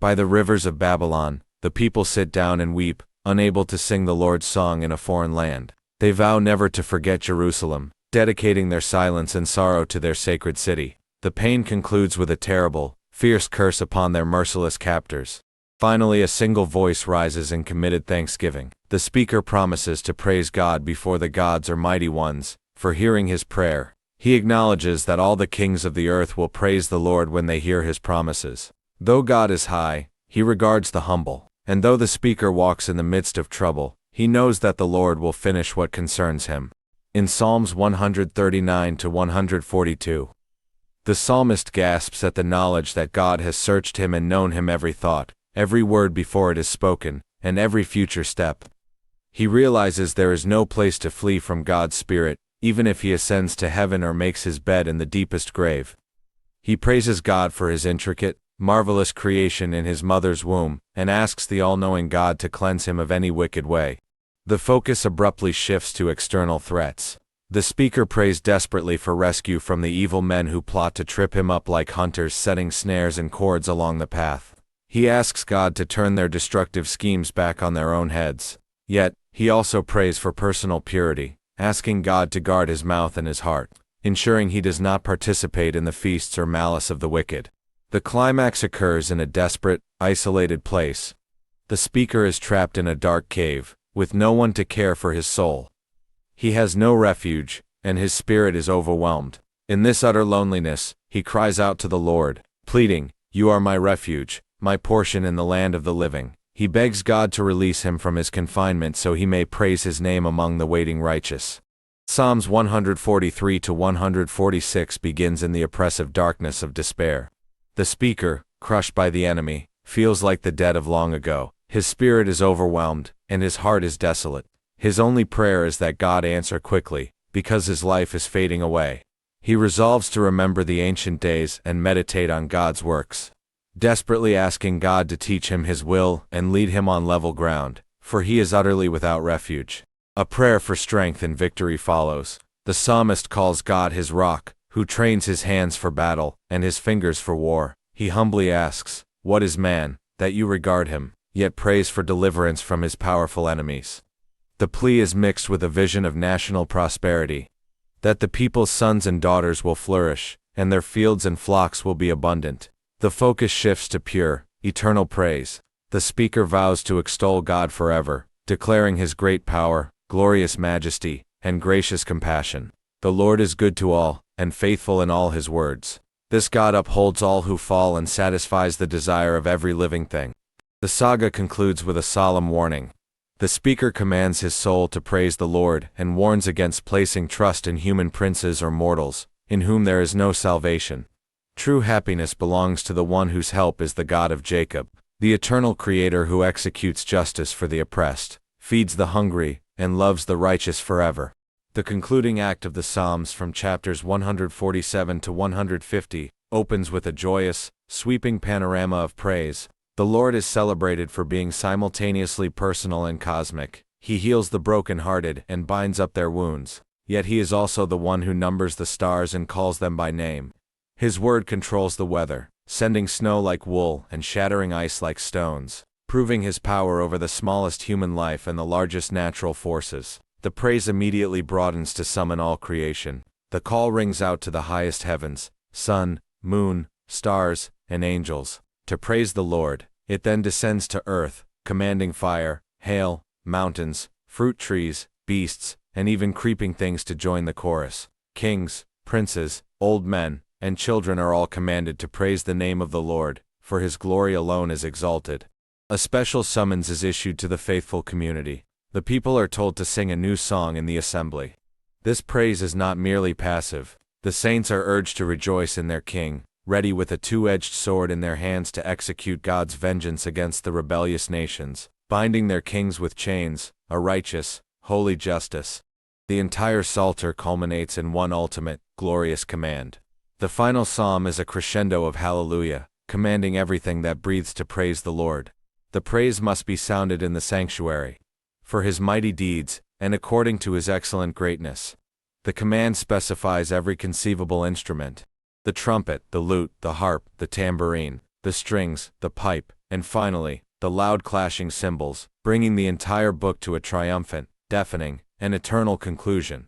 By the rivers of Babylon, the people sit down and weep, unable to sing the Lord's song in a foreign land. They vow never to forget Jerusalem, dedicating their silence and sorrow to their sacred city. The pain concludes with a terrible, fierce curse upon their merciless captors. Finally, a single voice rises in committed thanksgiving. The speaker promises to praise God before the gods or mighty ones, for hearing his prayer. He acknowledges that all the kings of the earth will praise the Lord when they hear his promises. Though God is high, he regards the humble. And though the speaker walks in the midst of trouble, he knows that the Lord will finish what concerns him. In Psalms 139 to 142, the psalmist gasps at the knowledge that God has searched him and known him every thought, every word before it is spoken, and every future step. He realizes there is no place to flee from God's Spirit, even if he ascends to heaven or makes his bed in the deepest grave. He praises God for his intricate, marvelous creation in his mother's womb, and asks the all-knowing God to cleanse him of any wicked way. The focus abruptly shifts to external threats. The speaker prays desperately for rescue from the evil men who plot to trip him up like hunters setting snares and cords along the path. He asks God to turn their destructive schemes back on their own heads. Yet, he also prays for personal purity, asking God to guard his mouth and his heart, ensuring he does not participate in the feasts or malice of the wicked. The climax occurs in a desperate, isolated place. The speaker is trapped in a dark cave, with no one to care for his soul. He has no refuge, and his spirit is overwhelmed. In this utter loneliness, he cries out to the Lord, pleading, "You are my refuge, my portion in the land of the living." He begs God to release him from his confinement so he may praise his name among the waiting righteous. Psalms 143 to 146 begins in the oppressive darkness of despair. The speaker, crushed by the enemy, feels like the dead of long ago. His spirit is overwhelmed, and his heart is desolate. His only prayer is that God answer quickly, because his life is fading away. He resolves to remember the ancient days and meditate on God's works, desperately asking God to teach him his will and lead him on level ground, for he is utterly without refuge. A prayer for strength and victory follows. The psalmist calls God his rock, who trains his hands for battle and his fingers for war. He humbly asks, "What is man, that you regard him?" yet prays for deliverance from his powerful enemies. The plea is mixed with a vision of national prosperity, that the people's sons and daughters will flourish, and their fields and flocks will be abundant. The focus shifts to pure, eternal praise. The speaker vows to extol God forever, declaring his great power, glorious majesty, and gracious compassion. The Lord is good to all, and faithful in all his words. This God upholds all who fall and satisfies the desire of every living thing. The saga concludes with a solemn warning. The speaker commands his soul to praise the Lord and warns against placing trust in human princes or mortals, in whom there is no salvation. True happiness belongs to the one whose help is the God of Jacob, the eternal Creator who executes justice for the oppressed, feeds the hungry, and loves the righteous forever. The concluding act of the Psalms from chapters 147 to 150 opens with a joyous, sweeping panorama of praise. The Lord is celebrated for being simultaneously personal and cosmic. He heals the brokenhearted and binds up their wounds. Yet he is also the one who numbers the stars and calls them by name. His word controls the weather, sending snow like wool and shattering ice like stones, proving his power over the smallest human life and the largest natural forces. The praise immediately broadens to summon all creation. The call rings out to the highest heavens, sun, moon, stars, and angels, to praise the Lord. It then descends to earth, commanding fire, hail, mountains, fruit trees, beasts, and even creeping things to join the chorus. Kings, princes, old men, and children are all commanded to praise the name of the Lord, for his glory alone is exalted. A special summons is issued to the faithful community. The people are told to sing a new song in the assembly. This praise is not merely passive. The saints are urged to rejoice in their King, ready with a two-edged sword in their hands to execute God's vengeance against the rebellious nations, binding their kings with chains, a righteous, holy justice. The entire psalter culminates in one ultimate, glorious command. The final psalm is a crescendo of hallelujah, commanding everything that breathes to praise the Lord. The praise must be sounded in the sanctuary, for his mighty deeds, and according to his excellent greatness. The command specifies every conceivable instrument: the trumpet, the lute, the harp, the tambourine, the strings, the pipe, and finally, the loud clashing cymbals, bringing the entire book to a triumphant, deafening, and eternal conclusion.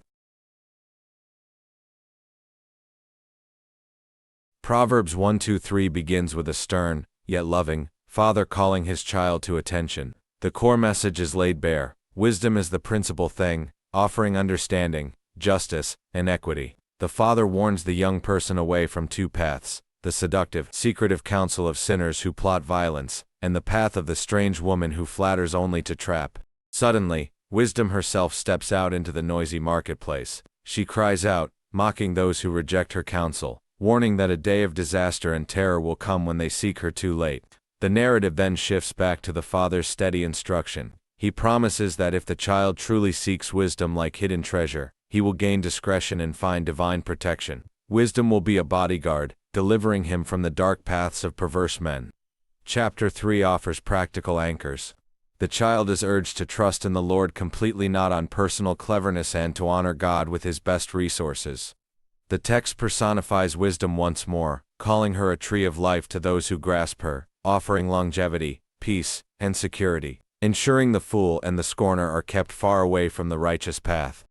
Proverbs 1-3 begins with a stern, yet loving, father calling his child to attention. The core message is laid bare. Wisdom is the principal thing, offering understanding, justice, and equity. The father warns the young person away from two paths: the seductive, secretive counsel of sinners who plot violence, and the path of the strange woman who flatters only to trap. Suddenly, wisdom herself steps out into the noisy marketplace. She cries out, mocking those who reject her counsel, warning that a day of disaster and terror will come when they seek her too late. The narrative then shifts back to the father's steady instruction. He promises that if the child truly seeks wisdom like hidden treasure, he will gain discretion and find divine protection. Wisdom will be a bodyguard, delivering him from the dark paths of perverse men. Chapter 3 offers practical anchors. The child is urged to trust in the Lord completely, not on personal cleverness, and to honor God with his best resources. The text personifies wisdom once more, calling her a tree of life to those who grasp her, offering longevity, peace, and security, ensuring the fool and the scorner are kept far away from the righteous path.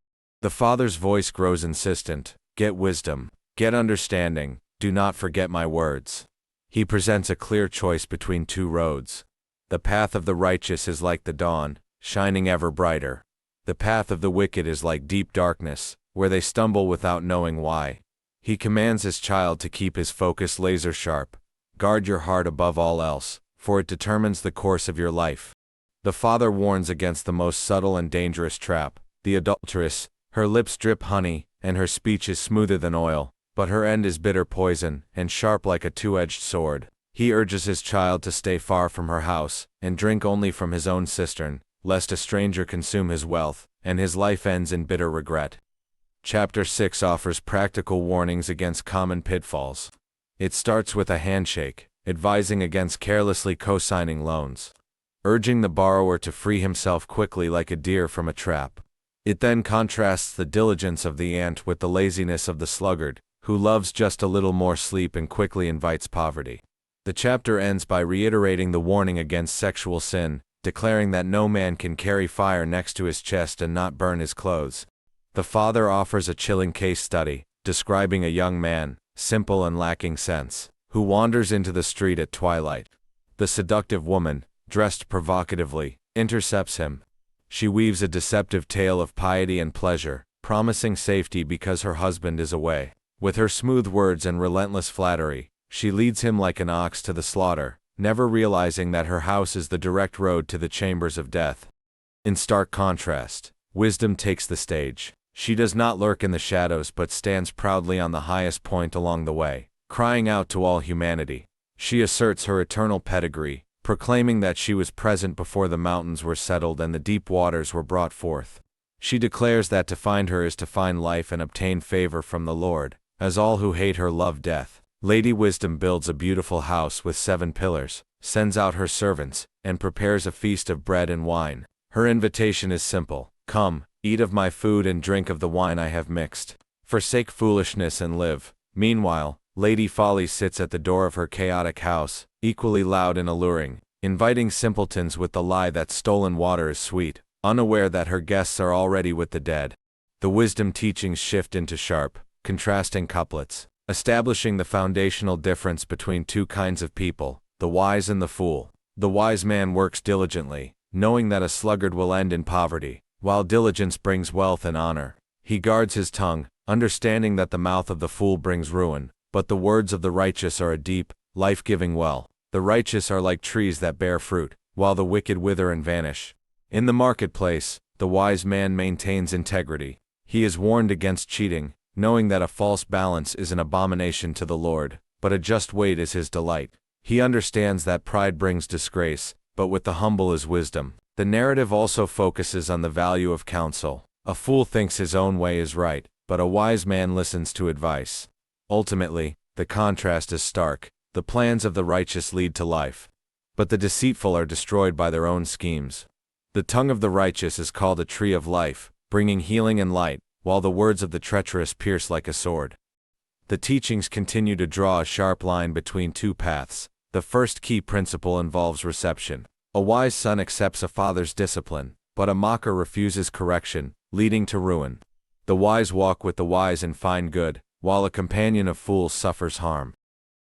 The father's voice grows insistent: get wisdom, get understanding, do not forget my words. He presents a clear choice between two roads. The path of the righteous is like the dawn, shining ever brighter. The path of the wicked is like deep darkness, where they stumble without knowing why. He commands his child to keep his focus laser sharp. Guard your heart above all else, for it determines the course of your life. The father warns against the most subtle and dangerous trap: the adulteress. Her lips drip honey, and her speech is smoother than oil, but her end is bitter poison, and sharp like a two-edged sword. He urges his child to stay far from her house, and drink only from his own cistern, lest a stranger consume his wealth, and his life ends in bitter regret. Chapter 6 offers practical warnings against common pitfalls. It starts with a handshake, advising against carelessly co-signing loans, urging the borrower to free himself quickly like a deer from a trap. It then contrasts the diligence of the ant with the laziness of the sluggard, who loves just a little more sleep and quickly invites poverty. The chapter ends by reiterating the warning against sexual sin, declaring that no man can carry fire next to his chest and not burn his clothes. The father offers a chilling case study, describing a young man, simple and lacking sense, who wanders into the street at twilight. The seductive woman, dressed provocatively, intercepts him. She weaves a deceptive tale of piety and pleasure, promising safety because her husband is away. With her smooth words and relentless flattery, she leads him like an ox to the slaughter, never realizing that her house is the direct road to the chambers of death. In stark contrast, wisdom takes the stage. She does not lurk in the shadows but stands proudly on the highest point along the way, crying out to all humanity. She asserts her eternal pedigree, proclaiming that she was present before the mountains were settled and the deep waters were brought forth. She declares that to find her is to find life and obtain favor from the Lord, as all who hate her love death. Lady Wisdom builds a beautiful house with 7 pillars, sends out her servants, and prepares a feast of bread and wine. Her invitation is simple: come, eat of my food and drink of the wine I have mixed. Forsake foolishness and live. Meanwhile, Lady Folly sits at the door of her chaotic house, equally loud and alluring, inviting simpletons with the lie that stolen water is sweet, unaware that her guests are already with the dead. The wisdom teachings shift into sharp, contrasting couplets, establishing the foundational difference between two kinds of people: the wise and the fool. The wise man works diligently, knowing that a sluggard will end in poverty, while diligence brings wealth and honor. He guards his tongue, understanding that the mouth of the fool brings ruin, but the words of the righteous are a deep, life-giving well. The righteous are like trees that bear fruit, while the wicked wither and vanish. In the marketplace, the wise man maintains integrity. He is warned against cheating, knowing that a false balance is an abomination to the Lord, but a just weight is his delight. He understands that pride brings disgrace, but with the humble is wisdom. The narrative also focuses on the value of counsel. A fool thinks his own way is right, but a wise man listens to advice. Ultimately, the contrast is stark. The plans of the righteous lead to life, but the deceitful are destroyed by their own schemes. The tongue of the righteous is called a tree of life, bringing healing and light, while the words of the treacherous pierce like a sword. The teachings continue to draw a sharp line between two paths. The first key principle involves reception. A wise son accepts a father's discipline, but a mocker refuses correction, leading to ruin. The wise walk with the wise and find good, while a companion of fools suffers harm.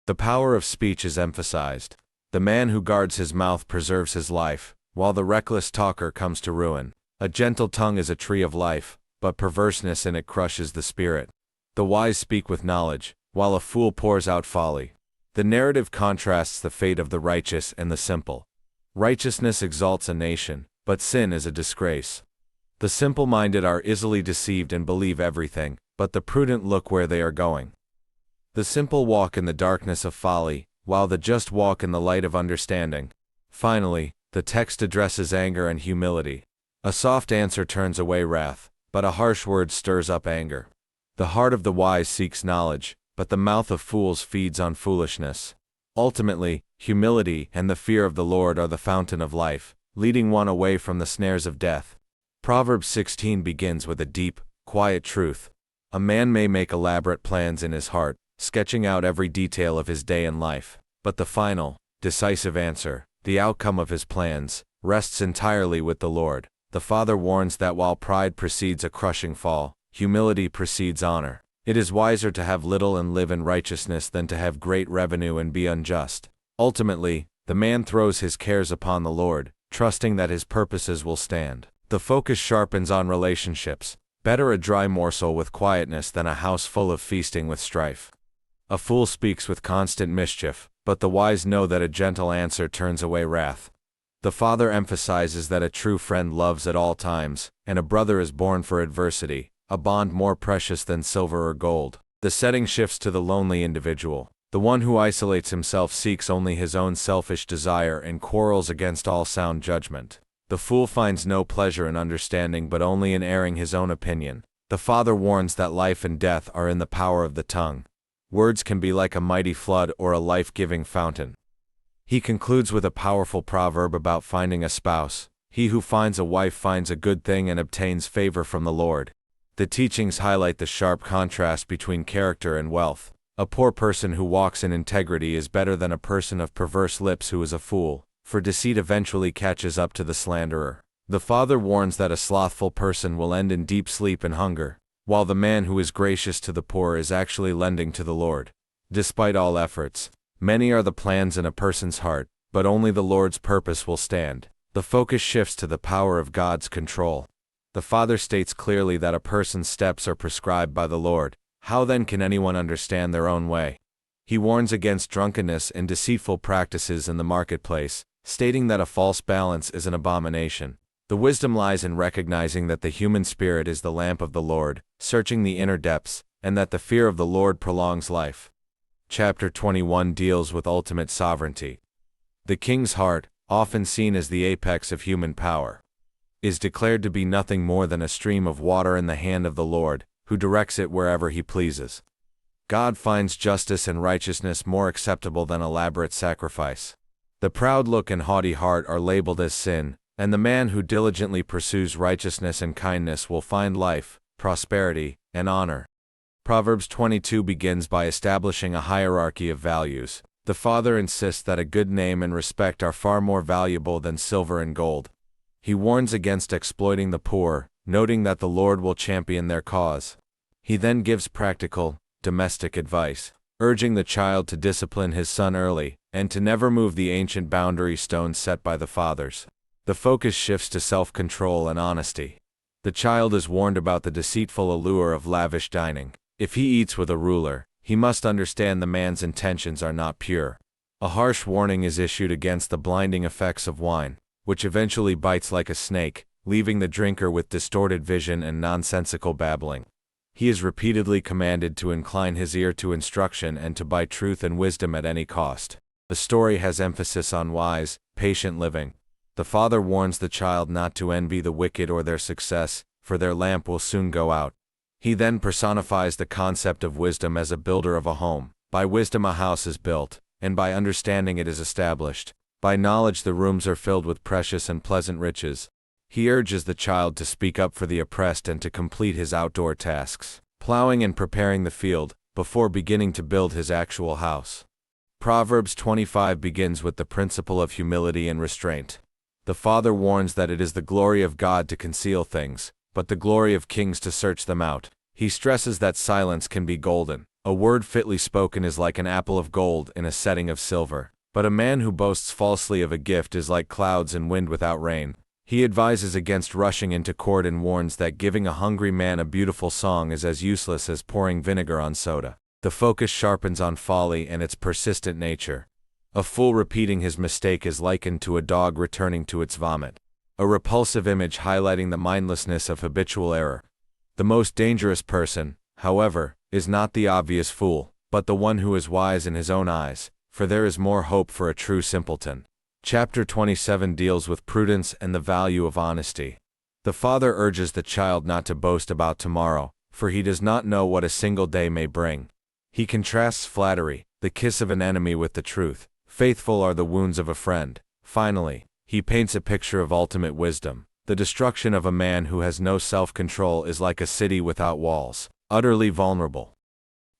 The power of speech is emphasized. The man who guards his mouth preserves his life, while the reckless talker comes to ruin. A gentle tongue is a tree of life, but perverseness in it crushes the spirit. The wise speak with knowledge, while a fool pours out folly. The narrative contrasts the fate of the righteous and the simple. Righteousness exalts a nation, but sin is a disgrace. The simple-minded are easily deceived and believe everything, but the prudent look where they are going. The simple walk in the darkness of folly, while the just walk in the light of understanding. Finally, the text addresses anger and humility. A soft answer turns away wrath, but a harsh word stirs up anger. The heart of the wise seeks knowledge, but the mouth of fools feeds on foolishness. Ultimately, humility and the fear of the Lord are the fountain of life, leading one away from the snares of death. Proverbs 16 begins with a deep, quiet truth. A man may make elaborate plans in his heart, sketching out every detail of his day and life, but the final, decisive answer, the outcome of his plans, rests entirely with the Lord. The Father warns that while pride precedes a crushing fall, humility precedes honor. It is wiser to have little and live in righteousness than to have great revenue and be unjust. Ultimately, the man throws his cares upon the Lord, trusting that his purposes will stand. The focus sharpens on relationships. Better a dry morsel with quietness than a house full of feasting with strife. A fool speaks with constant mischief, but the wise know that a gentle answer turns away wrath. The Father emphasizes that a true friend loves at all times, and a brother is born for adversity, a bond more precious than silver or gold. The setting shifts to the lonely individual. The one who isolates himself seeks only his own selfish desire and quarrels against all sound judgment. The fool finds no pleasure in understanding but only in airing his own opinion. The Father warns that life and death are in the power of the tongue. Words can be like a mighty flood or a life-giving fountain. He concludes with a powerful proverb about finding a spouse. He who finds a wife finds a good thing and obtains favor from the Lord. The teachings highlight the sharp contrast between character and wealth. A poor person who walks in integrity is better than a person of perverse lips who is a fool, for deceit eventually catches up to the slanderer. The Father warns that a slothful person will end in deep sleep and hunger, while the man who is gracious to the poor is actually lending to the Lord. Despite all efforts, many are the plans in a person's heart, but only the Lord's purpose will stand. The focus shifts to the power of God's control. The Father states clearly that a person's steps are prescribed by the Lord. How then can anyone understand their own way? He warns against drunkenness and deceitful practices in the marketplace, stating that a false balance is an abomination. The wisdom lies in recognizing that the human spirit is the lamp of the Lord, searching the inner depths, and that the fear of the Lord prolongs life. Chapter 21 deals with ultimate sovereignty. The king's heart, often seen as the apex of human power, is declared to be nothing more than a stream of water in the hand of the Lord, who directs it wherever he pleases. God finds justice and righteousness more acceptable than elaborate sacrifice. The proud look and haughty heart are labeled as sin, and the man who diligently pursues righteousness and kindness will find life, prosperity, and honor. Proverbs 22 begins by establishing a hierarchy of values. The Father insists that a good name and respect are far more valuable than silver and gold. He warns against exploiting the poor, noting that the Lord will champion their cause. He then gives practical, domestic advice, urging the child to discipline his son early, and to never move the ancient boundary stones set by the fathers. The focus shifts to self-control and honesty. The child is warned about the deceitful allure of lavish dining. If he eats with a ruler, he must understand the man's intentions are not pure. A harsh warning is issued against the blinding effects of wine, which eventually bites like a snake, leaving the drinker with distorted vision and nonsensical babbling. He is repeatedly commanded to incline his ear to instruction and to buy truth and wisdom at any cost. The story has emphasis on wise, patient living. The Father warns the child not to envy the wicked or their success, for their lamp will soon go out. He then personifies the concept of wisdom as a builder of a home. By wisdom a house is built, and by understanding it is established. By knowledge the rooms are filled with precious and pleasant riches. He urges the child to speak up for the oppressed and to complete his outdoor tasks, plowing and preparing the field, before beginning to build his actual house. Proverbs 25 begins with the principle of humility and restraint. The Father warns that it is the glory of God to conceal things, but the glory of kings to search them out. He stresses that silence can be golden. A word fitly spoken is like an apple of gold in a setting of silver. But a man who boasts falsely of a gift is like clouds and wind without rain. He advises against rushing into court and warns that giving a hungry man a beautiful song is as useless as pouring vinegar on soda. The focus sharpens on folly and its persistent nature. A fool repeating his mistake is likened to a dog returning to its vomit. A repulsive image highlighting the mindlessness of habitual error. The most dangerous person, however, is not the obvious fool, but the one who is wise in his own eyes, for there is more hope for a true simpleton. Chapter 27 deals with prudence and the value of honesty. The father urges the child not to boast about tomorrow, for he does not know what a single day may bring. He contrasts flattery, the kiss of an enemy, with the truth. Faithful are the wounds of a friend. Finally, he paints a picture of ultimate wisdom. The destruction of a man who has no self-control is like a city without walls, utterly vulnerable.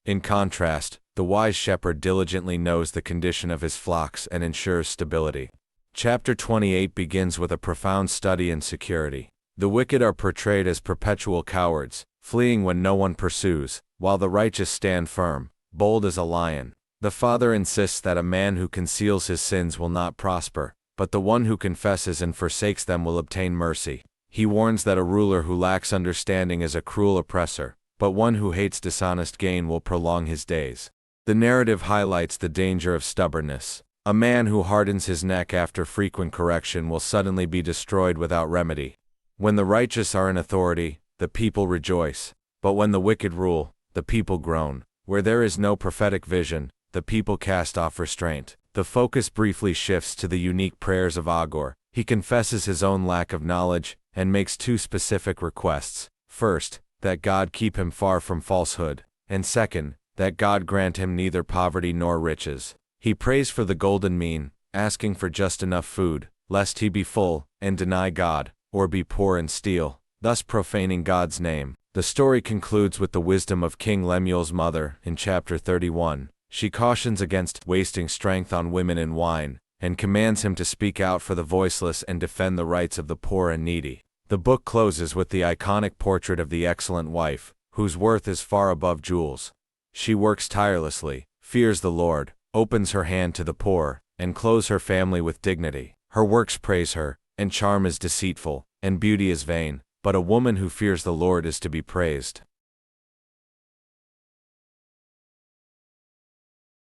In contrast, the wise shepherd diligently knows the condition of his flocks and ensures stability. Chapter 28 begins with a profound study in security. The wicked are portrayed as perpetual cowards, fleeing when no one pursues, while the righteous stand firm, bold as a lion. The father insists that a man who conceals his sins will not prosper, but the one who confesses and forsakes them will obtain mercy. He warns that a ruler who lacks understanding is a cruel oppressor, but one who hates dishonest gain will prolong his days. The narrative highlights the danger of stubbornness. A man who hardens his neck after frequent correction will suddenly be destroyed without remedy. When the righteous are in authority, the people rejoice, but when the wicked rule, the people groan. Where there is no prophetic vision, the people cast off restraint. The focus briefly shifts to the unique prayers of Agur. He confesses his own lack of knowledge, and makes two specific requests. First, that God keep him far from falsehood, and second, that God grant him neither poverty nor riches. He prays for the golden mean, asking for just enough food, lest he be full, and deny God, or be poor and steal, thus profaning God's name. The story concludes with the wisdom of King Lemuel's mother, in chapter 31. She cautions against wasting strength on women and wine, and commands him to speak out for the voiceless and defend the rights of the poor and needy. The book closes with the iconic portrait of the excellent wife, whose worth is far above jewels. She works tirelessly, fears the Lord, opens her hand to the poor, and clothes her family with dignity. Her works praise her, and charm is deceitful, and beauty is vain, but a woman who fears the Lord is to be praised.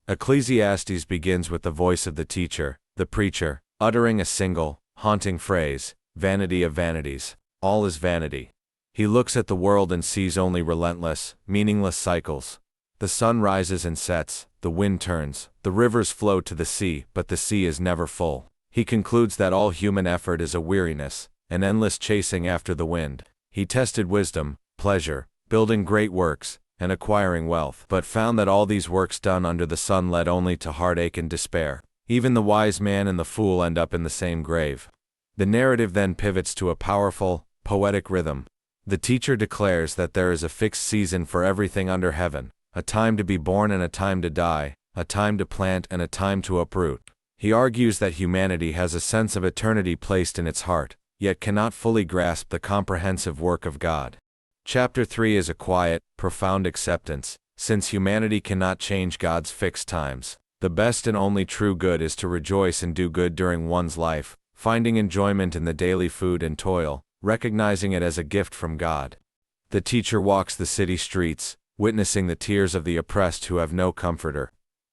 Ecclesiastes begins with the voice of the teacher, the preacher, uttering a single, haunting phrase, "Vanity of vanities. All is vanity." He looks at the world and sees only relentless, meaningless cycles. The sun rises and sets, the wind turns, the rivers flow to the sea, but the sea is never full. He concludes that all human effort is a weariness, an endless chasing after the wind. He tested wisdom, pleasure, building great works, and acquiring wealth, but found that all these works done under the sun led only to heartache and despair. Even the wise man and the fool end up in the same grave. The narrative then pivots to a powerful, poetic rhythm. The teacher declares that there is a fixed season for everything under heaven, a time to be born and a time to die, a time to plant and a time to uproot. He argues that humanity has a sense of eternity placed in its heart, yet cannot fully grasp the comprehensive work of God. Chapter 3 is a quiet, profound acceptance. Since humanity cannot change God's fixed times, the best and only true good is to rejoice and do good during one's life, finding enjoyment in the daily food and toil, recognizing it as a gift from God. The teacher walks the city streets, witnessing the tears of the oppressed who have no comforter.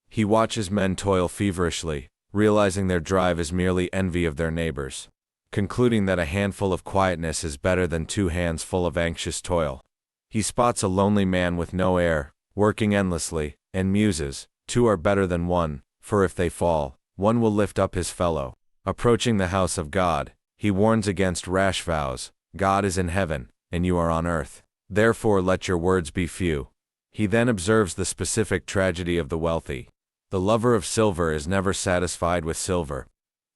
He watches men toil feverishly, realizing their drive is merely envy of their neighbors. Concluding that a handful of quietness is better than 2 hands full of anxious toil. He spots a lonely man with no air, working endlessly, and muses, 2 are better than 1, for if they fall, one will lift up his fellow. Approaching the house of God, he warns against rash vows. God is in heaven, and you are on earth. Therefore let your words be few. He then observes the specific tragedy of the wealthy. The lover of silver is never satisfied with silver.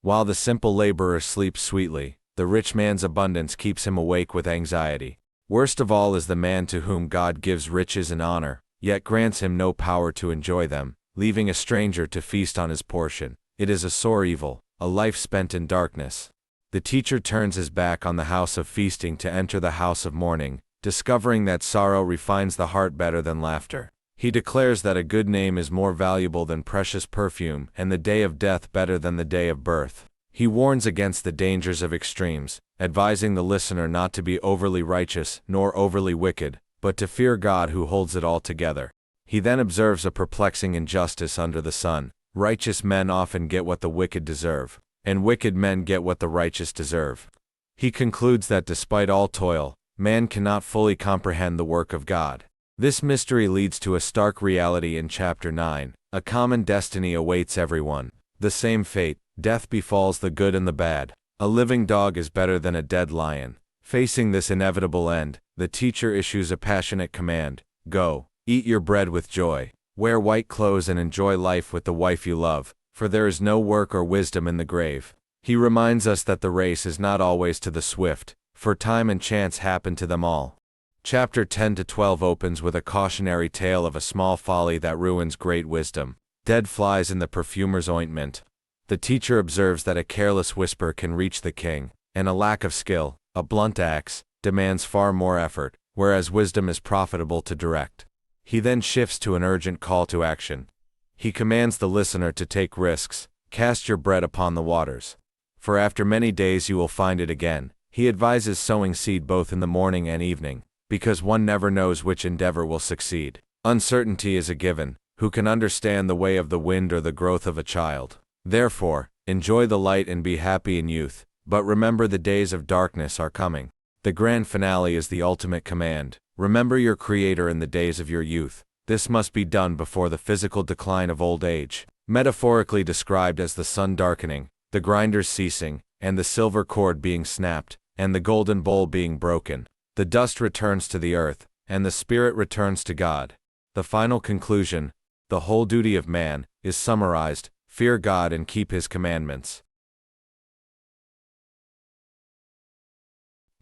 While the simple laborer sleeps sweetly, the rich man's abundance keeps him awake with anxiety. Worst of all is the man to whom God gives riches and honor, yet grants him no power to enjoy them, leaving a stranger to feast on his portion. It is a sore evil, a life spent in darkness. The teacher turns his back on the house of feasting to enter the house of mourning, discovering that sorrow refines the heart better than laughter. He declares that a good name is more valuable than precious perfume, and the day of death better than the day of birth. He warns against the dangers of extremes, advising the listener not to be overly righteous nor overly wicked, but to fear God who holds it all together. He then observes a perplexing injustice under the sun. Righteous men often get what the wicked deserve, and wicked men get what the righteous deserve. He concludes that despite all toil, man cannot fully comprehend the work of God. This mystery leads to a stark reality in chapter 9. A common destiny awaits everyone. The same fate, death befalls the good and the bad. A living dog is better than a dead lion. Facing this inevitable end, the teacher issues a passionate command: go, eat your bread with joy. Wear white clothes and enjoy life with the wife you love, for there is no work or wisdom in the grave. He reminds us that the race is not always to the swift, for time and chance happen to them all. Chapter 10 to 12 opens with a cautionary tale of a small folly that ruins great wisdom. Dead flies in the perfumer's ointment. The teacher observes that a careless whisper can reach the king, and a lack of skill, a blunt axe, demands far more effort, whereas wisdom is profitable to direct. He then shifts to an urgent call to action. He commands the listener to take risks. Cast your bread upon the waters, for after many days you will find it again. He advises sowing seed both in the morning and evening, because one never knows which endeavor will succeed. Uncertainty is a given. Who can understand the way of the wind or the growth of a child? Therefore, enjoy the light and be happy in youth, but remember the days of darkness are coming. The grand finale is the ultimate command. Remember your Creator in the days of your youth. This must be done before the physical decline of old age, metaphorically described as the sun darkening, the grinders ceasing, and the silver cord being snapped, and the golden bowl being broken. The dust returns to the earth, and the spirit returns to God. The final conclusion, the whole duty of man, is summarized: fear God and keep His commandments.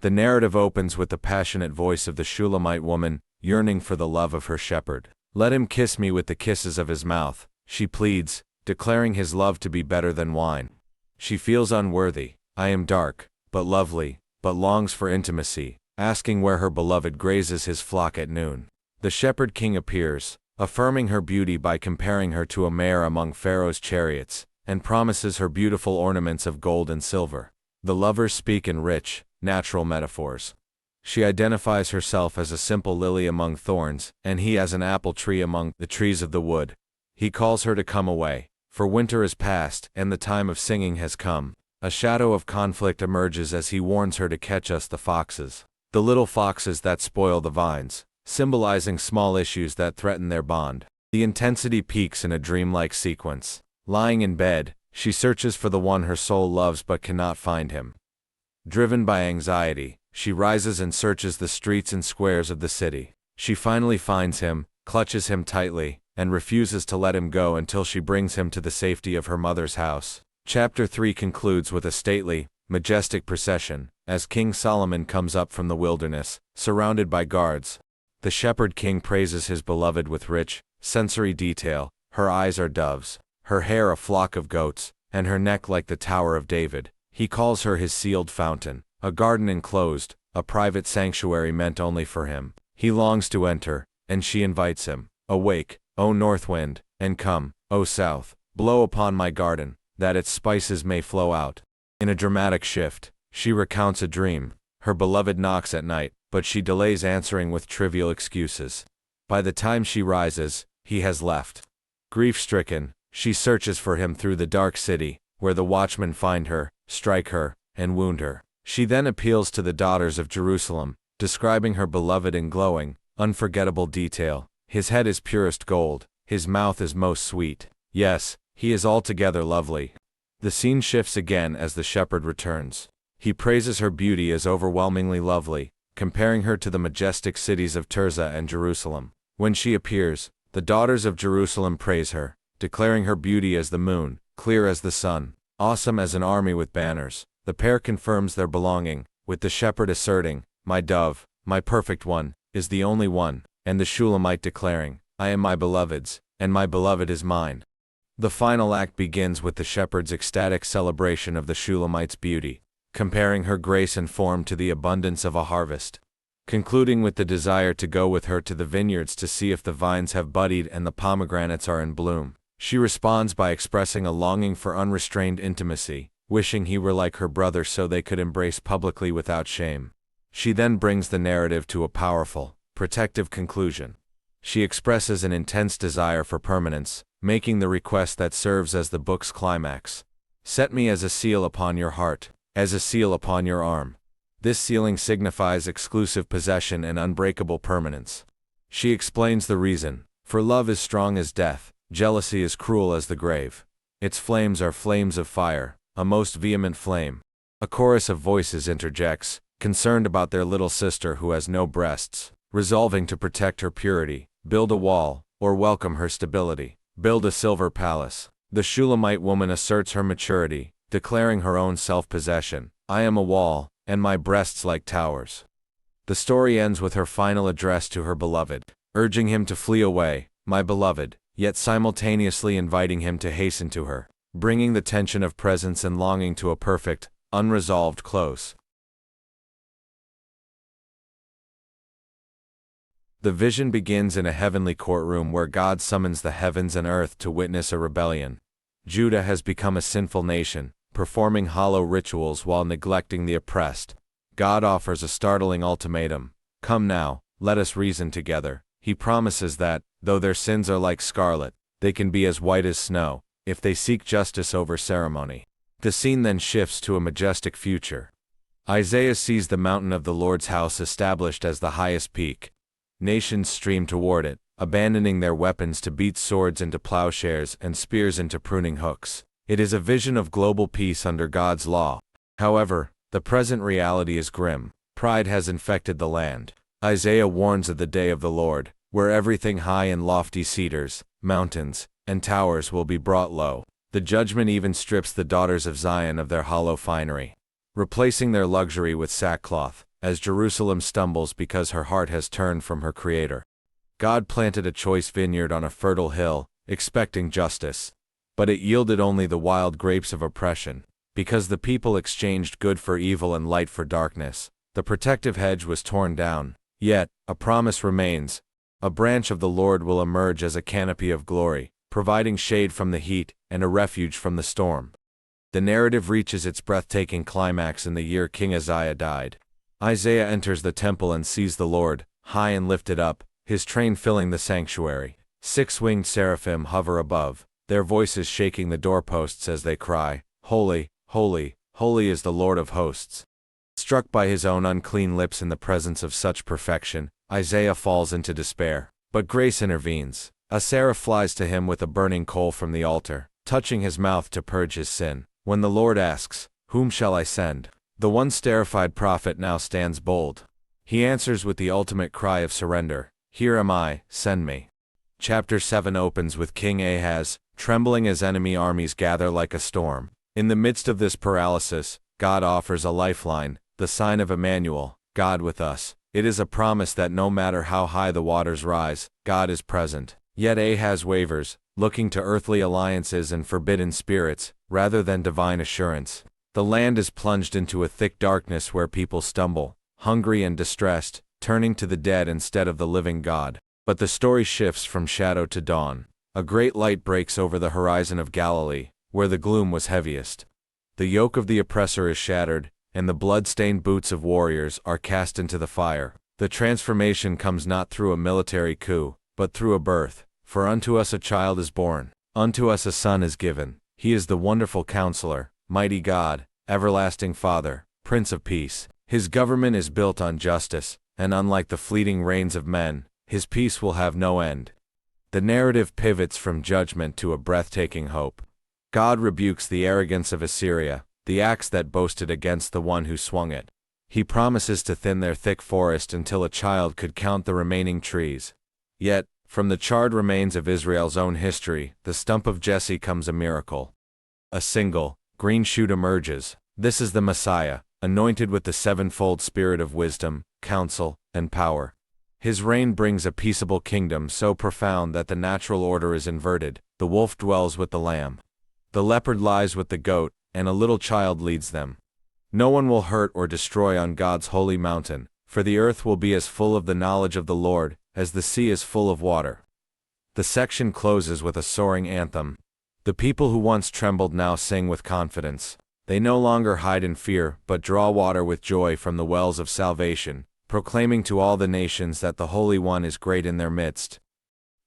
The narrative opens with the passionate voice of the Shulamite woman, yearning for the love of her shepherd. Let him kiss me with the kisses of his mouth, she pleads, declaring his love to be better than wine. She feels unworthy. I am dark, but lovely, but longs for intimacy, asking where her beloved grazes his flock at noon. The shepherd king appears, affirming her beauty by comparing her to a mare among Pharaoh's chariots, and promises her beautiful ornaments of gold and silver. The lovers speak in rich, natural metaphors. She identifies herself as a simple lily among thorns, and he as an apple tree among the trees of the wood. He calls her to come away, for winter is past and the time of singing has come. A shadow of conflict emerges as he warns her to catch us the foxes, the little foxes that spoil the vines, symbolizing small issues that threaten their bond. The intensity peaks in a dreamlike sequence. Lying in bed, she searches for the one her soul loves but cannot find him. Driven by anxiety, she rises and searches the streets and squares of the city. She finally finds him, clutches him tightly, and refuses to let him go until she brings him to the safety of her mother's house. Chapter 3 concludes with a stately, majestic procession, as King Solomon comes up from the wilderness, surrounded by guards. The shepherd king praises his beloved with rich, sensory detail. Her eyes are doves, her hair a flock of goats, and her neck like the Tower of David. He calls her his sealed fountain, a garden enclosed, a private sanctuary meant only for him. He longs to enter, and she invites him. Awake, O north wind, and come, O south, blow upon my garden, that its spices may flow out. In a dramatic shift, she recounts a dream. Her beloved knocks at night, but she delays answering with trivial excuses. By the time she rises, he has left. Grief-stricken, she searches for him through the dark city, where the watchmen find her, strike her, and wound her. She then appeals to the daughters of Jerusalem, describing her beloved in glowing, unforgettable detail. His head is purest gold, his mouth is most sweet. Yes, he is altogether lovely. The scene shifts again as the shepherd returns. He praises her beauty as overwhelmingly lovely, comparing her to the majestic cities of Tirzah and Jerusalem. When she appears, the daughters of Jerusalem praise her, declaring her beauty as the moon, clear as the sun, awesome as an army with banners. The pair confirms their belonging, with the shepherd asserting, "My dove, my perfect one, is the only one," and the Shulamite declaring, "I am my beloved's, and my beloved is mine." The final act begins with the shepherd's ecstatic celebration of the Shulamite's beauty, comparing her grace and form to the abundance of a harvest. concluding with the desire to go with her to the vineyards to see if the vines have budded and the pomegranates are in bloom. She responds by expressing a longing for unrestrained intimacy, wishing he were like her brother so they could embrace publicly without shame. She then brings the narrative to a powerful, protective conclusion. She expresses an intense desire for permanence, making the request that serves as the book's climax. Set me as a seal upon your heart, as a seal upon your arm. This sealing signifies exclusive possession and unbreakable permanence. She explains the reason, for love is strong as death, jealousy is cruel as the grave. Its flames are flames of fire, a most vehement flame. A chorus of voices interjects, concerned about their little sister who has no breasts, resolving to protect her purity, build a wall, or welcome her stability, build a silver palace. The Shulamite woman asserts her maturity, declaring her own self-possession. I am a wall, and my breasts like towers. The story ends with her final address to her beloved, urging him to flee away, my beloved, yet simultaneously inviting him to hasten to her, bringing the tension of presence and longing to a perfect, unresolved close. The vision begins in a heavenly courtroom where God summons the heavens and earth to witness a rebellion. Judah has become a sinful nation, performing hollow rituals while neglecting the oppressed. God offers a startling ultimatum. Come now, let us reason together. He promises that, though their sins are like scarlet, they can be as white as snow, if they seek justice over ceremony. The scene then shifts to a majestic future. Isaiah sees the mountain of the Lord's house established as the highest peak. Nations stream toward it, abandoning their weapons to beat swords into plowshares and spears into pruning hooks. It is a vision of global peace under God's law. However, the present reality is grim. Pride has infected the land. Isaiah warns of the day of the Lord, where everything high and lofty cedars, mountains, and towers will be brought low. The judgment even strips the daughters of Zion of their hollow finery, replacing their luxury with sackcloth, as Jerusalem stumbles because her heart has turned from her Creator. God planted a choice vineyard on a fertile hill, expecting justice. But it yielded only the wild grapes of oppression. Because the people exchanged good for evil and light for darkness, the protective hedge was torn down. Yet, a promise remains. A branch of the Lord will emerge as a canopy of glory, providing shade from the heat and a refuge from the storm. The narrative reaches its breathtaking climax in the year King Uzziah died. Isaiah enters the temple and sees the Lord, high and lifted up, his train filling the sanctuary. 6-winged seraphim hover above, their voices shaking the doorposts as they cry, Holy, holy, holy is the Lord of hosts. Struck by his own unclean lips in the presence of such perfection, Isaiah falls into despair. But grace intervenes. A seraph flies to him with a burning coal from the altar, touching his mouth to purge his sin. When the Lord asks, Whom shall I send? The once terrified prophet now stands bold. He answers with the ultimate cry of surrender, Here am I, send me. Chapter 7 opens with King Ahaz, trembling as enemy armies gather like a storm. In the midst of this paralysis, God offers a lifeline, the sign of Emmanuel, God with us. It is a promise that no matter how high the waters rise, God is present. Yet Ahaz wavers, looking to earthly alliances and forbidden spirits, rather than divine assurance. The land is plunged into a thick darkness where people stumble, hungry and distressed, turning to the dead instead of the living God. But the story shifts from shadow to dawn. A great light breaks over the horizon of Galilee, where the gloom was heaviest. The yoke of the oppressor is shattered, and the blood-stained boots of warriors are cast into the fire. The transformation comes not through a military coup, but through a birth. For unto us a child is born, unto us a son is given. He is the wonderful Counselor, Mighty God, Everlasting Father, Prince of Peace. His government is built on justice, and unlike the fleeting reigns of men, his peace will have no end. The narrative pivots from judgment to a breathtaking hope. God rebukes the arrogance of Assyria, the axe that boasted against the one who swung it. He promises to thin their thick forest until a child could count the remaining trees. Yet, from the charred remains of Israel's own history, the stump of Jesse comes a miracle. A single, green shoot emerges. This is the Messiah, anointed with the sevenfold spirit of wisdom, counsel, and power. His reign brings a peaceable kingdom so profound that the natural order is inverted. The wolf dwells with the lamb. The leopard lies with the goat, and a little child leads them. No one will hurt or destroy on God's holy mountain, for the earth will be as full of the knowledge of the Lord as the sea is full of water. The section closes with a soaring anthem. The people who once trembled now sing with confidence. They no longer hide in fear, but draw water with joy from the wells of salvation, proclaiming to all the nations that the Holy One is great in their midst.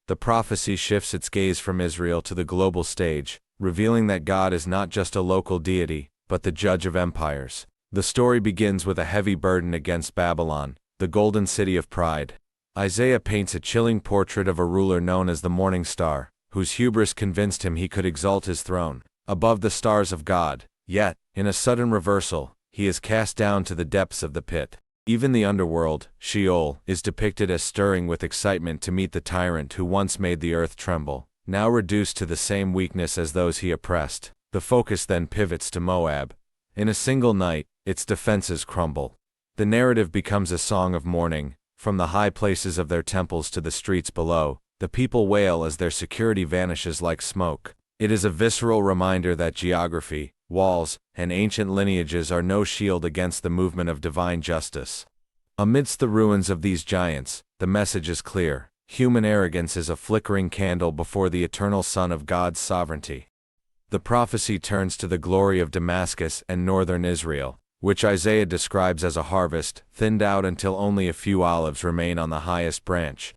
The prophecy shifts its gaze from Israel to the global stage, revealing that God is not just a local deity, but the judge of empires. The story begins with a heavy burden against Babylon, the golden city of pride. Isaiah paints a chilling portrait of a ruler known as the Morning Star, whose hubris convinced him he could exalt his throne above the stars of God. Yet, in a sudden reversal, he is cast down to the depths of the pit. Even the underworld, Sheol, is depicted as stirring with excitement to meet the tyrant who once made the earth tremble, now reduced to the same weakness as those he oppressed. The focus then pivots to Moab. In a single night, its defenses crumble. The narrative becomes a song of mourning. From the high places of their temples to the streets below, the people wail as their security vanishes like smoke. It is a visceral reminder that geography, walls, and ancient lineages are no shield against the movement of divine justice. Amidst the ruins of these giants, the message is clear. Human arrogance is a flickering candle before the eternal sun of God's sovereignty. The prophecy turns to the glory of Damascus and northern Israel, which Isaiah describes as a harvest, thinned out until only a few olives remain on the highest branch.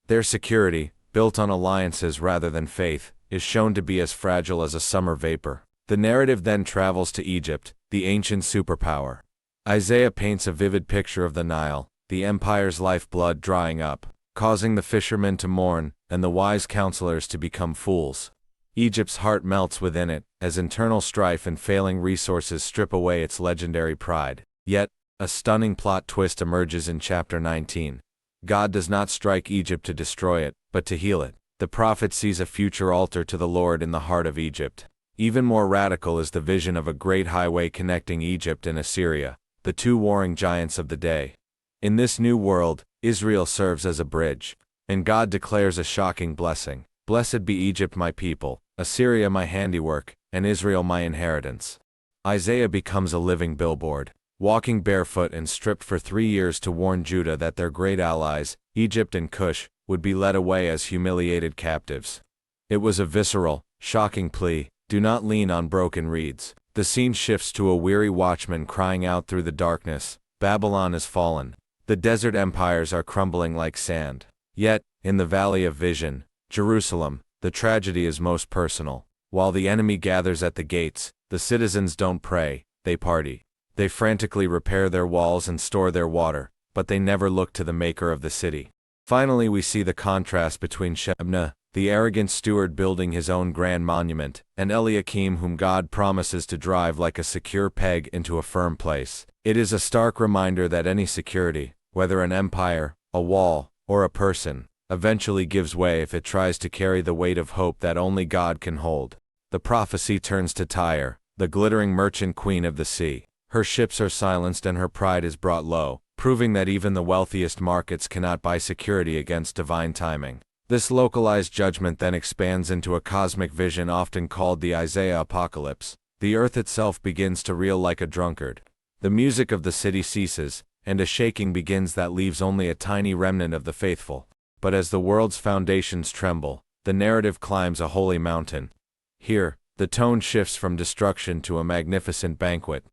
Their security, built on alliances rather than faith, is shown to be as fragile as a summer vapor. The narrative then travels to Egypt, the ancient superpower. Isaiah paints a vivid picture of the Nile, the empire's lifeblood drying up, causing the fishermen to mourn, and the wise counselors to become fools. Egypt's heart melts within it, as internal strife and failing resources strip away its legendary pride. Yet, a stunning plot twist emerges in chapter 19. God does not strike Egypt to destroy it, but to heal it. The prophet sees a future altar to the Lord in the heart of Egypt. Even more radical is the vision of a great highway connecting Egypt and Assyria, the two warring giants of the day. In this new world, Israel serves as a bridge, and God declares a shocking blessing. Blessed be Egypt my people, Assyria my handiwork, and Israel my inheritance. Isaiah becomes a living billboard, walking barefoot and stripped for 3 years to warn Judah that their great allies, Egypt and Cush, would be led away as humiliated captives. It was a visceral, shocking plea. Do not lean on broken reeds. The scene shifts to a weary watchman crying out through the darkness, Babylon is fallen. The desert empires are crumbling like sand. Yet, in the valley of vision, Jerusalem, the tragedy is most personal. While the enemy gathers at the gates, the citizens don't pray, they party. They frantically repair their walls and store their water, but they never look to the maker of the city. Finally, we see the contrast between Shebna, the arrogant steward building his own grand monument, and Eliakim whom God promises to drive like a secure peg into a firm place. It is a stark reminder that any security, whether an empire, a wall, or a person, eventually gives way if it tries to carry the weight of hope that only God can hold. The prophecy turns to Tyre, the glittering merchant queen of the sea. Her ships are silenced and her pride is brought low, proving that even the wealthiest markets cannot buy security against divine timing. This localized judgment then expands into a cosmic vision often called the Isaiah Apocalypse. The earth itself begins to reel like a drunkard. The music of the city ceases, and a shaking begins that leaves only a tiny remnant of the faithful. But as the world's foundations tremble, the narrative climbs a holy mountain. Here, the tone shifts from destruction to a magnificent banquet.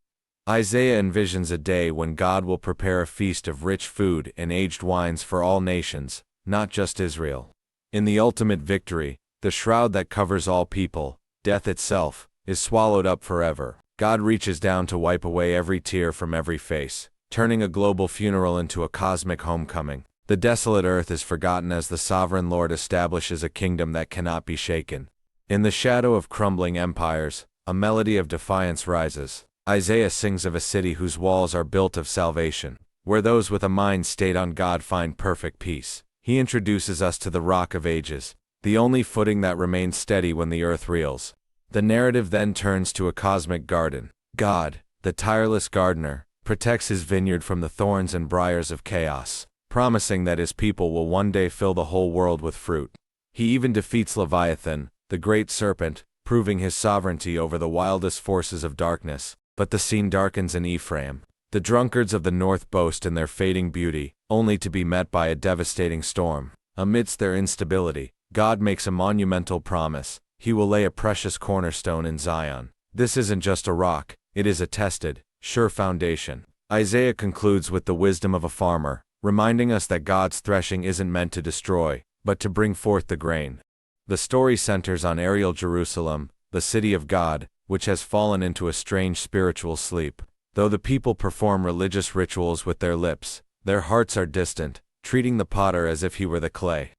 Isaiah envisions a day when God will prepare a feast of rich food and aged wines for all nations, not just Israel. In the ultimate victory, the shroud that covers all people, death itself, is swallowed up forever. God reaches down to wipe away every tear from every face, turning a global funeral into a cosmic homecoming. The desolate earth is forgotten as the sovereign Lord establishes a kingdom that cannot be shaken. In the shadow of crumbling empires, a melody of defiance rises. Isaiah sings of a city whose walls are built of salvation, where those with a mind stayed on God find perfect peace. He introduces us to the Rock of Ages, the only footing that remains steady when the earth reels. The narrative then turns to a cosmic garden. God, the tireless gardener, protects his vineyard from the thorns and briars of chaos, promising that his people will one day fill the whole world with fruit. He even defeats Leviathan, the great serpent, proving his sovereignty over the wildest forces of darkness. But the scene darkens in Ephraim. The drunkards of the north boast in their fading beauty, only to be met by a devastating storm. Amidst their instability, God makes a monumental promise. He will lay a precious cornerstone in Zion. This isn't just a rock, it is a tested, sure foundation. Isaiah concludes with the wisdom of a farmer, reminding us that God's threshing isn't meant to destroy, but to bring forth the grain. The story centers on aerial Jerusalem, the city of God, which has fallen into a strange spiritual sleep. Though the people perform religious rituals with their lips, their hearts are distant, treating the potter as if he were the clay.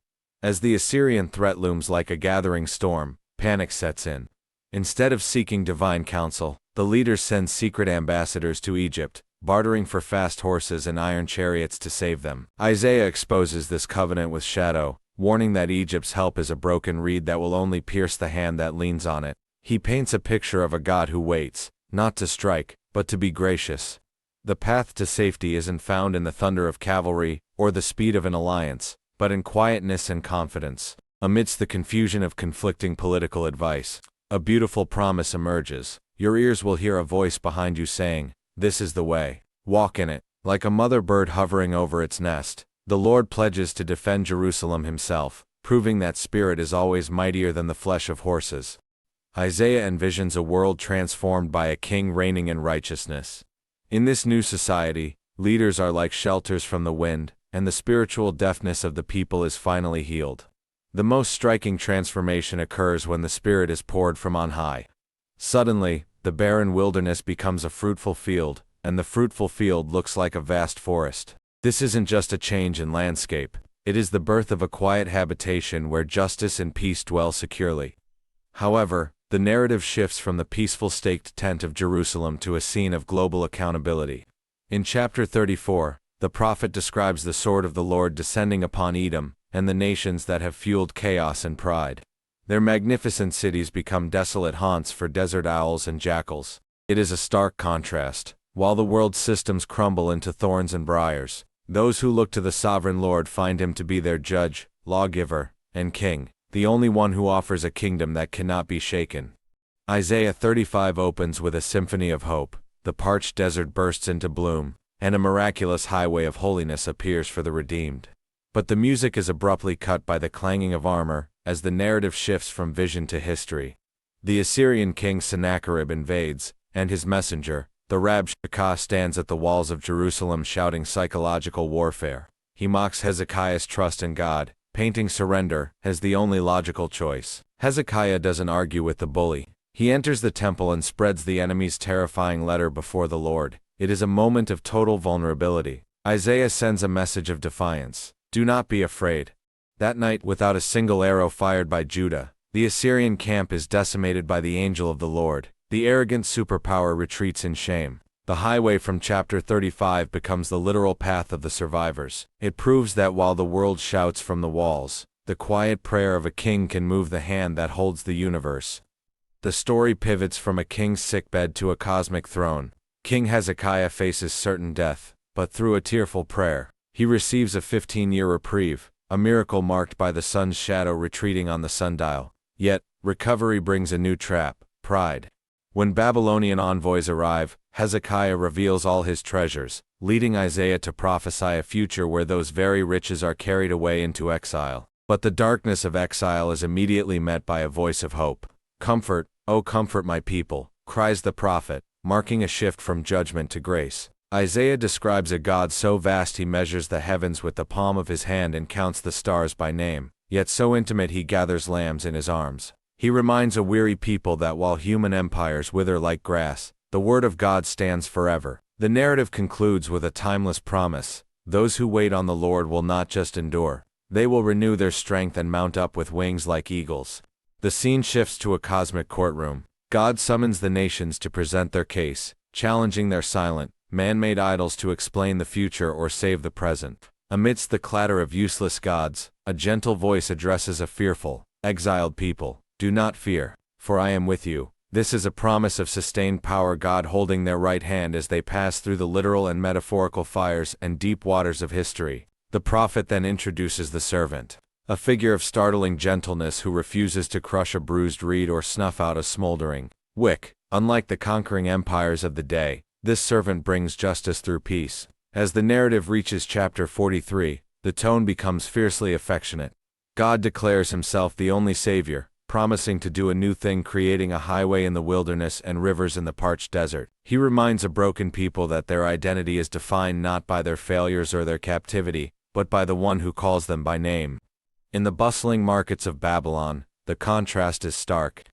As the Assyrian threat looms like a gathering storm, panic sets in. Instead of seeking divine counsel, the leaders send secret ambassadors to Egypt, bartering for fast horses and iron chariots to save them. Isaiah exposes this covenant with shadow, warning that Egypt's help is a broken reed that will only pierce the hand that leans on it. He paints a picture of a God who waits, not to strike, but to be gracious. The path to safety isn't found in the thunder of cavalry or the speed of an alliance, but in quietness and confidence. Amidst the confusion of conflicting political advice, a beautiful promise emerges. Your ears will hear a voice behind you saying, "This is the way. Walk in it." Like a mother bird hovering over its nest, the Lord pledges to defend Jerusalem himself, proving that spirit is always mightier than the flesh of horses. Isaiah envisions a world transformed by a king reigning in righteousness. In this new society, leaders are like shelters from the wind, and the spiritual deafness of the people is finally healed. The most striking transformation occurs when the Spirit is poured from on high. Suddenly, the barren wilderness becomes a fruitful field, and the fruitful field looks like a vast forest. This isn't just a change in landscape, it is the birth of a quiet habitation where justice and peace dwell securely. However, the narrative shifts from the peaceful staked tent of Jerusalem to a scene of global accountability. In chapter 34, the prophet describes the sword of the Lord descending upon Edom and the nations that have fueled chaos and pride. Their magnificent cities become desolate haunts for desert owls and jackals. It is a stark contrast. While the world's systems crumble into thorns and briars, those who look to the sovereign Lord find him to be their judge, lawgiver, and king, the only one who offers a kingdom that cannot be shaken. Isaiah 35 opens with a symphony of hope. The parched desert bursts into bloom, and a miraculous highway of holiness appears for the redeemed. But the music is abruptly cut by the clanging of armor, as the narrative shifts from vision to history. The Assyrian king Sennacherib invades, and his messenger, the Rabshakeh, stands at the walls of Jerusalem shouting psychological warfare. He mocks Hezekiah's trust in God, painting surrender as the only logical choice. Hezekiah doesn't argue with the bully. He enters the temple and spreads the enemy's terrifying letter before the Lord. It is a moment of total vulnerability. Isaiah sends a message of defiance. Do not be afraid. That night, without a single arrow fired by Judah, the Assyrian camp is decimated by the angel of the Lord. The arrogant superpower retreats in shame. The highway from chapter 35 becomes the literal path of the survivors. It proves that while the world shouts from the walls, the quiet prayer of a king can move the hand that holds the universe. The story pivots from a king's sickbed to a cosmic throne. King Hezekiah faces certain death, but through a tearful prayer, he receives a 15-year reprieve, a miracle marked by the sun's shadow retreating on the sundial. Yet, recovery brings a new trap: pride. When Babylonian envoys arrive, Hezekiah reveals all his treasures, leading Isaiah to prophesy a future where those very riches are carried away into exile. But the darkness of exile is immediately met by a voice of hope. "Comfort, O comfort my people," cries the prophet, marking a shift from judgment to grace. Isaiah describes a God so vast he measures the heavens with the palm of his hand and counts the stars by name, yet so intimate he gathers lambs in his arms. He reminds a weary people that while human empires wither like grass, the word of God stands forever. The narrative concludes with a timeless promise: those who wait on the Lord will not just endure, they will renew their strength and mount up with wings like eagles. The scene shifts to a cosmic courtroom. God summons the nations to present their case, challenging their silent, man-made idols to explain the future or save the present. Amidst the clatter of useless gods, a gentle voice addresses a fearful, exiled people: "Do not fear, for I am with you." This is a promise of sustained power, God holding their right hand as they pass through the literal and metaphorical fires and deep waters of history. The prophet then introduces the servant, a figure of startling gentleness who refuses to crush a bruised reed or snuff out a smoldering wick. Unlike the conquering empires of the day, This servant brings justice through peace. As the narrative reaches chapter 43, the tone becomes fiercely affectionate. God declares himself the only Savior, promising to do a new thing, creating a highway in the wilderness and rivers in the parched desert. He reminds a broken people that their identity is defined not by their failures or their captivity, but by the one who calls them by name. In the bustling markets of Babylon, the contrast is stark.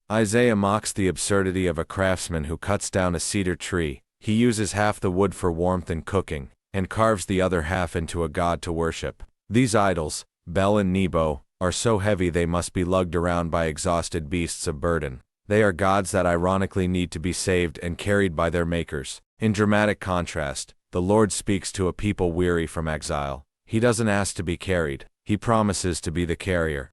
Isaiah mocks the absurdity of a craftsman who cuts down a cedar tree. He uses half the wood for warmth and cooking, and carves the other half into a god to worship. These idols, Bel and Nebo, are so heavy they must be lugged around by exhausted beasts of burden. They are gods that ironically need to be saved and carried by their makers. In dramatic contrast, the Lord speaks to a people weary from exile. He doesn't ask to be carried, he promises to be the carrier.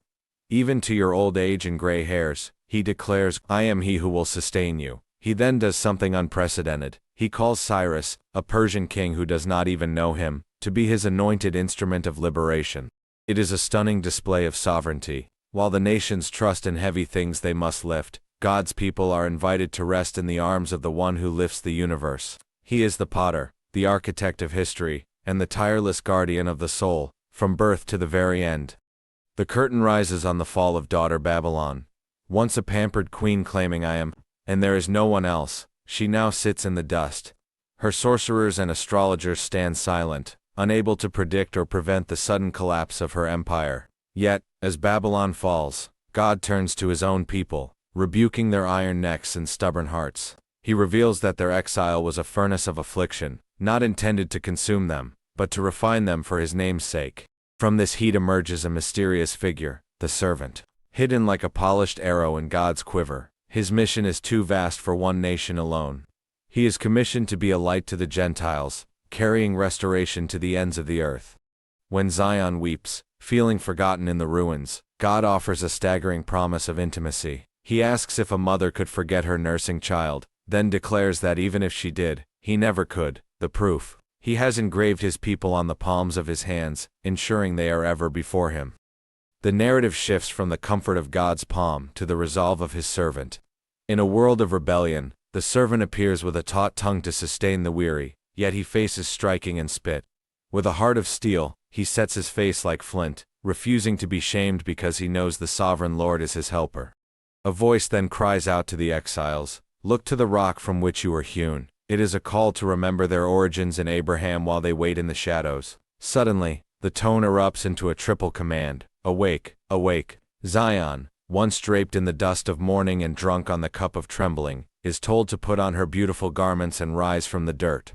Even to your old age and gray hairs, he declares, I am he who will sustain you. He then does something unprecedented. He calls Cyrus, a Persian king who does not even know him, to be his anointed instrument of liberation. It is a stunning display of sovereignty. While the nations trust in heavy things they must lift, God's people are invited to rest in the arms of the one who lifts the universe. He is the potter, the architect of history, and the tireless guardian of the soul, from birth to the very end. The curtain rises on the fall of daughter Babylon. Once a pampered queen claiming I am, and there is no one else, she now sits in the dust. Her sorcerers and astrologers stand silent, unable to predict or prevent the sudden collapse of her empire. Yet, as Babylon falls, God turns to his own people, rebuking their iron necks and stubborn hearts. He reveals that their exile was a furnace of affliction, not intended to consume them, but to refine them for his name's sake. From this heat emerges a mysterious figure, the servant. Hidden like a polished arrow in God's quiver, his mission is too vast for one nation alone. He is commissioned to be a light to the Gentiles, carrying restoration to the ends of the earth. When Zion weeps, feeling forgotten in the ruins, God offers a staggering promise of intimacy. He asks if a mother could forget her nursing child, then declares that even if she did, he never could. The proof: he has engraved his people on the palms of his hands, ensuring they are ever before him. The narrative shifts from the comfort of God's palm to the resolve of his servant. In a world of rebellion, the servant appears with a taut tongue to sustain the weary, yet he faces striking and spit. With a heart of steel, he sets his face like flint, refusing to be shamed because he knows the sovereign Lord is his helper. A voice then cries out to the exiles, "Look to the rock from which you were hewn." It is a call to remember their origins in Abraham while they wait in the shadows. Suddenly, the tone erupts into a triple command: Awake, awake. Zion, once draped in the dust of mourning and drunk on the cup of trembling, is told to put on her beautiful garments and rise from the dirt.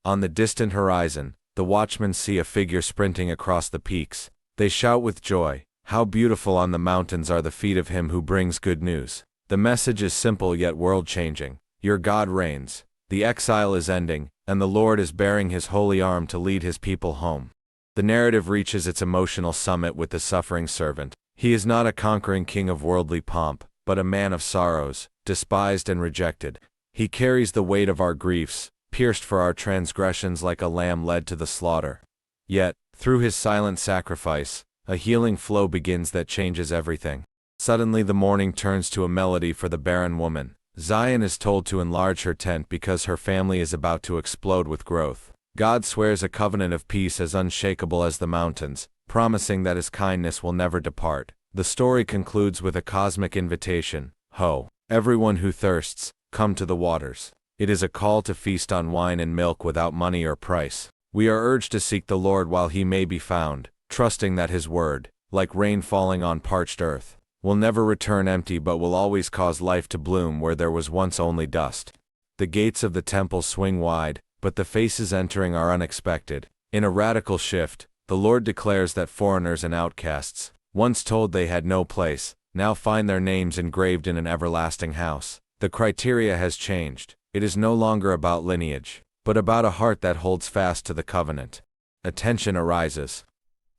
On the distant horizon, the watchmen see a figure sprinting across the peaks. They shout with joy, "How beautiful on the mountains are the feet of him who brings good news." The message is simple yet world-changing. Your God reigns. The exile is ending, and the Lord is baring his holy arm to lead his people home. The narrative reaches its emotional summit with the suffering servant. He is not a conquering king of worldly pomp, but a man of sorrows, despised and rejected. He carries the weight of our griefs, pierced for our transgressions like a lamb led to the slaughter. Yet, through his silent sacrifice, a healing flow begins that changes everything. Suddenly the mourning turns to a melody for the barren woman. Zion is told to enlarge her tent because her family is about to explode with growth. God swears a covenant of peace as unshakable as the mountains, promising that his kindness will never depart. The story concludes with a cosmic invitation: Ho, everyone who thirsts, come to the waters. It is a call to feast on wine and milk without money or price. We are urged to seek the Lord while he may be found, trusting that his word, like rain falling on parched earth, will never return empty but will always cause life to bloom where there was once only dust. The gates of the temple swing wide, but the faces entering are unexpected. In a radical shift, the Lord declares that foreigners and outcasts, once told they had no place, now find their names engraved in an everlasting house. The criteria has changed. It is no longer about lineage, but about a heart that holds fast to the covenant. A tension arises.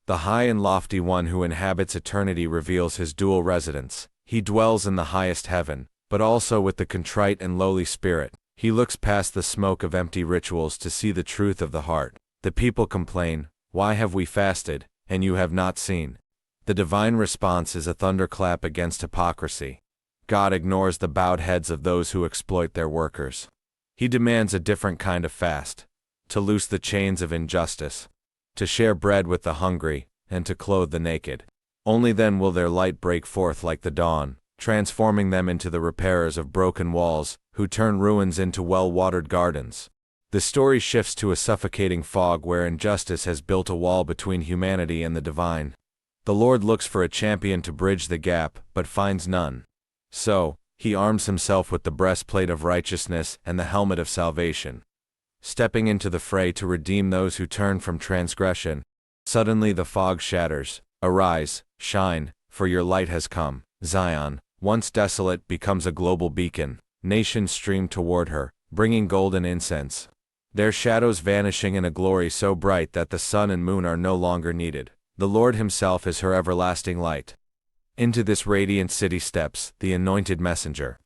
The high and lofty one who inhabits eternity reveals his dual residence. He dwells in the highest heaven, but also with the contrite and lowly spirit. He looks past the smoke of empty rituals to see the truth of the heart. The people complain, "Why have we fasted, and you have not seen?" The divine response is a thunderclap against hypocrisy. God ignores the bowed heads of those who exploit their workers. He demands a different kind of fast, to loose the chains of injustice, to share bread with the hungry, and to clothe the naked. Only then will their light break forth like the dawn, transforming them into the repairers of broken walls, who turn ruins into well-watered gardens. The story shifts to a suffocating fog where injustice has built a wall between humanity and the divine. The Lord looks for a champion to bridge the gap, but finds none. So, he arms himself with the breastplate of righteousness and the helmet of salvation. Stepping into the fray to redeem those who turn from transgression. Suddenly the fog shatters. Arise, shine, for your light has come. Zion, once desolate, becomes a global beacon. Nations stream toward her, bringing golden incense, their shadows vanishing in a glory so bright that the sun and moon are no longer needed. The Lord himself is her everlasting light. Into this radiant city steps the anointed messenger.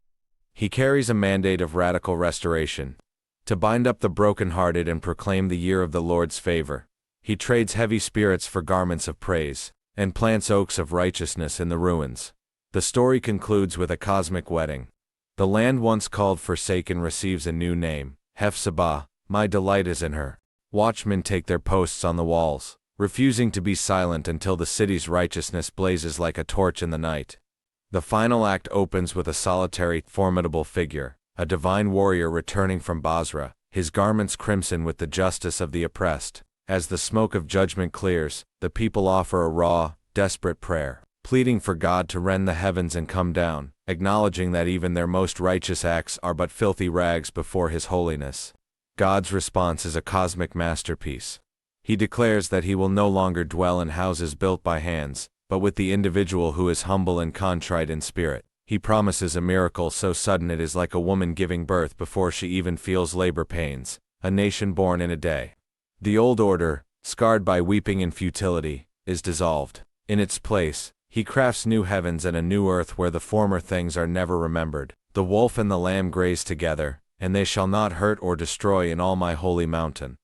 He carries a mandate of radical restoration, to bind up the brokenhearted and proclaim the year of the Lord's favor. He trades heavy spirits for garments of praise, and plants oaks of righteousness in the ruins. The story concludes with a cosmic wedding. The land once called forsaken receives a new name, Hephzibah. My delight is in her. Watchmen take their posts on the walls, refusing to be silent until the city's righteousness blazes like a torch in the night. The final act opens with a solitary, formidable figure, a divine warrior returning from Basra, his garments crimson with the justice of the oppressed. As the smoke of judgment clears, the people offer a raw, desperate prayer, pleading for God to rend the heavens and come down, acknowledging that even their most righteous acts are but filthy rags before his holiness. God's response is a cosmic masterpiece. He declares that he will no longer dwell in houses built by hands, but with the individual who is humble and contrite in spirit. He promises a miracle so sudden it is like a woman giving birth before she even feels labor pains, a nation born in a day. The old order, scarred by weeping and futility, is dissolved. In its place, he crafts new heavens and a new earth where the former things are never remembered. The wolf and the lamb graze together, and they shall not hurt or destroy in all my holy mountain.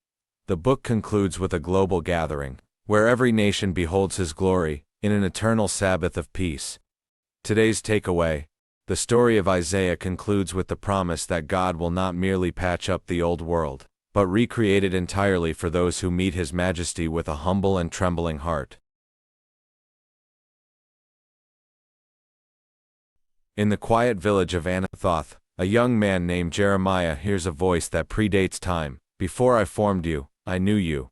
The book concludes with a global gathering, where every nation beholds his glory, in an eternal Sabbath of peace. Today's takeaway: the story of Isaiah concludes with the promise that God will not merely patch up the old world, but recreate it entirely for those who meet his majesty with a humble and trembling heart. In the quiet village of Anathoth, a young man named Jeremiah hears a voice that predates time. Before I formed you, I knew you.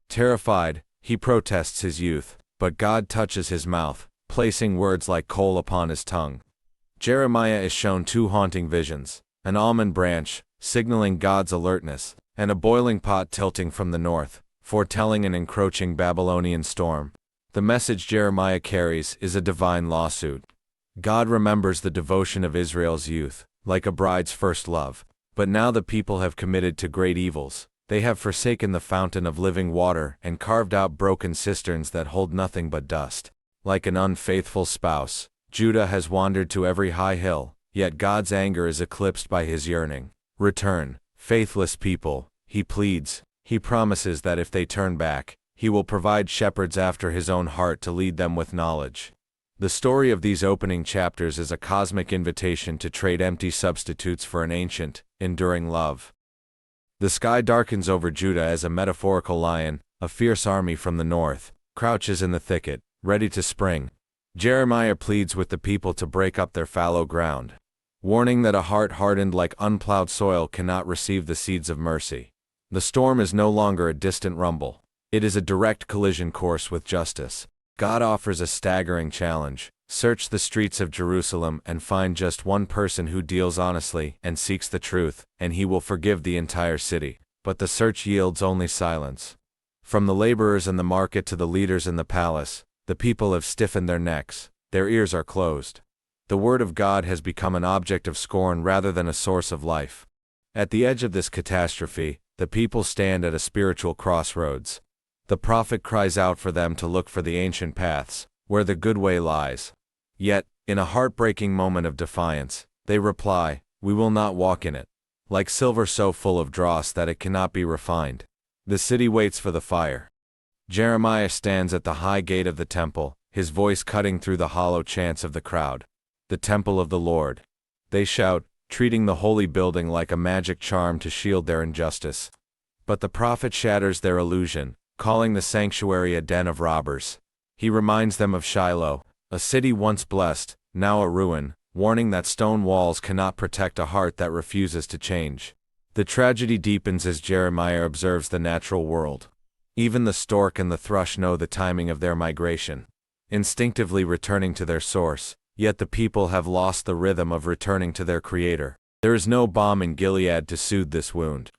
Terrified, he protests his youth, but God touches his mouth, placing words like coal upon his tongue. Jeremiah is shown two haunting visions: an almond branch, signaling God's alertness, and a boiling pot tilting from the north, foretelling an encroaching Babylonian storm. The message Jeremiah carries is a divine lawsuit. God remembers the devotion of Israel's youth, like a bride's first love. But now the people have committed to great evils. They have forsaken the fountain of living water and carved out broken cisterns that hold nothing but dust. Like an unfaithful spouse, Judah has wandered to every high hill, yet God's anger is eclipsed by his yearning. Return, faithless people, he pleads. He promises that if they turn back, he will provide shepherds after his own heart to lead them with knowledge. The story of these opening chapters is a cosmic invitation to trade empty substitutes for an ancient, enduring love. The sky darkens over Judah as a metaphorical lion, a fierce army from the north, crouches in the thicket, ready to spring. Jeremiah pleads with the people to break up their fallow ground, warning that a heart hardened like unplowed soil cannot receive the seeds of mercy. The storm is no longer a distant rumble. It is a direct collision course with justice. God offers a staggering challenge: search the streets of Jerusalem and find just one person who deals honestly and seeks the truth, and he will forgive the entire city. But the search yields only silence. From the laborers in the market to the leaders in the palace, the people have stiffened their necks, their ears are closed. The word of God has become an object of scorn rather than a source of life. At the edge of this catastrophe, the people stand at a spiritual crossroads. The prophet cries out for them to look for the ancient paths, where the good way lies. Yet, in a heartbreaking moment of defiance, they reply, "We will not walk in it." Like silver so full of dross that it cannot be refined, the city waits for the fire. Jeremiah stands at the high gate of the temple, his voice cutting through the hollow chants of the crowd. The temple of the Lord. They shout, treating the holy building like a magic charm to shield their injustice. But the prophet shatters their illusion, calling the sanctuary a den of robbers. He reminds them of Shiloh, a city once blessed, now a ruin, warning that stone walls cannot protect a heart that refuses to change. The tragedy deepens as Jeremiah observes the natural world. Even the stork and the thrush know the timing of their migration, instinctively returning to their source, yet the people have lost the rhythm of returning to their Creator. There is no balm in Gilead to soothe this wound.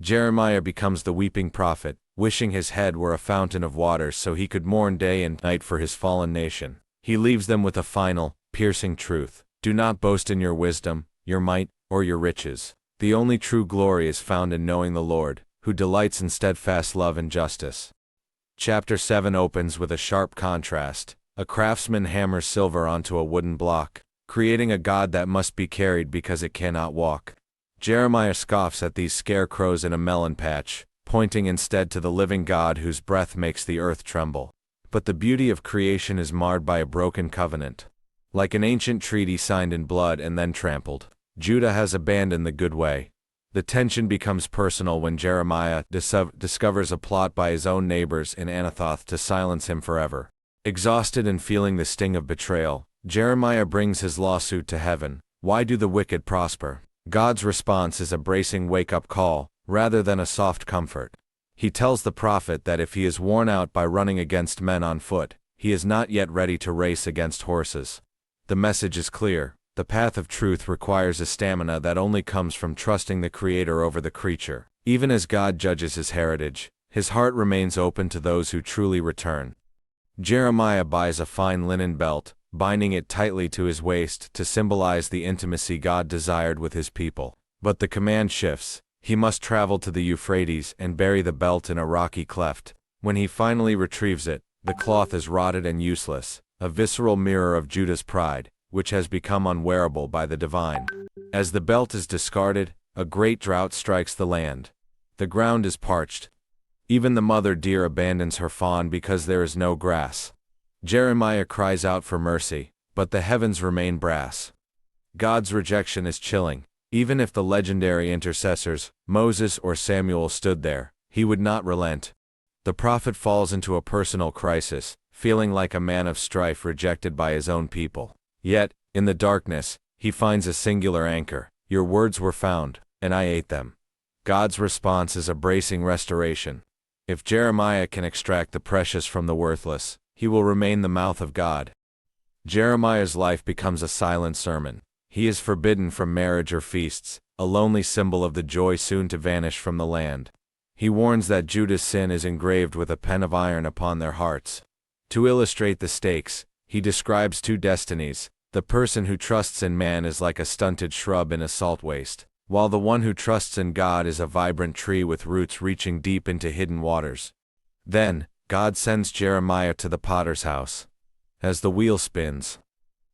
Jeremiah becomes the weeping prophet, wishing his head were a fountain of water so he could mourn day and night for his fallen nation. He leaves them with a final, piercing truth. Do not boast in your wisdom, your might, or your riches. The only true glory is found in knowing the Lord, who delights in steadfast love and justice. Chapter 7 opens with a sharp contrast. A craftsman hammers silver onto a wooden block, creating a god that must be carried because it cannot walk. Jeremiah scoffs at these scarecrows in a melon patch, pointing instead to the living God whose breath makes the earth tremble. But the beauty of creation is marred by a broken covenant. Like an ancient treaty signed in blood and then trampled, Judah has abandoned the good way. The tension becomes personal when Jeremiah discovers a plot by his own neighbors in Anathoth to silence him forever. Exhausted and feeling the sting of betrayal, Jeremiah brings his lawsuit to heaven. Why do the wicked prosper? God's response is a bracing wake-up call, rather than a soft comfort. He tells the prophet that if he is worn out by running against men on foot, he is not yet ready to race against horses. The message is clear. The path of truth requires a stamina that only comes from trusting the Creator over the creature. Even as God judges his heritage, his heart remains open to those who truly return. Jeremiah buys a fine linen belt, binding it tightly to his waist to symbolize the intimacy God desired with his people. But the command shifts. He must travel to the Euphrates and bury the belt in a rocky cleft. When he finally retrieves it, the cloth is rotted and useless, a visceral mirror of Judah's pride, which has become unwearable by the divine. As the belt is discarded, a great drought strikes the land. The ground is parched. Even the mother deer abandons her fawn because there is no grass. Jeremiah cries out for mercy, but the heavens remain brass. God's rejection is chilling. Even if the legendary intercessors, Moses or Samuel, stood there, he would not relent. The prophet falls into a personal crisis, feeling like a man of strife rejected by his own people. Yet, in the darkness, he finds a singular anchor. Your words were found, and I ate them. God's response is a bracing restoration. If Jeremiah can extract the precious from the worthless, he will remain the mouth of God. Jeremiah's life becomes a silent sermon. He is forbidden from marriage or feasts, a lonely symbol of the joy soon to vanish from the land. He warns that Judah's sin is engraved with a pen of iron upon their hearts. To illustrate the stakes, he describes two destinies. The person who trusts in man is like a stunted shrub in a salt waste, while the one who trusts in God is a vibrant tree with roots reaching deep into hidden waters. Then, God sends Jeremiah to the potter's house. As the wheel spins,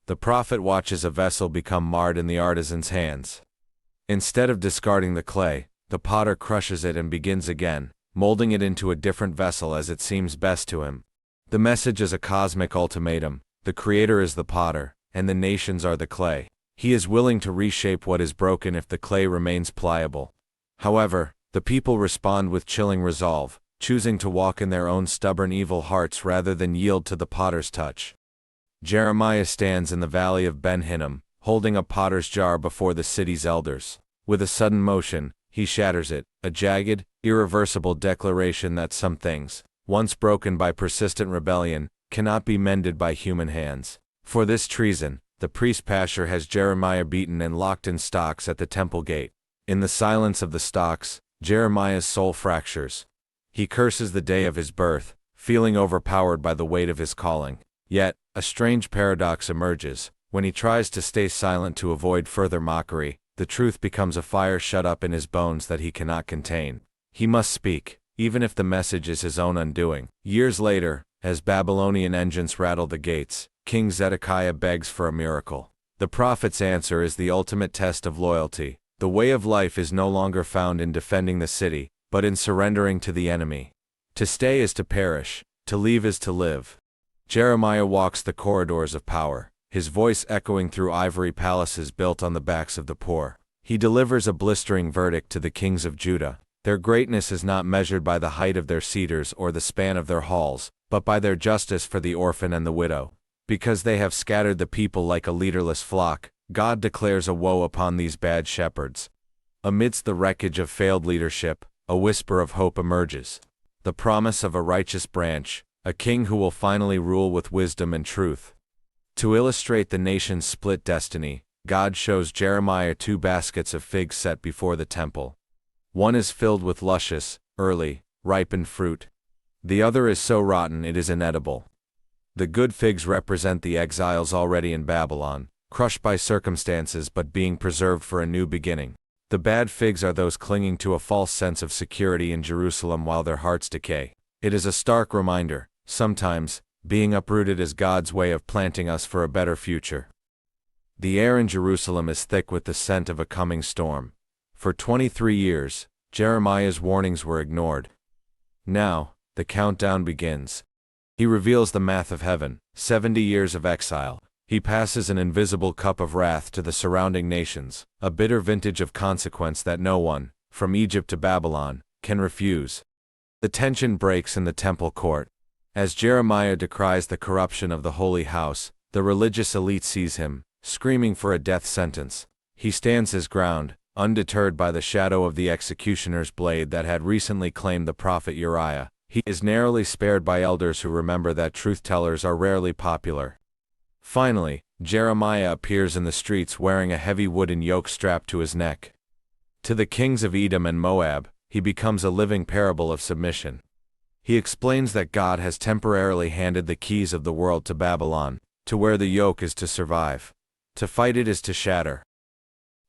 the prophet watches a vessel become marred in the artisan's hands. Instead of discarding the clay, the potter crushes it and begins again, molding it into a different vessel as it seems best to him. The message is a cosmic ultimatum. The Creator is the potter, and the nations are the clay. He is willing to reshape what is broken if the clay remains pliable. However, the people respond with chilling resolve, choosing to walk in their own stubborn evil hearts rather than yield to the potter's touch. Jeremiah stands in the valley of Ben Hinnom, holding a potter's jar before the city's elders. With a sudden motion, he shatters it, a jagged, irreversible declaration that some things, once broken by persistent rebellion, cannot be mended by human hands. For this treason, the priest Pashur has Jeremiah beaten and locked in stocks at the temple gate. In the silence of the stocks, Jeremiah's soul fractures. He curses the day of his birth, feeling overpowered by the weight of his calling. Yet, a strange paradox emerges. When he tries to stay silent to avoid further mockery, the truth becomes a fire shut up in his bones that he cannot contain. He must speak, even if the message is his own undoing. Years later, as Babylonian engines rattle the gates, King Zedekiah begs for a miracle. The prophet's answer is the ultimate test of loyalty. The way of life is no longer found in defending the city, but in surrendering to the enemy. To stay is to perish, to leave is to live. Jeremiah walks the corridors of power, his voice echoing through ivory palaces built on the backs of the poor. He delivers a blistering verdict to the kings of Judah. Their greatness is not measured by the height of their cedars or the span of their halls, but by their justice for the orphan and the widow. Because they have scattered the people like a leaderless flock, God declares a woe upon these bad shepherds. Amidst the wreckage of failed leadership, a whisper of hope emerges. The promise of a righteous branch, a king who will finally rule with wisdom and truth. To illustrate the nation's split destiny, God shows Jeremiah 2 baskets of figs set before the temple. One is filled with luscious, early, ripened fruit. The other is so rotten it is inedible. The good figs represent the exiles already in Babylon, crushed by circumstances but being preserved for a new beginning. The bad figs are those clinging to a false sense of security in Jerusalem while their hearts decay. It is a stark reminder, sometimes, being uprooted is God's way of planting us for a better future. The air in Jerusalem is thick with the scent of a coming storm. For 23 years, Jeremiah's warnings were ignored. Now, the countdown begins. He reveals the math of heaven, 70 years of exile. He passes an invisible cup of wrath to the surrounding nations, a bitter vintage of consequence that no one, from Egypt to Babylon, can refuse. The tension breaks in the temple court. As Jeremiah decries the corruption of the holy house, the religious elite seize him, screaming for a death sentence. He stands his ground, undeterred by the shadow of the executioner's blade that had recently claimed the prophet Uriah. He is narrowly spared by elders who remember that truth-tellers are rarely popular. Finally, Jeremiah appears in the streets wearing a heavy wooden yoke strapped to his neck. To the kings of Edom and Moab, he becomes a living parable of submission. He explains that God has temporarily handed the keys of the world to Babylon, to where the yoke is to survive. To fight it is to shatter.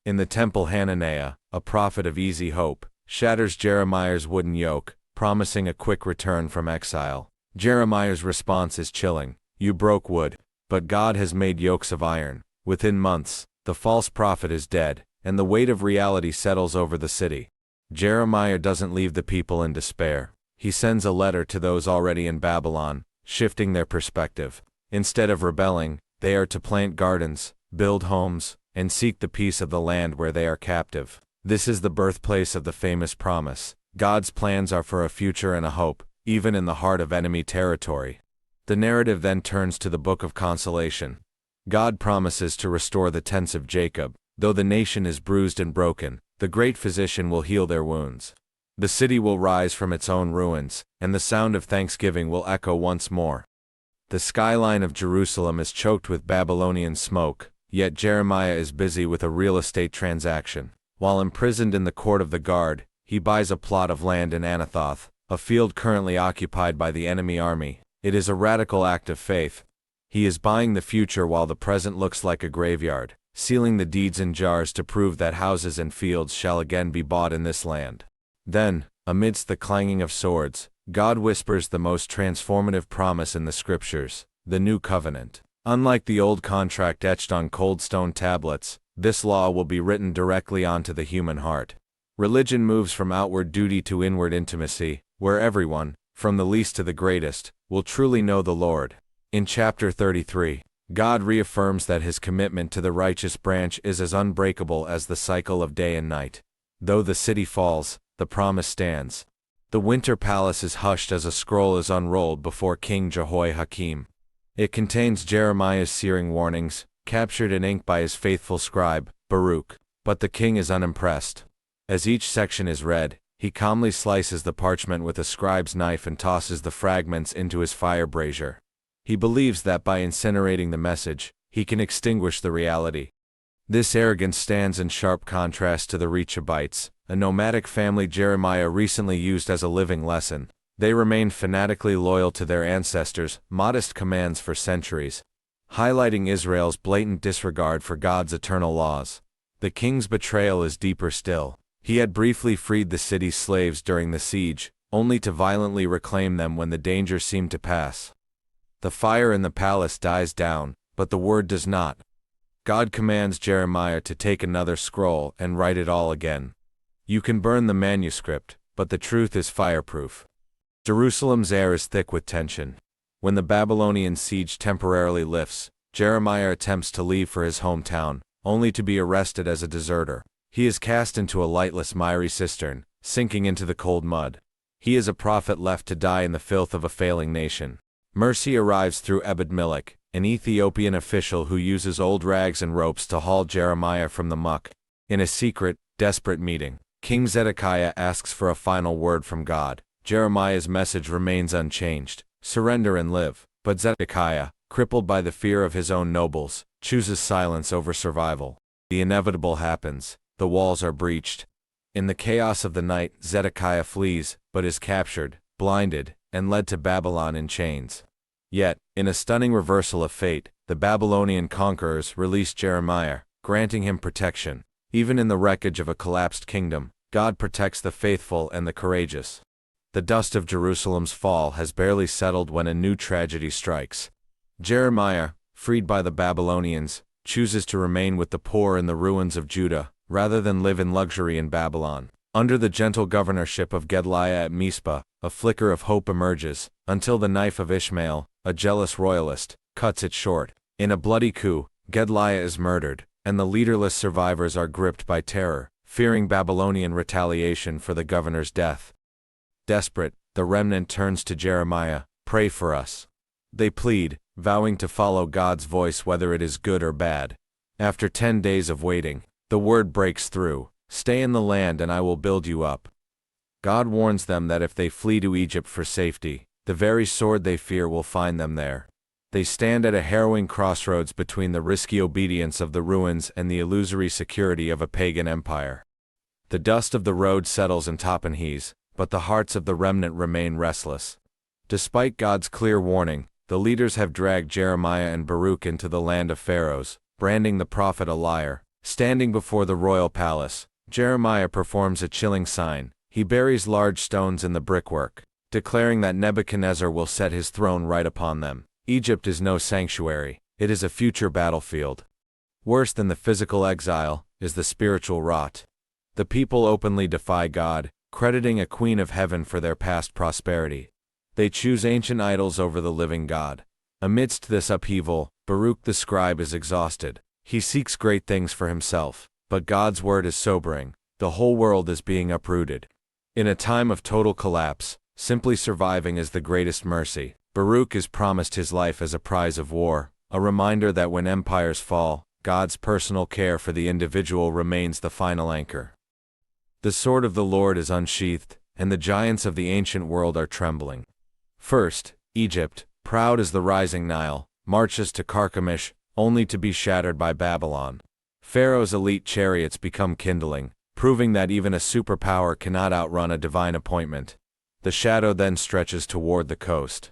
In the temple, Hananiah, a prophet of easy hope, shatters Jeremiah's wooden yoke, promising a quick return from exile. Jeremiah's response is chilling. You broke wood, but God has made yokes of iron. Within months, the false prophet is dead, and the weight of reality settles over the city. Jeremiah doesn't leave the people in despair. He sends a letter to those already in Babylon, shifting their perspective. Instead of rebelling, they are to plant gardens, build homes, and seek the peace of the land where they are captive. This is the birthplace of the famous promise. God's plans are for a future and a hope, even in the heart of enemy territory. The narrative then turns to the book of consolation. God promises to restore the tents of Jacob. Though the nation is bruised and broken, the great physician will heal their wounds. The city will rise from its own ruins, and the sound of thanksgiving will echo once more. The skyline of Jerusalem is choked with Babylonian smoke, yet Jeremiah is busy with a real estate transaction. While imprisoned in the court of the guard, he buys a plot of land in Anathoth, a field currently occupied by the enemy army. It is a radical act of faith. He is buying the future while the present looks like a graveyard, sealing the deeds in jars to prove that houses and fields shall again be bought in this land. Then, amidst the clanging of swords, God whispers the most transformative promise in the scriptures, the new covenant. Unlike the old contract etched on cold stone tablets, this law will be written directly onto the human heart. Religion moves from outward duty to inward intimacy, where everyone, from the least to the greatest, will truly know the Lord. In chapter 33, God reaffirms that his commitment to the righteous branch is as unbreakable as the cycle of day and night. Though the city falls, the promise stands. The winter palace is hushed as a scroll is unrolled before King Jehoiakim. It contains Jeremiah's searing warnings, captured in ink by his faithful scribe, Baruch. But the king is unimpressed. As each section is read, he calmly slices the parchment with a scribe's knife and tosses the fragments into his fire brazier. He believes that by incinerating the message, he can extinguish the reality. This arrogance stands in sharp contrast to the Rechabites, a nomadic family Jeremiah recently used as a living lesson. They remained fanatically loyal to their ancestors' modest commands for centuries, highlighting Israel's blatant disregard for God's eternal laws. The king's betrayal is deeper still. He had briefly freed the city's slaves during the siege, only to violently reclaim them when the danger seemed to pass. The fire in the palace dies down, but the word does not. God commands Jeremiah to take another scroll and write it all again. You can burn the manuscript, but the truth is fireproof. Jerusalem's air is thick with tension. When the Babylonian siege temporarily lifts, Jeremiah attempts to leave for his hometown, only to be arrested as a deserter. He is cast into a lightless miry cistern, sinking into the cold mud. He is a prophet left to die in the filth of a failing nation. Mercy arrives through Ebed-Melech, an Ethiopian official who uses old rags and ropes to haul Jeremiah from the muck. In a secret, desperate meeting, King Zedekiah asks for a final word from God. Jeremiah's message remains unchanged: surrender and live. But Zedekiah, crippled by the fear of his own nobles, chooses silence over survival. The inevitable happens. The walls are breached. In the chaos of the night, Zedekiah flees, but is captured, blinded, and led to Babylon in chains. Yet, in a stunning reversal of fate, the Babylonian conquerors release Jeremiah, granting him protection. Even in the wreckage of a collapsed kingdom, God protects the faithful and the courageous. The dust of Jerusalem's fall has barely settled when a new tragedy strikes. Jeremiah, freed by the Babylonians, chooses to remain with the poor in the ruins of Judah, rather than live in luxury in Babylon. Under the gentle governorship of Gedaliah at Mizpah, a flicker of hope emerges, until the knife of Ishmael, a jealous royalist, cuts it short. In a bloody coup, Gedaliah is murdered, and the leaderless survivors are gripped by terror, fearing Babylonian retaliation for the governor's death. Desperate, the remnant turns to Jeremiah, "Pray for us." They plead, vowing to follow God's voice whether it is good or bad. After 10 days of waiting, the word breaks through: "Stay in the land and I will build you up." God warns them that if they flee to Egypt for safety, the very sword they fear will find them there. They stand at a harrowing crossroads between the risky obedience of the ruins and the illusory security of a pagan empire. The dust of the road settles in Tahpanhes, but the hearts of the remnant remain restless. Despite God's clear warning, the leaders have dragged Jeremiah and Baruch into the land of pharaohs, branding the prophet a liar. Standing before the royal palace, Jeremiah performs a chilling sign. He buries large stones in the brickwork, declaring that Nebuchadnezzar will set his throne right upon them. Egypt is no sanctuary, it is a future battlefield. Worse than the physical exile is the spiritual rot. The people openly defy God, crediting a queen of heaven for their past prosperity. They choose ancient idols over the living God. Amidst this upheaval, Baruch the scribe is exhausted. He seeks great things for himself, but God's word is sobering. The whole world is being uprooted. In a time of total collapse, simply surviving is the greatest mercy. Baruch is promised his life as a prize of war, a reminder that when empires fall, God's personal care for the individual remains the final anchor. The sword of the Lord is unsheathed, and the giants of the ancient world are trembling. First, Egypt, proud as the rising Nile, marches to Carchemish, only to be shattered by Babylon. Pharaoh's elite chariots become kindling, proving that even a superpower cannot outrun a divine appointment. The shadow then stretches toward the coast.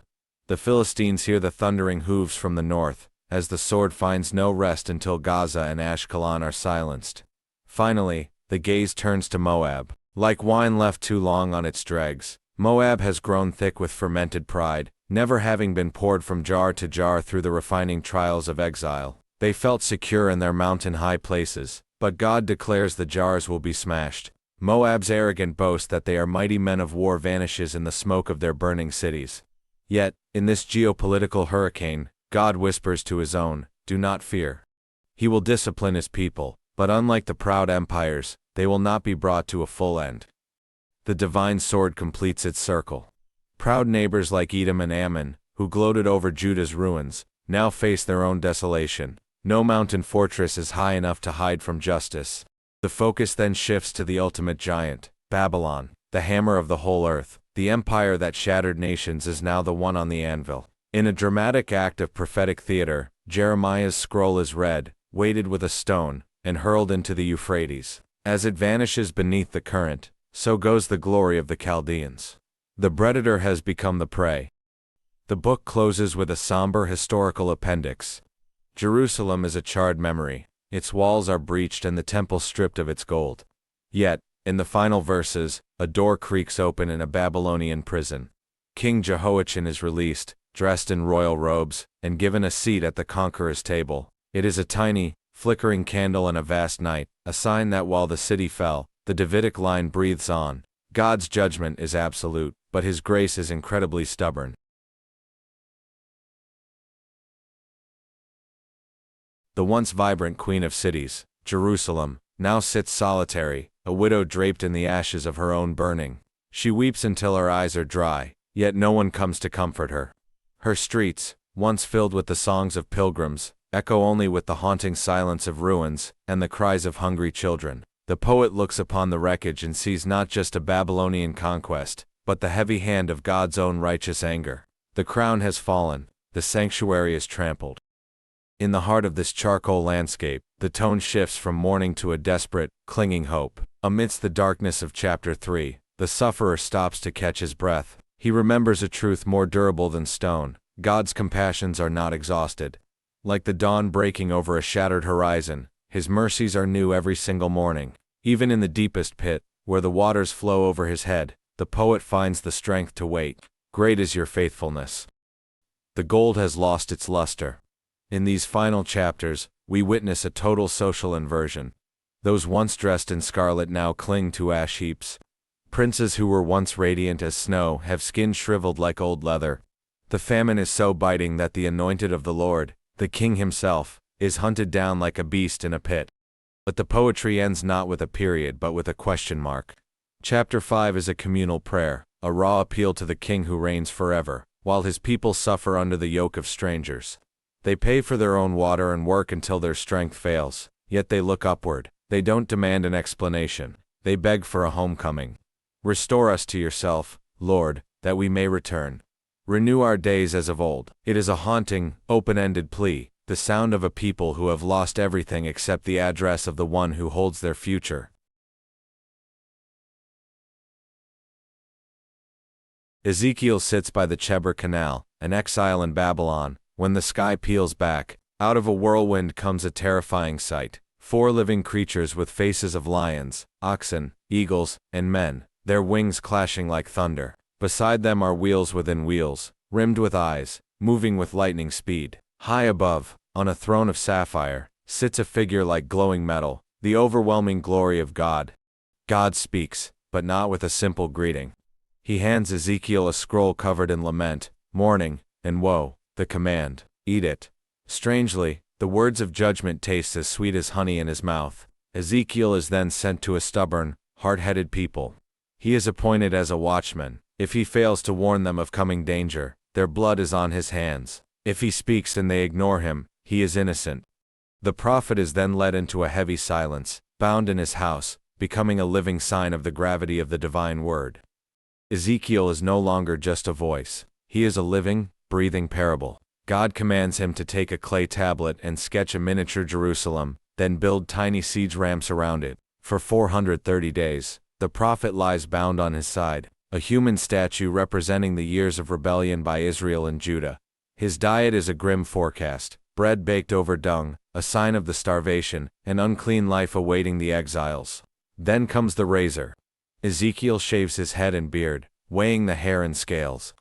The Philistines hear the thundering hooves from the north, as the sword finds no rest until Gaza and Ashkelon are silenced. Finally, the gaze turns to Moab. Like wine left too long on its dregs, Moab has grown thick with fermented pride, never having been poured from jar to jar through the refining trials of exile. They felt secure in their mountain-high places, but God declares the jars will be smashed. Moab's arrogant boast that they are mighty men of war vanishes in the smoke of their burning cities. Yet, in this geopolitical hurricane, God whispers to his own, "Do not fear." He will discipline his people, but unlike the proud empires, they will not be brought to a full end. The divine sword completes its circle. Proud neighbors like Edom and Ammon, who gloated over Judah's ruins, now face their own desolation. No mountain fortress is high enough to hide from justice. The focus then shifts to the ultimate giant, Babylon, the hammer of the whole earth. The empire that shattered nations is now the one on the anvil. In a dramatic act of prophetic theater, Jeremiah's scroll is read, weighted with a stone, and hurled into the Euphrates. As it vanishes beneath the current, so goes the glory of the Chaldeans. The predator has become the prey. The book closes with a somber historical appendix. Jerusalem is a charred memory. Its walls are breached and the temple stripped of its gold. Yet, in the final verses, a door creaks open in a Babylonian prison. King Jehoiachin is released, dressed in royal robes, and given a seat at the conqueror's table. It is a tiny, flickering candle in a vast night, a sign that while the city fell, the Davidic line breathes on. God's judgment is absolute, but his grace is incredibly stubborn. The once vibrant queen of cities, Jerusalem, now sits solitary, a widow draped in the ashes of her own burning. She weeps until her eyes are dry, yet no one comes to comfort her. Her streets, once filled with the songs of pilgrims, echo only with the haunting silence of ruins and the cries of hungry children. The poet looks upon the wreckage and sees not just a Babylonian conquest, but the heavy hand of God's own righteous anger. The crown has fallen, the sanctuary is trampled. In the heart of this charcoal landscape, the tone shifts from mourning to a desperate, clinging hope. Amidst the darkness of chapter 3, the sufferer stops to catch his breath. He remembers a truth more durable than stone: God's compassions are not exhausted. Like the dawn breaking over a shattered horizon, His mercies are new every single morning. Even in the deepest pit, where the waters flow over his head, the poet finds the strength to wait. Great is your faithfulness. The gold has lost its luster. In these final chapters, we witness a total social inversion. Those once dressed in scarlet now cling to ash heaps. Princes who were once radiant as snow have skin shriveled like old leather. The famine is so biting that the anointed of the Lord, the King himself, is hunted down like a beast in a pit. But the poetry ends not with a period but with a question mark. Chapter 5 is a communal prayer, a raw appeal to the King who reigns forever, while his people suffer under the yoke of strangers. They pay for their own water and work until their strength fails, yet they look upward. They don't demand an explanation. They beg for a homecoming. Restore us to yourself, Lord, that we may return. Renew our days as of old. It is a haunting, open-ended plea, the sound of a people who have lost everything except the address of the one who holds their future. Ezekiel sits by the Chebar Canal, an exile in Babylon. When the sky peels back, out of a whirlwind comes a terrifying sight. 4 living creatures with faces of lions, oxen, eagles, and men, their wings clashing like thunder. Beside them are wheels within wheels, rimmed with eyes, moving with lightning speed. High above, on a throne of sapphire, sits a figure like glowing metal, the overwhelming glory of God. God speaks, but not with a simple greeting. He hands Ezekiel a scroll covered in lament, mourning, and woe. The command, eat it. Strangely, the words of judgment taste as sweet as honey in his mouth. Ezekiel is then sent to a stubborn, hard-headed people. He is appointed as a watchman. If he fails to warn them of coming danger, their blood is on his hands. If he speaks and they ignore him, he is innocent. The prophet is then led into a heavy silence, bound in his house, becoming a living sign of the gravity of the divine word. Ezekiel is no longer just a voice. He is a living, breathing parable. God commands him to take a clay tablet and sketch a miniature Jerusalem, then build tiny siege ramps around it. For 430 days, the prophet lies bound on his side, a human statue representing the years of rebellion by Israel and Judah. His diet is a grim forecast, bread baked over dung, a sign of the starvation and unclean life awaiting the exiles. Then comes the razor. Ezekiel shaves his head and beard, weighing the hair in scales.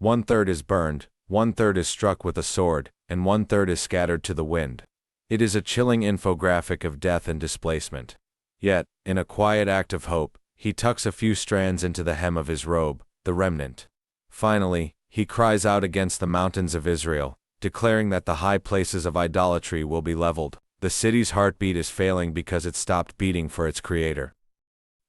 1/3 is burned, 1/3 is struck with a sword, and 1/3 is scattered to the wind. It is a chilling infographic of death and displacement. Yet, in a quiet act of hope, he tucks a few strands into the hem of his robe, the remnant. Finally, he cries out against the mountains of Israel, declaring that the high places of idolatry will be leveled. The city's heartbeat is failing because it stopped beating for its creator.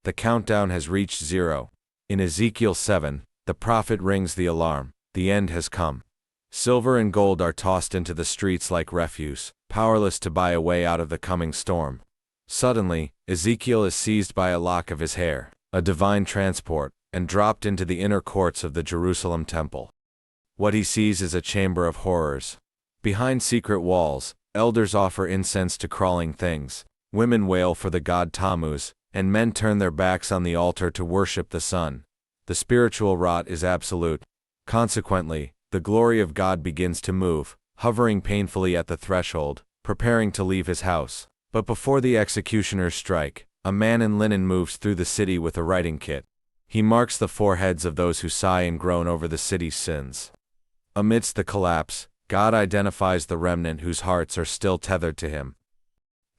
The countdown has reached 0. In Ezekiel 7, the prophet rings the alarm. The end has come. Silver and gold are tossed into the streets like refuse, powerless to buy a way out of the coming storm. Suddenly, Ezekiel is seized by a lock of his hair, a divine transport, and dropped into the inner courts of the Jerusalem temple. What he sees is a chamber of horrors. Behind secret walls, elders offer incense to crawling things, women wail for the god Tammuz, and men turn their backs on the altar to worship the sun. The spiritual rot is absolute. Consequently, the glory of God begins to move, hovering painfully at the threshold, preparing to leave his house. But before the executioners strike, a man in linen moves through the city with a writing kit. He marks the foreheads of those who sigh and groan over the city's sins. Amidst the collapse, God identifies the remnant whose hearts are still tethered to him.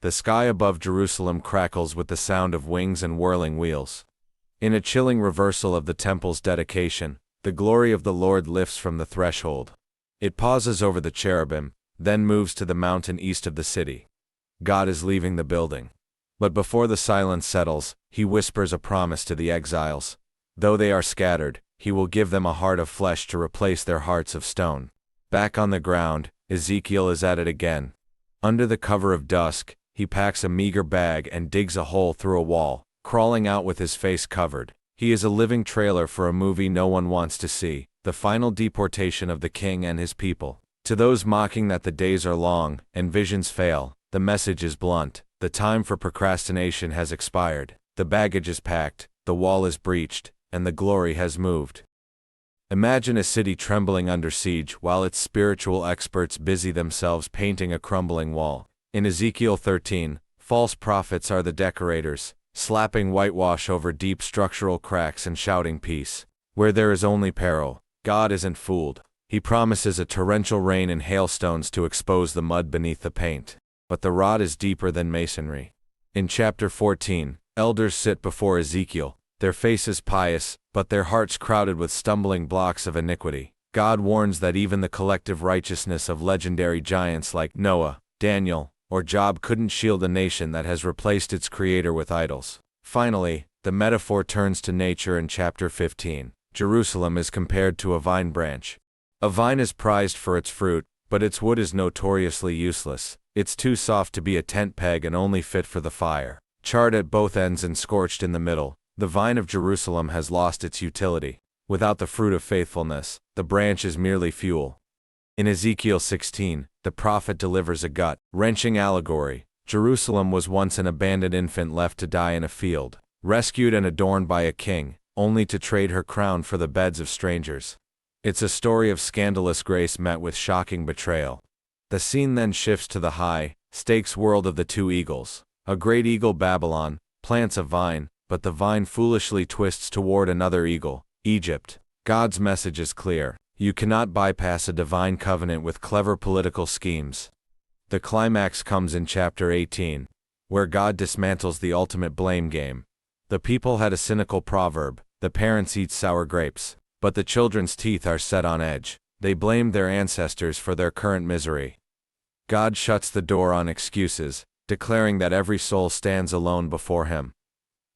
The sky above Jerusalem crackles with the sound of wings and whirling wheels. In a chilling reversal of the temple's dedication, the glory of the Lord lifts from the threshold. It pauses over the cherubim, then moves to the mountain east of the city. God is leaving the building. But before the silence settles, he whispers a promise to the exiles. Though they are scattered, he will give them a heart of flesh to replace their hearts of stone. Back on the ground, Ezekiel is at it again. Under the cover of dusk, he packs a meager bag and digs a hole through a wall, crawling out with his face covered. He is a living trailer for a movie no one wants to see, the final deportation of the king and his people. To those mocking that the days are long and visions fail, the message is blunt. The time for procrastination has expired. The baggage is packed, the wall is breached, and the glory has moved. Imagine a city trembling under siege while its spiritual experts busy themselves painting a crumbling wall. In Ezekiel 13, false prophets are the decorators, slapping whitewash over deep structural cracks and shouting peace. Where there is only peril, God isn't fooled. He promises a torrential rain and hailstones to expose the mud beneath the paint. But the rot is deeper than masonry. In chapter 14, elders sit before Ezekiel, their faces pious, but their hearts crowded with stumbling blocks of iniquity. God warns that even the collective righteousness of legendary giants like Noah, Daniel, or Job couldn't shield a nation that has replaced its creator with idols. Finally, the metaphor turns to nature in chapter 15. Jerusalem is compared to a vine branch. A vine is prized for its fruit, but its wood is notoriously useless. It's too soft to be a tent peg and only fit for the fire. Charred at both ends and scorched in the middle, the vine of Jerusalem has lost its utility. Without the fruit of faithfulness, the branch is merely fuel. In Ezekiel 16, the prophet delivers a gut-wrenching allegory. Jerusalem was once an abandoned infant left to die in a field, rescued and adorned by a king, only to trade her crown for the beds of strangers. It's a story of scandalous grace met with shocking betrayal. The scene then shifts to the high-stakes world of the two eagles. A great eagle, Babylon, plants a vine, but the vine foolishly twists toward another eagle, Egypt. God's message is clear. You cannot bypass a divine covenant with clever political schemes. The climax comes in chapter 18, where God dismantles the ultimate blame game. The people had a cynical proverb: the parents eat sour grapes, but the children's teeth are set on edge. They blamed their ancestors for their current misery. God shuts the door on excuses, declaring that every soul stands alone before him.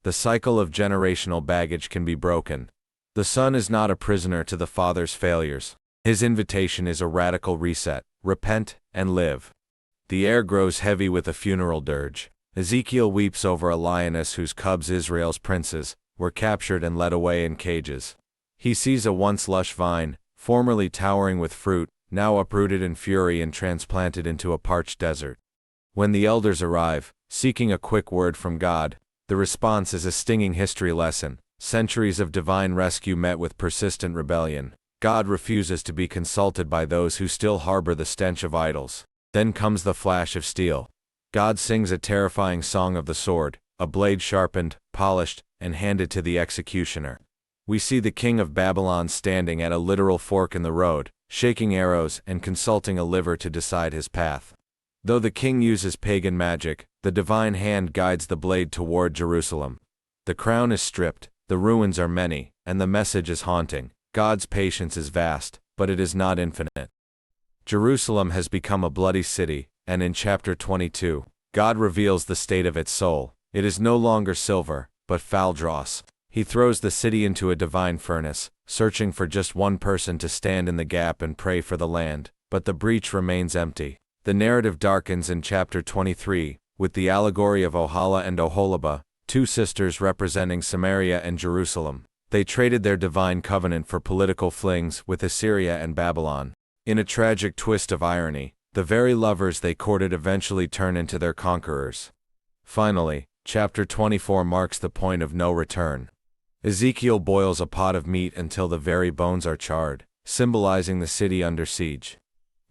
The cycle of generational baggage can be broken. The son is not a prisoner to the father's failures. His invitation is a radical reset: repent and live. The air grows heavy with a funeral dirge. Ezekiel weeps over a lioness whose cubs, Israel's princes, were captured and led away in cages. He sees a once lush vine, formerly towering with fruit, now uprooted in fury and transplanted into a parched desert. When the elders arrive, seeking a quick word from God, the response is a stinging history lesson. Centuries of divine rescue met with persistent rebellion. God refuses to be consulted by those who still harbor the stench of idols. Then comes the flash of steel. God sings a terrifying song of the sword, a blade sharpened, polished, and handed to the executioner. We see the king of Babylon standing at a literal fork in the road, shaking arrows and consulting a liver to decide his path. Though the king uses pagan magic, the divine hand guides the blade toward Jerusalem. The crown is stripped, the ruins are many, and the message is haunting. God's patience is vast, but it is not infinite. Jerusalem has become a bloody city, and in chapter 22, God reveals the state of its soul. It is no longer silver, but foul dross. He throws the city into a divine furnace, searching for just one person to stand in the gap and pray for the land, but the breach remains empty. The narrative darkens in chapter 23, with the allegory of Ohala and Oholibah, two sisters representing Samaria and Jerusalem. They traded their divine covenant for political flings with Assyria and Babylon. In a tragic twist of irony, the very lovers they courted eventually turn into their conquerors. Finally, chapter 24 marks the point of no return. Ezekiel boils a pot of meat until the very bones are charred, symbolizing the city under siege.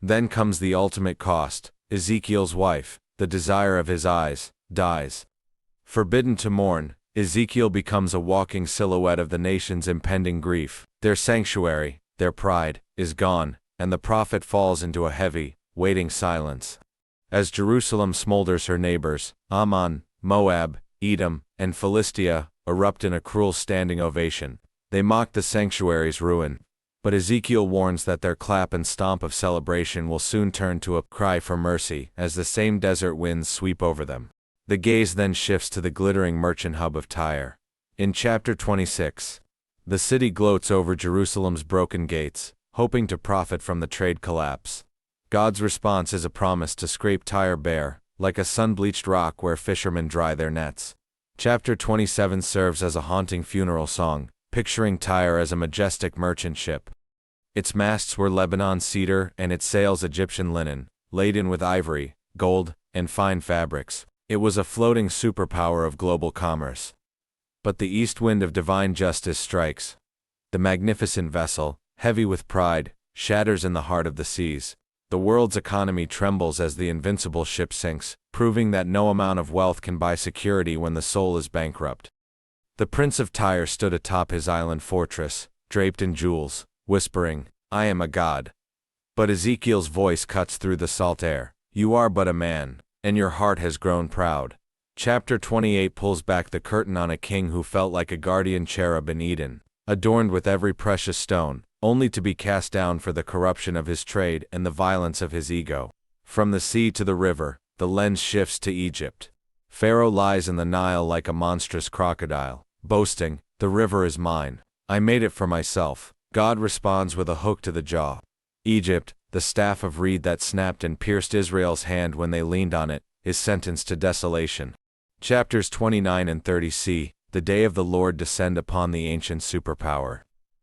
Then comes the ultimate cost. Ezekiel's wife, the desire of his eyes, dies. Forbidden to mourn, Ezekiel becomes a walking silhouette of the nation's impending grief. Their sanctuary, their pride, is gone, and the prophet falls into a heavy, waiting silence. As Jerusalem smolders, her neighbors, Ammon, Moab, Edom, and Philistia, erupt in a cruel standing ovation. They mock the sanctuary's ruin. But Ezekiel warns that their clap and stomp of celebration will soon turn to a cry for mercy as the same desert winds sweep over them. The gaze then shifts to the glittering merchant hub of Tyre. In chapter 26, the city gloats over Jerusalem's broken gates, hoping to profit from the trade collapse. God's response is a promise to scrape Tyre bare, like a sun-bleached rock where fishermen dry their nets. Chapter 27 serves as a haunting funeral song, picturing Tyre as a majestic merchant ship. Its masts were Lebanon cedar and its sails Egyptian linen, laden with ivory, gold, and fine fabrics. It was a floating superpower of global commerce. But the east wind of divine justice strikes. The magnificent vessel, heavy with pride, shatters in the heart of the seas. The world's economy trembles as the invincible ship sinks, proving that no amount of wealth can buy security when the soul is bankrupt. The Prince of Tyre stood atop his island fortress, draped in jewels, whispering, "I am a god." But Ezekiel's voice cuts through the salt air. "You are but a man, and your heart has grown proud." Chapter 28 pulls back the curtain on a king who felt like a guardian cherub in Eden, adorned with every precious stone, only to be cast down for the corruption of his trade and the violence of his ego. From the sea to the river, the lens shifts to Egypt. Pharaoh lies in the Nile like a monstrous crocodile, boasting, "The river is mine. I made it for myself." God responds with a hook to the jaw. Egypt, the staff of reed that snapped and pierced Israel's hand when they leaned on it, is sentenced to desolation. Chapters 29 and 30 see the day of the Lord descend upon the ancient superpower.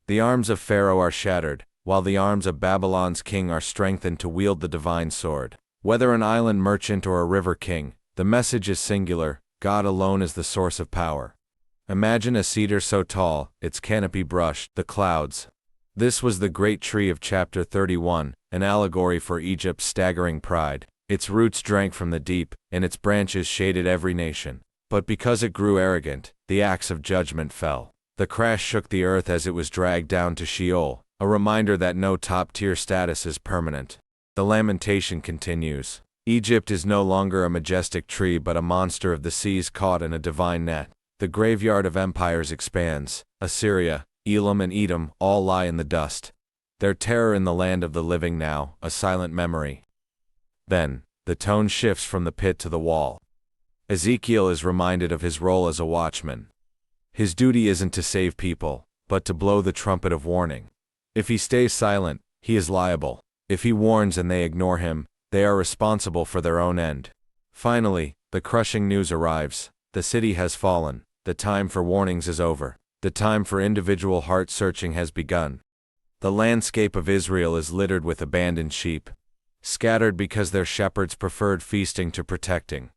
The arms of Pharaoh are shattered, while the arms of Babylon's king are strengthened to wield the divine sword. Whether an island merchant or a river king, the message is singular: God alone is the source of power. Imagine a cedar so tall, its canopy brushed the clouds. This was the great tree of chapter 31, an allegory for Egypt's staggering pride. Its roots drank from the deep, and its branches shaded every nation. But because it grew arrogant, the axe of judgment fell. The crash shook the earth as it was dragged down to Sheol, a reminder that no top-tier status is permanent. The lamentation continues. Egypt is no longer a majestic tree but a monster of the seas caught in a divine net. The graveyard of empires expands. Assyria, Elam and Edom all lie in the dust. Their terror in the land of the living now, a silent memory. Then, the tone shifts from the pit to the wall. Ezekiel is reminded of his role as a watchman. His duty isn't to save people, but to blow the trumpet of warning. If he stays silent, he is liable. If he warns and they ignore him, they are responsible for their own end. Finally, the crushing news arrives. The city has fallen. The time for warnings is over. The time for individual heart searching has begun. The landscape of Israel is littered with abandoned sheep, scattered because their shepherds preferred feasting to protecting.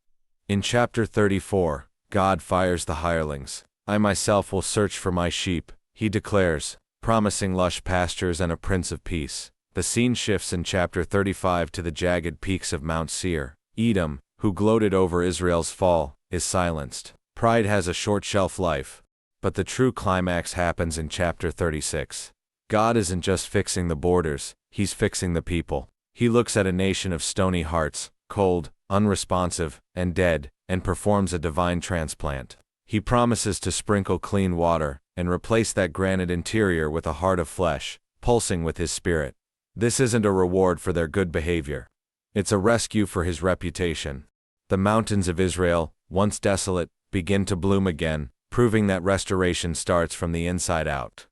In chapter 34, God fires the hirelings. "I myself will search for my sheep," he declares, promising lush pastures and a prince of peace. The scene shifts in chapter 35 to the jagged peaks of Mount Seir. Edom, who gloated over Israel's fall, is silenced. Pride has a short shelf life. But the true climax happens in chapter 36. God isn't just fixing the borders, he's fixing the people. He looks at a nation of stony hearts, cold, unresponsive, and dead, and performs a divine transplant. He promises to sprinkle clean water, and replace that granite interior with a heart of flesh, pulsing with his spirit. This isn't a reward for their good behavior. It's a rescue for his reputation. The mountains of Israel, once desolate, begin to bloom again, proving that restoration starts from the inside out.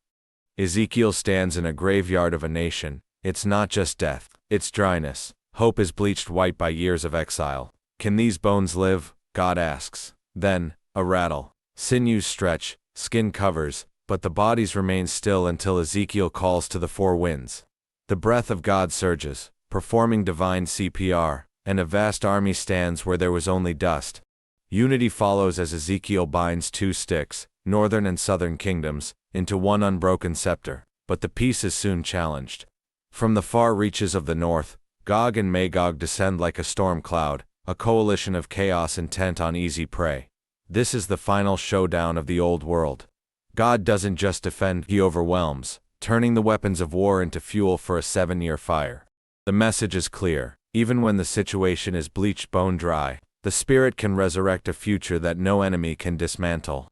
Ezekiel stands in a graveyard of a nation. It's not just death, it's dryness. Hope is bleached white by years of exile. Can these bones live? God asks. Then, a rattle. Sinews stretch, skin covers, but the bodies remain still until Ezekiel calls to the four winds. The breath of God surges, performing divine CPR, and a vast army stands where there was only dust. Unity follows as Ezekiel binds two sticks, northern and southern kingdoms, into one unbroken scepter, but the peace is soon challenged. From the far reaches of the north, Gog and Magog descend like a storm cloud, a coalition of chaos intent on easy prey. This is the final showdown of the old world. God doesn't just defend, he overwhelms, turning the weapons of war into fuel for a 7-year fire. The message is clear. Even when the situation is bleached bone dry, the Spirit can resurrect a future that no enemy can dismantle.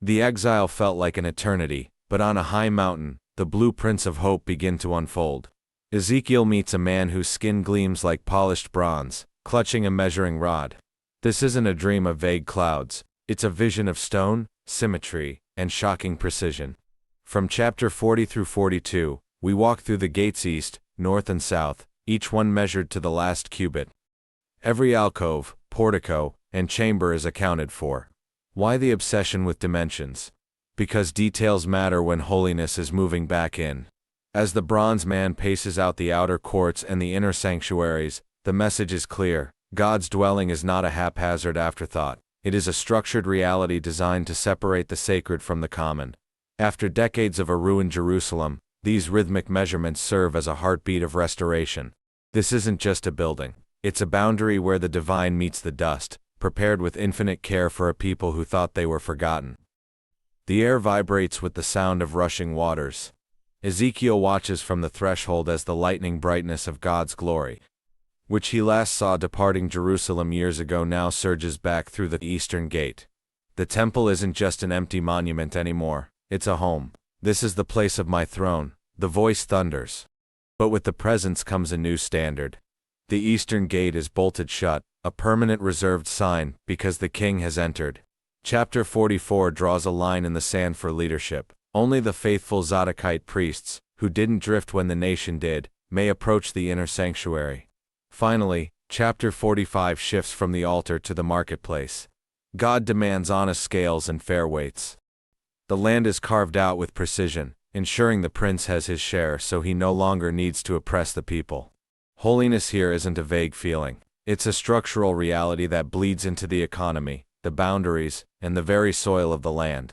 The exile felt like an eternity, but on a high mountain, the blueprints of hope begin to unfold. Ezekiel meets a man whose skin gleams like polished bronze, clutching a measuring rod. This isn't a dream of vague clouds, it's a vision of stone, symmetry, and shocking precision. From chapter 40 through 42, we walk through the gates east, north and south, each one measured to the last cubit. Every alcove, portico, and chamber is accounted for. Why the obsession with dimensions? Because details matter when holiness is moving back in. As the bronze man paces out the outer courts and the inner sanctuaries, the message is clear: God's dwelling is not a haphazard afterthought. It is a structured reality designed to separate the sacred from the common. After decades of a ruined Jerusalem, these rhythmic measurements serve as a heartbeat of restoration. This isn't just a building. It's a boundary where the divine meets the dust, prepared with infinite care for a people who thought they were forgotten. The air vibrates with the sound of rushing waters. Ezekiel watches from the threshold as the lightning brightness of God's glory, which he last saw departing Jerusalem years ago, now surges back through the eastern gate. The temple isn't just an empty monument anymore, it's a home. This is the place of my throne, the voice thunders. But with the presence comes a new standard. The eastern gate is bolted shut, a permanent reserved sign, because the king has entered. Chapter 44 draws a line in the sand for leadership. Only the faithful Zadokite priests, who didn't drift when the nation did, may approach the inner sanctuary. Finally, chapter 45 shifts from the altar to the marketplace. God demands honest scales and fair weights. The land is carved out with precision, ensuring the prince has his share so he no longer needs to oppress the people. Holiness here isn't a vague feeling. It's a structural reality that bleeds into the economy, the boundaries, and the very soil of the land.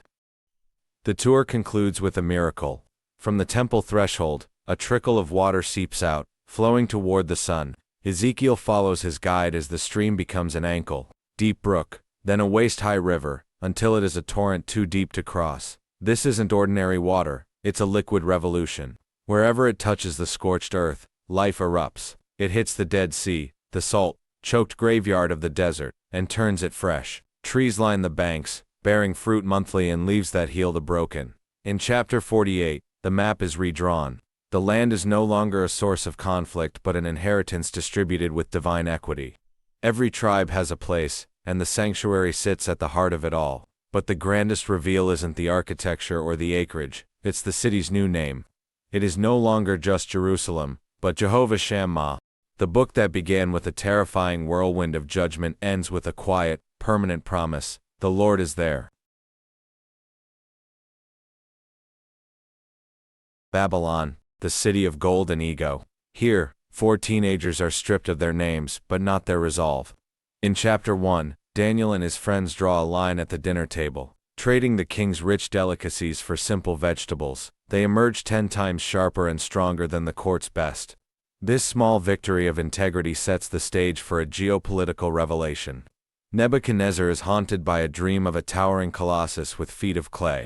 The tour concludes with a miracle. From the temple threshold, a trickle of water seeps out, flowing toward the sun. Ezekiel follows his guide as the stream becomes an ankle-deep brook, then a waist-high river, until it is a torrent too deep to cross. This isn't ordinary water, it's a liquid revolution. Wherever it touches the scorched earth, life erupts. It hits the Dead Sea, the salt-choked graveyard of the desert, and turns it fresh. Trees line the banks, bearing fruit monthly and leaves that heal the broken. In chapter 48, the map is redrawn. The land is no longer a source of conflict but an inheritance distributed with divine equity. Every tribe has a place, and the sanctuary sits at the heart of it all. But the grandest reveal isn't the architecture or the acreage, it's the city's new name. It is no longer just Jerusalem, but Jehovah Shammah. The book that began with a terrifying whirlwind of judgment ends with a quiet, permanent promise: the Lord is there. Babylon, the city of gold and ego. Here, 4 teenagers are stripped of their names, but not their resolve. In chapter 1, Daniel and his friends draw a line at the dinner table. Trading the king's rich delicacies for simple vegetables, they emerge 10 times sharper and stronger than the court's best. This small victory of integrity sets the stage for a geopolitical revelation. Nebuchadnezzar is haunted by a dream of a towering colossus with feet of clay.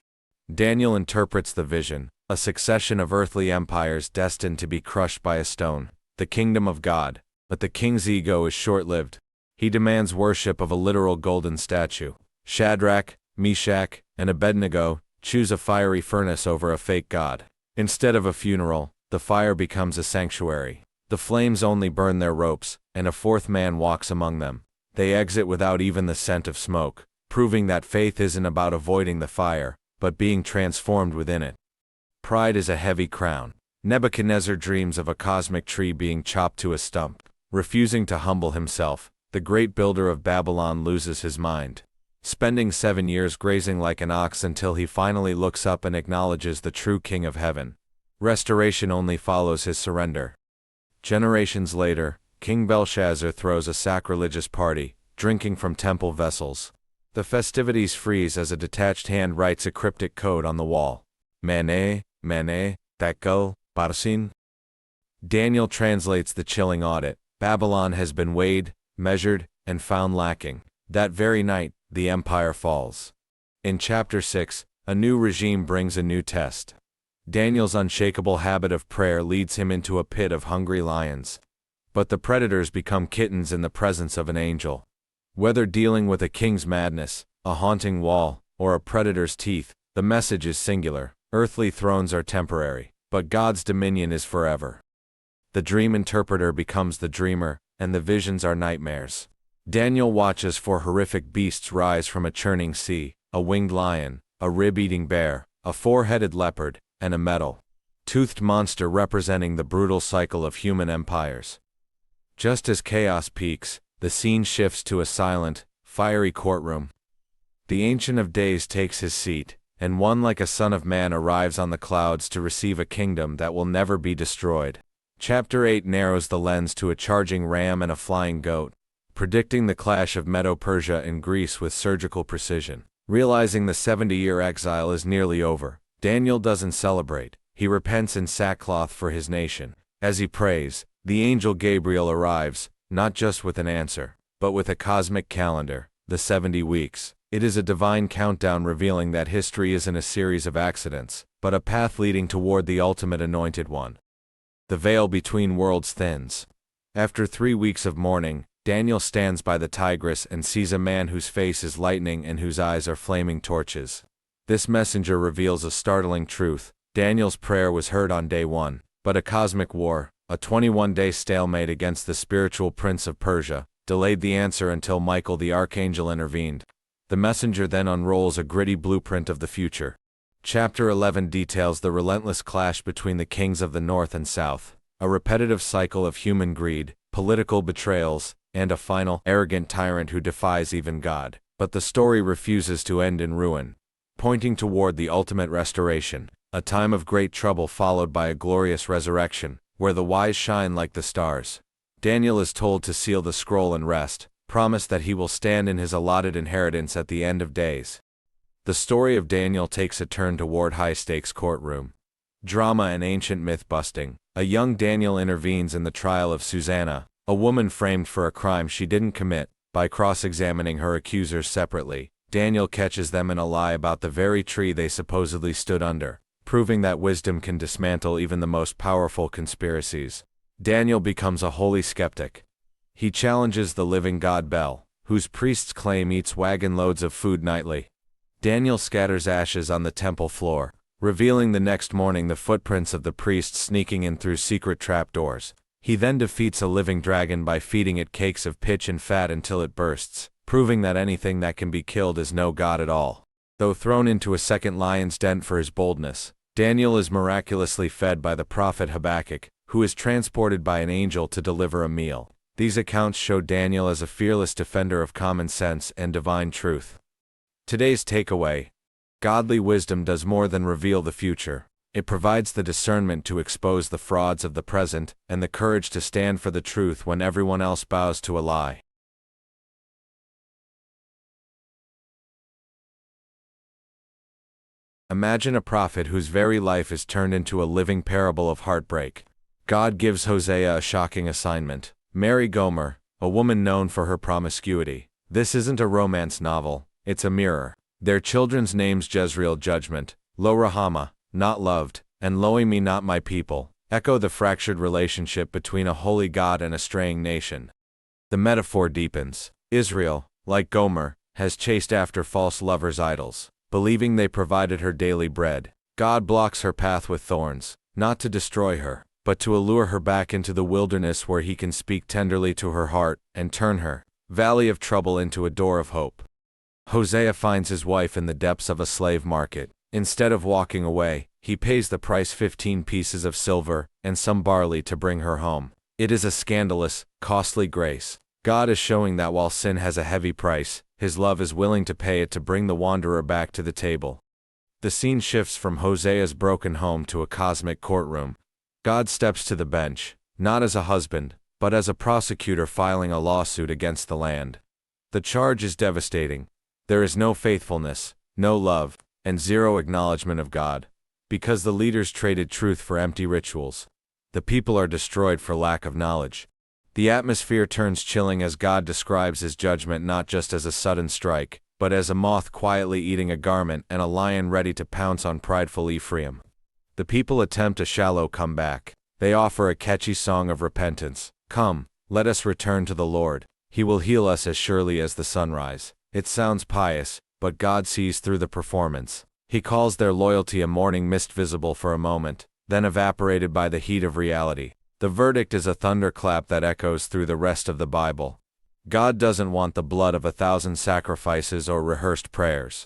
Daniel interprets the vision: a succession of earthly empires destined to be crushed by a stone, the kingdom of God. But the king's ego is short-lived. He demands worship of a literal golden statue. Shadrach, Meshach, and Abednego choose a fiery furnace over a fake god. Instead of a funeral, the fire becomes a sanctuary. The flames only burn their ropes, and a 4th man walks among them. They exit without even the scent of smoke, proving that faith isn't about avoiding the fire, but being transformed within it. Pride is a heavy crown. Nebuchadnezzar dreams of a cosmic tree being chopped to a stump. Refusing to humble himself, the great builder of Babylon loses his mind, spending 7 years grazing like an ox until he finally looks up and acknowledges the true King of Heaven. Restoration only follows his surrender. Generations later, King Belshazzar throws a sacrilegious party, drinking from temple vessels. The festivities freeze as a detached hand writes a cryptic code on the wall. Mene, Mene, Tekel, Parsin. Daniel translates the chilling audit. Babylon has been weighed, measured, and found lacking. That very night, the empire falls. In chapter 6, a new regime brings a new test. Daniel's unshakable habit of prayer leads him into a pit of hungry lions. But the predators become kittens in the presence of an angel. Whether dealing with a king's madness, a haunting wall, or a predator's teeth, the message is singular. Earthly thrones are temporary, but God's dominion is forever. The dream interpreter becomes the dreamer, and the visions are nightmares. Daniel watches for horrific beasts rise from a churning sea, a winged lion, a rib-eating bear, a four-headed leopard, and a metal-toothed monster representing the brutal cycle of human empires. Just as chaos peaks, the scene shifts to a silent, fiery courtroom. The Ancient of Days takes his seat, and one like a son of man arrives on the clouds to receive a kingdom that will never be destroyed. Chapter 8 narrows the lens to a charging ram and a flying goat, predicting the clash of Medo-Persia and Greece with surgical precision. Realizing the 70-year exile is nearly over, Daniel doesn't celebrate. He repents in sackcloth for his nation. As he prays, the angel Gabriel arrives, not just with an answer, but with a cosmic calendar, the 70 weeks. It is a divine countdown revealing that history isn't a series of accidents, but a path leading toward the ultimate anointed one. The veil between worlds thins. After 3 weeks of mourning, Daniel stands by the Tigris and sees a man whose face is lightning and whose eyes are flaming torches. This messenger reveals a startling truth. Daniel's prayer was heard on day 1, but a cosmic war, a 21-day stalemate against the spiritual prince of Persia, delayed the answer until Michael the archangel intervened. The messenger then unrolls a gritty blueprint of the future. Chapter 11 details the relentless clash between the kings of the north and south, a repetitive cycle of human greed, political betrayals, and a final, arrogant tyrant who defies even God. But the story refuses to end in ruin, pointing toward the ultimate restoration, a time of great trouble followed by a glorious resurrection, where the wise shine like the stars. Daniel is told to seal the scroll and rest, promise that he will stand in his allotted inheritance at the end of days. The story of Daniel takes a turn toward high-stakes courtroom drama and ancient myth-busting. A young Daniel intervenes in the trial of Susanna, a woman framed for a crime she didn't commit. By cross-examining her accusers separately, Daniel catches them in a lie about the very tree they supposedly stood under, proving that wisdom can dismantle even the most powerful conspiracies. Daniel becomes a holy skeptic. He challenges the living god Bel, whose priests claim eats wagon loads of food nightly. Daniel scatters ashes on the temple floor, revealing the next morning the footprints of the priests sneaking in through secret trapdoors. He then defeats a living dragon by feeding it cakes of pitch and fat until it bursts, proving that anything that can be killed is no god at all. Though thrown into a second lion's den for his boldness, Daniel is miraculously fed by the prophet Habakkuk, who is transported by an angel to deliver a meal. These accounts show Daniel as a fearless defender of common sense and divine truth. Today's takeaway: godly wisdom does more than reveal the future. It provides the discernment to expose the frauds of the present, and the courage to stand for the truth when everyone else bows to a lie. Imagine a prophet whose very life is turned into a living parable of heartbreak. God gives Hosea a shocking assignment: marry Gomer, a woman known for her promiscuity. This isn't a romance novel, it's a mirror. Their children's names Jezreel judgment, Lo-Ruhamah, not loved, and Lo-Ammi not my people, echo the fractured relationship between a holy God and a straying nation. The metaphor deepens. Israel, like Gomer, has chased after false lovers' idols, believing they provided her daily bread. God blocks her path with thorns, not to destroy her, but to allure her back into the wilderness where he can speak tenderly to her heart and turn her valley of trouble into a door of hope. Hosea finds his wife in the depths of a slave market. Instead of walking away, he pays the price: 15 pieces of silver and some barley to bring her home. It is a scandalous, costly grace. God is showing that while sin has a heavy price, his love is willing to pay it to bring the wanderer back to the table. The scene shifts from Hosea's broken home to a cosmic courtroom. God steps to the bench, not as a husband, but as a prosecutor filing a lawsuit against the land. The charge is devastating. There is no faithfulness, no love, and zero acknowledgement of God. Because the leaders traded truth for empty rituals, the people are destroyed for lack of knowledge. The atmosphere turns chilling as God describes his judgment not just as a sudden strike, but as a moth quietly eating a garment and a lion ready to pounce on prideful Ephraim. The people attempt a shallow comeback. They offer a catchy song of repentance. Come, let us return to the Lord. He will heal us as surely as the sunrise. It sounds pious, but God sees through the performance. He calls their loyalty a morning mist visible for a moment, then evaporated by the heat of reality. The verdict is a thunderclap that echoes through the rest of the Bible. God doesn't want the blood of 1,000 sacrifices or rehearsed prayers.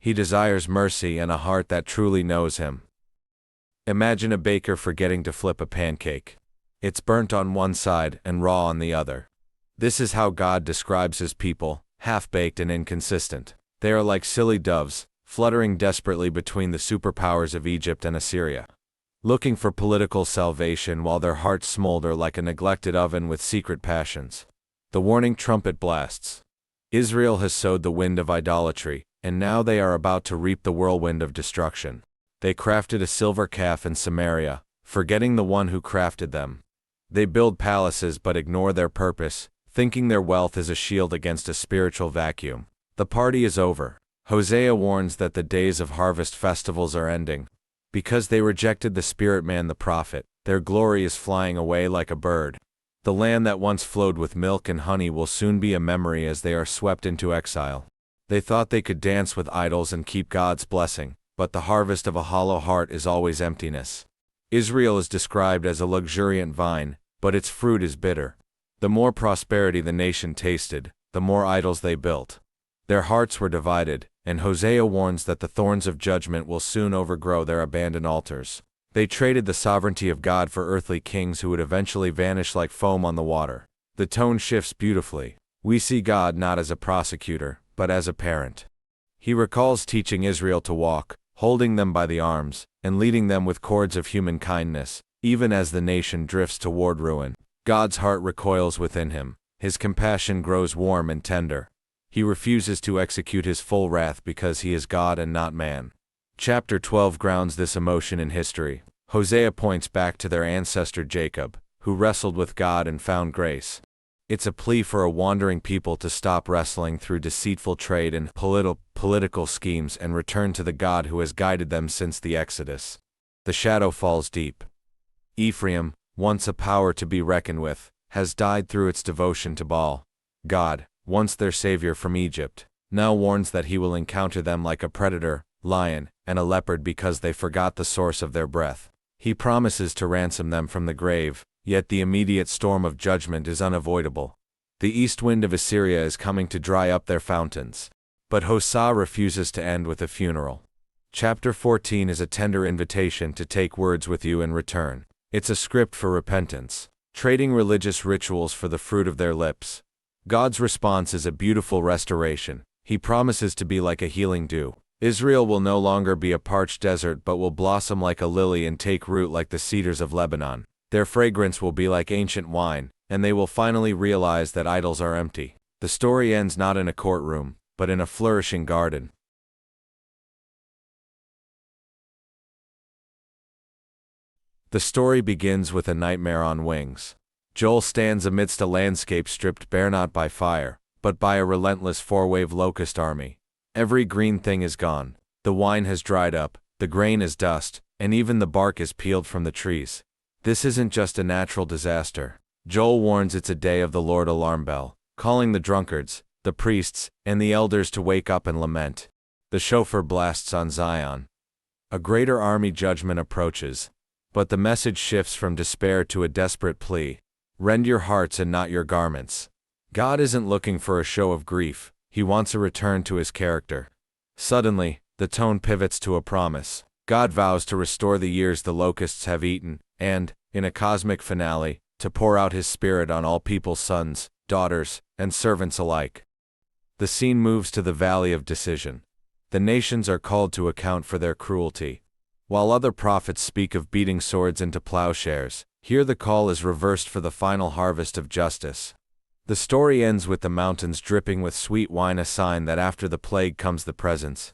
He desires mercy and a heart that truly knows Him. Imagine a baker forgetting to flip a pancake. It's burnt on one side and raw on the other. This is how God describes His people, half-baked and inconsistent. They are like silly doves, fluttering desperately between the superpowers of Egypt and Assyria, looking for political salvation while their hearts smolder like a neglected oven with secret passions. The warning trumpet blasts. Israel has sowed the wind of idolatry, and now they are about to reap the whirlwind of destruction. They crafted a silver calf in Samaria, forgetting the one who crafted them. They build palaces but ignore their purpose, thinking their wealth is a shield against a spiritual vacuum. The party is over. Hosea warns that the days of harvest festivals are ending. Because they rejected the spirit man the prophet, their glory is flying away like a bird. The land that once flowed with milk and honey will soon be a memory as they are swept into exile. They thought they could dance with idols and keep God's blessing, but the harvest of a hollow heart is always emptiness. Israel is described as a luxuriant vine, but its fruit is bitter. The more prosperity the nation tasted, the more idols they built. Their hearts were divided, and Hosea warns that the thorns of judgment will soon overgrow their abandoned altars. They traded the sovereignty of God for earthly kings who would eventually vanish like foam on the water. The tone shifts beautifully. We see God not as a prosecutor, but as a parent. He recalls teaching Israel to walk, holding them by the arms, and leading them with cords of human kindness, even as the nation drifts toward ruin. God's heart recoils within him. His compassion grows warm and tender. He refuses to execute his full wrath because he is God and not man. Chapter 12 grounds this emotion in history. Hosea points back to their ancestor Jacob, who wrestled with God and found grace. It's a plea for a wandering people to stop wrestling through deceitful trade and political schemes and return to the God who has guided them since the Exodus. The shadow falls deep. Ephraim, once a power to be reckoned with, has died through its devotion to Baal. God, once their savior from Egypt, now warns that he will encounter them like a predator, lion, and a leopard because they forgot the source of their breath. He promises to ransom them from the grave, yet the immediate storm of judgment is unavoidable. The east wind of Assyria is coming to dry up their fountains. But Hosea refuses to end with a funeral. Chapter 14 is a tender invitation to take words with you in return. It's a script for repentance, trading religious rituals for the fruit of their lips. God's response is a beautiful restoration. He promises to be like a healing dew. Israel will no longer be a parched desert but will blossom like a lily and take root like the cedars of Lebanon. Their fragrance will be like ancient wine, and they will finally realize that idols are empty. The story ends not in a courtroom, but in a flourishing garden. The story begins with a nightmare on wings. Joel stands amidst a landscape stripped bare not by fire, but by a relentless four-wave locust army. Every green thing is gone. The wine has dried up, the grain is dust, and even the bark is peeled from the trees. This isn't just a natural disaster. Joel warns it's a day of the Lord alarm bell, calling the drunkards, the priests, and the elders to wake up and lament. The shofar blasts on Zion. A greater army judgment approaches. But the message shifts from despair to a desperate plea. Rend your hearts and not your garments. God isn't looking for a show of grief. He wants a return to his character. Suddenly, the tone pivots to a promise. God vows to restore the years the locusts have eaten, and, in a cosmic finale, to pour out his spirit on all people's sons, daughters, and servants alike. The scene moves to the Valley of Decision. The nations are called to account for their cruelty. While other prophets speak of beating swords into plowshares, here the call is reversed for the final harvest of justice. The story ends with the mountains dripping with sweet wine, a sign that after the plague comes the presence.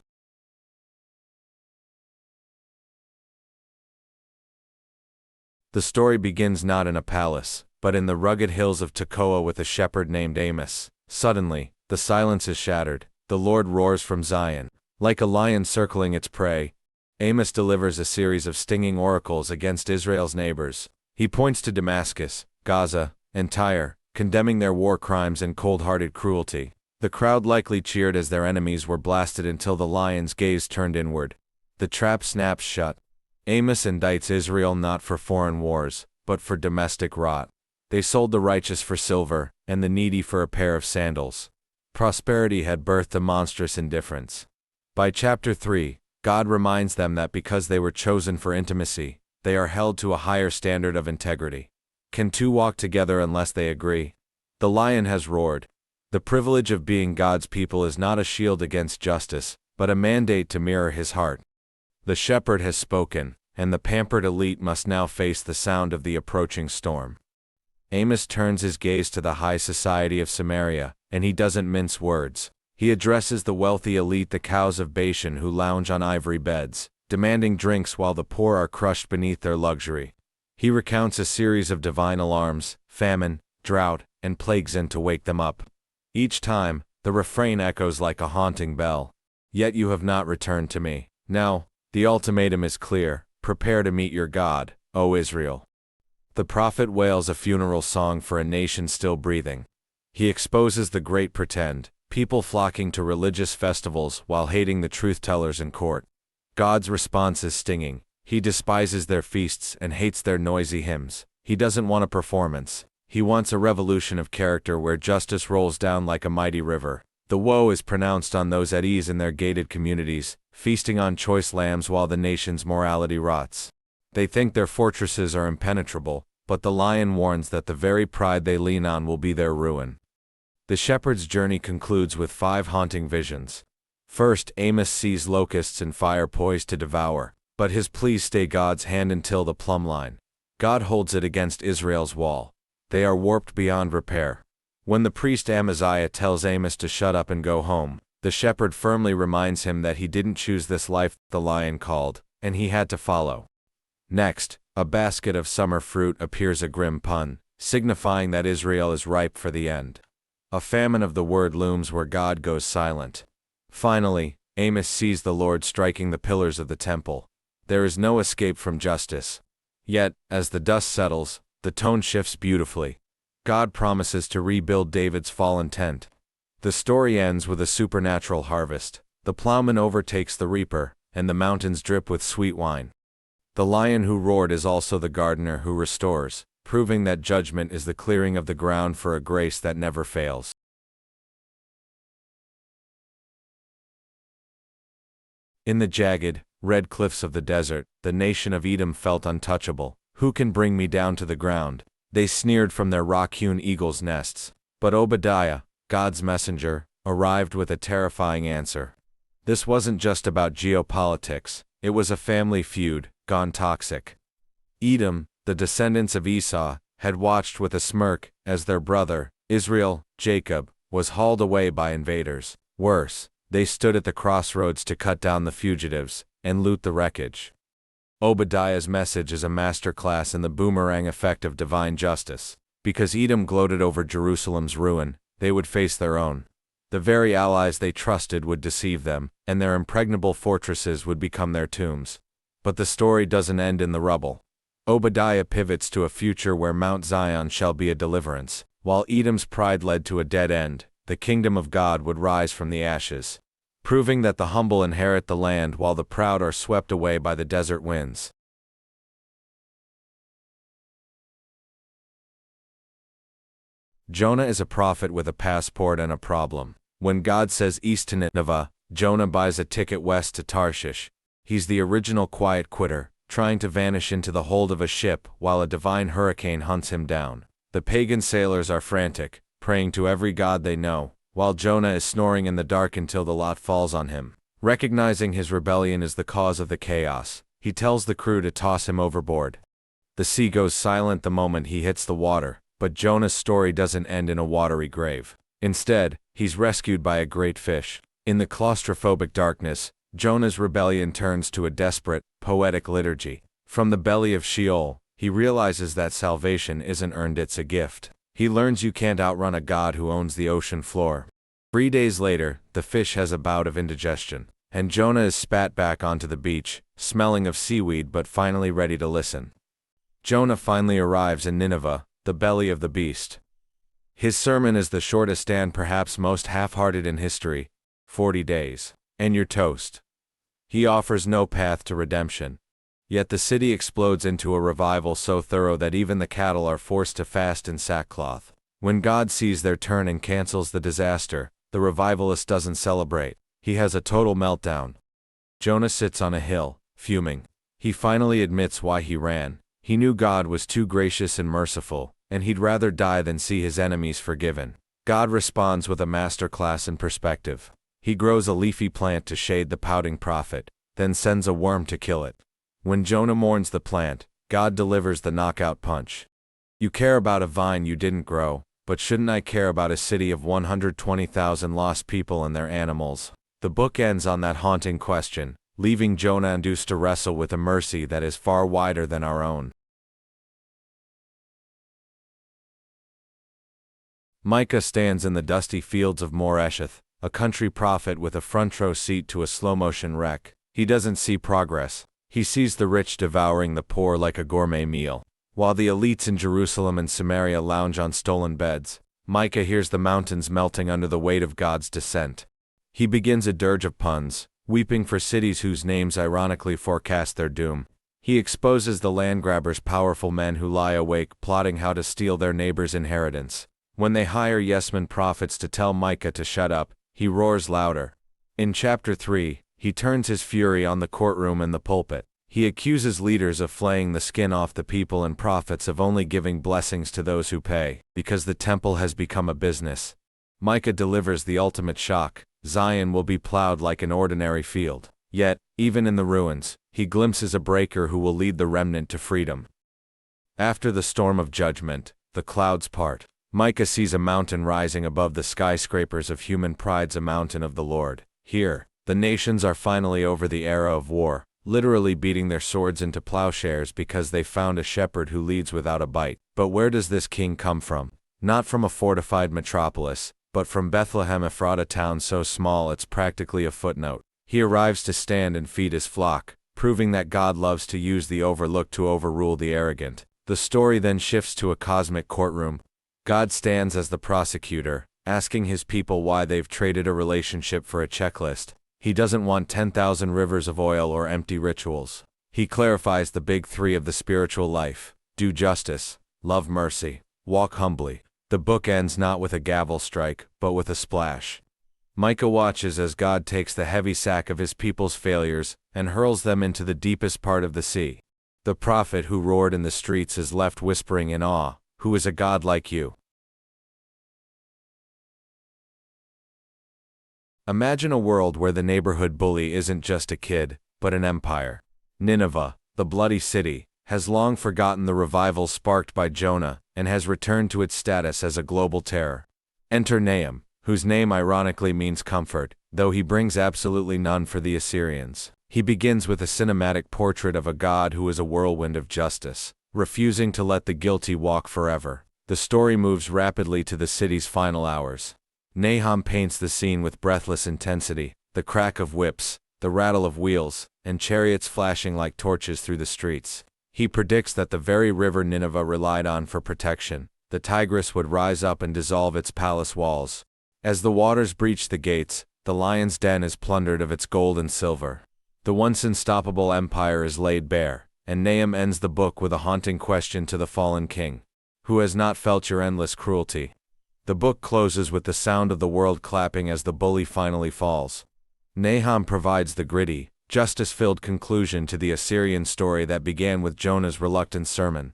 The story begins not in a palace, but in the rugged hills of Tekoa with a shepherd named Amos. Suddenly, the silence is shattered. The Lord roars from Zion. Like a lion circling its prey, Amos delivers a series of stinging oracles against Israel's neighbors. He points to Damascus, Gaza, and Tyre, condemning their war crimes and cold-hearted cruelty. The crowd likely cheered as their enemies were blasted until the lion's gaze turned inward. The trap snaps shut. Amos indicts Israel not for foreign wars, but for domestic rot. They sold the righteous for silver, and the needy for a pair of sandals. Prosperity had birthed a monstrous indifference. By chapter 3, God reminds them that because they were chosen for intimacy, they are held to a higher standard of integrity. Can two walk together unless they agree? The lion has roared. The privilege of being God's people is not a shield against justice, but a mandate to mirror his heart. The shepherd has spoken, and the pampered elite must now face the sound of the approaching storm. Amos turns his gaze to the high society of Samaria, and he doesn't mince words. He addresses the wealthy elite, the cows of Bashan who lounge on ivory beds, demanding drinks while the poor are crushed beneath their luxury. He recounts a series of divine alarms, famine, drought, and plagues to wake them up. Each time, the refrain echoes like a haunting bell. Yet you have not returned to me. Now, the ultimatum is clear: prepare to meet your God, O Israel. The prophet wails a funeral song for a nation still breathing. He exposes the great pretend, people flocking to religious festivals while hating the truth-tellers in court. God's response is stinging. He despises their feasts and hates their noisy hymns. He doesn't want a performance. He wants a revolution of character where justice rolls down like a mighty river. The woe is pronounced on those at ease in their gated communities, feasting on choice lambs while the nation's morality rots. They think their fortresses are impenetrable, but the lion warns that the very pride they lean on will be their ruin. The shepherd's journey concludes with 5 haunting visions. First, Amos sees locusts and fire poised to devour, but his pleas stay God's hand until the plumb line. God holds it against Israel's wall. They are warped beyond repair. When the priest Amaziah tells Amos to shut up and go home, the shepherd firmly reminds him that he didn't choose this life the lion called, and he had to follow. Next, a basket of summer fruit appears, a grim pun, signifying that Israel is ripe for the end. A famine of the word looms where God goes silent. Finally, Amos sees the Lord striking the pillars of the temple. There is no escape from justice. Yet, as the dust settles, the tone shifts beautifully. God promises to rebuild David's fallen tent. The story ends with a supernatural harvest. The plowman overtakes the reaper, and the mountains drip with sweet wine. The lion who roared is also the gardener who restores, proving that judgment is the clearing of the ground for a grace that never fails. In the jagged, red cliffs of the desert, the nation of Edom felt untouchable. Who can bring me down to the ground? They sneered from their rock-hewn eagles' nests. But Obadiah, God's messenger, arrived with a terrifying answer. This wasn't just about geopolitics, it was a family feud, gone toxic. Edom, the descendants of Esau, had watched with a smirk as their brother, Israel, Jacob, was hauled away by invaders. Worse, they stood at the crossroads to cut down the fugitives and loot the wreckage. Obadiah's message is a masterclass in the boomerang effect of divine justice. Because Edom gloated over Jerusalem's ruin, they would face their own. The very allies they trusted would deceive them, and their impregnable fortresses would become their tombs. But the story doesn't end in the rubble. Obadiah pivots to a future where Mount Zion shall be a deliverance. While Edom's pride led to a dead end, the kingdom of God would rise from the ashes, proving that the humble inherit the land while the proud are swept away by the desert winds. Jonah is a prophet with a passport and a problem. When God says east to Nineveh, Jonah buys a ticket west to Tarshish. He's the original quiet quitter, trying to vanish into the hold of a ship while a divine hurricane hunts him down. The pagan sailors are frantic, praying to every god they know, while Jonah is snoring in the dark until the lot falls on him. Recognizing his rebellion is the cause of the chaos, he tells the crew to toss him overboard. The sea goes silent the moment he hits the water, but Jonah's story doesn't end in a watery grave. Instead, he's rescued by a great fish. In the claustrophobic darkness, Jonah's rebellion turns to a desperate, poetic liturgy. From the belly of Sheol, he realizes that salvation isn't earned, it's a gift. He learns you can't outrun a God who owns the ocean floor. 3 days later, the fish has a bout of indigestion, and Jonah is spat back onto the beach, smelling of seaweed but finally ready to listen. Jonah finally arrives in Nineveh, the belly of the beast. His sermon is the shortest and perhaps most half-hearted in history, 40 days, and you're toast. He offers no path to redemption. Yet the city explodes into a revival so thorough that even the cattle are forced to fast in sackcloth. When God sees their turn and cancels the disaster, the revivalist doesn't celebrate. He has a total meltdown. Jonah sits on a hill, fuming. He finally admits why he ran. He knew God was too gracious and merciful, and he'd rather die than see his enemies forgiven. God responds with a masterclass in perspective. He grows a leafy plant to shade the pouting prophet, then sends a worm to kill it. When Jonah mourns the plant, God delivers the knockout punch. You care about a vine you didn't grow, but shouldn't I care about a city of 120,000 lost people and their animals? The book ends on that haunting question, leaving Jonah induced to wrestle with a mercy that is far wider than our own. Micah stands in the dusty fields of Moresheth, a country prophet with a front row seat to a slow-motion wreck. He doesn't see progress. He sees the rich devouring the poor like a gourmet meal. While the elites in Jerusalem and Samaria lounge on stolen beds, Micah hears the mountains melting under the weight of God's descent. He begins a dirge of puns, weeping for cities whose names ironically forecast their doom. He exposes the land-grabbers' powerful men who lie awake plotting how to steal their neighbor's inheritance. When they hire yes-men prophets to tell Micah to shut up, he roars louder. In chapter 3, he turns his fury on the courtroom and the pulpit. He accuses leaders of flaying the skin off the people and prophets of only giving blessings to those who pay, because the temple has become a business. Micah delivers the ultimate shock. Zion will be plowed like an ordinary field. Yet, even in the ruins, he glimpses a breaker who will lead the remnant to freedom. After the storm of judgment, the clouds part. Micah sees a mountain rising above the skyscrapers of human pride's a mountain of the Lord. Here, the nations are finally over the era of war, literally beating their swords into plowshares because they found a shepherd who leads without a bite. But where does this king come from? Not from a fortified metropolis, but from Bethlehem Ephrata, town so small it's practically a footnote. He arrives to stand and feed his flock, proving that God loves to use the overlooked to overrule the arrogant. The story then shifts to a cosmic courtroom. God stands as the prosecutor, asking his people why they've traded a relationship for a checklist. He doesn't want 10,000 rivers of oil or empty rituals. He clarifies the big three of the spiritual life: do justice, love mercy, walk humbly. The book ends not with a gavel strike, but with a splash. Micah watches as God takes the heavy sack of his people's failures and hurls them into the deepest part of the sea. The prophet who roared in the streets is left whispering in awe, "Who is a God like you?" Imagine a world where the neighborhood bully isn't just a kid, but an empire. Nineveh, the bloody city, has long forgotten the revival sparked by Jonah and has returned to its status as a global terror. Enter Nahum, whose name ironically means comfort, though he brings absolutely none for the Assyrians. He begins with a cinematic portrait of a God who is a whirlwind of justice, refusing to let the guilty walk forever. The story moves rapidly to the city's final hours. Nahum paints the scene with breathless intensity, the crack of whips, the rattle of wheels, and chariots flashing like torches through the streets. He predicts that the very river Nineveh relied on for protection, the Tigris, would rise up and dissolve its palace walls. As the waters breach the gates, the lion's den is plundered of its gold and silver. The once unstoppable empire is laid bare, and Nahum ends the book with a haunting question to the fallen king: who has not felt your endless cruelty? The book closes with the sound of the world clapping as the bully finally falls. Nahum provides the gritty, justice-filled conclusion to the Assyrian story that began with Jonah's reluctant sermon.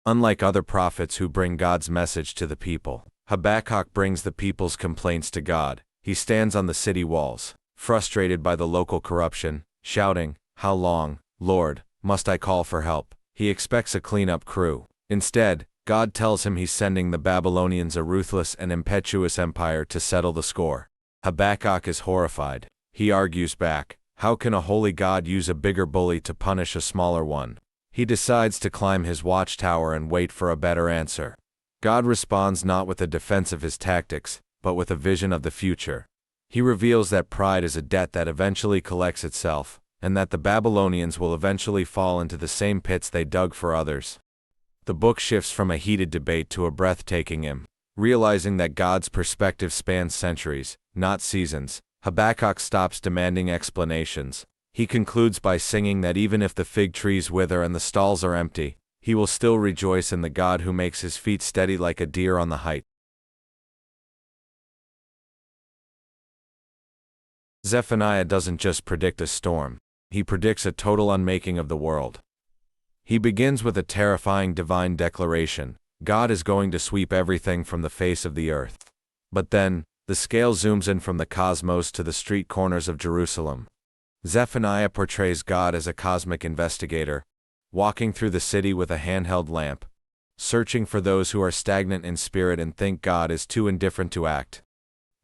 Unlike other prophets who bring God's message to the people, Habakkuk brings the people's complaints to God. He stands on the city walls, frustrated by the local corruption, shouting, "How long, Lord, must I call for help?" He expects a cleanup crew. Instead, God tells him he's sending the Babylonians, a ruthless and impetuous empire, to settle the score. Habakkuk is horrified. He argues back, how can a holy God use a bigger bully to punish a smaller one? He decides to climb his watchtower and wait for a better answer. God responds not with a defense of his tactics, but with a vision of the future. He reveals that pride is a debt that eventually collects itself, and that the Babylonians will eventually fall into the same pits they dug for others. The book shifts from a heated debate to a breathtaking hymn. Realizing that God's perspective spans centuries, not seasons, Habakkuk stops demanding explanations. He concludes by singing that even if the fig trees wither and the stalls are empty, he will still rejoice in the God who makes his feet steady like a deer on the height. Zephaniah doesn't just predict a storm, he predicts a total unmaking of the world. He begins with a terrifying divine declaration: God is going to sweep everything from the face of the earth. But then, the scale zooms in from the cosmos to the street corners of Jerusalem. Zephaniah portrays God as a cosmic investigator, walking through the city with a handheld lamp, searching for those who are stagnant in spirit and think God is too indifferent to act.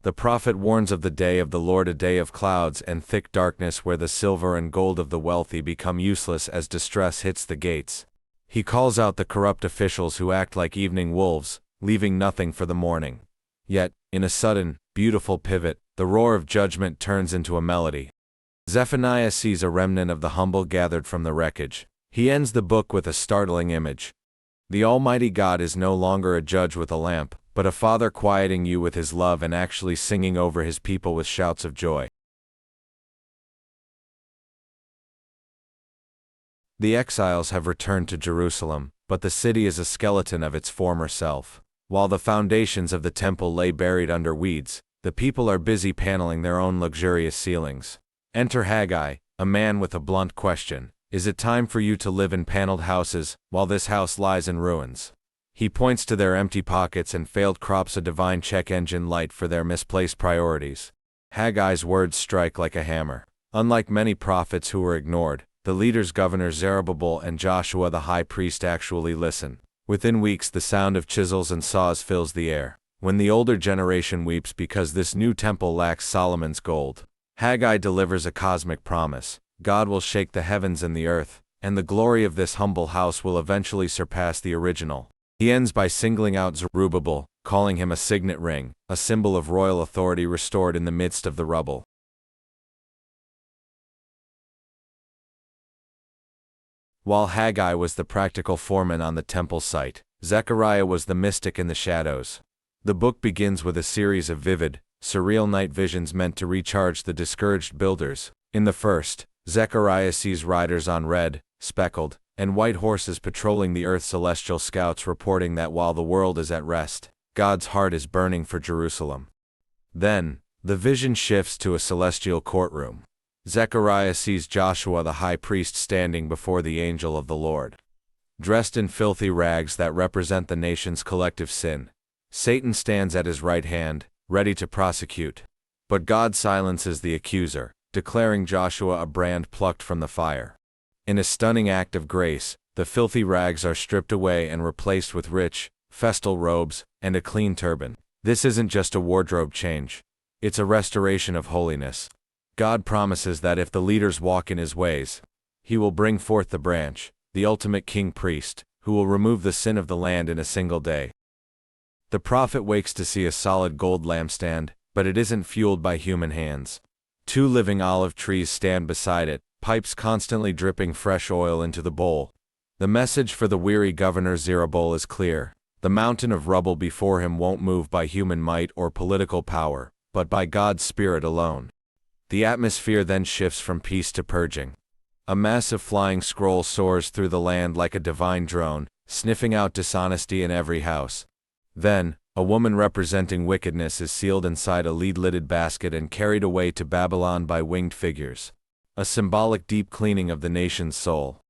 The prophet warns of the day of the Lord, a day of clouds and thick darkness where the silver and gold of the wealthy become useless as distress hits the gates. He calls out the corrupt officials who act like evening wolves, leaving nothing for the morning. Yet, in a sudden, beautiful pivot, the roar of judgment turns into a melody. Zephaniah sees a remnant of the humble gathered from the wreckage. He ends the book with a startling image. The Almighty God is no longer a judge with a lamp, but a father quieting you with his love and actually singing over his people with shouts of joy. The exiles have returned to Jerusalem, but the city is a skeleton of its former self. While the foundations of the temple lay buried under weeds, the people are busy paneling their own luxurious ceilings. Enter Haggai, a man with a blunt question: is it time for you to live in paneled houses, while this house lies in ruins? He points to their empty pockets and failed crops, a divine check engine light for their misplaced priorities. Haggai's words strike like a hammer. Unlike many prophets who were ignored, the leaders, governors Zerubbabel and Joshua the high priest, actually listen. Within weeks, the sound of chisels and saws fills the air. When the older generation weeps because this new temple lacks Solomon's gold, Haggai delivers a cosmic promise: God will shake the heavens and the earth, and the glory of this humble house will eventually surpass the original. He ends by singling out Zerubbabel, calling him a signet ring, a symbol of royal authority restored in the midst of the rubble. While Haggai was the practical foreman on the temple site, Zechariah was the mystic in the shadows. The book begins with a series of vivid, surreal night visions meant to recharge the discouraged builders. In the first, Zechariah sees riders on red, speckled, and white horses patrolling the earth, celestial scouts reporting that while the world is at rest, God's heart is burning for Jerusalem. Then, the vision shifts to a celestial courtroom. Zechariah sees Joshua the high priest standing before the angel of the Lord. Dressed in filthy rags that represent the nation's collective sin, Satan stands at his right hand, ready to prosecute. But God silences the accuser, declaring Joshua a brand plucked from the fire. In a stunning act of grace, the filthy rags are stripped away and replaced with rich, festal robes and a clean turban. This isn't just a wardrobe change. It's a restoration of holiness. God promises that if the leaders walk in his ways, he will bring forth the branch, the ultimate king-priest, who will remove the sin of the land in a single day. The prophet wakes to see a solid gold lampstand, but it isn't fueled by human hands. 2 living olive trees stand beside it, pipes constantly dripping fresh oil into the bowl. The message for the weary governor Zerubbabel is clear: the mountain of rubble before him won't move by human might or political power, but by God's Spirit alone. The atmosphere then shifts from peace to purging. A massive flying scroll soars through the land like a divine drone, sniffing out dishonesty in every house. Then, a woman representing wickedness is sealed inside a lead-lidded basket and carried away to Babylon by winged figures. A symbolic deep cleaning of the nation's soul.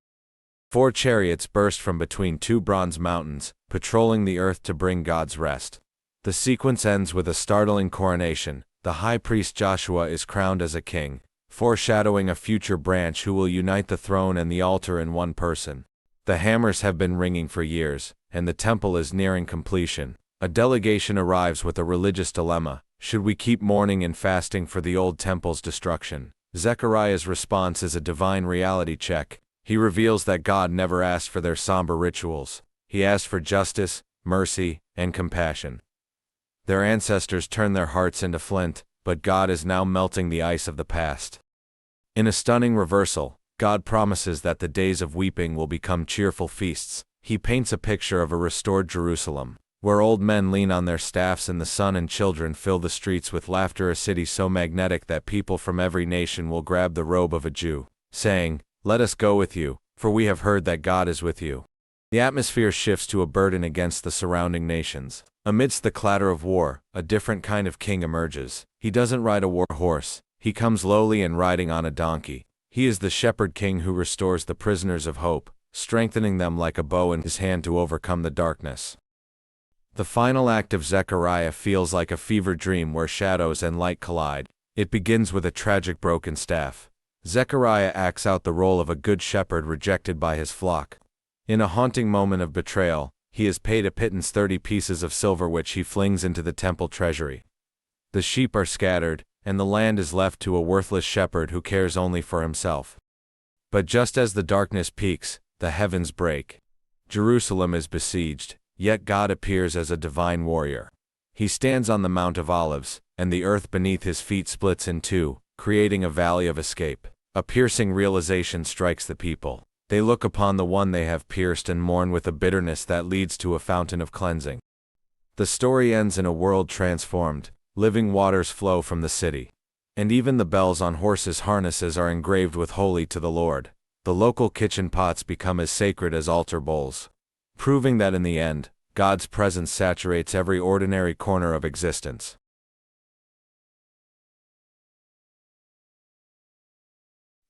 4 chariots burst from between 2 bronze mountains, patrolling the earth to bring God's rest. The sequence ends with a startling coronation. The high priest Joshua is crowned as a king, foreshadowing a future branch who will unite the throne and the altar in one person. The hammers have been ringing for years, and the temple is nearing completion. A delegation arrives with a religious dilemma: should we keep mourning and fasting for the old temple's destruction? Zechariah's response is a divine reality check. He reveals that God never asked for their somber rituals. He asked for justice, mercy, and compassion. Their ancestors turned their hearts into flint, but God is now melting the ice of the past. In a stunning reversal, God promises that the days of weeping will become cheerful feasts. He paints a picture of a restored Jerusalem, where old men lean on their staffs in the sun and children fill the streets with laughter, a city so magnetic that people from every nation will grab the robe of a Jew. saying, "Let us go with you, for we have heard that God is with you." The atmosphere shifts to a burden against the surrounding nations. Amidst the clatter of war, a different kind of king emerges. He doesn't ride a war horse, he comes lowly and riding on a donkey. He is the shepherd king who restores the prisoners of hope, strengthening them like a bow in his hand to overcome the darkness. The final act of Zechariah feels like a fever dream where shadows and light collide. It begins with a tragic broken staff. Zechariah acts out the role of a good shepherd rejected by his flock. In a haunting moment of betrayal, he is paid a pittance 30 pieces of silver which he flings into the temple treasury. The sheep are scattered, and the land is left to a worthless shepherd who cares only for himself. But just as the darkness peaks, the heavens break. Jerusalem is besieged, yet God appears as a divine warrior. He stands on the Mount of Olives, and the earth beneath his feet splits in two, creating a valley of escape. A piercing realization strikes the people. They look upon the one they have pierced and mourn with a bitterness that leads to a fountain of cleansing. The story ends in a world transformed. Living waters flow from the city. And even the bells on horses' harnesses are engraved with "Holy to the Lord." The local kitchen pots become as sacred as altar bowls, proving that in the end, God's presence saturates every ordinary corner of existence.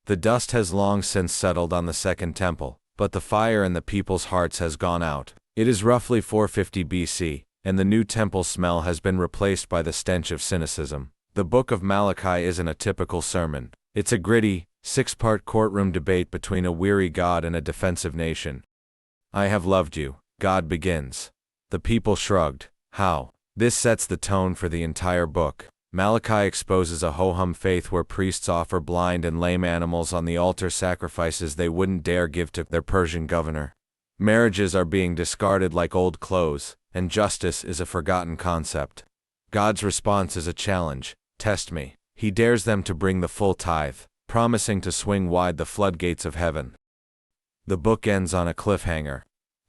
The dust has long since settled on the Second Temple, but the fire in the people's hearts has gone out. It is roughly 450 BC, and the new temple smell has been replaced by the stench of cynicism. The Book of Malachi isn't a typical sermon. It's a gritty, 6-part courtroom debate between a weary God and a defensive nation. "I have loved you," God begins. The people shrugged. How? This sets the tone for the entire book. Malachi exposes a ho-hum faith where priests offer blind and lame animals on the altar, sacrifices they wouldn't dare give to their Persian governor. Marriages are being discarded like old clothes, and justice is a forgotten concept. God's response is a challenge: "Test me." He dares them to bring the full tithe, promising to swing wide the floodgates of heaven. The book ends on a cliffhanger.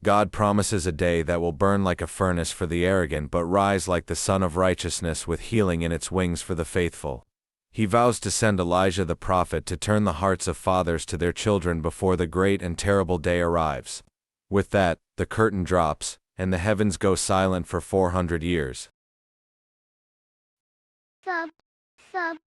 God promises a day that will burn like a furnace for the arrogant but rise like the sun of righteousness with healing in its wings for the faithful. He vows to send Elijah the prophet to turn the hearts of fathers to their children before the great and terrible day arrives. With that, the curtain drops, and the heavens go silent for 400 years.
Subscribe.